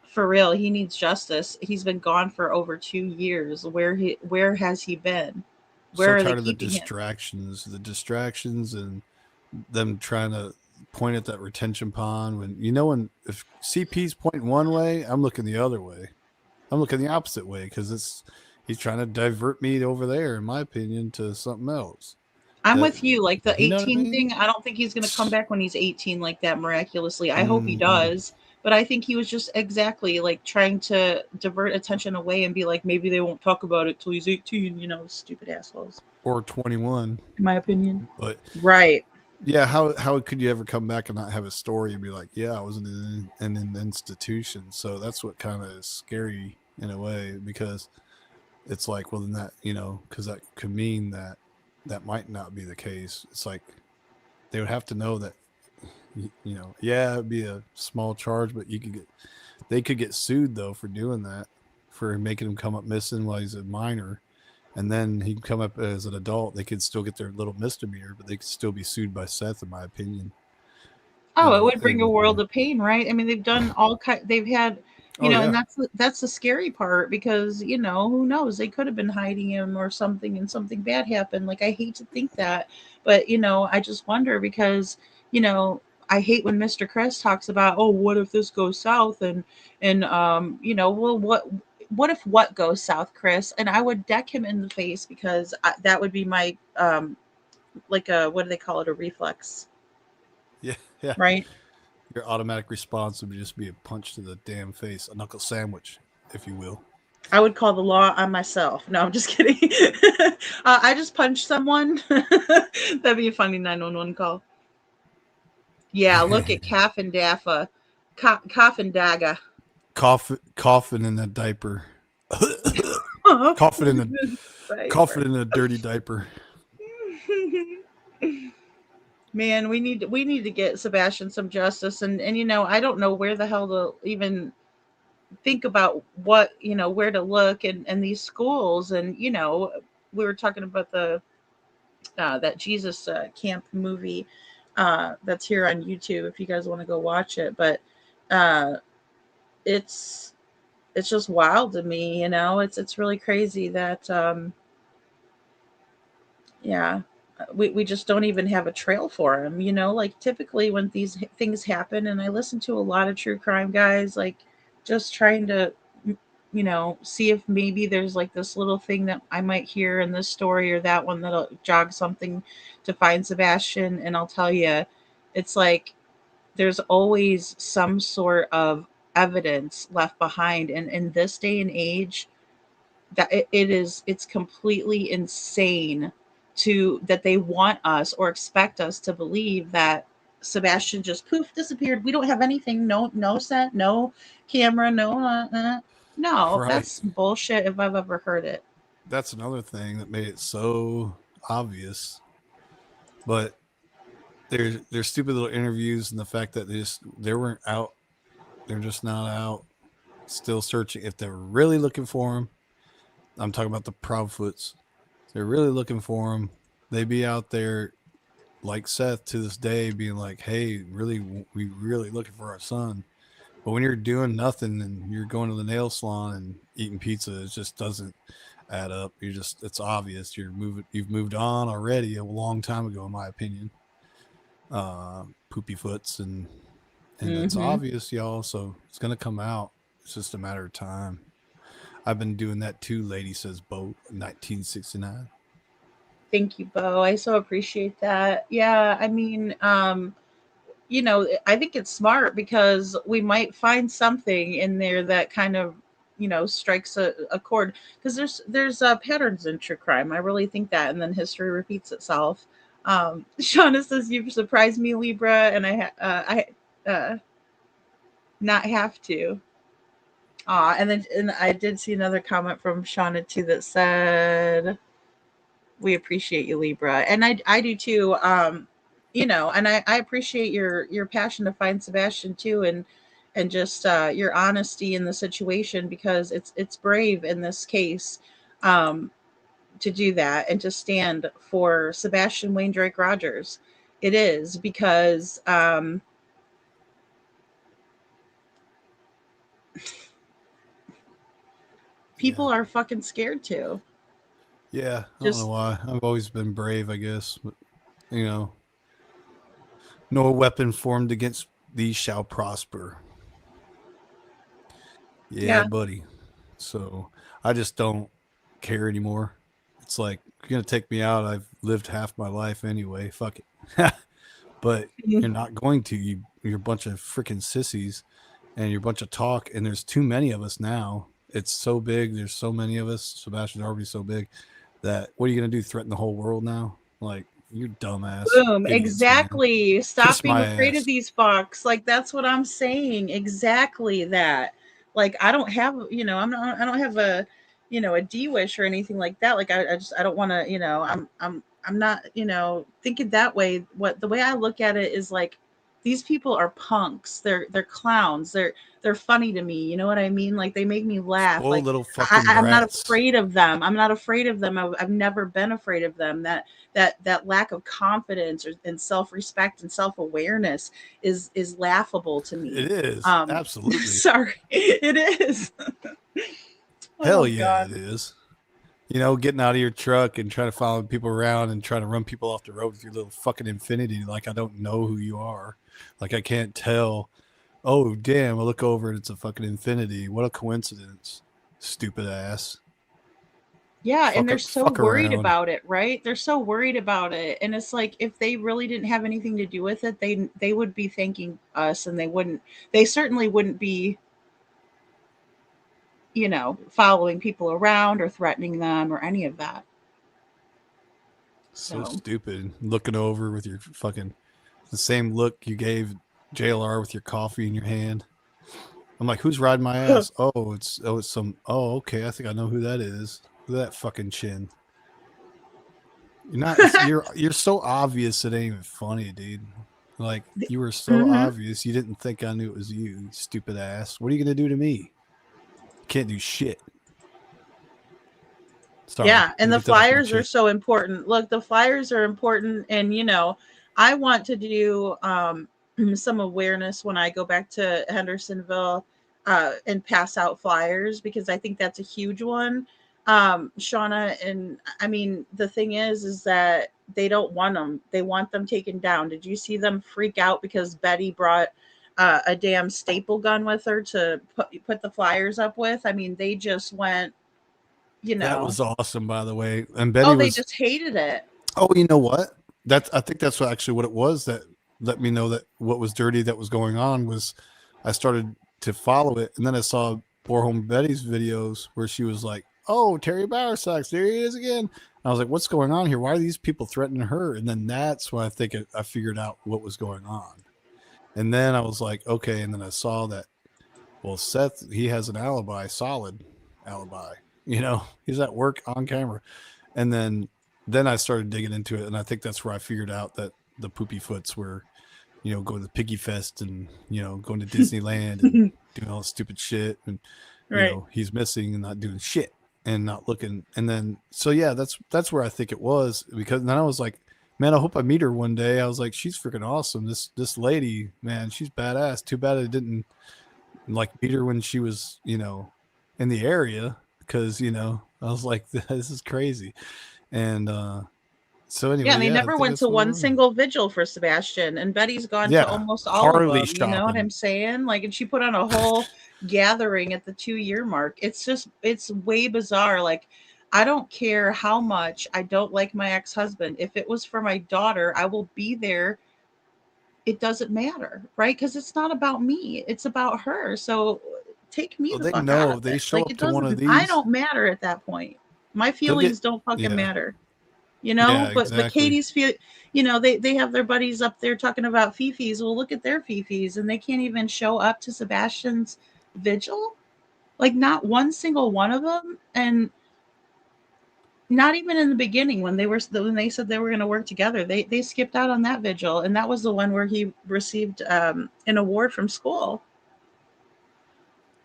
for real, he needs justice. He's been gone for over 2 years. Where has he been? Where are they tired of the keeping him? distractions and them trying to point at that retention pond when if CP's pointing one way, I'm looking the other way. I'm looking the opposite way because he's trying to divert me over there, in my opinion, to something else. I'm with you. Like the You know what I 18 mean? thing, I don't think he's going to come back when he's 18 like that miraculously. I hope he does. But I think he was just exactly like trying to divert attention away and be like, maybe they won't talk about it till he's 18, stupid assholes. Or 21. In my opinion. But right. Yeah, how could you ever come back and not have a story and be like, yeah, I was in an institution. So that's what kind of is scary in a way, because it's like, well, then that, because that could mean that might not be the case. It's like they would have to know that, yeah, it'd be a small charge, but they could get sued though for doing that, for making him come up missing while he's a minor. And then he'd come up as an adult. They could still get their little misdemeanor, but they could still be sued by Seth, in my opinion. Oh, it would bring a world of pain, right? I mean, they've done they've had, and that's the scary part, because, who knows? They could have been hiding him or something, and something bad happened. Like, I hate to think that, but, I just wonder because, I hate when Mr. Chris talks about, oh, what if this goes south? And well, what if what goes south, Chris? And I would deck him in the face, because that would be my, like what do they call it? A reflex. Yeah. Right. Your automatic response would just be a punch to the damn face, a knuckle sandwich, if you will. I would call the law on myself. No, I'm just kidding. I just punched someone. That'd be a funny 911 call. Yeah, look at Coffin Daffa. Coffin Daga. Coughing in a diaper. coughing in a dirty diaper. Man, we need to get Sebastian some justice, and I don't know where the hell to even think about what, where to look and these schools. And we were talking about the that Jesus camp movie that's here on YouTube if you guys want to go watch it. But it's just wild to me, it's really crazy that we just don't even have a trail for him, like typically when these things happen. And I listen to a lot of true crime guys, like just trying to see if maybe there's like this little thing that I might hear in this story or that one that'll jog something to find Sebastian. And I'll tell you, it's like there's always some sort of evidence left behind. And in this day and age, that it's completely insane that they want us or expect us to believe that Sebastian just poof disappeared. We don't have anything, no set, no camera, no right. That's bullshit if I've ever heard it. That's another thing that made it so obvious. But there's stupid little interviews, and the fact that they weren't out, they're just not out, still searching. If they're really looking for him, I'm talking about the Proudfoots. They're really looking for him. They be out there like Seth to this day, being like, "Hey, we really looking for our son." But when you're doing nothing and you're going to the nail salon and eating pizza, it just doesn't add up. It's obvious you've moved on already a long time ago, in my opinion. Poopy foots and it's obvious, y'all. So it's gonna come out. It's just a matter of time. I've been doing that too, lady, says Bo, 1969. Thank you, Bo. I so appreciate that. Yeah, I mean, I think it's smart because we might find something in there that kind of, strikes a chord, because there's patterns in true crime. I really think that, and then history repeats itself. Shauna says, "You've surprised me, Libra, and I not have to." And I did see another comment from Shauna too that said, "We appreciate you, Libra," and I do too. And I appreciate your passion to find Sebastian too, and just your honesty in the situation, because it's brave in this case to do that and to stand for Sebastian Wayne Drake Rogers. It is, because people are fucking scared too. Yeah, I don't know why. I've always been brave, I guess. But, no weapon formed against thee shall prosper. Yeah, buddy. So I just don't care anymore. It's like, if you're going to take me out, I've lived half my life anyway. Fuck it. But you're not going to. You're a bunch of freaking sissies, and you're a bunch of talk, and there's too many of us now. It's so big. There's so many of us. Sebastian's already so big that what are you going to do? Threaten the whole world now? Like, you're dumbass. Boom. Idiots, Exactly. man. Stop Kiss being my afraid ass. of these fucks. Like, that's what I'm saying. Exactly that. Like, I don't have, I don't have a D wish or anything like that. Like, I don't want to, I'm not, thinking that way. The way I look at it is like, these people are punks. They're clowns. They're funny to me. You know what I mean? Like, they make me laugh. Spoiled Like, little fucking I'm not brats. afraid of them. I'm not afraid of them. I've never been afraid of them. That lack of confidence and self-respect and self-awareness is laughable to me. It is. Absolutely. Sorry. It is. Hell yeah, it is. Getting out of your truck and trying to follow people around and trying to run people off the road with your little fucking Infinity. Like, I don't know who you are. Like, I can't tell. Oh, damn, I look over and it's a fucking Infinity. What a coincidence. Stupid ass. Yeah, and they're so worried around. about it, right? They're so worried about it. And it's like, if they really didn't have anything to do with it, they would be thanking us, and they certainly wouldn't be following people around or threatening them or any of that. So stupid. Looking over with your fucking the same look you gave JLR with your coffee in your hand. I'm like, who's riding my ass? It's some. Oh, okay. I think I know who that is. Look at that fucking chin. You're so obvious it ain't even funny, dude. Like, you were so obvious you didn't think I knew it was you stupid ass. What are you gonna do to me? Can't do shit. Sorry, yeah, and the flyers are so important. Look, the flyers are important, and I want to do some awareness when I go back to Hendersonville and pass out flyers, because I think that's a huge one. Shauna, and I mean, the thing is that they don't want them. They want them taken down. Did you see them freak out because Betty brought a damn staple gun with her to put the flyers up with? I mean, they just went, That was awesome, by the way. And Betty they just hated it. Oh, you know what? I think that's actually what it was that let me know that what was dirty that was going on was I started to follow it, and then I saw Borehome Betty's videos where she was like, "Oh, Terry Bauer sucks. There he is again." And I was like, "What's going on here? Why are these people threatening her?" And then that's when I think I figured out what was going on. And then I was like, okay. And then I saw that, well, Seth, he has an alibi, solid alibi. He's at work on camera. And then I started digging into it, and I think that's where I figured out that the poopy foots were, going to the Piggy Fest and, going to Disneyland and doing all this stupid shit. And, he's missing and not doing shit and not looking. And then, so yeah, that's where I think it was, because then I was like, man, I hope I meet her one day. I was like, she's freaking awesome. This lady, man, she's badass. Too bad I didn't meet her when she was, in the area, because, I was like, this is crazy. And so anyway, yeah, they never went to one single vigil for Sebastian, and Betty's gone to almost all Harley of them. shopping. You know what I'm saying? Like, and she put on a whole gathering at the 2-year mark. It's way bizarre. Like, I don't care how much I don't like my ex-husband. If it was for my daughter, I will be there. It doesn't matter, right? Because it's not about me. It's about her. So take me Well, the they fuck know. out of They it. show Like up it to one of doesn't. I these. don't matter at that point. My They'll get feelings don't fucking yeah. matter. You know, Yeah, but exactly. Katie's feel, you know, they have their buddies up there talking about fifis. Well, look at their fifis, and they can't even show up to Sebastian's vigil, like not one single one of them, and not even in the beginning when they said they were going to work together. They skipped out on that vigil, and that was the one where he received an award from school.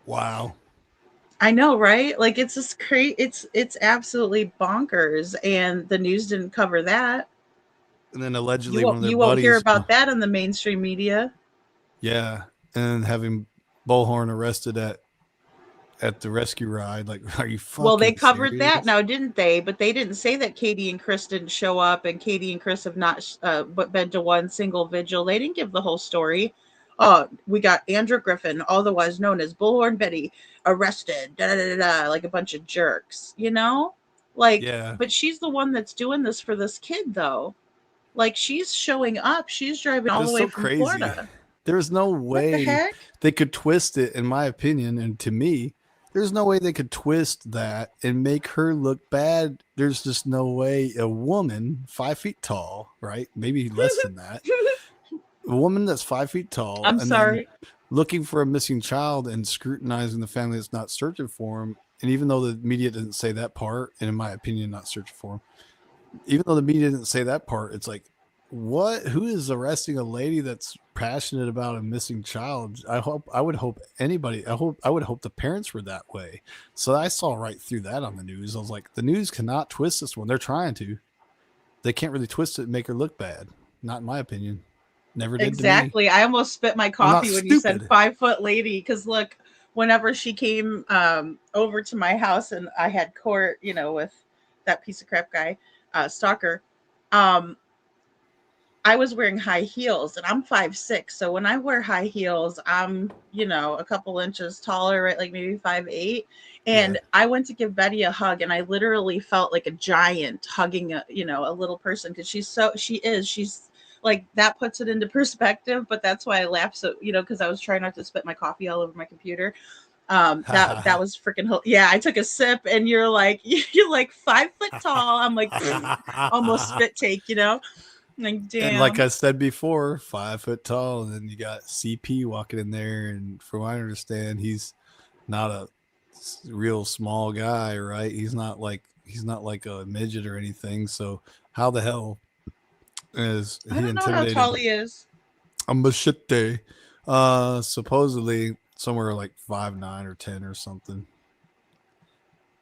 Wow. I know, right? Like it's just crazy. It's absolutely bonkers, and the news didn't cover that. And then allegedly one of their You won't hear buddies, about that in the mainstream media. yeah, and having Bullhorn arrested at the rescue ride. Like, are you fucking Well, they covered serious? that now, didn't they? But they didn't say that Katie and Chris didn't show up, and Katie and Chris have not but been to one single vigil. They didn't give the whole story. We got Andrew Griffin, otherwise known as Bullhorn Betty, arrested, da, da, da, da, like a bunch of jerks, you know? Like, Yeah. but she's the one that's doing this for this kid, though. Like, she's showing up. She's driving all It's the way so from crazy. Florida. There's no What the way heck? they could twist it, in my opinion, and to me, there's no way they could twist that and make her look bad. There's just no way a woman 5 feet tall, right? Maybe less than that. A woman that's 5 feet tall. I'm and sorry. then looking for a missing child and scrutinizing the family that's not searching for him. And even though the media didn't say that part, and in my opinion, not searching for him, even though the media didn't say that part, it's like, what? Who is arresting a lady that's passionate about a missing child? I would hope the parents were that way. So I saw right through that on the news. I was like, the news cannot twist this one. They're trying to. They can't really twist it and make her look bad. Not in my opinion. Never did. Exactly. To me. I almost spit my coffee when you said 5 foot lady. Because look, whenever she came over to my house and I had court, you know, with that piece of crap guy, stalker, I was wearing high heels, and I'm 5'6". So when I wear high heels, I'm, you know, a couple inches taller, right? Like maybe 5'8". And I went to give Betty a hug, and I literally felt like a giant hugging a little person, because she's like, that puts it into perspective. But that's why I laughed. So, you know, because I was trying not to spit my coffee all over my computer. That was freaking, yeah. I took a sip, and you're like 5 foot tall. I'm like almost spit take, you know. Like, damn. And like I said before, 5 foot tall, and then you got CP walking in there, and from what I understand, he's not a real small guy, right? He's not like a midget or anything. So how the hell is he intimidated? I don't know how tall he is. A machete. Supposedly somewhere like 5'9" or 10 or something.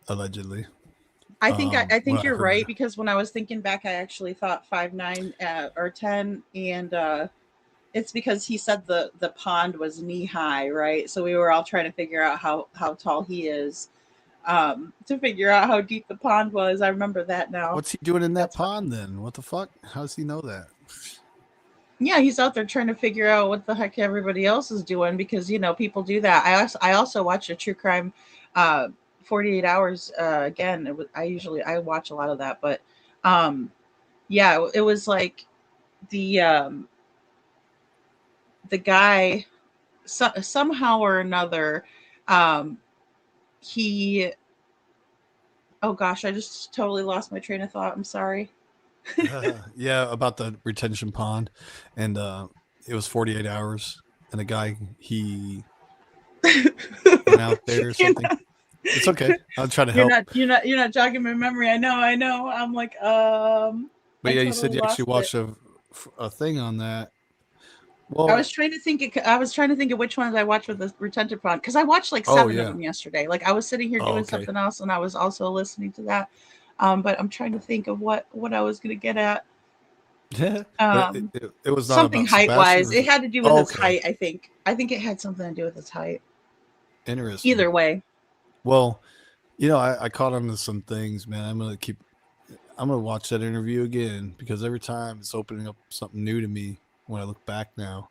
Allegedly. I think you're right, because when I was thinking back, I actually thought 5'9" or 10, and it's because he said the pond was knee high, right? So we were all trying to figure out how tall he is, to figure out how deep the pond was. I remember that now. What's he doing in that pond then? What the fuck? How does he know that? Yeah, he's out there trying to figure out what the heck everybody else is doing, because, you know, people do that. I also watched a true crime 48 hours again. I watch a lot of that, but yeah, it was like the guy, somehow or another, he, oh gosh, I just totally lost my train of thought. I'm sorry. Yeah, about the retention pond, and it was 48 hours, and a guy, he went out there or something. It's okay. I'll try to help. You're not jogging my memory. I know. I'm like, But yeah, you said you actually watched a thing on that. Well, I was trying to think of which ones I watched with the retention pond, because I watched like 7 of them yesterday. Like, I was sitting here doing something else, and I was also listening to that. But I'm trying to think of what I was going to get at. Yeah, it was not something height wise. It had to do with his height. I think it had something to do with his height. Interesting. Either way. Well, you know, I caught on to some things, man. I'm gonna watch that interview again, because every time it's opening up something new to me when I look back now.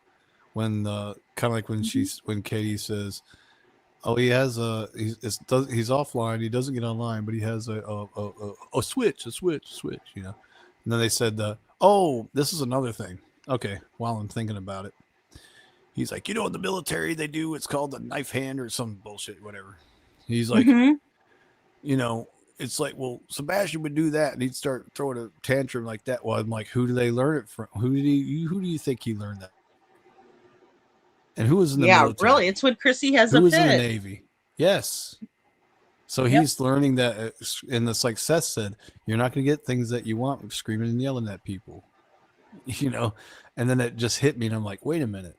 When kind of like when when Katie says, "Oh, he has he's offline. He doesn't get online, but he has a switch, you know." And then they said, "Oh, this is another thing." Okay, while I'm thinking about it, he's like, in the military they do what's called the knife hand or some bullshit, whatever. He's like, it's like, well, Sebastian would do that, and he'd start throwing a tantrum like that. Well, I'm like, who do they learn it from? Who do you think he learned that? And who was in the military? Really, it's when Chrissy has who a was fit. in the Navy? Yes. So he's learning that, and it's like Seth said, you're not going to get things that you want with screaming and yelling at people, And then it just hit me, and I'm like, wait a minute.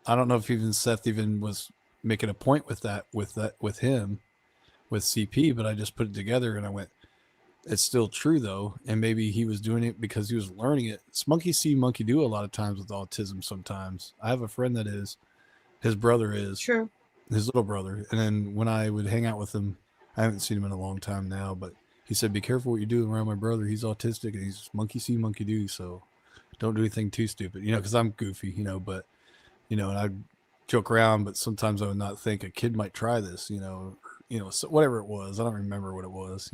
I don't know if even Seth even was making a point with him, with CP, but I just put it together, and I went, it's still true though, and maybe he was doing it because he was learning it. It's monkey see, monkey do a lot of times with autism. Sometimes I have a friend that is, his brother is, true, his little brother, and then when I would hang out with him, I haven't seen him in a long time now, but he said, be careful what you do around my brother. He's autistic and he's monkey see, monkey do, so don't do anything too stupid, because I'm goofy, but and I'd joke around, but sometimes I would not think a kid might try this, so whatever it was, I don't remember what it was,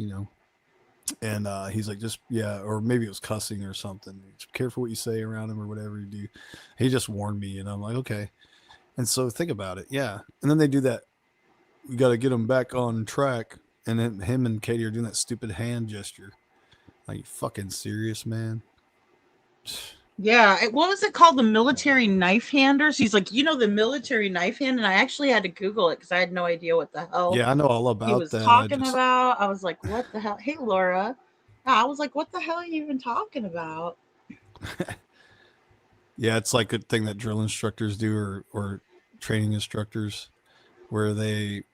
and he's like, just, or maybe it was cussing or something. Just careful what you say around him or whatever you do. He just warned me, and I'm like, okay. And so think about it. Yeah. And then they do that. We got to get him back on track. And then him and Katie are doing that stupid hand gesture. Like, you fucking serious, man? Yeah. What was it called? The military knife handers? He's like, the military knife hand. And I actually had to Google it because I had no idea what the hell I know all about he was that. talking about. I was like, what the hell? Hey, Laura. I was like, what the hell are you even talking about? Yeah, it's like a thing that drill instructors do or training instructors where they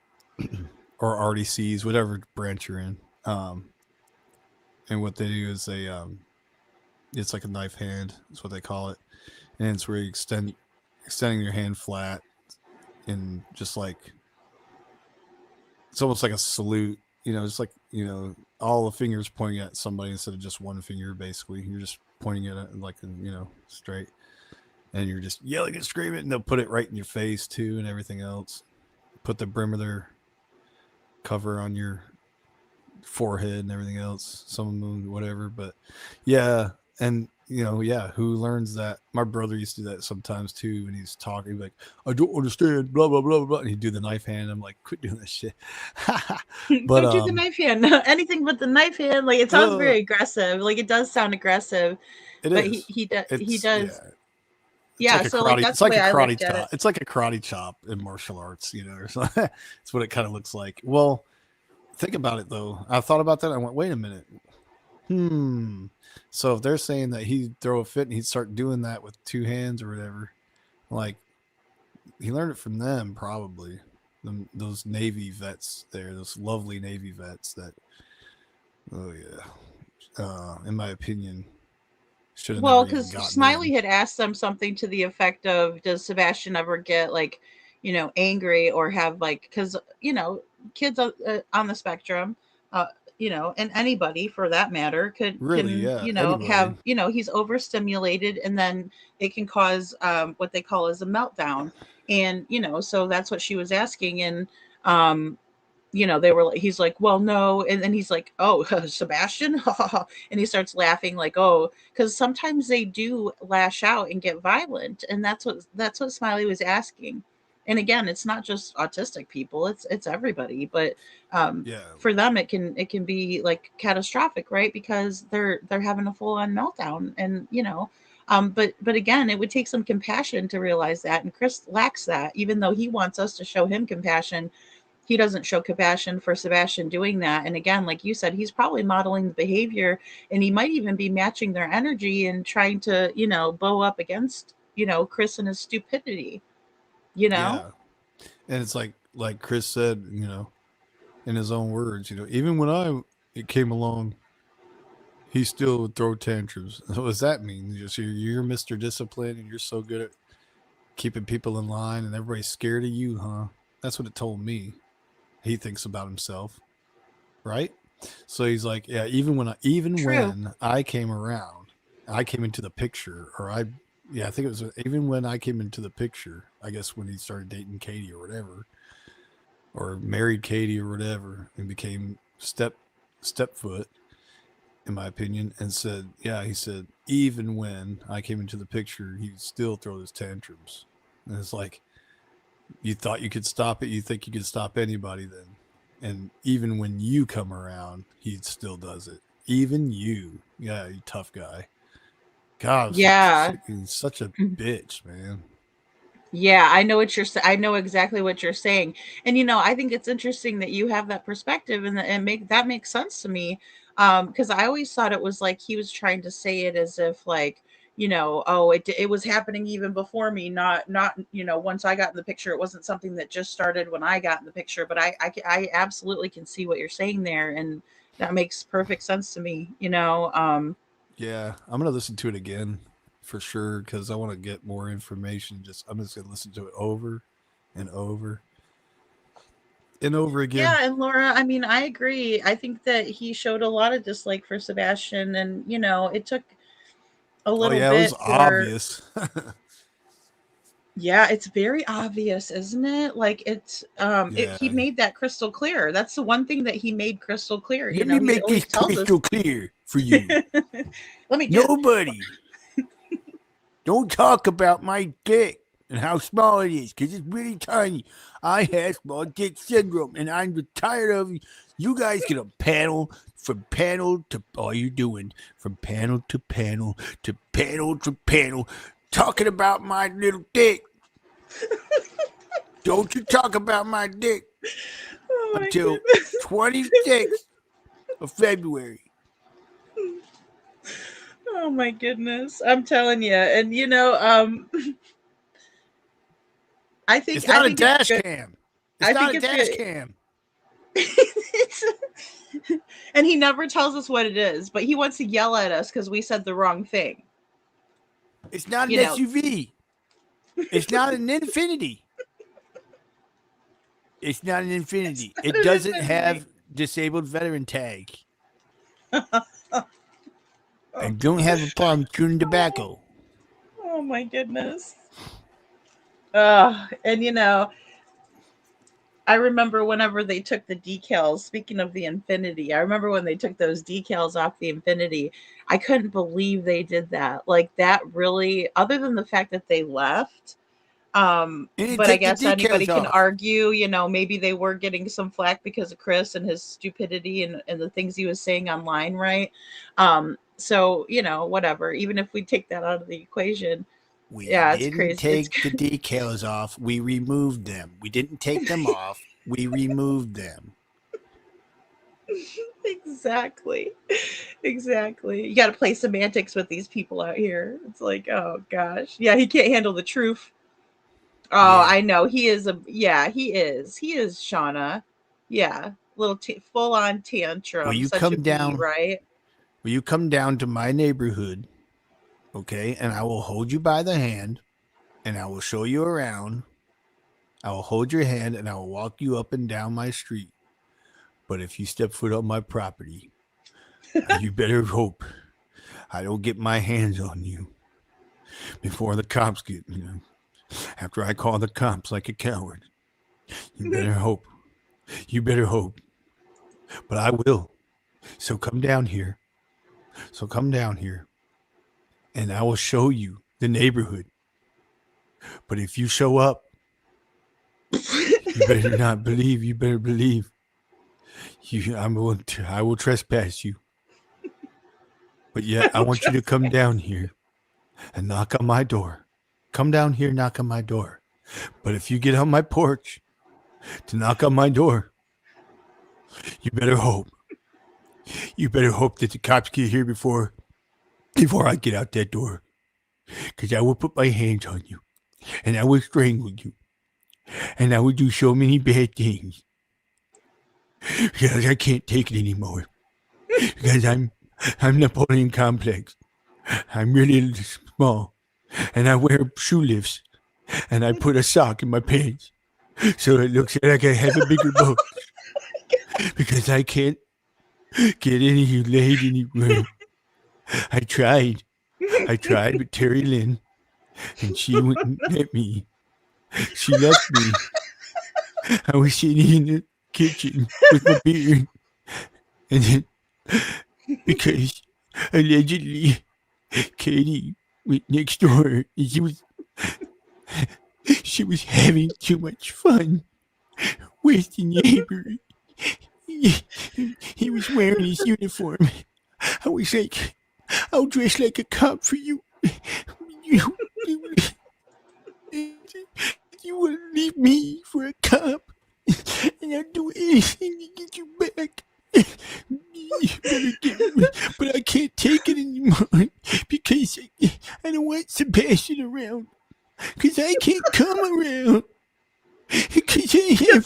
or RDCs, whatever branch you're in. And what they do is they it's like a knife hand, is what they call it. And it's where you extending your hand flat and just like it's almost like a salute, it's like, all the fingers pointing at somebody instead of just one finger, basically. You're just pointing at it like, straight. And you're just yelling and screaming, and they'll put it right in your face too, and everything else. Put the brim of their cover on your forehead and everything else. Some of them, whatever. But yeah, and who learns that? My brother used to do that sometimes too, and he's talking like, "I don't understand," blah blah blah blah. And he'd do the knife hand. I'm like, quit doing that shit. But don't do the knife hand. Anything but the knife hand. Like, it sounds very aggressive. Like, it does sound aggressive. He does. Yeah, it's like that's like a karate chop. It's like a karate chop in martial arts, or something. That's what it kind of looks like. Well, think about it though. I thought about that. I went, wait a minute. So if they're saying that he'd throw a fit and he'd start doing that with two hands or whatever, like he learned it from them probably. Those Navy vets there, those lovely Navy vets that. Oh yeah, in my opinion. Well, because Smiley had asked them something to the effect of, does Sebastian ever get like, angry or have like, because, kids on the spectrum, and anybody for that matter can anybody. have, he's overstimulated, and then it can cause what they call as a meltdown. And, so that's what she was asking. And, he's like, well, no. And then he's like, oh, Sebastian. And he starts laughing like, oh, because sometimes they do lash out and get violent. And that's what Smiley was asking. And again, it's not just autistic people, it's everybody. But for them, it can be like catastrophic, right? Because they're having a full on meltdown. And, but again, it would take some compassion to realize that. And Chris lacks that, even though he wants us to show him compassion. He doesn't show compassion for Sebastian doing that. And again, like you said, he's probably modeling the behavior, and he might even be matching their energy and trying to, bow up against, Chris and his stupidity, Yeah. And it's like Chris said, in his own words, even when it came along, he still would throw tantrums. What does that mean? Just you're Mr. Discipline and you're so good at keeping people in line and everybody's scared of you, huh? That's what it told me. He thinks about himself, right? So he's like, yeah, even when I came around, I came into the picture, I think it was even when I came into the picture, I guess when he started dating Katie or whatever, or married Katie or whatever, and became stepfoot, in my opinion, and said, he said, even when I came into the picture, he'd still throw his tantrums. And it's like, you thought you could stop it. You think you could stop anybody then. And even when you come around, he still does it. Even you. Yeah, you tough guy. God, Yeah. he's such a bitch, man. Yeah, I know what you're I know exactly what you're saying. And I think it's interesting that you have that perspective, and that makes sense to me. Because I always thought it was like he was trying to say it as if like, oh, it was happening even before me, not once I got in the picture. It wasn't something that just started when I got in the picture, but I absolutely can see what you're saying there, and that makes perfect sense to me. Yeah, I'm gonna listen to it again for sure because I want to get more information. I'm just gonna listen to it over and over and over again. Yeah, and Laura, I mean, I agree. I think that he showed a lot of dislike for Sebastian, and it took a Oh little yeah, it was bit for. obvious. Yeah, it's very obvious, isn't it? Like he Yeah. made that crystal clear. That's the one thing that he made crystal clear. Let me He make always this tells us. crystal clear for you. Let me just. Nobody. Don't talk about my dick and how small it is, because it's really tiny. I have small dick syndrome, and I'm tired of you guys get a panel from panel to all you're doing from panel to panel to panel to panel, talking about my little dick. Don't you talk about my dick until 26th of February. Oh my goodness. I'm telling you. And I think It's not I a think dash it's good. cam. I It's not think a it's dash good. cam. And he never tells us what it is, but he wants to yell at us because we said the wrong thing. It's not an SUV. It's not an Infinity. It's not an Infinity. It doesn't have disabled veteran tag. I don't have a problem chewing tobacco. Oh my goodness. And I remember whenever they took the decals, speaking of the Infinity, I remember when they took those decals off the Infinity, I couldn't believe they did that. Like that really, other than the fact that they left, but I guess anybody can argue, maybe they were getting some flack because of Chris and his stupidity and the things he was saying online, right? So, whatever, even if we take that out of the equation, We it's didn't crazy. take the decals off. We removed them. We didn't take them off. We removed them. Exactly. You got to play semantics with these people out here. It's like, oh gosh. Yeah, he can't handle the truth. Oh, Yeah. I know. He is he is. He is Shauna. Yeah. Little full on tantrum. Will you Such come a bee, down? right? Will you come down to my neighborhood? Okay, and I will hold you by the hand, and I will show you around. I will hold your hand, and I will walk you up and down my street. But if you step foot on my property, you better hope I don't get my hands on you before the cops get, after I call the cops like a coward. You better hope. You better hope. But I will. So come down here. And I will show you the neighborhood. But if you show up, you better not believe. You better believe. I will trespass you. But yet, I want you to come down here and knock on my door. Come down here, knock on my door. But if you get on my porch to knock on my door, you better hope. You better hope that the cops get here before I get out that door. Because I will put my hands on you. And I will strangle you. And I will do so many bad things. Because I can't take it anymore. Because I'm Napoleon complex. I'm really small. And I wear shoe lifts. And I put a sock in my pants. So it looks like I have a bigger boat. Because I can't get any of you laid anywhere. I tried with Terry Lynn. And she wouldn't let me. She left me. I was sitting in the kitchen with my beer. And then, because allegedly Katie went next door and She was having too much fun with the neighbor. He was wearing his uniform. I was like, I'll dress like a cop for you. You will leave me for a cop, and I'll do anything to get you back. But I can't take it anymore because I don't want Sebastian around. Because I can't come around. Because I have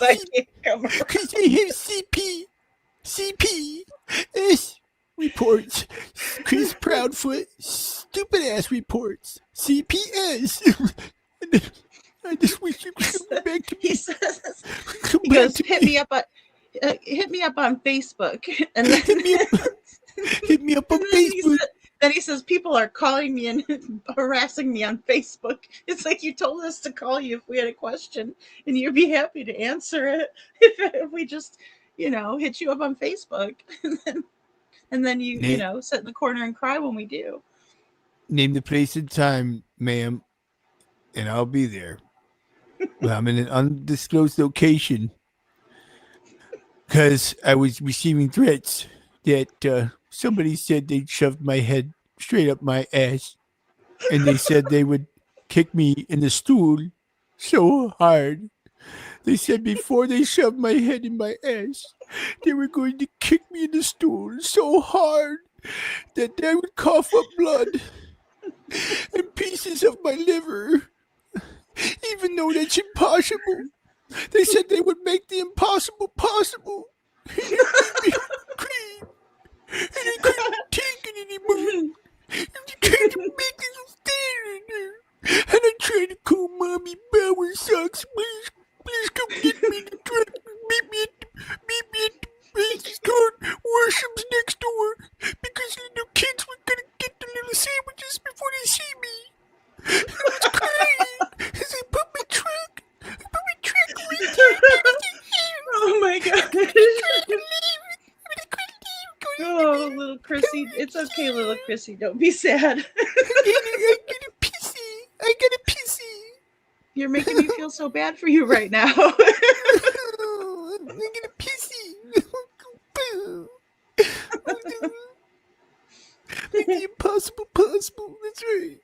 CPS reports. Chris Proudfoot, stupid ass reports. CPS. I just wish you could come back to me. He goes, hit me up on Facebook, and then hit me up on Facebook. Then he says people are calling me and harassing me on Facebook. It's like, you told us to call you if we had a question, and you'd be happy to answer it if we just, hit you up on Facebook, and then you sit in the corner and cry when we do. Name the place and time, ma'am, and I'll be there. But I'm in an undisclosed location because I was receiving threats that somebody said they'd shoved my head straight up my ass, and they said they would kick me in the stool so hard. They said before they shoved my head in my ass, they were going to kick me in the stool so hard that I would cough up blood and pieces of my liver. Even though that's impossible, they said they would make the impossible possible. And I couldn't take it anymore. They tried to make it stand there. And I tried to call Mommy Bower Socks. Please come get me the truck. Meet me at the Macy's Court Worship's next door. Because the kids were going to get the little sandwiches before they see me. I was crying as I put my truck right there. Oh my God. Oh, little Chrissy. It's okay, little Chrissy. Don't be sad. I get a pissy. You're making me feel so bad for you right now. I get a pissy. Make the impossible possible. That's right.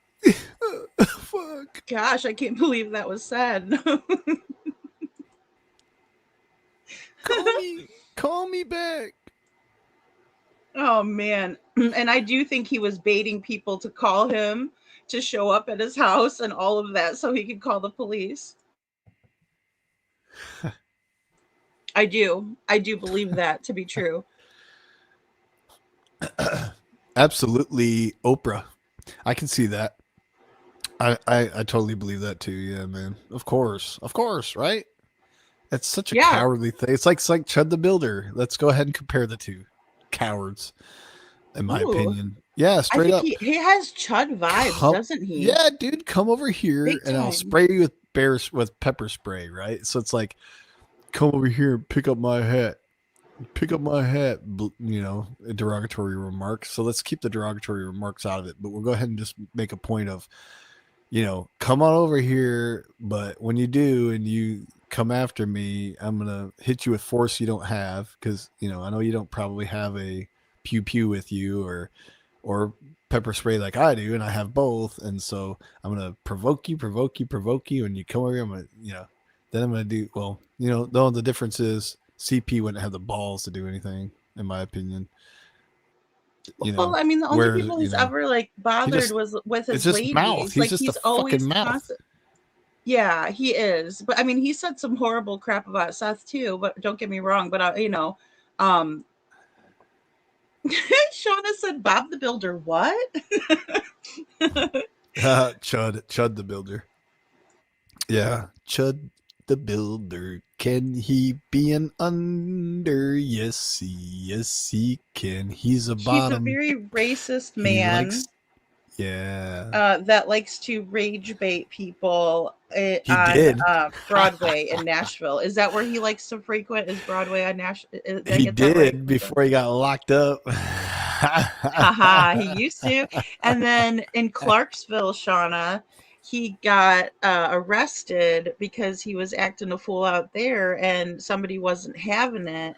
Fuck. Gosh, I can't believe that was said. Call me back. Oh man. And I do think he was baiting people to call him to show up at his house and all of that so he could call the police. I do believe that to be true. Absolutely, Oprah. I can see that. I totally believe that too. Yeah, man. Of course, right? That's such a cowardly thing. It's like Chud the Builder. Let's go ahead and compare the two. Cowards, in my opinion. Yeah, straight up. He has Chud vibes, doesn't he? Yeah, dude, come over here and I'll spray you with pepper spray, right? So it's like, come over here and pick up my hat. Derogatory remarks. So let's keep the derogatory remarks out of it, but we'll go ahead and just make a point of, come on over here, but when you do and you come after me, I'm gonna hit you with force you don't have, because I know you don't probably have a pew pew with you or pepper spray like I do, and I have both, and so I'm gonna provoke you, and you come over here, I'm gonna then I'm gonna do though the difference is CP wouldn't have the balls to do anything, in my opinion. Well, I mean, the only people he's ever bothered was with his ladies. Mouth. He's just he's a always fucking mouth. Yeah, he is. But I mean, he said some horrible crap about Seth too. But don't get me wrong. But Shauna said Bob the Builder. What? Chud the Builder. Yeah, Chud the Builder. Can he be an under? Yes, he can. He's a bottom. He's a very racist man. That likes to rage bait people on Broadway in Nashville. Is that where he likes to frequent? Is Broadway on Nashville? He did before he got locked up. Haha, he used to. And then in Clarksville, Shauna, he got arrested because he was acting a fool out there and somebody wasn't having it.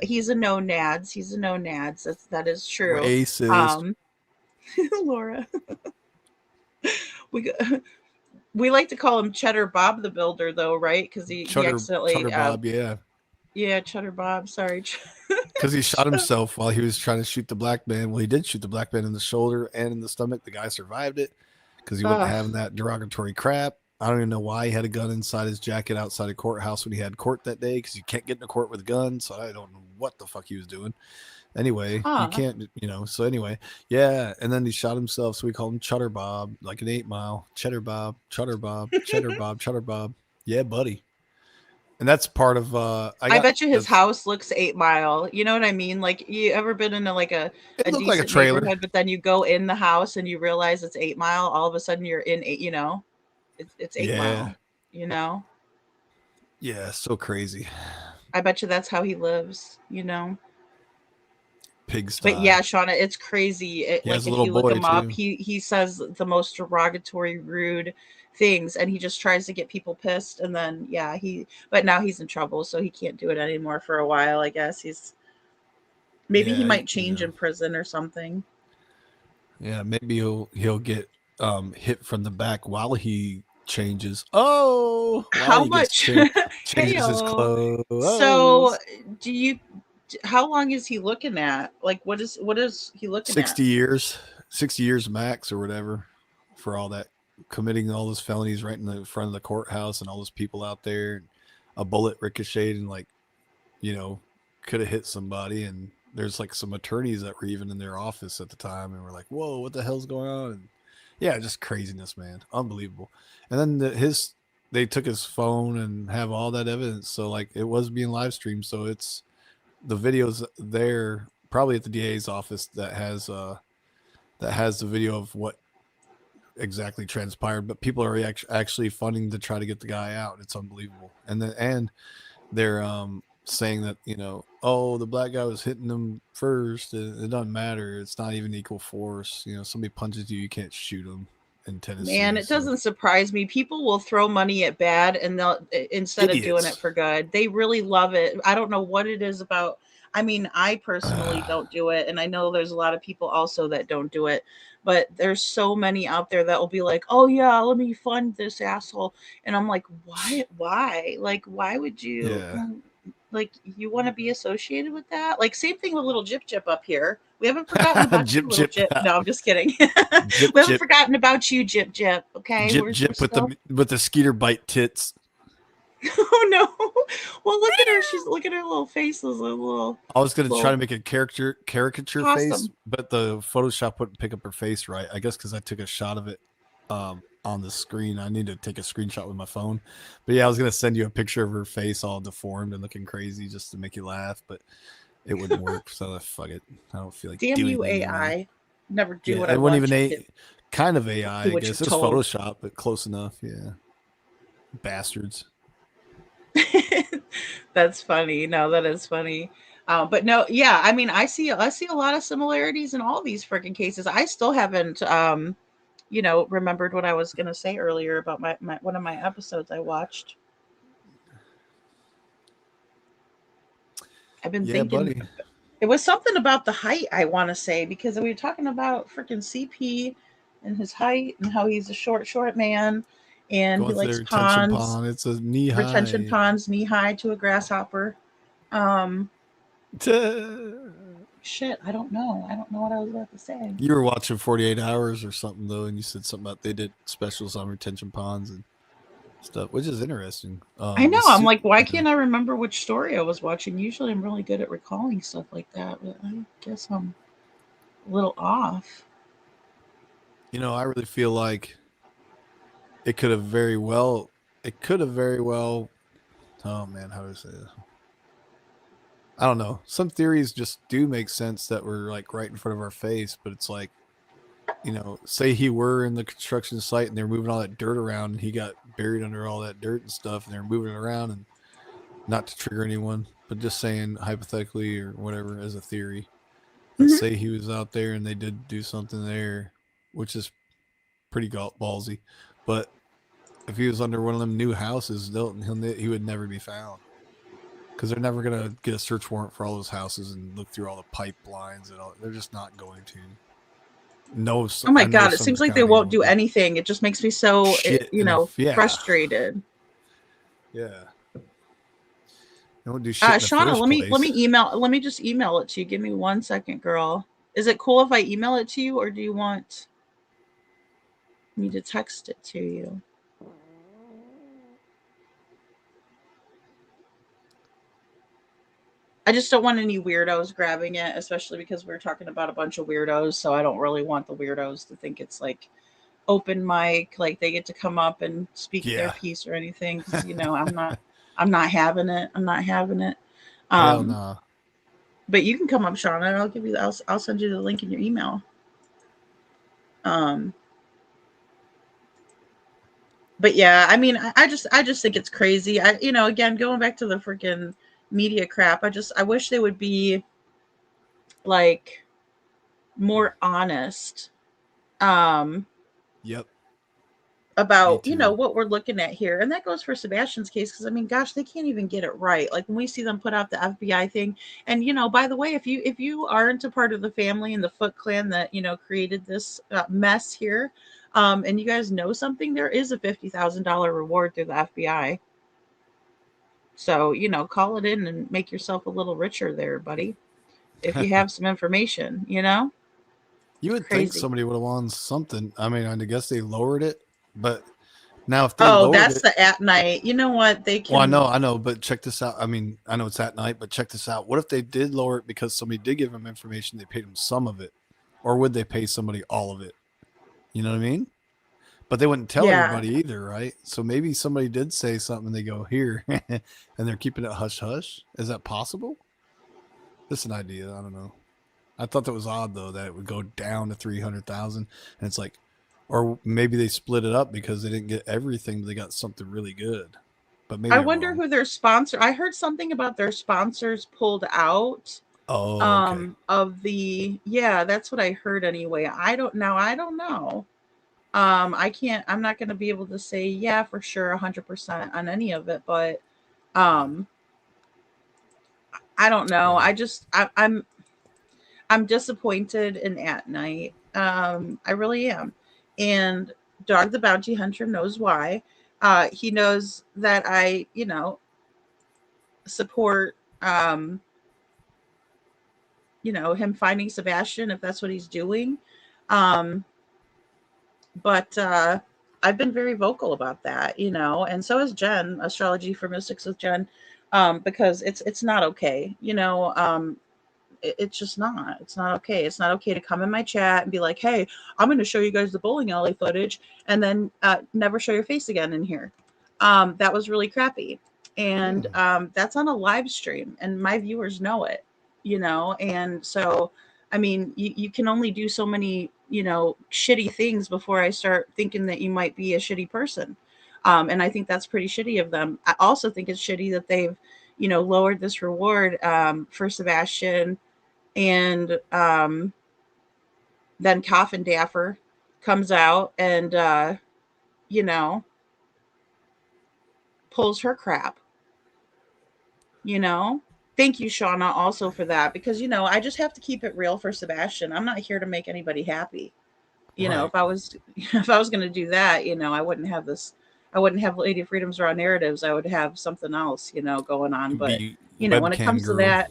He's a no nads. He's a no nads. That is true. Racist. Laura. We like to call him Cheddar Bob the Builder, though, right? Because he accidentally Cheddar Bob, yeah. Yeah, Cheddar Bob. Sorry. Because he shot himself while he was trying to shoot the black man. Well, he did shoot the black man in the shoulder and in the stomach. The guy survived it because he wasn't having that derogatory crap. I don't even know why he had a gun inside his jacket outside a courthouse when he had court that day, because you can't get in a court with a gun. So I don't know what the fuck he was doing. Anyway, you can't, so anyway, yeah. And then he shot himself. So we called him Cheddar Bob, like an 8 Mile. Cheddar Bob, Cheddar Bob, Cheddar Bob, Cheddar Bob. Yeah, buddy. And that's part of I bet you his house looks 8 Mile. You know what I mean? Like, you ever been in a decent like a trailer neighborhood, but then you go in the house and you realize it's 8 Mile. All of a sudden you're in 8, it's 8 Mile, Yeah, so crazy. I bet you that's how he lives, Pigsty. But yeah, Shauna, it's crazy. If you look him up, too. he says the most derogatory, rude things, and he just tries to get people pissed. And then but now he's in trouble, so he can't do it anymore for a while. I guess he might change in prison or something. Yeah, maybe he'll get hit from the back while he changes. Oh, how much changes his clothes. So how long is he looking at? Like, what is he looking 60 at? 60 years max or whatever for all that, committing all those felonies right in the front of the courthouse and all those people out there. A bullet ricocheted and could have hit somebody. And there's some attorneys that were even in their office at the time and were like, whoa, what the hell's going on? And yeah, just craziness, man. Unbelievable. And then they took his phone and have all that evidence. So it was being live streamed. So it's the videos there, probably at the DA's office, that has the video of what exactly transpired. But people are actually funding to try to get the guy out. It's unbelievable. And they're saying that the black guy was hitting them first. It doesn't matter. It's not even equal force. Somebody punches you can't shoot them in Tennessee. Man, it doesn't surprise me. People will throw money at bad, and they'll instead of doing it for good. They really love it. I don't know what it is about. I mean, I personally don't do it, and I know there's a lot of people also that don't do it. But there's so many out there that will be like, "Oh yeah, let me fund this asshole," and I'm like, "Why? Why? Why would you?" Yeah. You want to be associated with that? Same thing with little Gyp up here. We haven't forgotten about you, little Gyp. No, I'm just kidding. We haven't forgotten about you, Gyp. Okay. Gyp with the skeeter bite tits. Oh no! Well, look at her. Look at her little faces. I was gonna try to make a caricature Awesome. face, but the Photoshop wouldn't pick up her face right. I guess because I took a shot of it on the screen. I need to take a screenshot with my phone. But yeah, I was gonna send you a picture of her face all deformed and looking crazy just to make you laugh, but it wouldn't work. So fuck it. I don't feel like damn doing you anything AI. anymore. Never do what it I wasn't want. even kind of AI. I what guess you're it's told. Photoshop, but close enough. Yeah, bastards. That's funny. No, that is funny. But no, yeah. I mean, I see a lot of similarities in all these freaking cases. I still haven't, remembered what I was gonna say earlier about my one of my episodes I watched. I've been thinking. Buddy. It was something about the height, I want to say, because we were talking about freaking CP and his height and how he's a short man. And Going he likes retention ponds. pond. It's a knee high. Retention ponds, knee high to a grasshopper. Shit, I don't know. I don't know what I was about to say. You were watching 48 Hours or something, though, and you said something about they did specials on retention ponds and stuff, which is interesting. I know. I'm like, why can't I remember which story I was watching? Usually I'm really good at recalling stuff like that, but I guess I'm a little off. I really feel like it could have very well, oh man, how do I say this? I don't know. Some theories just do make sense that were right in front of our face, but it's say he were in the construction site and they're moving all that dirt around and he got buried under all that dirt and stuff and they're moving it around, and not to trigger anyone, but just saying hypothetically or whatever as a theory. Let's say he was out there and they did do something there, which is pretty ballsy. But if he was under one of them new houses, he would never be found. Because they're never going to get a search warrant for all those houses and look through all the pipelines and all. They're just not going to. No. Oh my God. It seems like they won't do anything. It just makes me so, frustrated. Yeah. They won't do shit in the Shauna, first place. let me just email it to you. Give me 1 second, girl. Is it cool if I email it to you, or do you want me to text it to you? I just don't want any weirdos grabbing it, especially because we're talking about a bunch of weirdos. So I don't really want the weirdos to think it's like open mic, like they get to come up and speak their piece or anything. 'Cause, I'm not having it. I'm not having it. Hell no. But you can come up, Shauna. I'll send you the link in your email. But yeah, I mean, I just think it's crazy. Again, going back to the freaking media crap, I wish they would be like more honest. Yep. About what we're looking at here, and that goes for Sebastian's case, because I mean, gosh, they can't even get it right. Like when we see them put out the FBI thing, and by the way, if you aren't a part of the family and the Foot Clan that created this mess here, and you guys know something, there is a $50,000 reward through the FBI. So call it in and make yourself a little richer there, buddy, if you have some information. You would think somebody would have won something. I mean, I guess they lowered it. But now if they that's the at night. You know what? They can. Well, I know, but check this out. I mean, I know it's at night, but check this out. What if they did lower it because somebody did give them information, they paid them some of it? Or would they pay somebody all of it? You know what I mean? But they wouldn't tell everybody either, right? So maybe somebody did say something and they go, here, and they're keeping it hush-hush. Is that possible? Just an idea. I don't know. I thought that was odd, though, that it would go down to 300,000. And it's like, or maybe they split it up because they didn't get everything, but they got something really good. But maybe I wonder who their sponsor. I heard something about their sponsors pulled out. Okay. Of the that's what I heard anyway. I don't know. I'm not going to be able to say for sure 100% on any of it, but I don't know. I'm disappointed in At Night. I really am. And Dog the Bounty Hunter knows why. He knows that I, support, him finding Sebastian if that's what he's doing. But I've been very vocal about that, and so is Jen, Astrology for Mystics with Jen, because it's not okay. It's just not. It's not okay. It's not okay to come in my chat and be like, hey, I'm going to show you guys the bowling alley footage and then never show your face again in here. That was really crappy. And that's on a live stream and my viewers know it, and so, I mean, you can only do so many, shitty things before I start thinking that you might be a shitty person. And I think that's pretty shitty of them. I also think it's shitty that they've, lowered this reward for Sebastian. And then Coffin Daffer comes out and, pulls her crap. Thank you, Shauna, also for that, because, I just have to keep it real for Sebastian. I'm not here to make anybody happy. If I was going to do that, I wouldn't have this. I wouldn't have Lady of Freedom's Raw Narratives. I would have something else, going on. But, when it comes to that,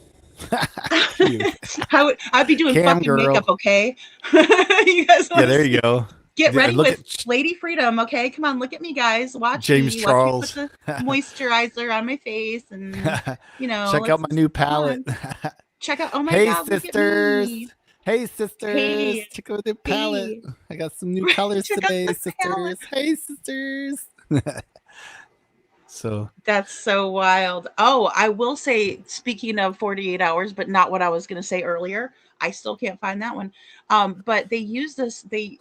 I'd be doing fucking makeup, okay? You guys there you go. Get ready with Lady Freedom, okay? Come on, look at me, guys. Watch James me. Charles. Watch me put the moisturizer on my face, and check out my new palette. Check out. Oh my God, sisters. Look at me. Hey sisters, Hey. check out the palette. I got some new colors today, sisters. Palette. Hey sisters. So That's so wild. Oh, I will say, speaking of 48 hours, but not what I was going to say earlier. I still can't find that one. But they used this. They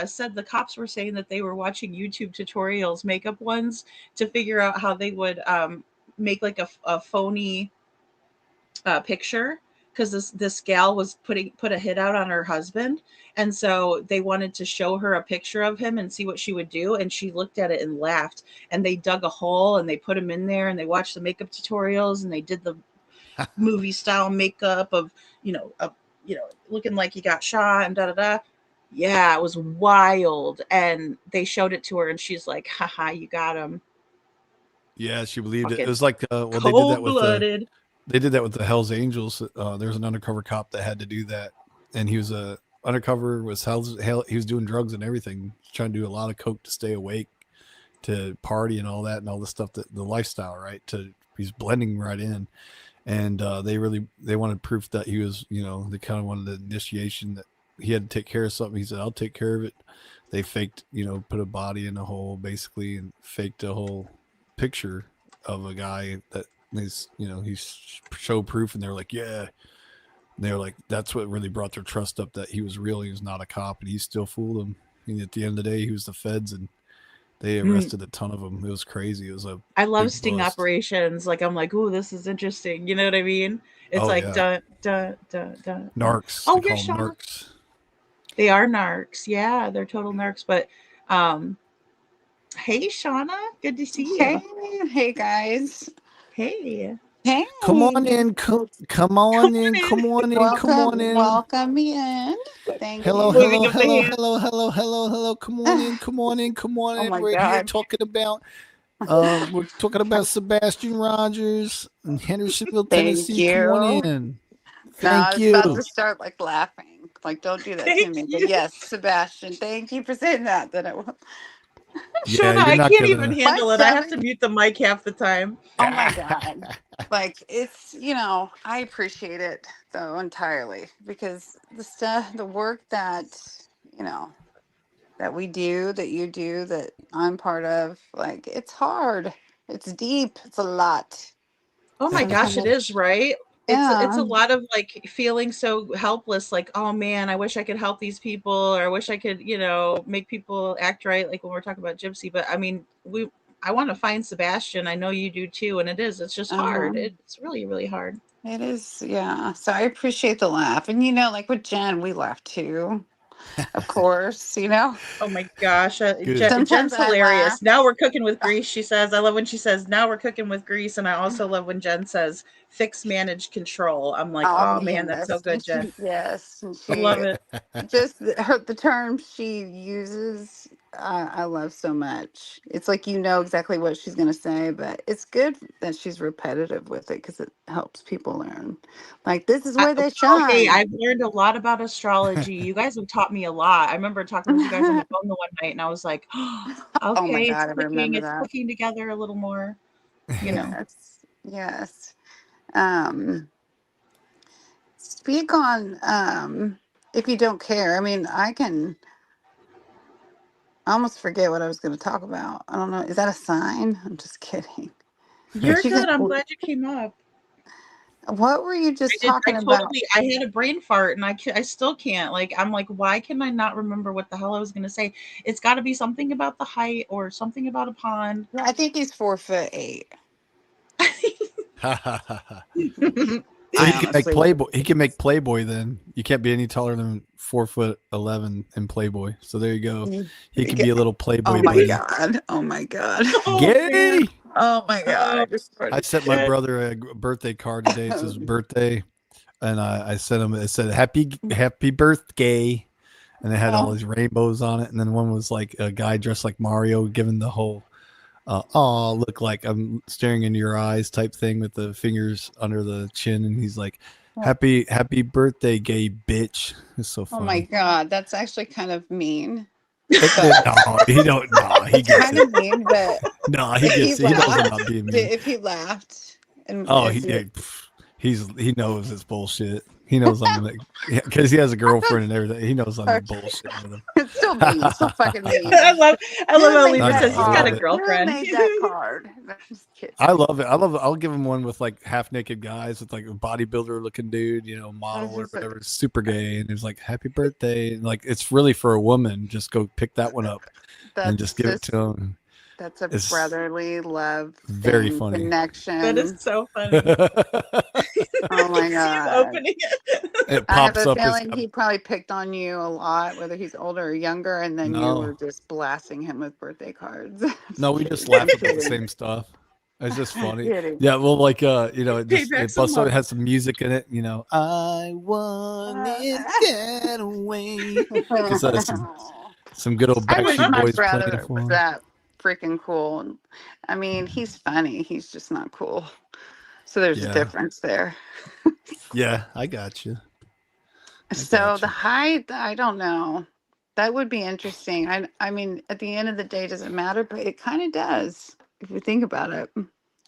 said the cops were saying that they were watching YouTube tutorials, makeup ones, to figure out how they would make like a phony picture because this gal was put a hit out on her husband, and so they wanted to show her a picture of him and see what she would do, and she looked at it and laughed. And they dug a hole and they put him in there, and they watched the makeup tutorials, and they did the movie style makeup of looking like he got shot and da da da. Yeah, it was wild. And they showed it to her, and she's like, haha, you got him. Yeah, she believed it. It Fucking was like well, cold-blooded. they did that with the Hell's Angels. There's an undercover cop that had to do that, and he was undercover was he was doing drugs and everything, trying to do a lot of coke to stay awake, to party and all that, and all the stuff, that the lifestyle, right? He's blending right in, and they wanted proof that he was, they kind of wanted the initiation that he had to take care of something. He said, I'll take care of it. They faked, put a body in a hole basically, and faked a whole picture of a guy that is, he's show proof, and they're like, yeah. And they were like, that's what really brought their trust up, that he was real. He was not a cop, and he still fooled them. And at the end of the day, he was the feds, and they arrested a ton of them. It was crazy. It was I love sting operations. Like, I'm like, ooh, this is interesting. You know what I mean? It's dun, dun, dun, dun. Narcs. Oh, they yeah, call them narcs. They are narcs. Yeah, they're total narcs. But hey, Shauna, good to see you. Hey guys. Hey. Hey. Come on in. Come on in. Come on in. Come on in. Welcome me in. Thank you. Hello. Come on in. Come on in. Come on in. We're here talking about Sebastian Rogers in Hendersonville, Tennessee. Come on in. Thank you. I was about to start laughing. Don't do that to me. But yes, Sebastian, thank you for saying that. Shauna, I can't even handle it. I have to mute the mic half the time. Oh my God. It's, I appreciate it though entirely, because the work that, that we do, that you do, that I'm part of, it's hard. It's deep. It's a lot. Oh my gosh, it is, right? It's a lot of feeling so helpless, like, oh man, I wish I could help these people, or I wish I could, make people act right, like when we're talking about Gypsy. But I mean, I want to find Sebastian. I know you do too, and it's just hard. It's really, really hard. It is, yeah. So I appreciate the laugh. And with Jen, we laugh too. Of course, Oh my gosh, Jen's hilarious. Now we're cooking with grease, she says. I love when she says, now we're cooking with grease. And I also love when Jen says, fix, manage, control. I'm like, oh man, that's so good, Jen. Yes. I love it. Just the terms she uses, I love so much. It's like exactly what she's going to say, but it's good that she's repetitive with it, because it helps people learn. This is where they shine. Okay, I've learned a lot about astrology. You guys have taught me a lot. I remember talking with you guys on the phone the one night, and I was like, okay, oh my God, it's clicking together a little more, Yes. Speak on, if you don't care. I mean, I almost forget what I was going to talk about. I don't know. Is that a sign? I'm just kidding. You're good. I'm glad you came up. What were you just talking about? I had a brain fart, and I still can't. I'm like, why can I not remember what the hell I was going to say? It's got to be something about the height or something about a pond. Yeah, I think he's 4'8". So he can make Playboy. He can make Playboy. Then you can't be any taller than 4'11" in Playboy. So there you go. He can be a little Playboy. Oh my God! Oh my God! Gay! Oh my God! I sent my brother a birthday card today. It's his birthday, and I sent him. It said happy birthday, and it had all these rainbows on it. And then one was like a guy dressed like Mario giving the whole look like I'm staring into your eyes type thing with the fingers under the chin, and he's like, happy birthday, gay bitch. It's so funny. Oh my God, that's actually kind of mean. No, he don't. No, he gets kind of mean, but no, he gets it. He knows I'm not being mean. If he laughed, and he knows it's bullshit. He knows I'm like, because he has a girlfriend and everything. He knows I'm bullshit with him. It's still mean. It's still fucking mean. I love how Libra says he's got a girlfriend. Who made that card? I love it. I'll give him one with half naked guys with a bodybuilder looking dude, model or whatever, super gay, and it's like happy birthday, and it's really for a woman. Just go pick that one up and just give it to him. That's a It's brotherly love very thing, funny. That is connection. so funny. Oh I my can see him god. opening it. It I have pops a up as feeling he probably picked on you a lot, whether he's older or younger, and then you were no, just blasting him with birthday cards. no. Just We just kidding. I'm laugh about the kidding. same stuff. It's just I'm funny. kidding. Yeah, well, like it Pay just back it some busts out. It love. has some music in it. I wanted that away. Just some good old I wish Backstreet my Boys playing brother was for him. that freaking cool. I mean, he's funny. He's just not cool. So there's a Yeah, difference there. yeah. I got you. So the height, I don't know. That would be interesting. I mean, at the end of the day, does it matter? But it kind of does if you think about it.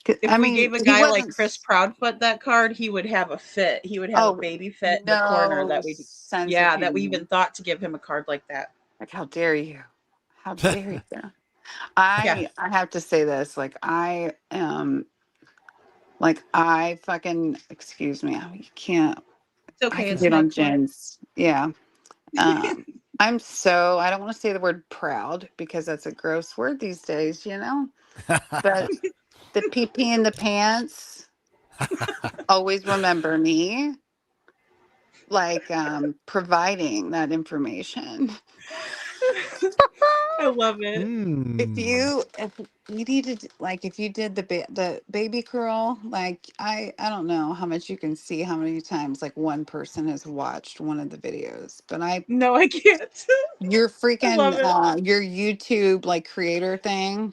If I we mean, gave a he guy like wasn't. Chris Proudfoot that card, he would have a fit. He would have a Oh baby fit in the corner no, that we, sense of yeah, that we even humor! thought to give him a card like that. Like, how dare you? How dare you? Yeah, I have to say this. Like, I am. Like, I fucking. Excuse me. You can't. it's I okay. can It's hit my on club. Jen's. Yeah. Um, I'm so, I don't want to say the word proud because that's a gross word these days, you know? But the PP in the pants always remember me, like providing that information. I love it. If you needed, like, if you did the baby curl, like, I don't know how much you can see, how many times like one person has watched one of the videos, but No, I can't. your I freaking love it. your YouTube like creator thing,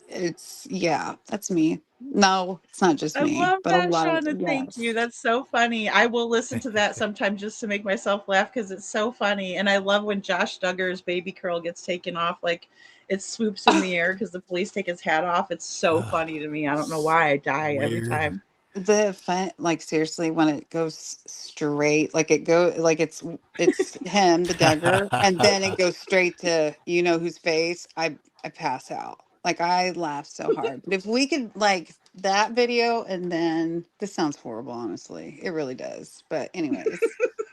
it's yeah, that's me. No, it's not just I me, love but a that, lot of Shauna. Thank you. yes. That's so funny. I will listen to that sometime just to make myself laugh because it's so funny. And I love when Josh Duggar's baby curl gets taken off, like it swoops in the air because the police take his hat off. It's so funny to me. I don't know why I die every Weird. time. The fun, like seriously, when it goes straight, like it go, like it's him, the Duggar, and then it goes straight to you know whose face. I pass out. Like I laugh so hard. But if we could like that video, and then this sounds horrible, honestly, it really does. But anyways,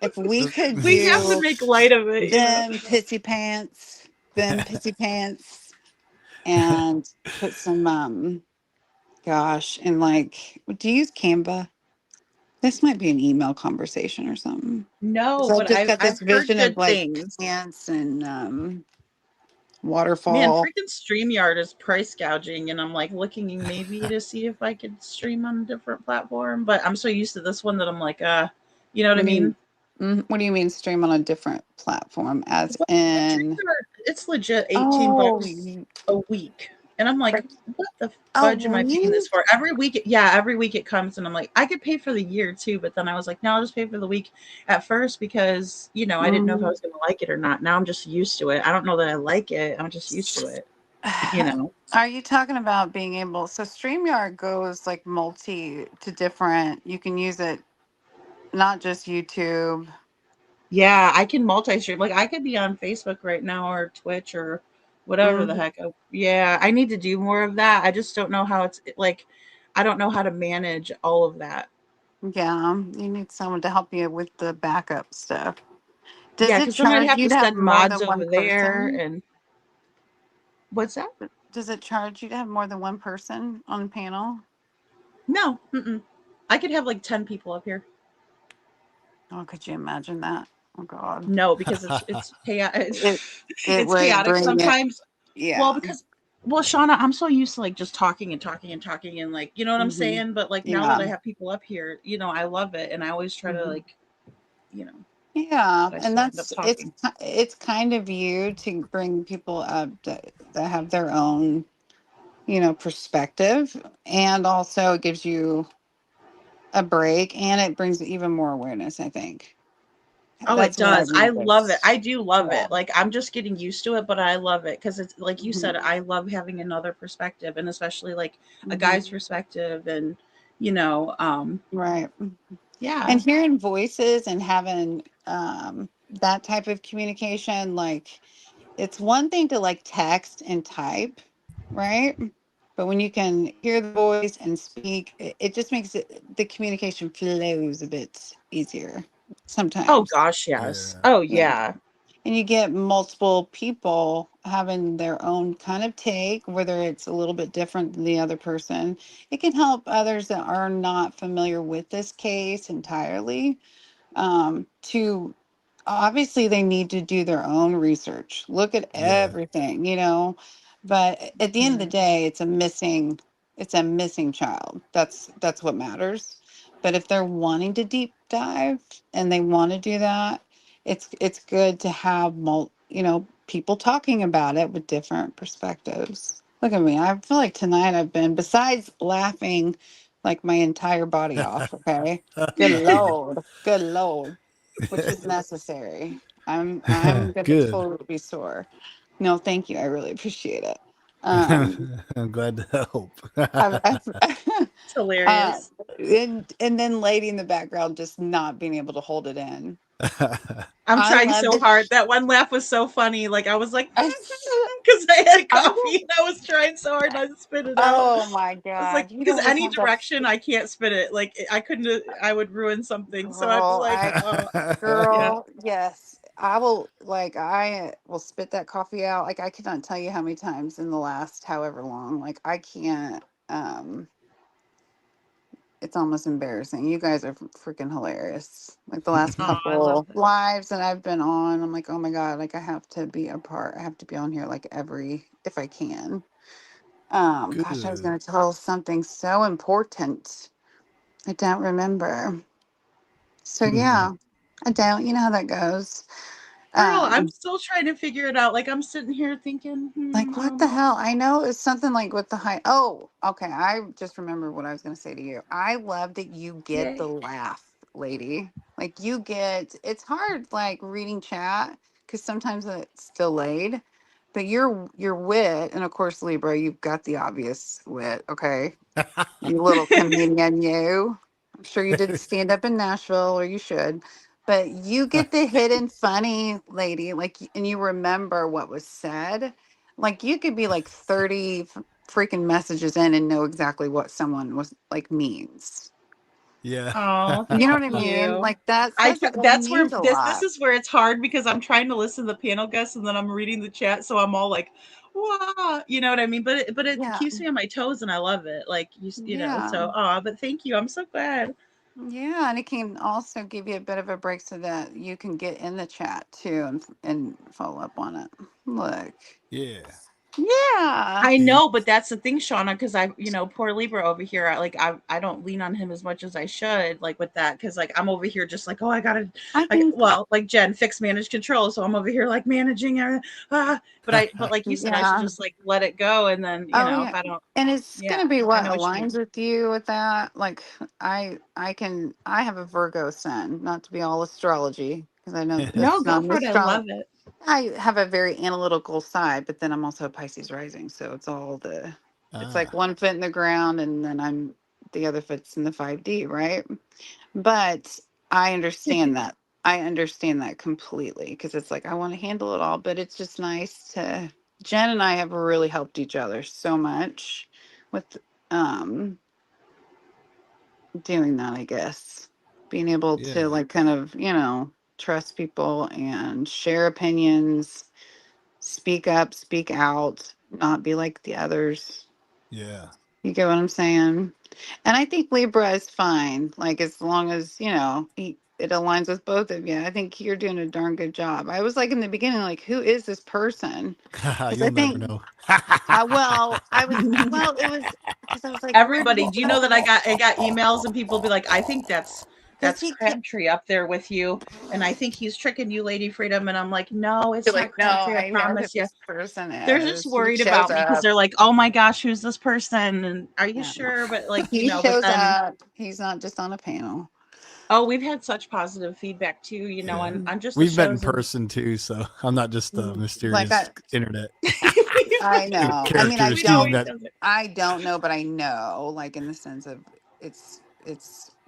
if we could We have to do make light of it, you know. them pissy pants, and put some gosh, and like, do you use Canva? This might be an email conversation or something. 'Cause No, I've but just got I've this heard vision of good like things. plants and Man, waterfall. freaking StreamYard is price gouging, and I'm like looking maybe to see if I could stream on a different platform. But I'm so used to this one that I'm like, you know what I What do mean? you what do you mean stream on a different platform? As Well, in, it's legit 18 oh, bucks a week. And I'm like, what the oh, fudge am I paying really? this for? Every week, yeah, every week it comes, and I'm like, I could pay for the year too, but then I was like, no, I'll just pay for the week at first because, I didn't know if I Mm. was going to like it or not. Now I'm just used to it. I don't know that I like it. I'm just used to it, you know? Are you talking about being able? So StreamYard goes like multi to different. You can use it not just YouTube. Yeah, I can multi-stream. Like I could be on Facebook right now or Twitch or whatever the Mhm. heck. Yeah, I need to do more of that. I just don't know how it's like I don't know how to manage all of that. Yeah, you need someone to help you with the backup stuff. Does Yeah, it because then I'd charge have you to to have send more mods than one over there person? and what's that? Does it charge you to have more than one person on panel? No, I could have like 10 people up here. Oh, could you imagine that? Oh God. No, because it's chaotic. It it It's would chaotic bring it. sometimes. Well, Yeah. because Shauna, I'm so used to like just talking and talking and talking and like you know what I'm Hmm. saying. But like now that Yeah. I have people up here, I love it, and I always try to Hmm. like you know, Yeah, but I and still end up that's talking. it's kind of you to bring people up that have their own perspective, and also it gives you a break, and it brings even more awareness. I think Oh, it that's what I've does. I love it. noticed. I do love Yeah. it. Like I'm just getting used to it, but I love it because it's like you said. Hmm. I love having another perspective, and especially like a guy's Hmm. perspective, and you know, Right. yeah. And hearing voices and having that type of communication, like it's one thing to like text and type, right? But when you can hear the voice and speak, it just makes the communication flows a bit easier Oh sometimes. gosh, yes. Yeah. Oh Yeah. yeah. and you get multiple people having their own kind of take, whether it's a little bit different than the other person, it can help others that are not familiar with this case entirely to obviously they need to do their own research, look at Yeah. everything, you know, but at the end of the day, it's a missing child. That's what matters. But if they're wanting to deep dive and they want to do that, it's good to have people talking about it with different perspectives. Look at me. I feel like tonight I've been, besides laughing like my entire body off, okay? Good Lord. Good Lord. Which is necessary. I'm gonna Good. totally be sore. No, thank you. I really appreciate it. I'm glad to help. I've It's hilarious. and then lady in the background just not being able to hold it in. I'm I trying love so that. hard. That one laugh was so funny. Like I was like, because I had coffee and I was trying so hard not to spit it out. Oh my I was like, God. You because don't even any have to. direction I can't spit it. Like I couldn't. I would ruin something. So I'm Girl, like, oh, yeah. girl, yes. I will spit that coffee out. Like I cannot tell you how many times in the last however long. Like I can't it's almost embarrassing. You guys are freaking hilarious. Like the last Oh, I love couple that. lives that I've been on, I'm like, oh my God, like I have to be a part. I have to be on here like if I can. Gosh, I was Good. gonna tell something so important. I don't remember. So yeah, I don't. You know how that goes. Girl, I'm Um, still trying to figure it out. Like I'm sitting here thinking, like what the hell? I know it's something like with the high. Oh, okay. I just remember what I was gonna say to you. I love that you get the yay. laugh, lady. Like you get. It's hard, like reading chat, because sometimes it's delayed. But your wit, and of course Libra, you've got the obvious wit. Okay, you little comedian, you. I'm sure you did stand up in Nashville, or you should. But you get the hidden funny lady, like, and you remember what was said. Like, you could be like 30 freaking messages in and know exactly what someone was like means. Yeah. Oh, You know thank what I mean? you. Like, that That's where means a this lot. is where it's hard because I'm trying to listen to the panel guests and then I'm reading the chat, so I'm all like, "Wow," you know what I mean? But it Yeah. keeps me on my toes and I love it. Like you know, Yeah. so but thank you. I'm so glad. Yeah, and it can also give you a bit of a break so that you can get in the chat too and follow up on it. Look. Yeah. Yeah. I know, but that's the thing, Shauna, because poor Libra over here. I don't lean on him as much as I should, like with that, because like I'm over here just like, oh, I gotta, I think well, like Jen, fix, manage, control. So I'm over here like managing, but like you said, I should yeah. just like let it go, and then Oh if yeah. I don't, And it's yeah, gonna be I what know what you aligns mean. with you with that. Like I have a Virgo sun, not to be all astrology, because I know No, that's go not an for it. I love astrology. it. I have a very analytical side, but then I'm also a Pisces rising, so it's like Ah. one foot in the ground and then I'm the other foot's in the 5D, right? But I understand that. I understand that completely because it's like I want to handle it all, but it's just nice to Jen and I have really helped each other so much with um doing that, I guess. Being able to Yeah. like kind of, trust people and share opinions, speak up, speak out, not be like the others. Yeah. You get what I'm saying? And I think Libra is fine. Like as long as, it aligns with both of you. I think you're doing a darn good job. I was like in the beginning, like, who is this person? Because I You'll never think, know. it was because I was like, where Everybody, does do you know that I got emails and people be like, I think does that's he get? Crabtree up there with you, and I think he's tricking you, Lady Freedom. And I'm like, no, You're it's not like, no, Crabtree. I I know who promise you. this person They're just is. He worried shows about me because up. they're like, oh my gosh, who's this person? And are you Yeah. sure? But like, He but shows then, up. He's not just on a panel. oh, we've had such positive feedback too, Yeah. on just the We've met in shows and person too, so I'm not just a Like mysterious internet I know. I mean, we know character each that other. I don't know, but I know, like in the sense of it's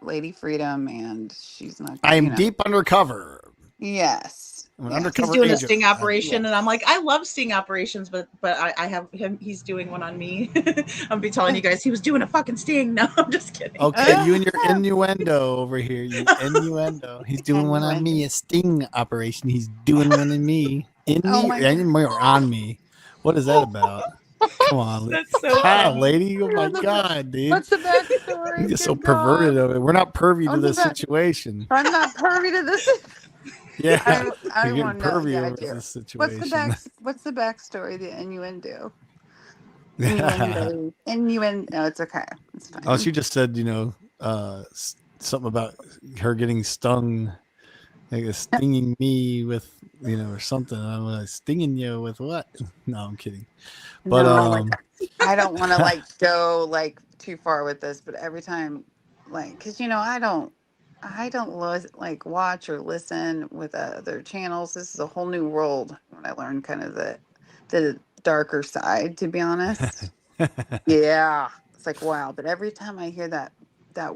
Lady Freedom, and she's not, I am deep undercover. Yes, I'm an He's undercover doing a agent. sting operation, and I'm like, I love sting operations, but I have him. He's doing one on me. I'll be telling you guys he was doing a fucking sting. No, I'm just kidding. Okay, you and your innuendo over here. You innuendo. He's doing one on me, a sting operation. He's doing one on me. In Oh me my or on me. What is that about? Come on. That's so Child, funny. lady. Oh my God, dude. What's the backstory? You're just so Good God. perverted of it. We're not pervy to What's the this situation. I'm not pervy to this. Yeah. I You're getting want to know. pervy Yeah, I over do. this What's the situation. backstory? The innuendo. Innuendo. Innuendo. No, it's okay. It's fine. Oh, she just said, something about her getting stung, like stinging me with, or something. I'm like, stinging you with what? No, I'm kidding. But No, I don't want to go too far with this, but every time, because I don't watch or listen with other channels. This is a whole new world when I learned kind of the darker side, to be honest. Yeah, it's like wow. But every time I hear that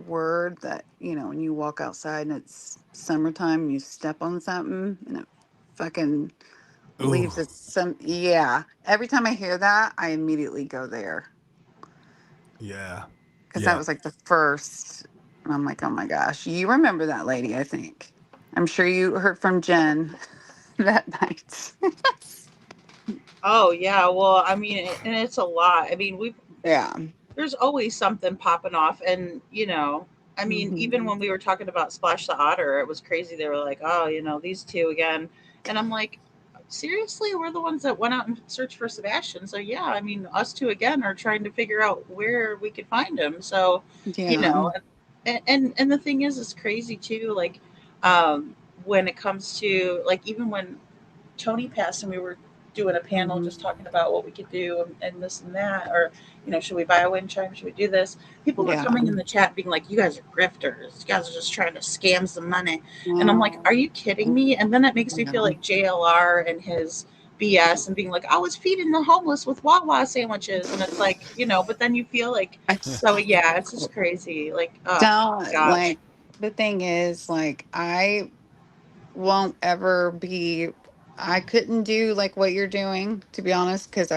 word, that when you walk outside and it's summertime, and you step on something and it fucking ooh, leaves it some. Yeah, every time I hear that, I immediately go there yeah, because that yeah. was like the first. And I'm like, oh my gosh, you remember that lady? I think I'm sure you heard from Jen that night. Oh yeah, well, I mean, and it's a lot. I mean, Yeah. there's always something popping off, and I mean, even Mhm. when we were talking about Splash the Otter, it was crazy. They were like, oh, these two again, and I'm like, seriously, we're the ones that went out and searched for Sebastian. So yeah, I mean, us two again are trying to figure out where we could find him. So, you Yeah. know, and the thing is, it's crazy too. Like, when it comes to like even when Tony passed and we were doing a panel Mhm. just talking about what we could do and this and that, or should we buy a wind chime, should we do this, people were Yeah. coming in the chat being like, you guys are grifters, you guys are just trying to scam some money, and I'm like, are Oh. you kidding me? And then it makes me feel Yeah. like JLR and his BS and being like, I was feeding the homeless with Wawa sandwiches, and it's like, but then you feel like, so yeah, it's just crazy, like, oh Don't gosh. the thing is I won't ever be. I couldn't do what you're doing, to be honest, because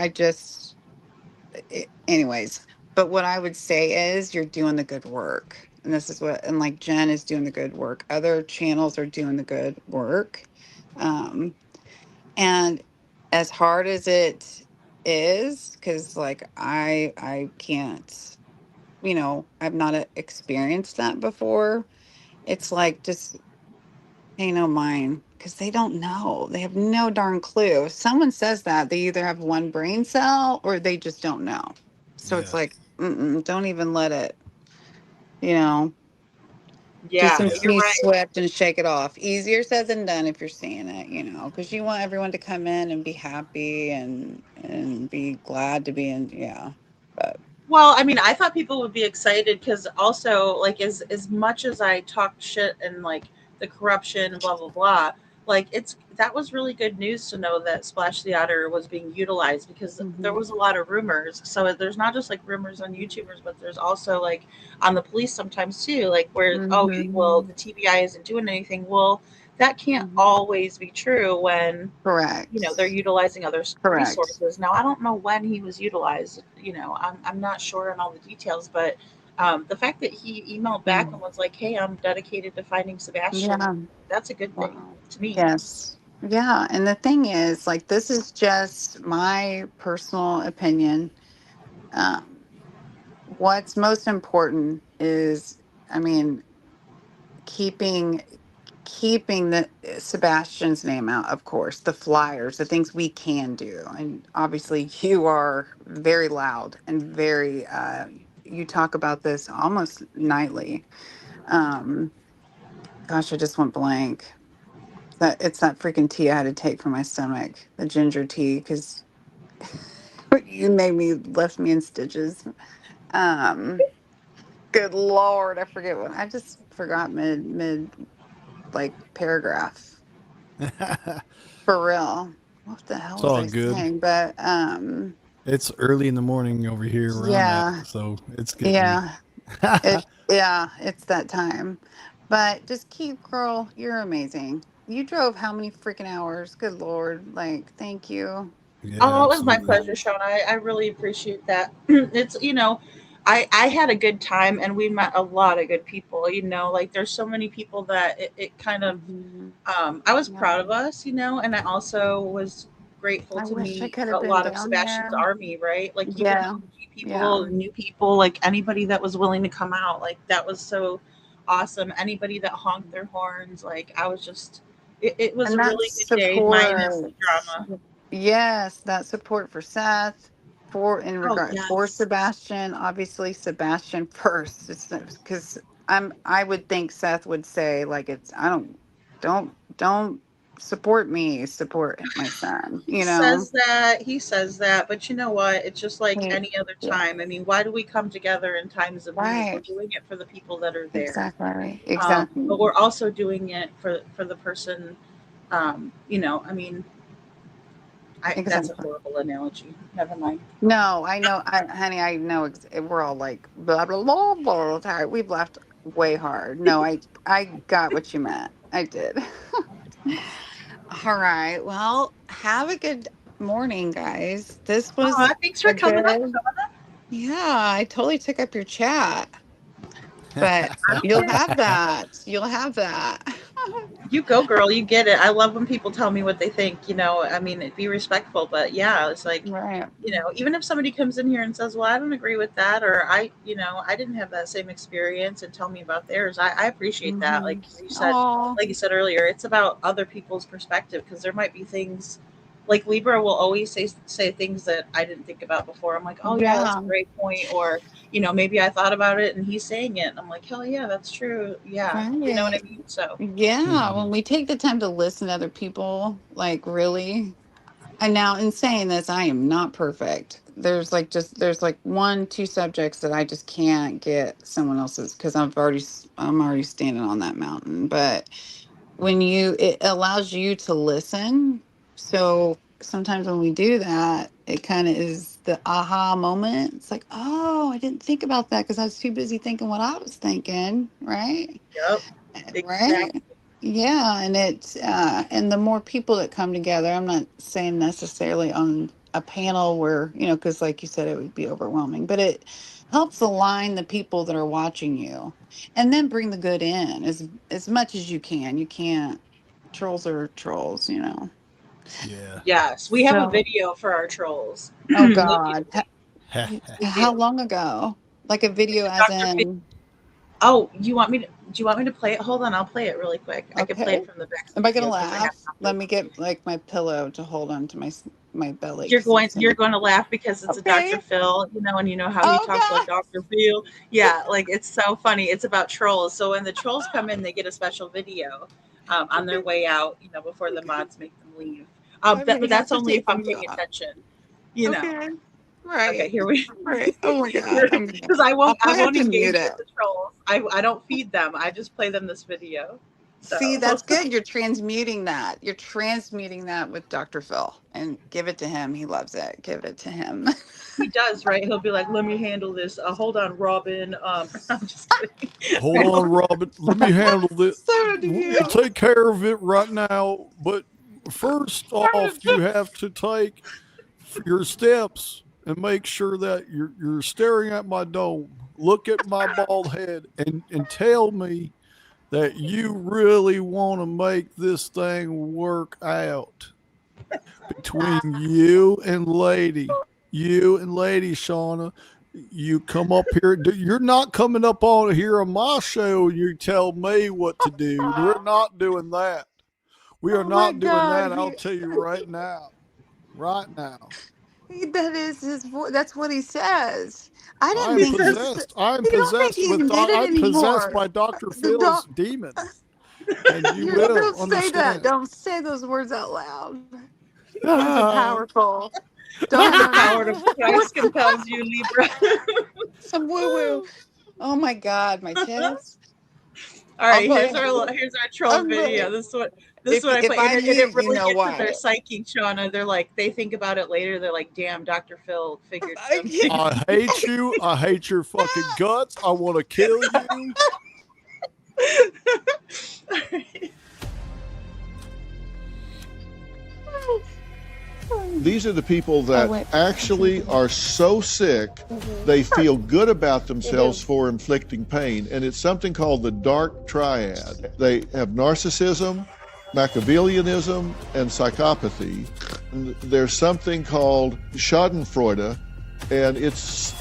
anyways. But what I would say is you're doing the good work. And this is and Jen is doing the good work. Other channels are doing the good work. Um, and as hard as it is, because I can't, I've not experienced that before. It's just pay no mind because they don't know. They have no darn clue. If someone says that, they either have one brain cell or they just don't know. So it's Yeah. don't even let it, you know, do Yeah, some you're T right. swift and shake it off. Easier said than done if you're seeing it, because you want everyone to come in and be happy and be glad to be in. Yeah. But Well, I mean, I thought people would be excited because also, like, as much as I talked shit and like the corruption and blah blah blah, like that was really good news to know that Splash the Otter was being utilized because there Mhm. was a lot of rumors. So there's not just like rumors on YouTubers, but there's also like on the police sometimes too, like where well, Mhm. the TBI isn't doing anything. Well, that can't Mhm. always be true when they're Correct. utilizing other Correct. resources. Now, I don't know when he was utilized. I'm not sure on all the details, but the fact that he emailed back and Mm. was like, "Hey, I'm dedicated to finding Sebastian," Yeah. that's a good thing Wow. to me. Yes. Yeah. And the thing is, this is just my personal opinion. Um, what's most important is, I mean, keeping the Sebastian's name out, of course, the flyers, the things we can do. And obviously you are very loud and very you talk about this almost nightly. Um, gosh, I just went blank. It's that freaking tea I had to take for my stomach, the ginger tea, because you made me left me in stitches. Um, good Lord, I forget what I just forgot mid paragraph. For real. What the hell It's was all I good. saying? But It's early in the morning over here where I'm at, yeah, so it's getting. yeah. It's that time. But just keep, girl, you're amazing. You drove how many freaking hours? Good Lord. Like, thank you. Yeah, Oh, it was my absolutely. pleasure, Sean. I really appreciate that. It's, I had a good time and we met a lot of good people, like there's so many people that it kind of, Mhm. I was Yeah. proud of us, and I also was grateful I to wish I meet could a have been lot of down Sebastian's there. army, right? Like even Yeah. OG Yeah. people, new people, like anybody that was willing to come out, like that was so awesome. Anybody that honked their horns, like I was just, it was And a that's really good day minus support. the drama. Yes, that support for Seth, Oh, for yes. Sebastian, obviously Sebastian first. It's because I would think Seth would say like it's don't support me, support my son, He says that, but you know what? It's just like He- any other yeah, time. I mean, why do we come together in times of need? We're right. doing it for the people that are there. Exactly. But Exactly. we're also doing it for the person. I mean, that's a Exactly. horrible analogy. Never mind. No, I know, honey, I know. We're all like blah blah blah blah. Tired. We've laughed way hard. No, I got what you meant. I did. All right. Well, have a good morning, guys. This Oh, was thanks for a coming up, good. Shauna. Yeah, I totally took up your chat, but I don't you'll care. have that. You'll have that. You go, girl. You get it. I love when people tell me what they think. I mean, be respectful, but yeah, it's like, Right. even if somebody comes in here and says, "Well, I don't agree with that," or I didn't have that same experience, and tell me about theirs. I appreciate that. Mm-hmm. Like you said, Oh, earlier, it's about other people's perspective because there might be things. Like Libra will always say things that I didn't think about before. I'm like, oh yeah, that's a yeah. great point, or maybe I thought about it and he's saying it, and I'm like, hell yeah, that's true. Yeah, you know what Right. I mean. So Yeah. When we take the time to listen to other people, like really. And now, in saying this, I am not perfect. There's like one, two subjects that I just can't get someone else's because I'm already standing on that mountain. But it allows you to listen. So sometimes when we do that, it kind of is the aha moment. It's like, oh, I didn't think about that because I was too busy thinking what I was thinking, right? yep, Right. exactly. Yeah, and the more people that come together, I'm not saying necessarily on a panel where, because like you said, it would be overwhelming, but it helps align the people that are watching you and then bring the good in as much as you can. You can't, trolls are trolls. Yeah. Yes, we have a So, video for our trolls. oh Immediately. God. We How do. long ago? Like a It's video a as Dr. Phil. in, Oh, do you want me to play it? Hold on, I'll play it really quick. I can play okay. it from the back Am I gonna studio because I have laugh? Let nothing. me get like my pillow to hold on to my belly You're because going it's you're in. going to laugh because it's a Dr. Okay. Phil, and you know how he Oh talks like God. Dr. Phil. Yeah, like it's so funny. It's about trolls. So when the trolls come in, they get a special video on their way out, before the mods make them leave. I But may have that's to only if take I'm these paying off. attention. Okay. Okay, Right. here we Right. Oh my God. because I I'll won't I probably have won't to mute engage with it. the trolls. I don't feed them. I just play them this video. See, So that's good. You're transmuting that. You're transmuting that with Dr. Phil and give it to him. He loves it. Give it to him. he does, right? He'll be like, "Let me handle this. Hold on, Robin." I'm just kidding. Hold on, Robin. Let me handle this. So do We'll you. take care of it right now. But first off, you have to take your steps and make sure that you're staring at my dome. Look at my bald head and tell me that you really want to make this thing work out between you and Lady Shauna. You come up here. You're not coming up on here on my show. You tell me what to do. We're not doing that. We are Oh my not doing God. that. I'll tell you right now. Right now. That is his voice. That's what he says. I I didn't am He think says, he's. possessed. I am I don't think possessed he with admitted I'm possessed anymore. by Dr. Don't Phil's demon. And you will don't say that. understand. Don't say those words out loud. Words are Ah. powerful. "The Don't. power of Christ compels you, Libra." Some woo woo. Oh my God, my tits. All I'll right, probably. here's our troll I'm video. really. This is what I If play, and I it mute, you really know gets to their why. psyche, Shauna. They're like, they think about it later. They're like, "Damn, Dr. Phil figured I something." I hate you. I hate your fucking guts. I want to kill you. These are the people that actually are so sick they feel good about themselves for inflicting pain, and it's something called the dark triad. They have narcissism, Machiavellianism, and psychopathy. And there's something called Schadenfreude, and it's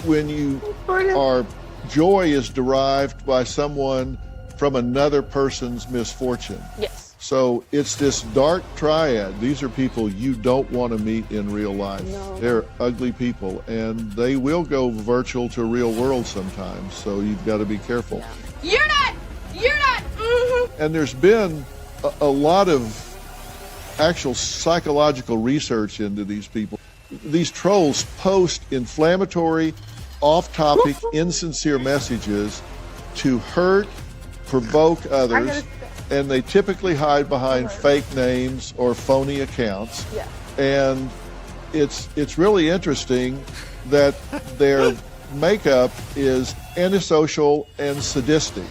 when joy is derived by someone from another person's misfortune. Yes. So it's this dark triad. These are people you don't want to meet in real life. No. They're ugly people, and they will go virtual to real world sometimes, so you've got to be careful. You're not. And there's been a lot of actual psychological research into these people. These trolls post inflammatory, off-topic, insincere messages to hurt, provoke others, and they typically hide behind fake names or phony accounts. Yeah. And it's really interesting that their makeup is antisocial and sadistic.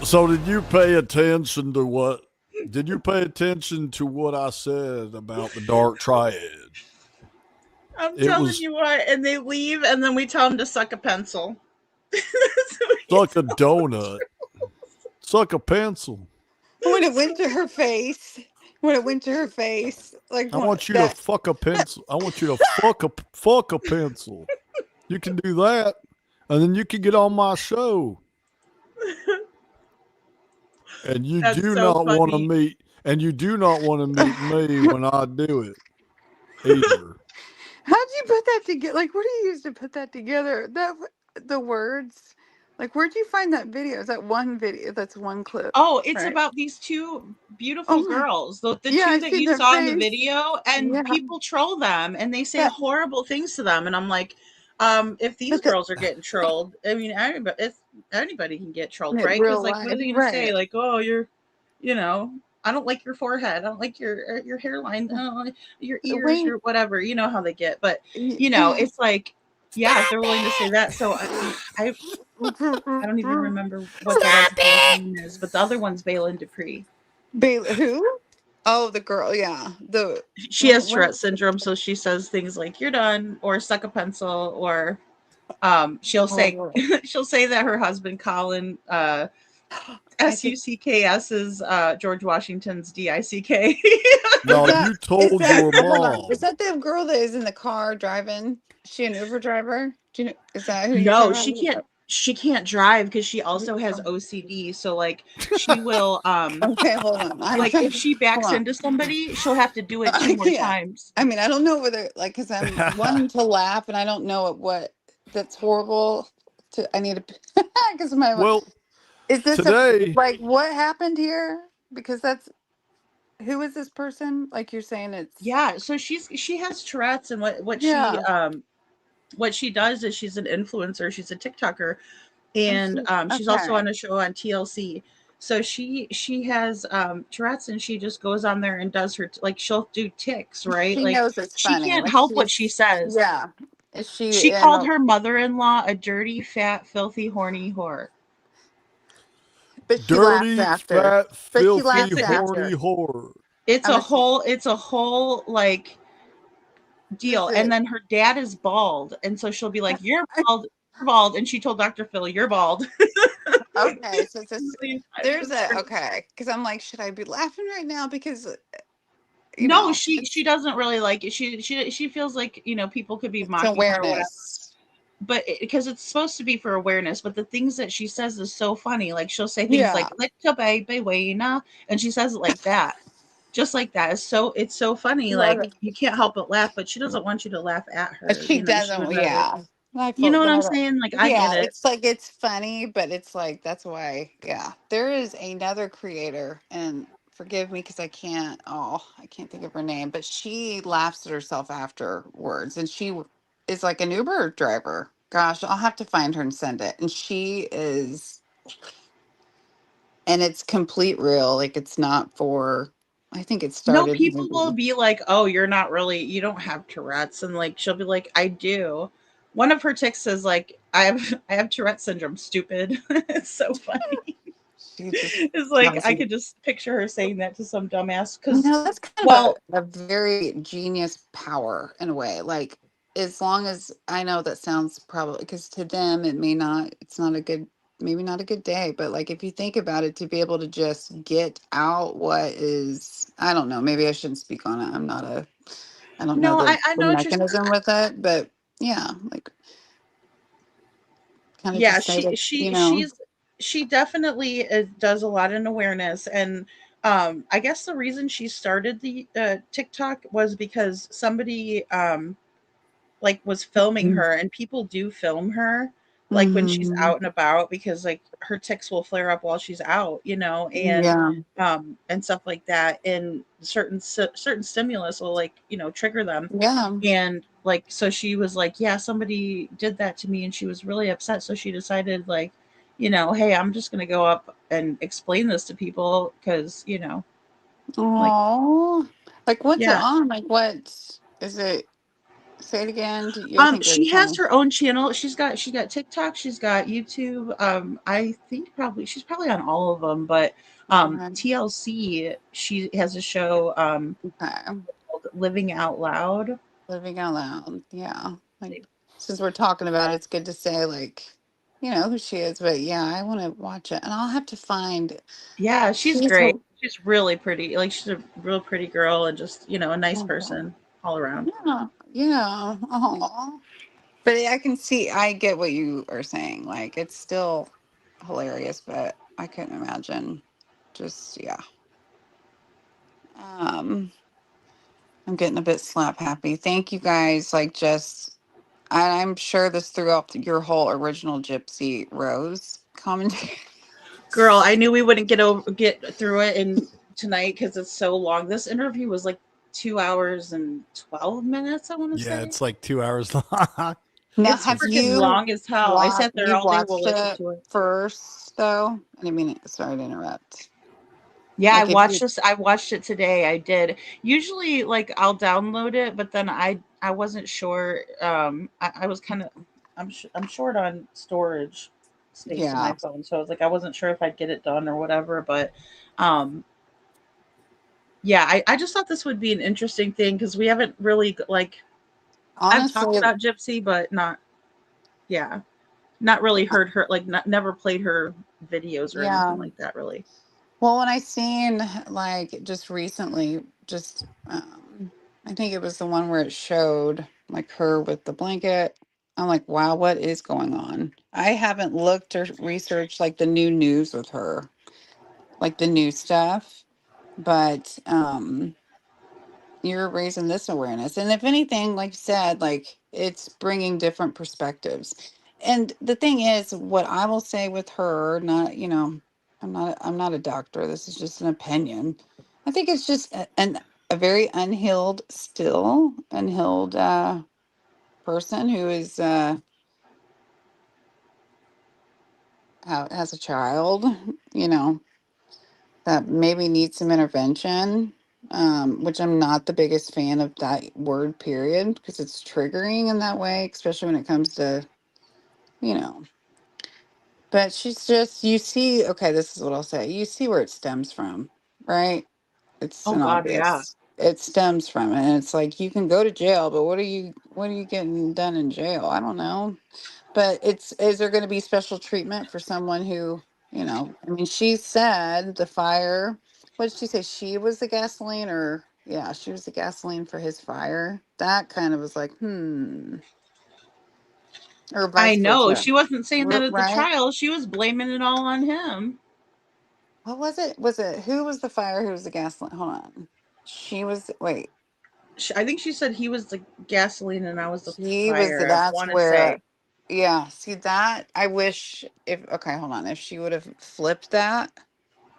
So did you pay attention to what? Did you pay attention to what I said about the dark triad? I'm telling you what, and they leave, and then we tell them to suck a pencil. Suck a donut. Suck a pencil. When it went to her face. Like I want you to fuck a pencil. I want you to fuck a pencil. You can do that, and then you can get on my show. And you do not want to meet. And you do not want to meet me when I do it either. How'd you put that together? Like, what do you use to put that together? The words. Like, where'd you find that video? Is that one video? That's one clip. Oh, it's right? about these two beautiful girls. The two I that see you their saw in the face. video, and people troll them, and they say horrible things to them. And I'm like, if these girls are getting trolled, I mean, anybody can get trolled, right? Because like, what are they gonna say? Like, oh, I don't like your forehead. I don't like your hairline. I don't like your ears, your whatever. You know how they get. But it's like, yeah, if they're willing to say that. So I don't even remember what that other name is. But the other one's Balin Dupree. Who? Oh, the girl. Yeah, she has Tourette syndrome, so she says things like "you're done" or "suck a pencil," or she'll say that her husband Colin. SUCKS is George Washington's DICK. No, you told your mom. Is that the girl that is in the car driving? Is she an Uber driver? Do you know? Is that who? No, she can't. She can't drive because she also has OCD. So like, she will. Okay, hold on. Like if she backs into somebody, she'll have to do it 2 more times. I mean, I don't know whether because I'm wanting to laugh and I don't know what that's horrible. I need to because my Is this today, like what happened here? Because who is this person? Like you're saying it's so she has Tourette's, and what she does is she's an influencer, she's a TikToker, and she's also on a show on TLC. So she has Tourette's, and she just goes on there and does her she'll do tics, right? She knows it's funny. She can't help what she says. Yeah. She called her mother-in-law a dirty, fat, filthy, horny whore. But she dirty, laughed after. fat, filthy, horny whore. It's a whole like deal. And then her dad is bald, and so she'll be like, "You're bald," and she told Dr. Phil, "You're bald." Okay, so there's because I'm like, should I be laughing right now? Because no, she doesn't really like it. She feels like people could be mocking her or whatever. But because it's supposed to be for awareness, but the things that she says is so funny. Like she'll say things like "Little baby Wayna," and she says it like that, just like that. It's so funny. Like you can't help but laugh, but she doesn't want you to laugh at her. She doesn't. Yeah. You know what I'm saying? Like I get it. It's like it's funny, but it's like that's why. Yeah, there is another creator, and forgive me because I can't think of her name, but she laughs at herself afterwards, and she is like an Uber driver. Gosh, I'll have to find her and send it. And she is, and it's complete real. Like it's not for. I think it started. No, people will be like, "Oh, you don't have Tourette's," and like she'll be like, "I do." One of her tics is like, I have Tourette syndrome, stupid. It's so funny. She just It's like tells I you. could just picture her saying that to some dumbass You because, know, that's kind of well, a very genius power in a way. Like, as long as I know that sounds probably because to them it may not, it's not a good, maybe not a good day, but like if you think about it, to be able to just get out what is, I don't know, maybe I shouldn't speak on it. I don't know no, I the know what you're mechanism with it, but yeah, like kind of yeah, just say that, you know, she definitely does a lot in awareness. And I guess the reason she started the TikTok was because somebody like was filming her, and people do film her like when she's mm-hmm. out and about because like her tics will flare up while she's out, you know, Yeah, and stuff like that, and certain stimulus will, like, you know, trigger them. yeah. And like, so she was like, yeah, somebody did that to me, and she was really upset, so she decided, like, you know, hey, I'm just going to go up and explain this to people because, you know, like, Oh, like what's it yeah. on? Like what is it? Say it again. I think you She already told has me. her own channel. She got TikTok, she's got YouTube. I think probably she's probably on all of them, but Okay. TLC, she has a show Okay. called Living Out Loud. Living out loud. Yeah. Like since we're talking about it, it's good to say like, you know who she is. But yeah, I want to watch it, and I'll have to find. Yeah, she's She's great. She's really pretty. Like, she's a real pretty girl, and just, you know, a nice okay. person all around. Yeah. Yeah. Oh. But I can see. I get what you are saying. Like it's still hilarious, but I couldn't imagine. Just yeah. Um. I'm getting a bit slap happy. Thank you guys. Like just I'm sure this threw up your whole original Gypsy Rose commentary. Girl, I knew we wouldn't get through it in tonight because it's so long. This interview was like 2 hours and 12 minutes, I want to Yeah, say. it's like 2 hours long. Now, It's have freaking you long as hell. I sat there all day while watched listening it to it. first though? I didn't mean sorry to interrupt. Yeah, Like if you I watched it today. I did. Usually, like, I'll download it, but then I wasn't sure. I was kind of I'm short on storage space in my yeah. phone, so I was like, I wasn't sure if I'd get it done or whatever. But um, yeah, I just thought this would be an interesting thing because we haven't really, like, I've talked Honestly, about Gypsy, but not, yeah, not really heard her, like, never played her videos or yeah. anything like that, really. Well, when I seen like just recently, just I think it was the one where it showed like her with the blanket. I'm like, wow, what is going on? I haven't looked or researched like the new news with her, like the new stuff, but you're raising this awareness. And if anything, like you said, like it's bringing different perspectives. And the thing is, what I will say with her, not, you know, I'm not a doctor. This is just an opinion. I think it's just a very unhealed person who is, has a child, you know, that maybe needs some intervention, which I'm not the biggest fan of that word, period, because it's triggering in that way, especially when it comes to, you know. But she's just, you see, okay, this is what I'll say. You see where it stems from, right? It's Oh an God, yeah. obvious. It stems from it. And it's like you can go to jail, but what are you getting done in jail? I don't know. But is there going to be special treatment for someone who, you know, I mean, she said the fire, what did she say? She was the gasoline, or yeah, she was the gasoline for his fire. That kind of was like, or I vice know. versa. She wasn't saying that at the Right? trial. She was blaming it all on him. What was it? Was it who was the fire? Who was the gasoline? Hold on. She was, wait, I think she said he was the gasoline and I was the he was fire, I that's want to say. where, yeah, see that? I wish if, okay, hold on. If she would have flipped that,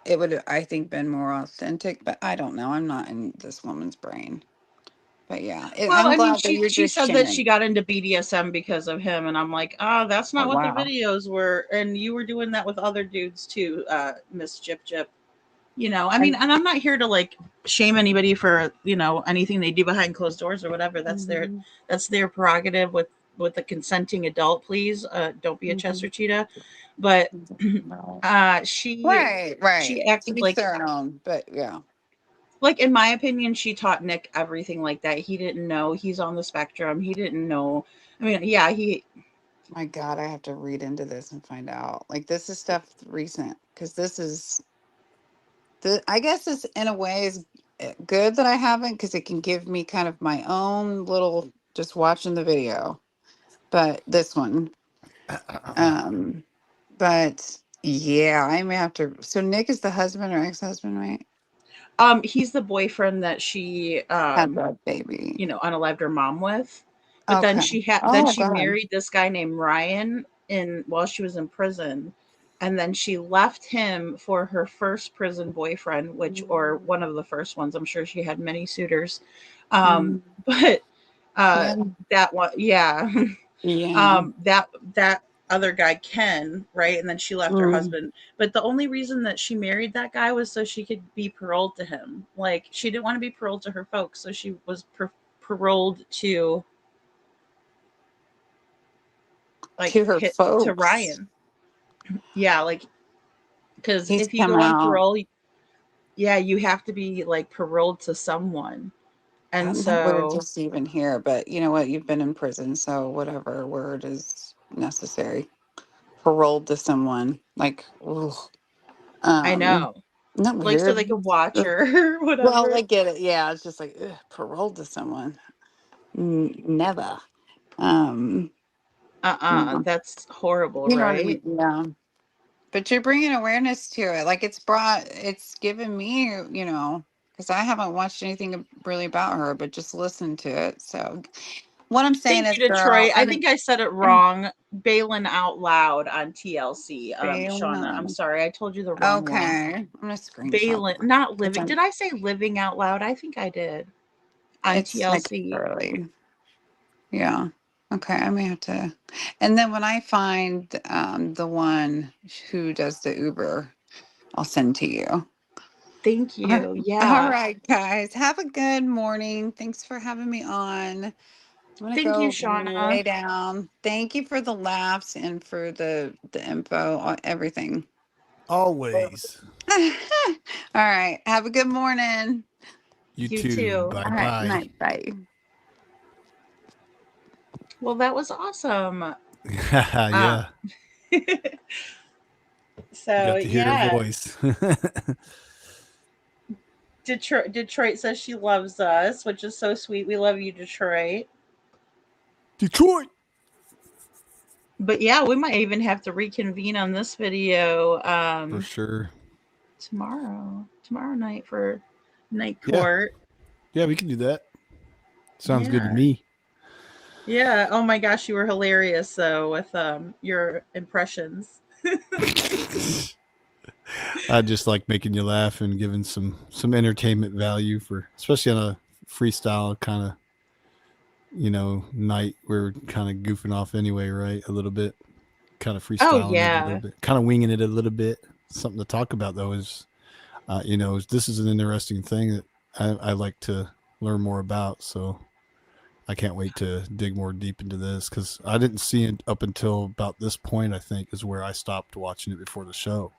it would have, I think, been more authentic, but I don't know. I'm not in this woman's brain. But yeah, Well, I'm I mean, glad that she you're she just said that she sharing. got into BDSM because of him, and I'm like, oh, that's Oh, not what the wow. videos were. And you were doing that with other dudes too, Miss Jip Jip. You know, I mean, And and I'm not here to, like, shame anybody for, you know, anything they do behind closed doors or whatever. mhm. That's their prerogative with with the consenting adult, please. Don't be a Chester cheetah. But she Right. To acted each like, their own, but yeah. like, in my opinion, she taught Nick everything like that. He didn't know he's on the spectrum. He didn't know. I mean, yeah, My God, I have to read into this and find out. Like, this is stuff recent because this is I guess it's in a way is good that I haven't because it can give me kind of my own little just watching the video. But this one, but yeah, I may have to. So Nick is the husband or ex-husband, right? he's the boyfriend that she Had that baby. unalived her mom with. But then Okay. she God. married this guy named Ryan while she was in prison. And then she left him for her first prison boyfriend, or one of the first ones. I'm sure she had many suitors. But Yeah. that one, yeah. Yeah. That other guy, Ken, right? And then she left her husband. But the only reason that she married that guy was so she could be paroled to him. Like, she didn't want to be paroled to her folks, so she was paroled to, like, To her to folks. Ryan. Yeah, like, because He's if you come go on out. parole, yeah, you have to be like paroled to someone. And I'm not weird so just even here, but you know what? You've been in prison, so whatever word is necessary. Paroled to someone. Like, ugh. I Um, know, not like, so weird. they could watch Ugh. her or Well, whatever. I get it. Yeah, it's just like ugh, paroled to someone. Never. Um, yeah. That's horrible, You know what I right? mean? Yeah. But you're bringing awareness to it. Like it's given me, because I haven't watched anything really about her, but just listened to it. So what I'm saying Thank is, you, girl, Detroit. I think I said it wrong. Balin Out Loud on TLC. Shauna, I'm sorry. I told you the wrong one. Okay. I'm gonna screenshot Balin, that. not It's living. Did I say living out loud? I think I did on it's Nick TLC. Early. Yeah. Okay. I may have to. And then when I find the one who does the Uber, I'll send to you. Thank you. All Yeah. right, guys. Have a good morning. Thanks for having me on. I'm gonna Thank you, go Shauna. lay down. Thank you for the laughs and for the info, everything. Always. All right. Have a good morning. You You too. too. Bye All right. bye. Night. Bye. Well, that was awesome. Yeah. So Got to hear her yeah, voice. Detroit says she loves us, which is so sweet. We love you, Detroit. Detroit. But yeah, we might even have to reconvene on this video For sure. tomorrow night for night Yeah. court. Yeah, we can do that. Sounds good to Yeah. me. Yeah. Oh my gosh, you were hilarious though with your impressions. I just like making you laugh and giving some entertainment value for, especially on a freestyle kind of, night. We're kind of goofing off anyway, right? A little bit, kind of Oh freestyling it a little yeah. bit, kind of winging it a little bit. Something to talk about though is, this is an interesting thing that I like to learn more about. So I can't wait to dig more deep into this because I didn't see it up until about this point, I think, is where I stopped watching it before the show.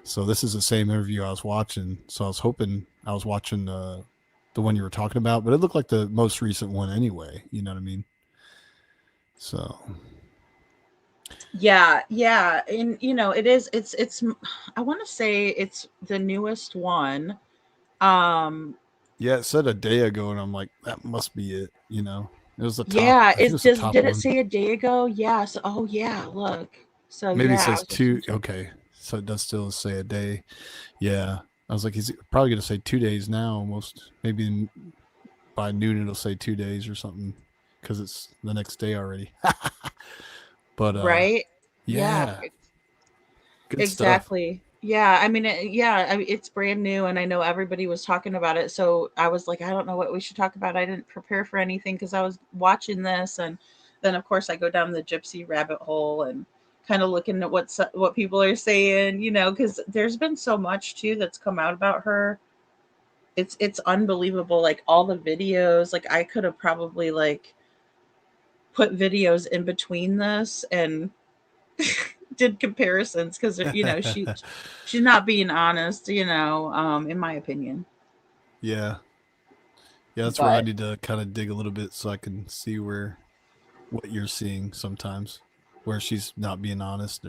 So this is the same interview I was watching. So I was hoping I was watching the one you were talking about, but it looked like the most recent one anyway. You know what I mean? So Yeah. And it's I want to say it's the newest one. yeah, it said a day ago, and I'm like, that must be it. It was the top. Yeah, I think it was the top did it one. say a day ago? Yes. Oh yeah, look. So Maybe it yeah, I says was looking 2. Okay, so it does still say a day. Yeah, I was like, he's probably gonna say 2 days now, almost. Maybe by noon it'll say 2 days or something because it's the next day already. But right? Yeah, yeah, good stuff. exactly. Yeah, I mean, it's brand new, and I know everybody was talking about it. So I was like, I don't know what we should talk about. I didn't prepare for anything because I was watching this, and then of course I go down the gypsy rabbit hole and kind of looking at what people are saying, because there's been so much too that's come out about her. It's unbelievable, like all the videos. Like I could have probably like put videos in between this and did comparisons because she's not being honest, in my opinion. Yeah. Yeah, that's where I need to kind of dig a little bit so I can see what you're seeing sometimes, where she's not being honest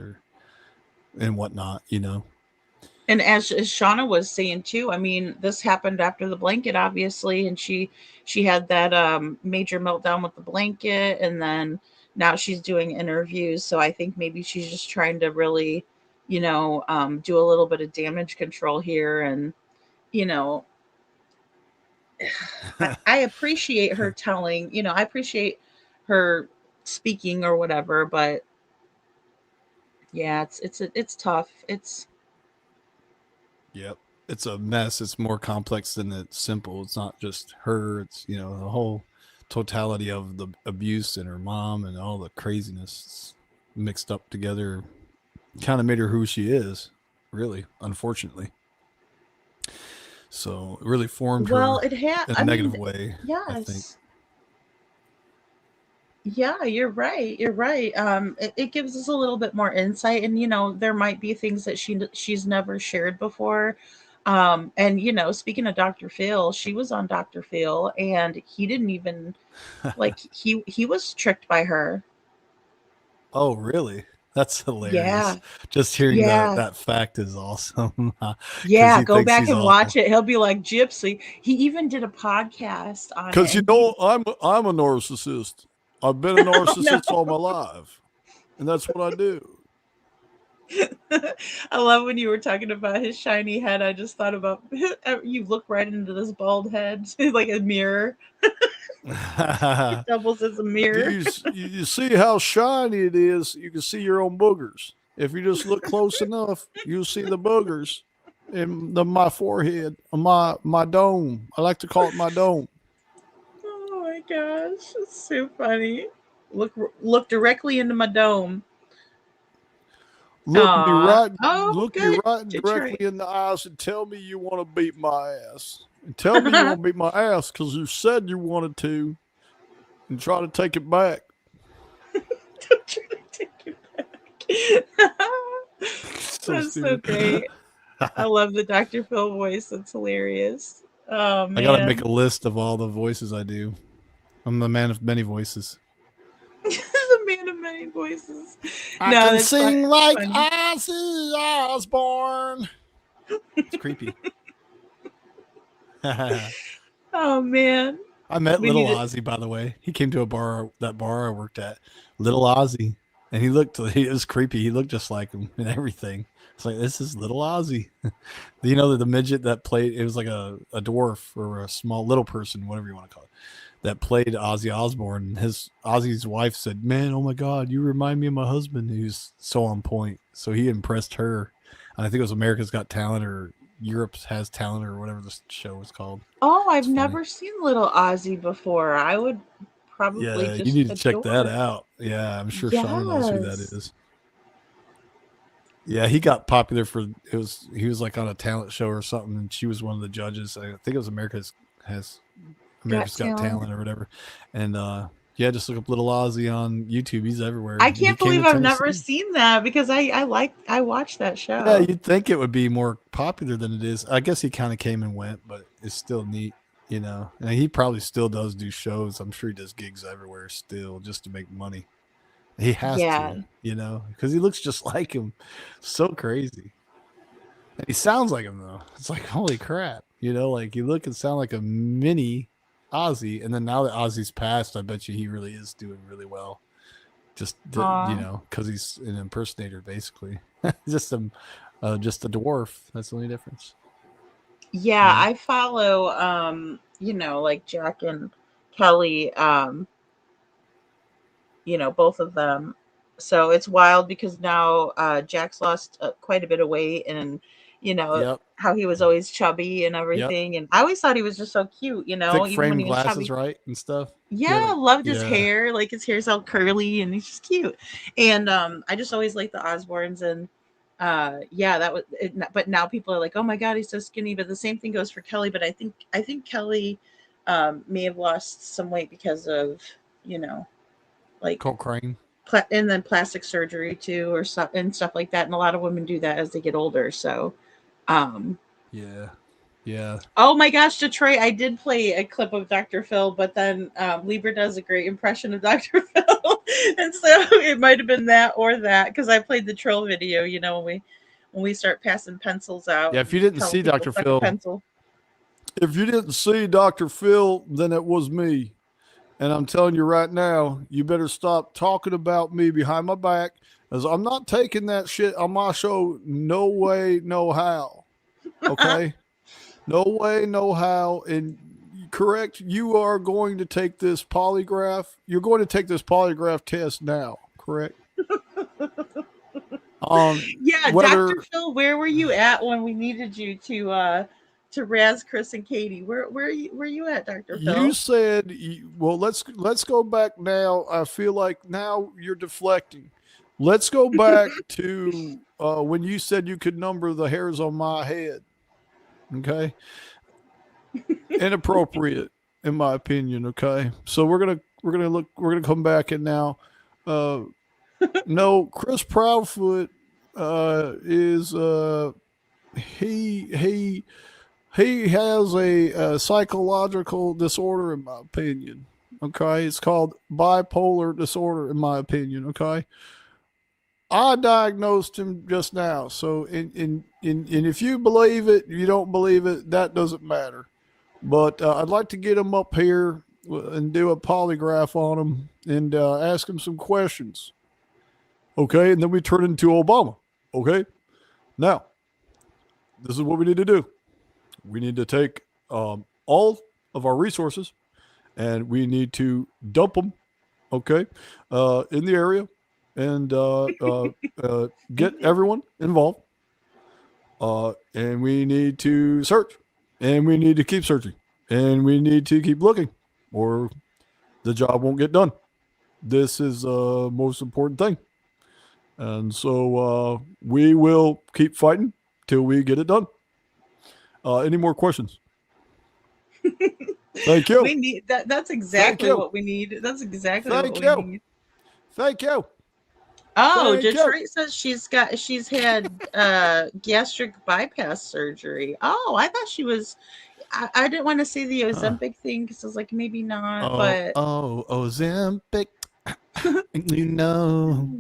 and whatnot, And as Shauna was saying too, I mean, this happened after the blanket, obviously, and she had that major meltdown with the blanket, and then now she's doing interviews. So I think maybe she's just trying to really, do a little bit of damage control here, and you know, I appreciate her telling, I appreciate her speaking or whatever, but yeah, it's tough. Yep. It's a mess. It's more complex than it's simple. It's not just her. It's, the whole totality of the abuse and her mom and all the craziness mixed up together kind of made her who she is, really, unfortunately. So it really formed her in a negative way. Yes. I think. Yeah, you're right. You're right. It gives us a little bit more insight, and there might be things that she's never shared before. And speaking of Dr. Phil, she was on Dr. Phil, and he didn't even like he was tricked by her. Oh, really? That's hilarious. Yeah. Just hearing Yeah. that fact is awesome. Yeah, he go thinks back he's and awesome. watch it. He'll be like Gypsy. He even did a podcast on it. Because I'm a narcissist. I've been a narcissist all my life, and that's what I do. I love when you were talking about his shiny head. I just thought about you look right into this bald head like a mirror. It doubles as a mirror. You see how shiny it is. You can see your own boogers. If you just look close enough, you'll see the boogers in my forehead, my dome. I like to call it my dome. Oh my gosh, it's so funny. Look directly into my dome. Look me right That's directly right. in the eyes and tell me you want to beat my ass. And tell me you want to beat my ass because you said you wanted to, and try to take it back. That's so great. I love the Dr. Phil voice. It's hilarious. Oh man. I gotta make a list of all the voices I do. I'm the man of many voices. The man of many voices. I can sing like Ozzy Osbourne. It's creepy. Oh man. I met Little Ozzy, by the way. He came to that bar I worked at. Little Ozzy. And he was creepy. He looked just like him and everything. It's like, this is Little Ozzy. The midget that played, it was like a dwarf or a small little person, whatever you want to call it, that played Ozzy Osbourne. Ozzy's wife said, "Man, oh my God, you remind me of my husband." He was so on point. So he impressed her. And I think it was America's Got Talent or Europe Has Talent or whatever this show was called. Oh, I've never seen Little Ozzy before. I would probably just you need to check that out. Yeah, I'm sure Sean knows who that is. Yeah, he got popular he was like on a talent show or something, and she was one of the judges. I think it was America's Got Talent or whatever. And just look up Little Ozzy on YouTube. He's everywhere. I can't believe I've never seen that because I watched that show. Yeah, you'd think it would be more popular than it is. I guess he kind of came and went, but it's still neat, And he probably still does do shows. I'm sure he does gigs everywhere still just to make money. He has to, because he looks just like him. So crazy. And he sounds like him though. It's like, holy crap. Like you look and sound like a mini Ozzy. And then now that Ozzy's passed, I bet you he really is doing really well. Just, because he's an impersonator basically. just a dwarf. That's the only difference. Yeah, I follow, like Jack and Kelly, both of them. So it's wild because now Jack's lost quite a bit of weight, and how he was always chubby and everything. And I always thought he was just so cute, Thick even frame when he was glasses, chubby. right, and stuff. Yeah, loved his hair. Like his hair's all curly and he's just cute. And I just always liked the Osbournes, and that was it. But now people are like, oh my God, he's so skinny. But the same thing goes for Kelly. But I think Kelly may have lost some weight because of like Cochrane. And then plastic surgery too, or stuff and stuff like that. And a lot of women do that as they get older. So, yeah. Oh my gosh, Detroit! I did play a clip of Dr. Phil, but then Libra does a great impression of Dr. Phil, and so it might have been that or that because I played the Trill video. You know, when we start passing pencils out. Yeah, if you didn't telling see people Dr. suck a Phil, pencil. if you didn't see Dr. Phil, then it was me. And I'm telling you right now, you better stop talking about me behind my back, as I'm not taking that shit on my show. No way, no how. Okay? No way, no how. And correct, you are going to take this polygraph. You're going to take this polygraph test now, correct? Yeah, whether, Dr. Phil, where were you at when we needed you to razz Chris and Katie? Where you at, Dr. Phil? You said, well, let's go back now. I feel like now you're deflecting. Let's go back to when you said you could number the hairs on my head. Okay. Inappropriate, in my opinion. Okay. So we're gonna come back and now no, Chris Proudfoot is he has a psychological disorder, in my opinion. Okay, it's called bipolar disorder, in my opinion. Okay, I diagnosed him just now. So, and if you believe it, you don't believe it, that doesn't matter. But I'd like to get him up here and do a polygraph on him and ask him some questions. Okay, and then we turn into Obama. Okay, now this is what we need to do. We need to take all of our resources and we need to dump them, okay, in the area and get everyone involved. And we need to search and we need to keep searching and we need to keep looking or the job won't get done. This is the most important thing. And so we will keep fighting till we get it done. Any more questions? Thank you. We need that. That's exactly what we need. That's exactly what we need. Thank you. Oh, Thank Detroit you. says she's had gastric bypass surgery. Oh, I thought she was. I didn't want to say the Ozempic thing because I was like maybe not, but Ozempic. You know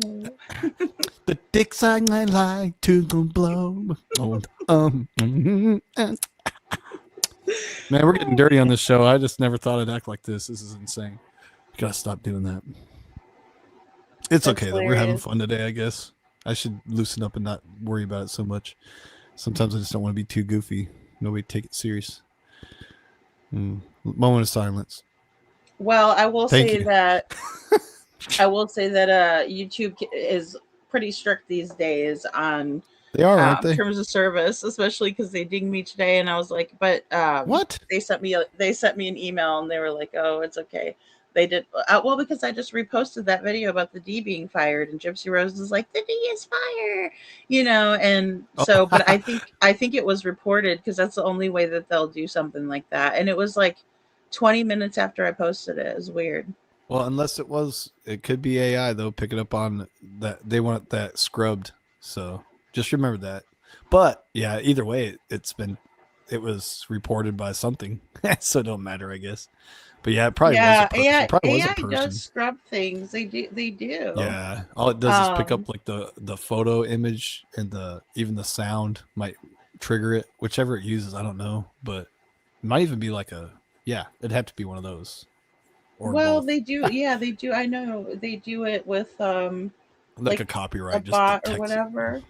the dicks I like to go blow. Man, we're getting dirty on this show. I just never thought I'd act like this. This is insane. Gotta stop doing that. It's okay though. We're having fun today, I guess. I should loosen up and not worry about it so much. Sometimes I just don't want to be too goofy. Nobody take it serious. Moment of silence. Well, I will Thank say you. that YouTube is pretty strict these days on They are, aren't they? terms of service, especially because they dinged me today, and I was like, "But what?" They sent me an email, and they were like, "Oh, it's okay." They did well because I just reposted that video about the D being fired, and Gypsy Rose is like, "The D is fire," and so. But I think it was reported because that's the only way that they'll do something like that, and it was like 20 minutes after I posted it. It was weird. Well, unless it could be AI though, picking up on that they want that scrubbed. So just remember that. But yeah, either way, it was reported by something, so it don't matter, I guess. But yeah, it probably was a person. AI, It probably was a AI person. does scrub things. They do. Yeah, all it does is pick up like the photo image and even the sound might trigger it, whichever it uses. I don't know, but it might even be like it'd have to be one of those. Or well, both. they do. Yeah, they do. I know they do it with like a copyright, a just bot or detects it. whatever.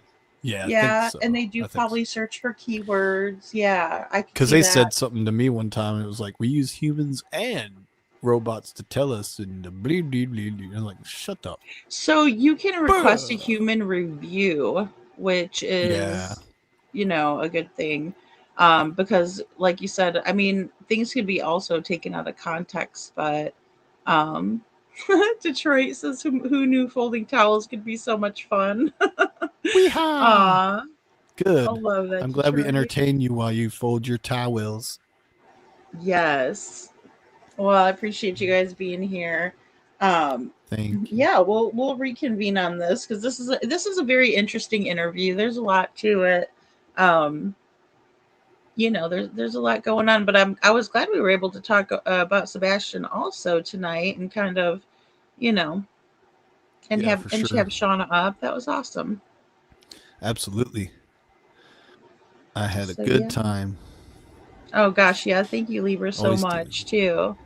Yeah, I Yeah, think so. and they do probably search for keywords. Yeah, I because see they that. said something to me one time. It was like, we use humans and robots to tell us, and the blee, blee, blee, blee. I'm like, shut up. So you can request a human review, which is, a good thing. Because like you said, I mean, things could be also taken out of context, but Detroit says, who knew folding towels could be so much fun? Aw. Good. I love that. I'm glad we Detroit. entertain you while you fold your towels. Yes. Well, I appreciate you guys being here. Thank you. Yeah, we'll reconvene on this because this is a very interesting interview. There's a lot to it. There's a lot going on, but I was glad we were able to talk about Sebastian also tonight and kind of, you know, and Yeah, have for and sure. have Shauna up. That was awesome. Absolutely. I had a So, good yeah. time. Oh gosh, yeah. Thank you, Libra, so Always do. much too.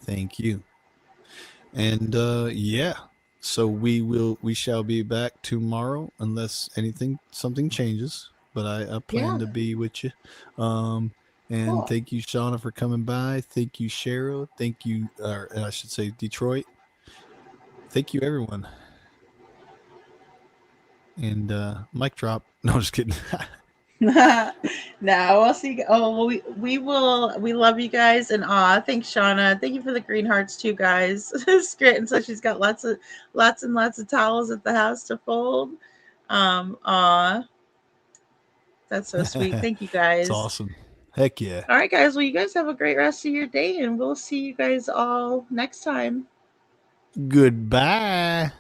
Thank you. And yeah. So we shall be back tomorrow unless something changes. But I plan to be with you. And Cool. thank you, Shauna, for coming by. Thank you, Cheryl. Thank you, or I should say Detroit. Thank you, everyone. And mic drop. No, just kidding. No, we'll see. Oh, well, we will. We love you guys, and thanks, Shauna. Thank you for the green hearts too, guys. Scranton, so she's got lots and lots of towels at the house to fold. That's so sweet. Thank you, guys. It's awesome. Heck yeah. All right, guys. Well, you guys have a great rest of your day, and we'll see you guys all next time. Goodbye.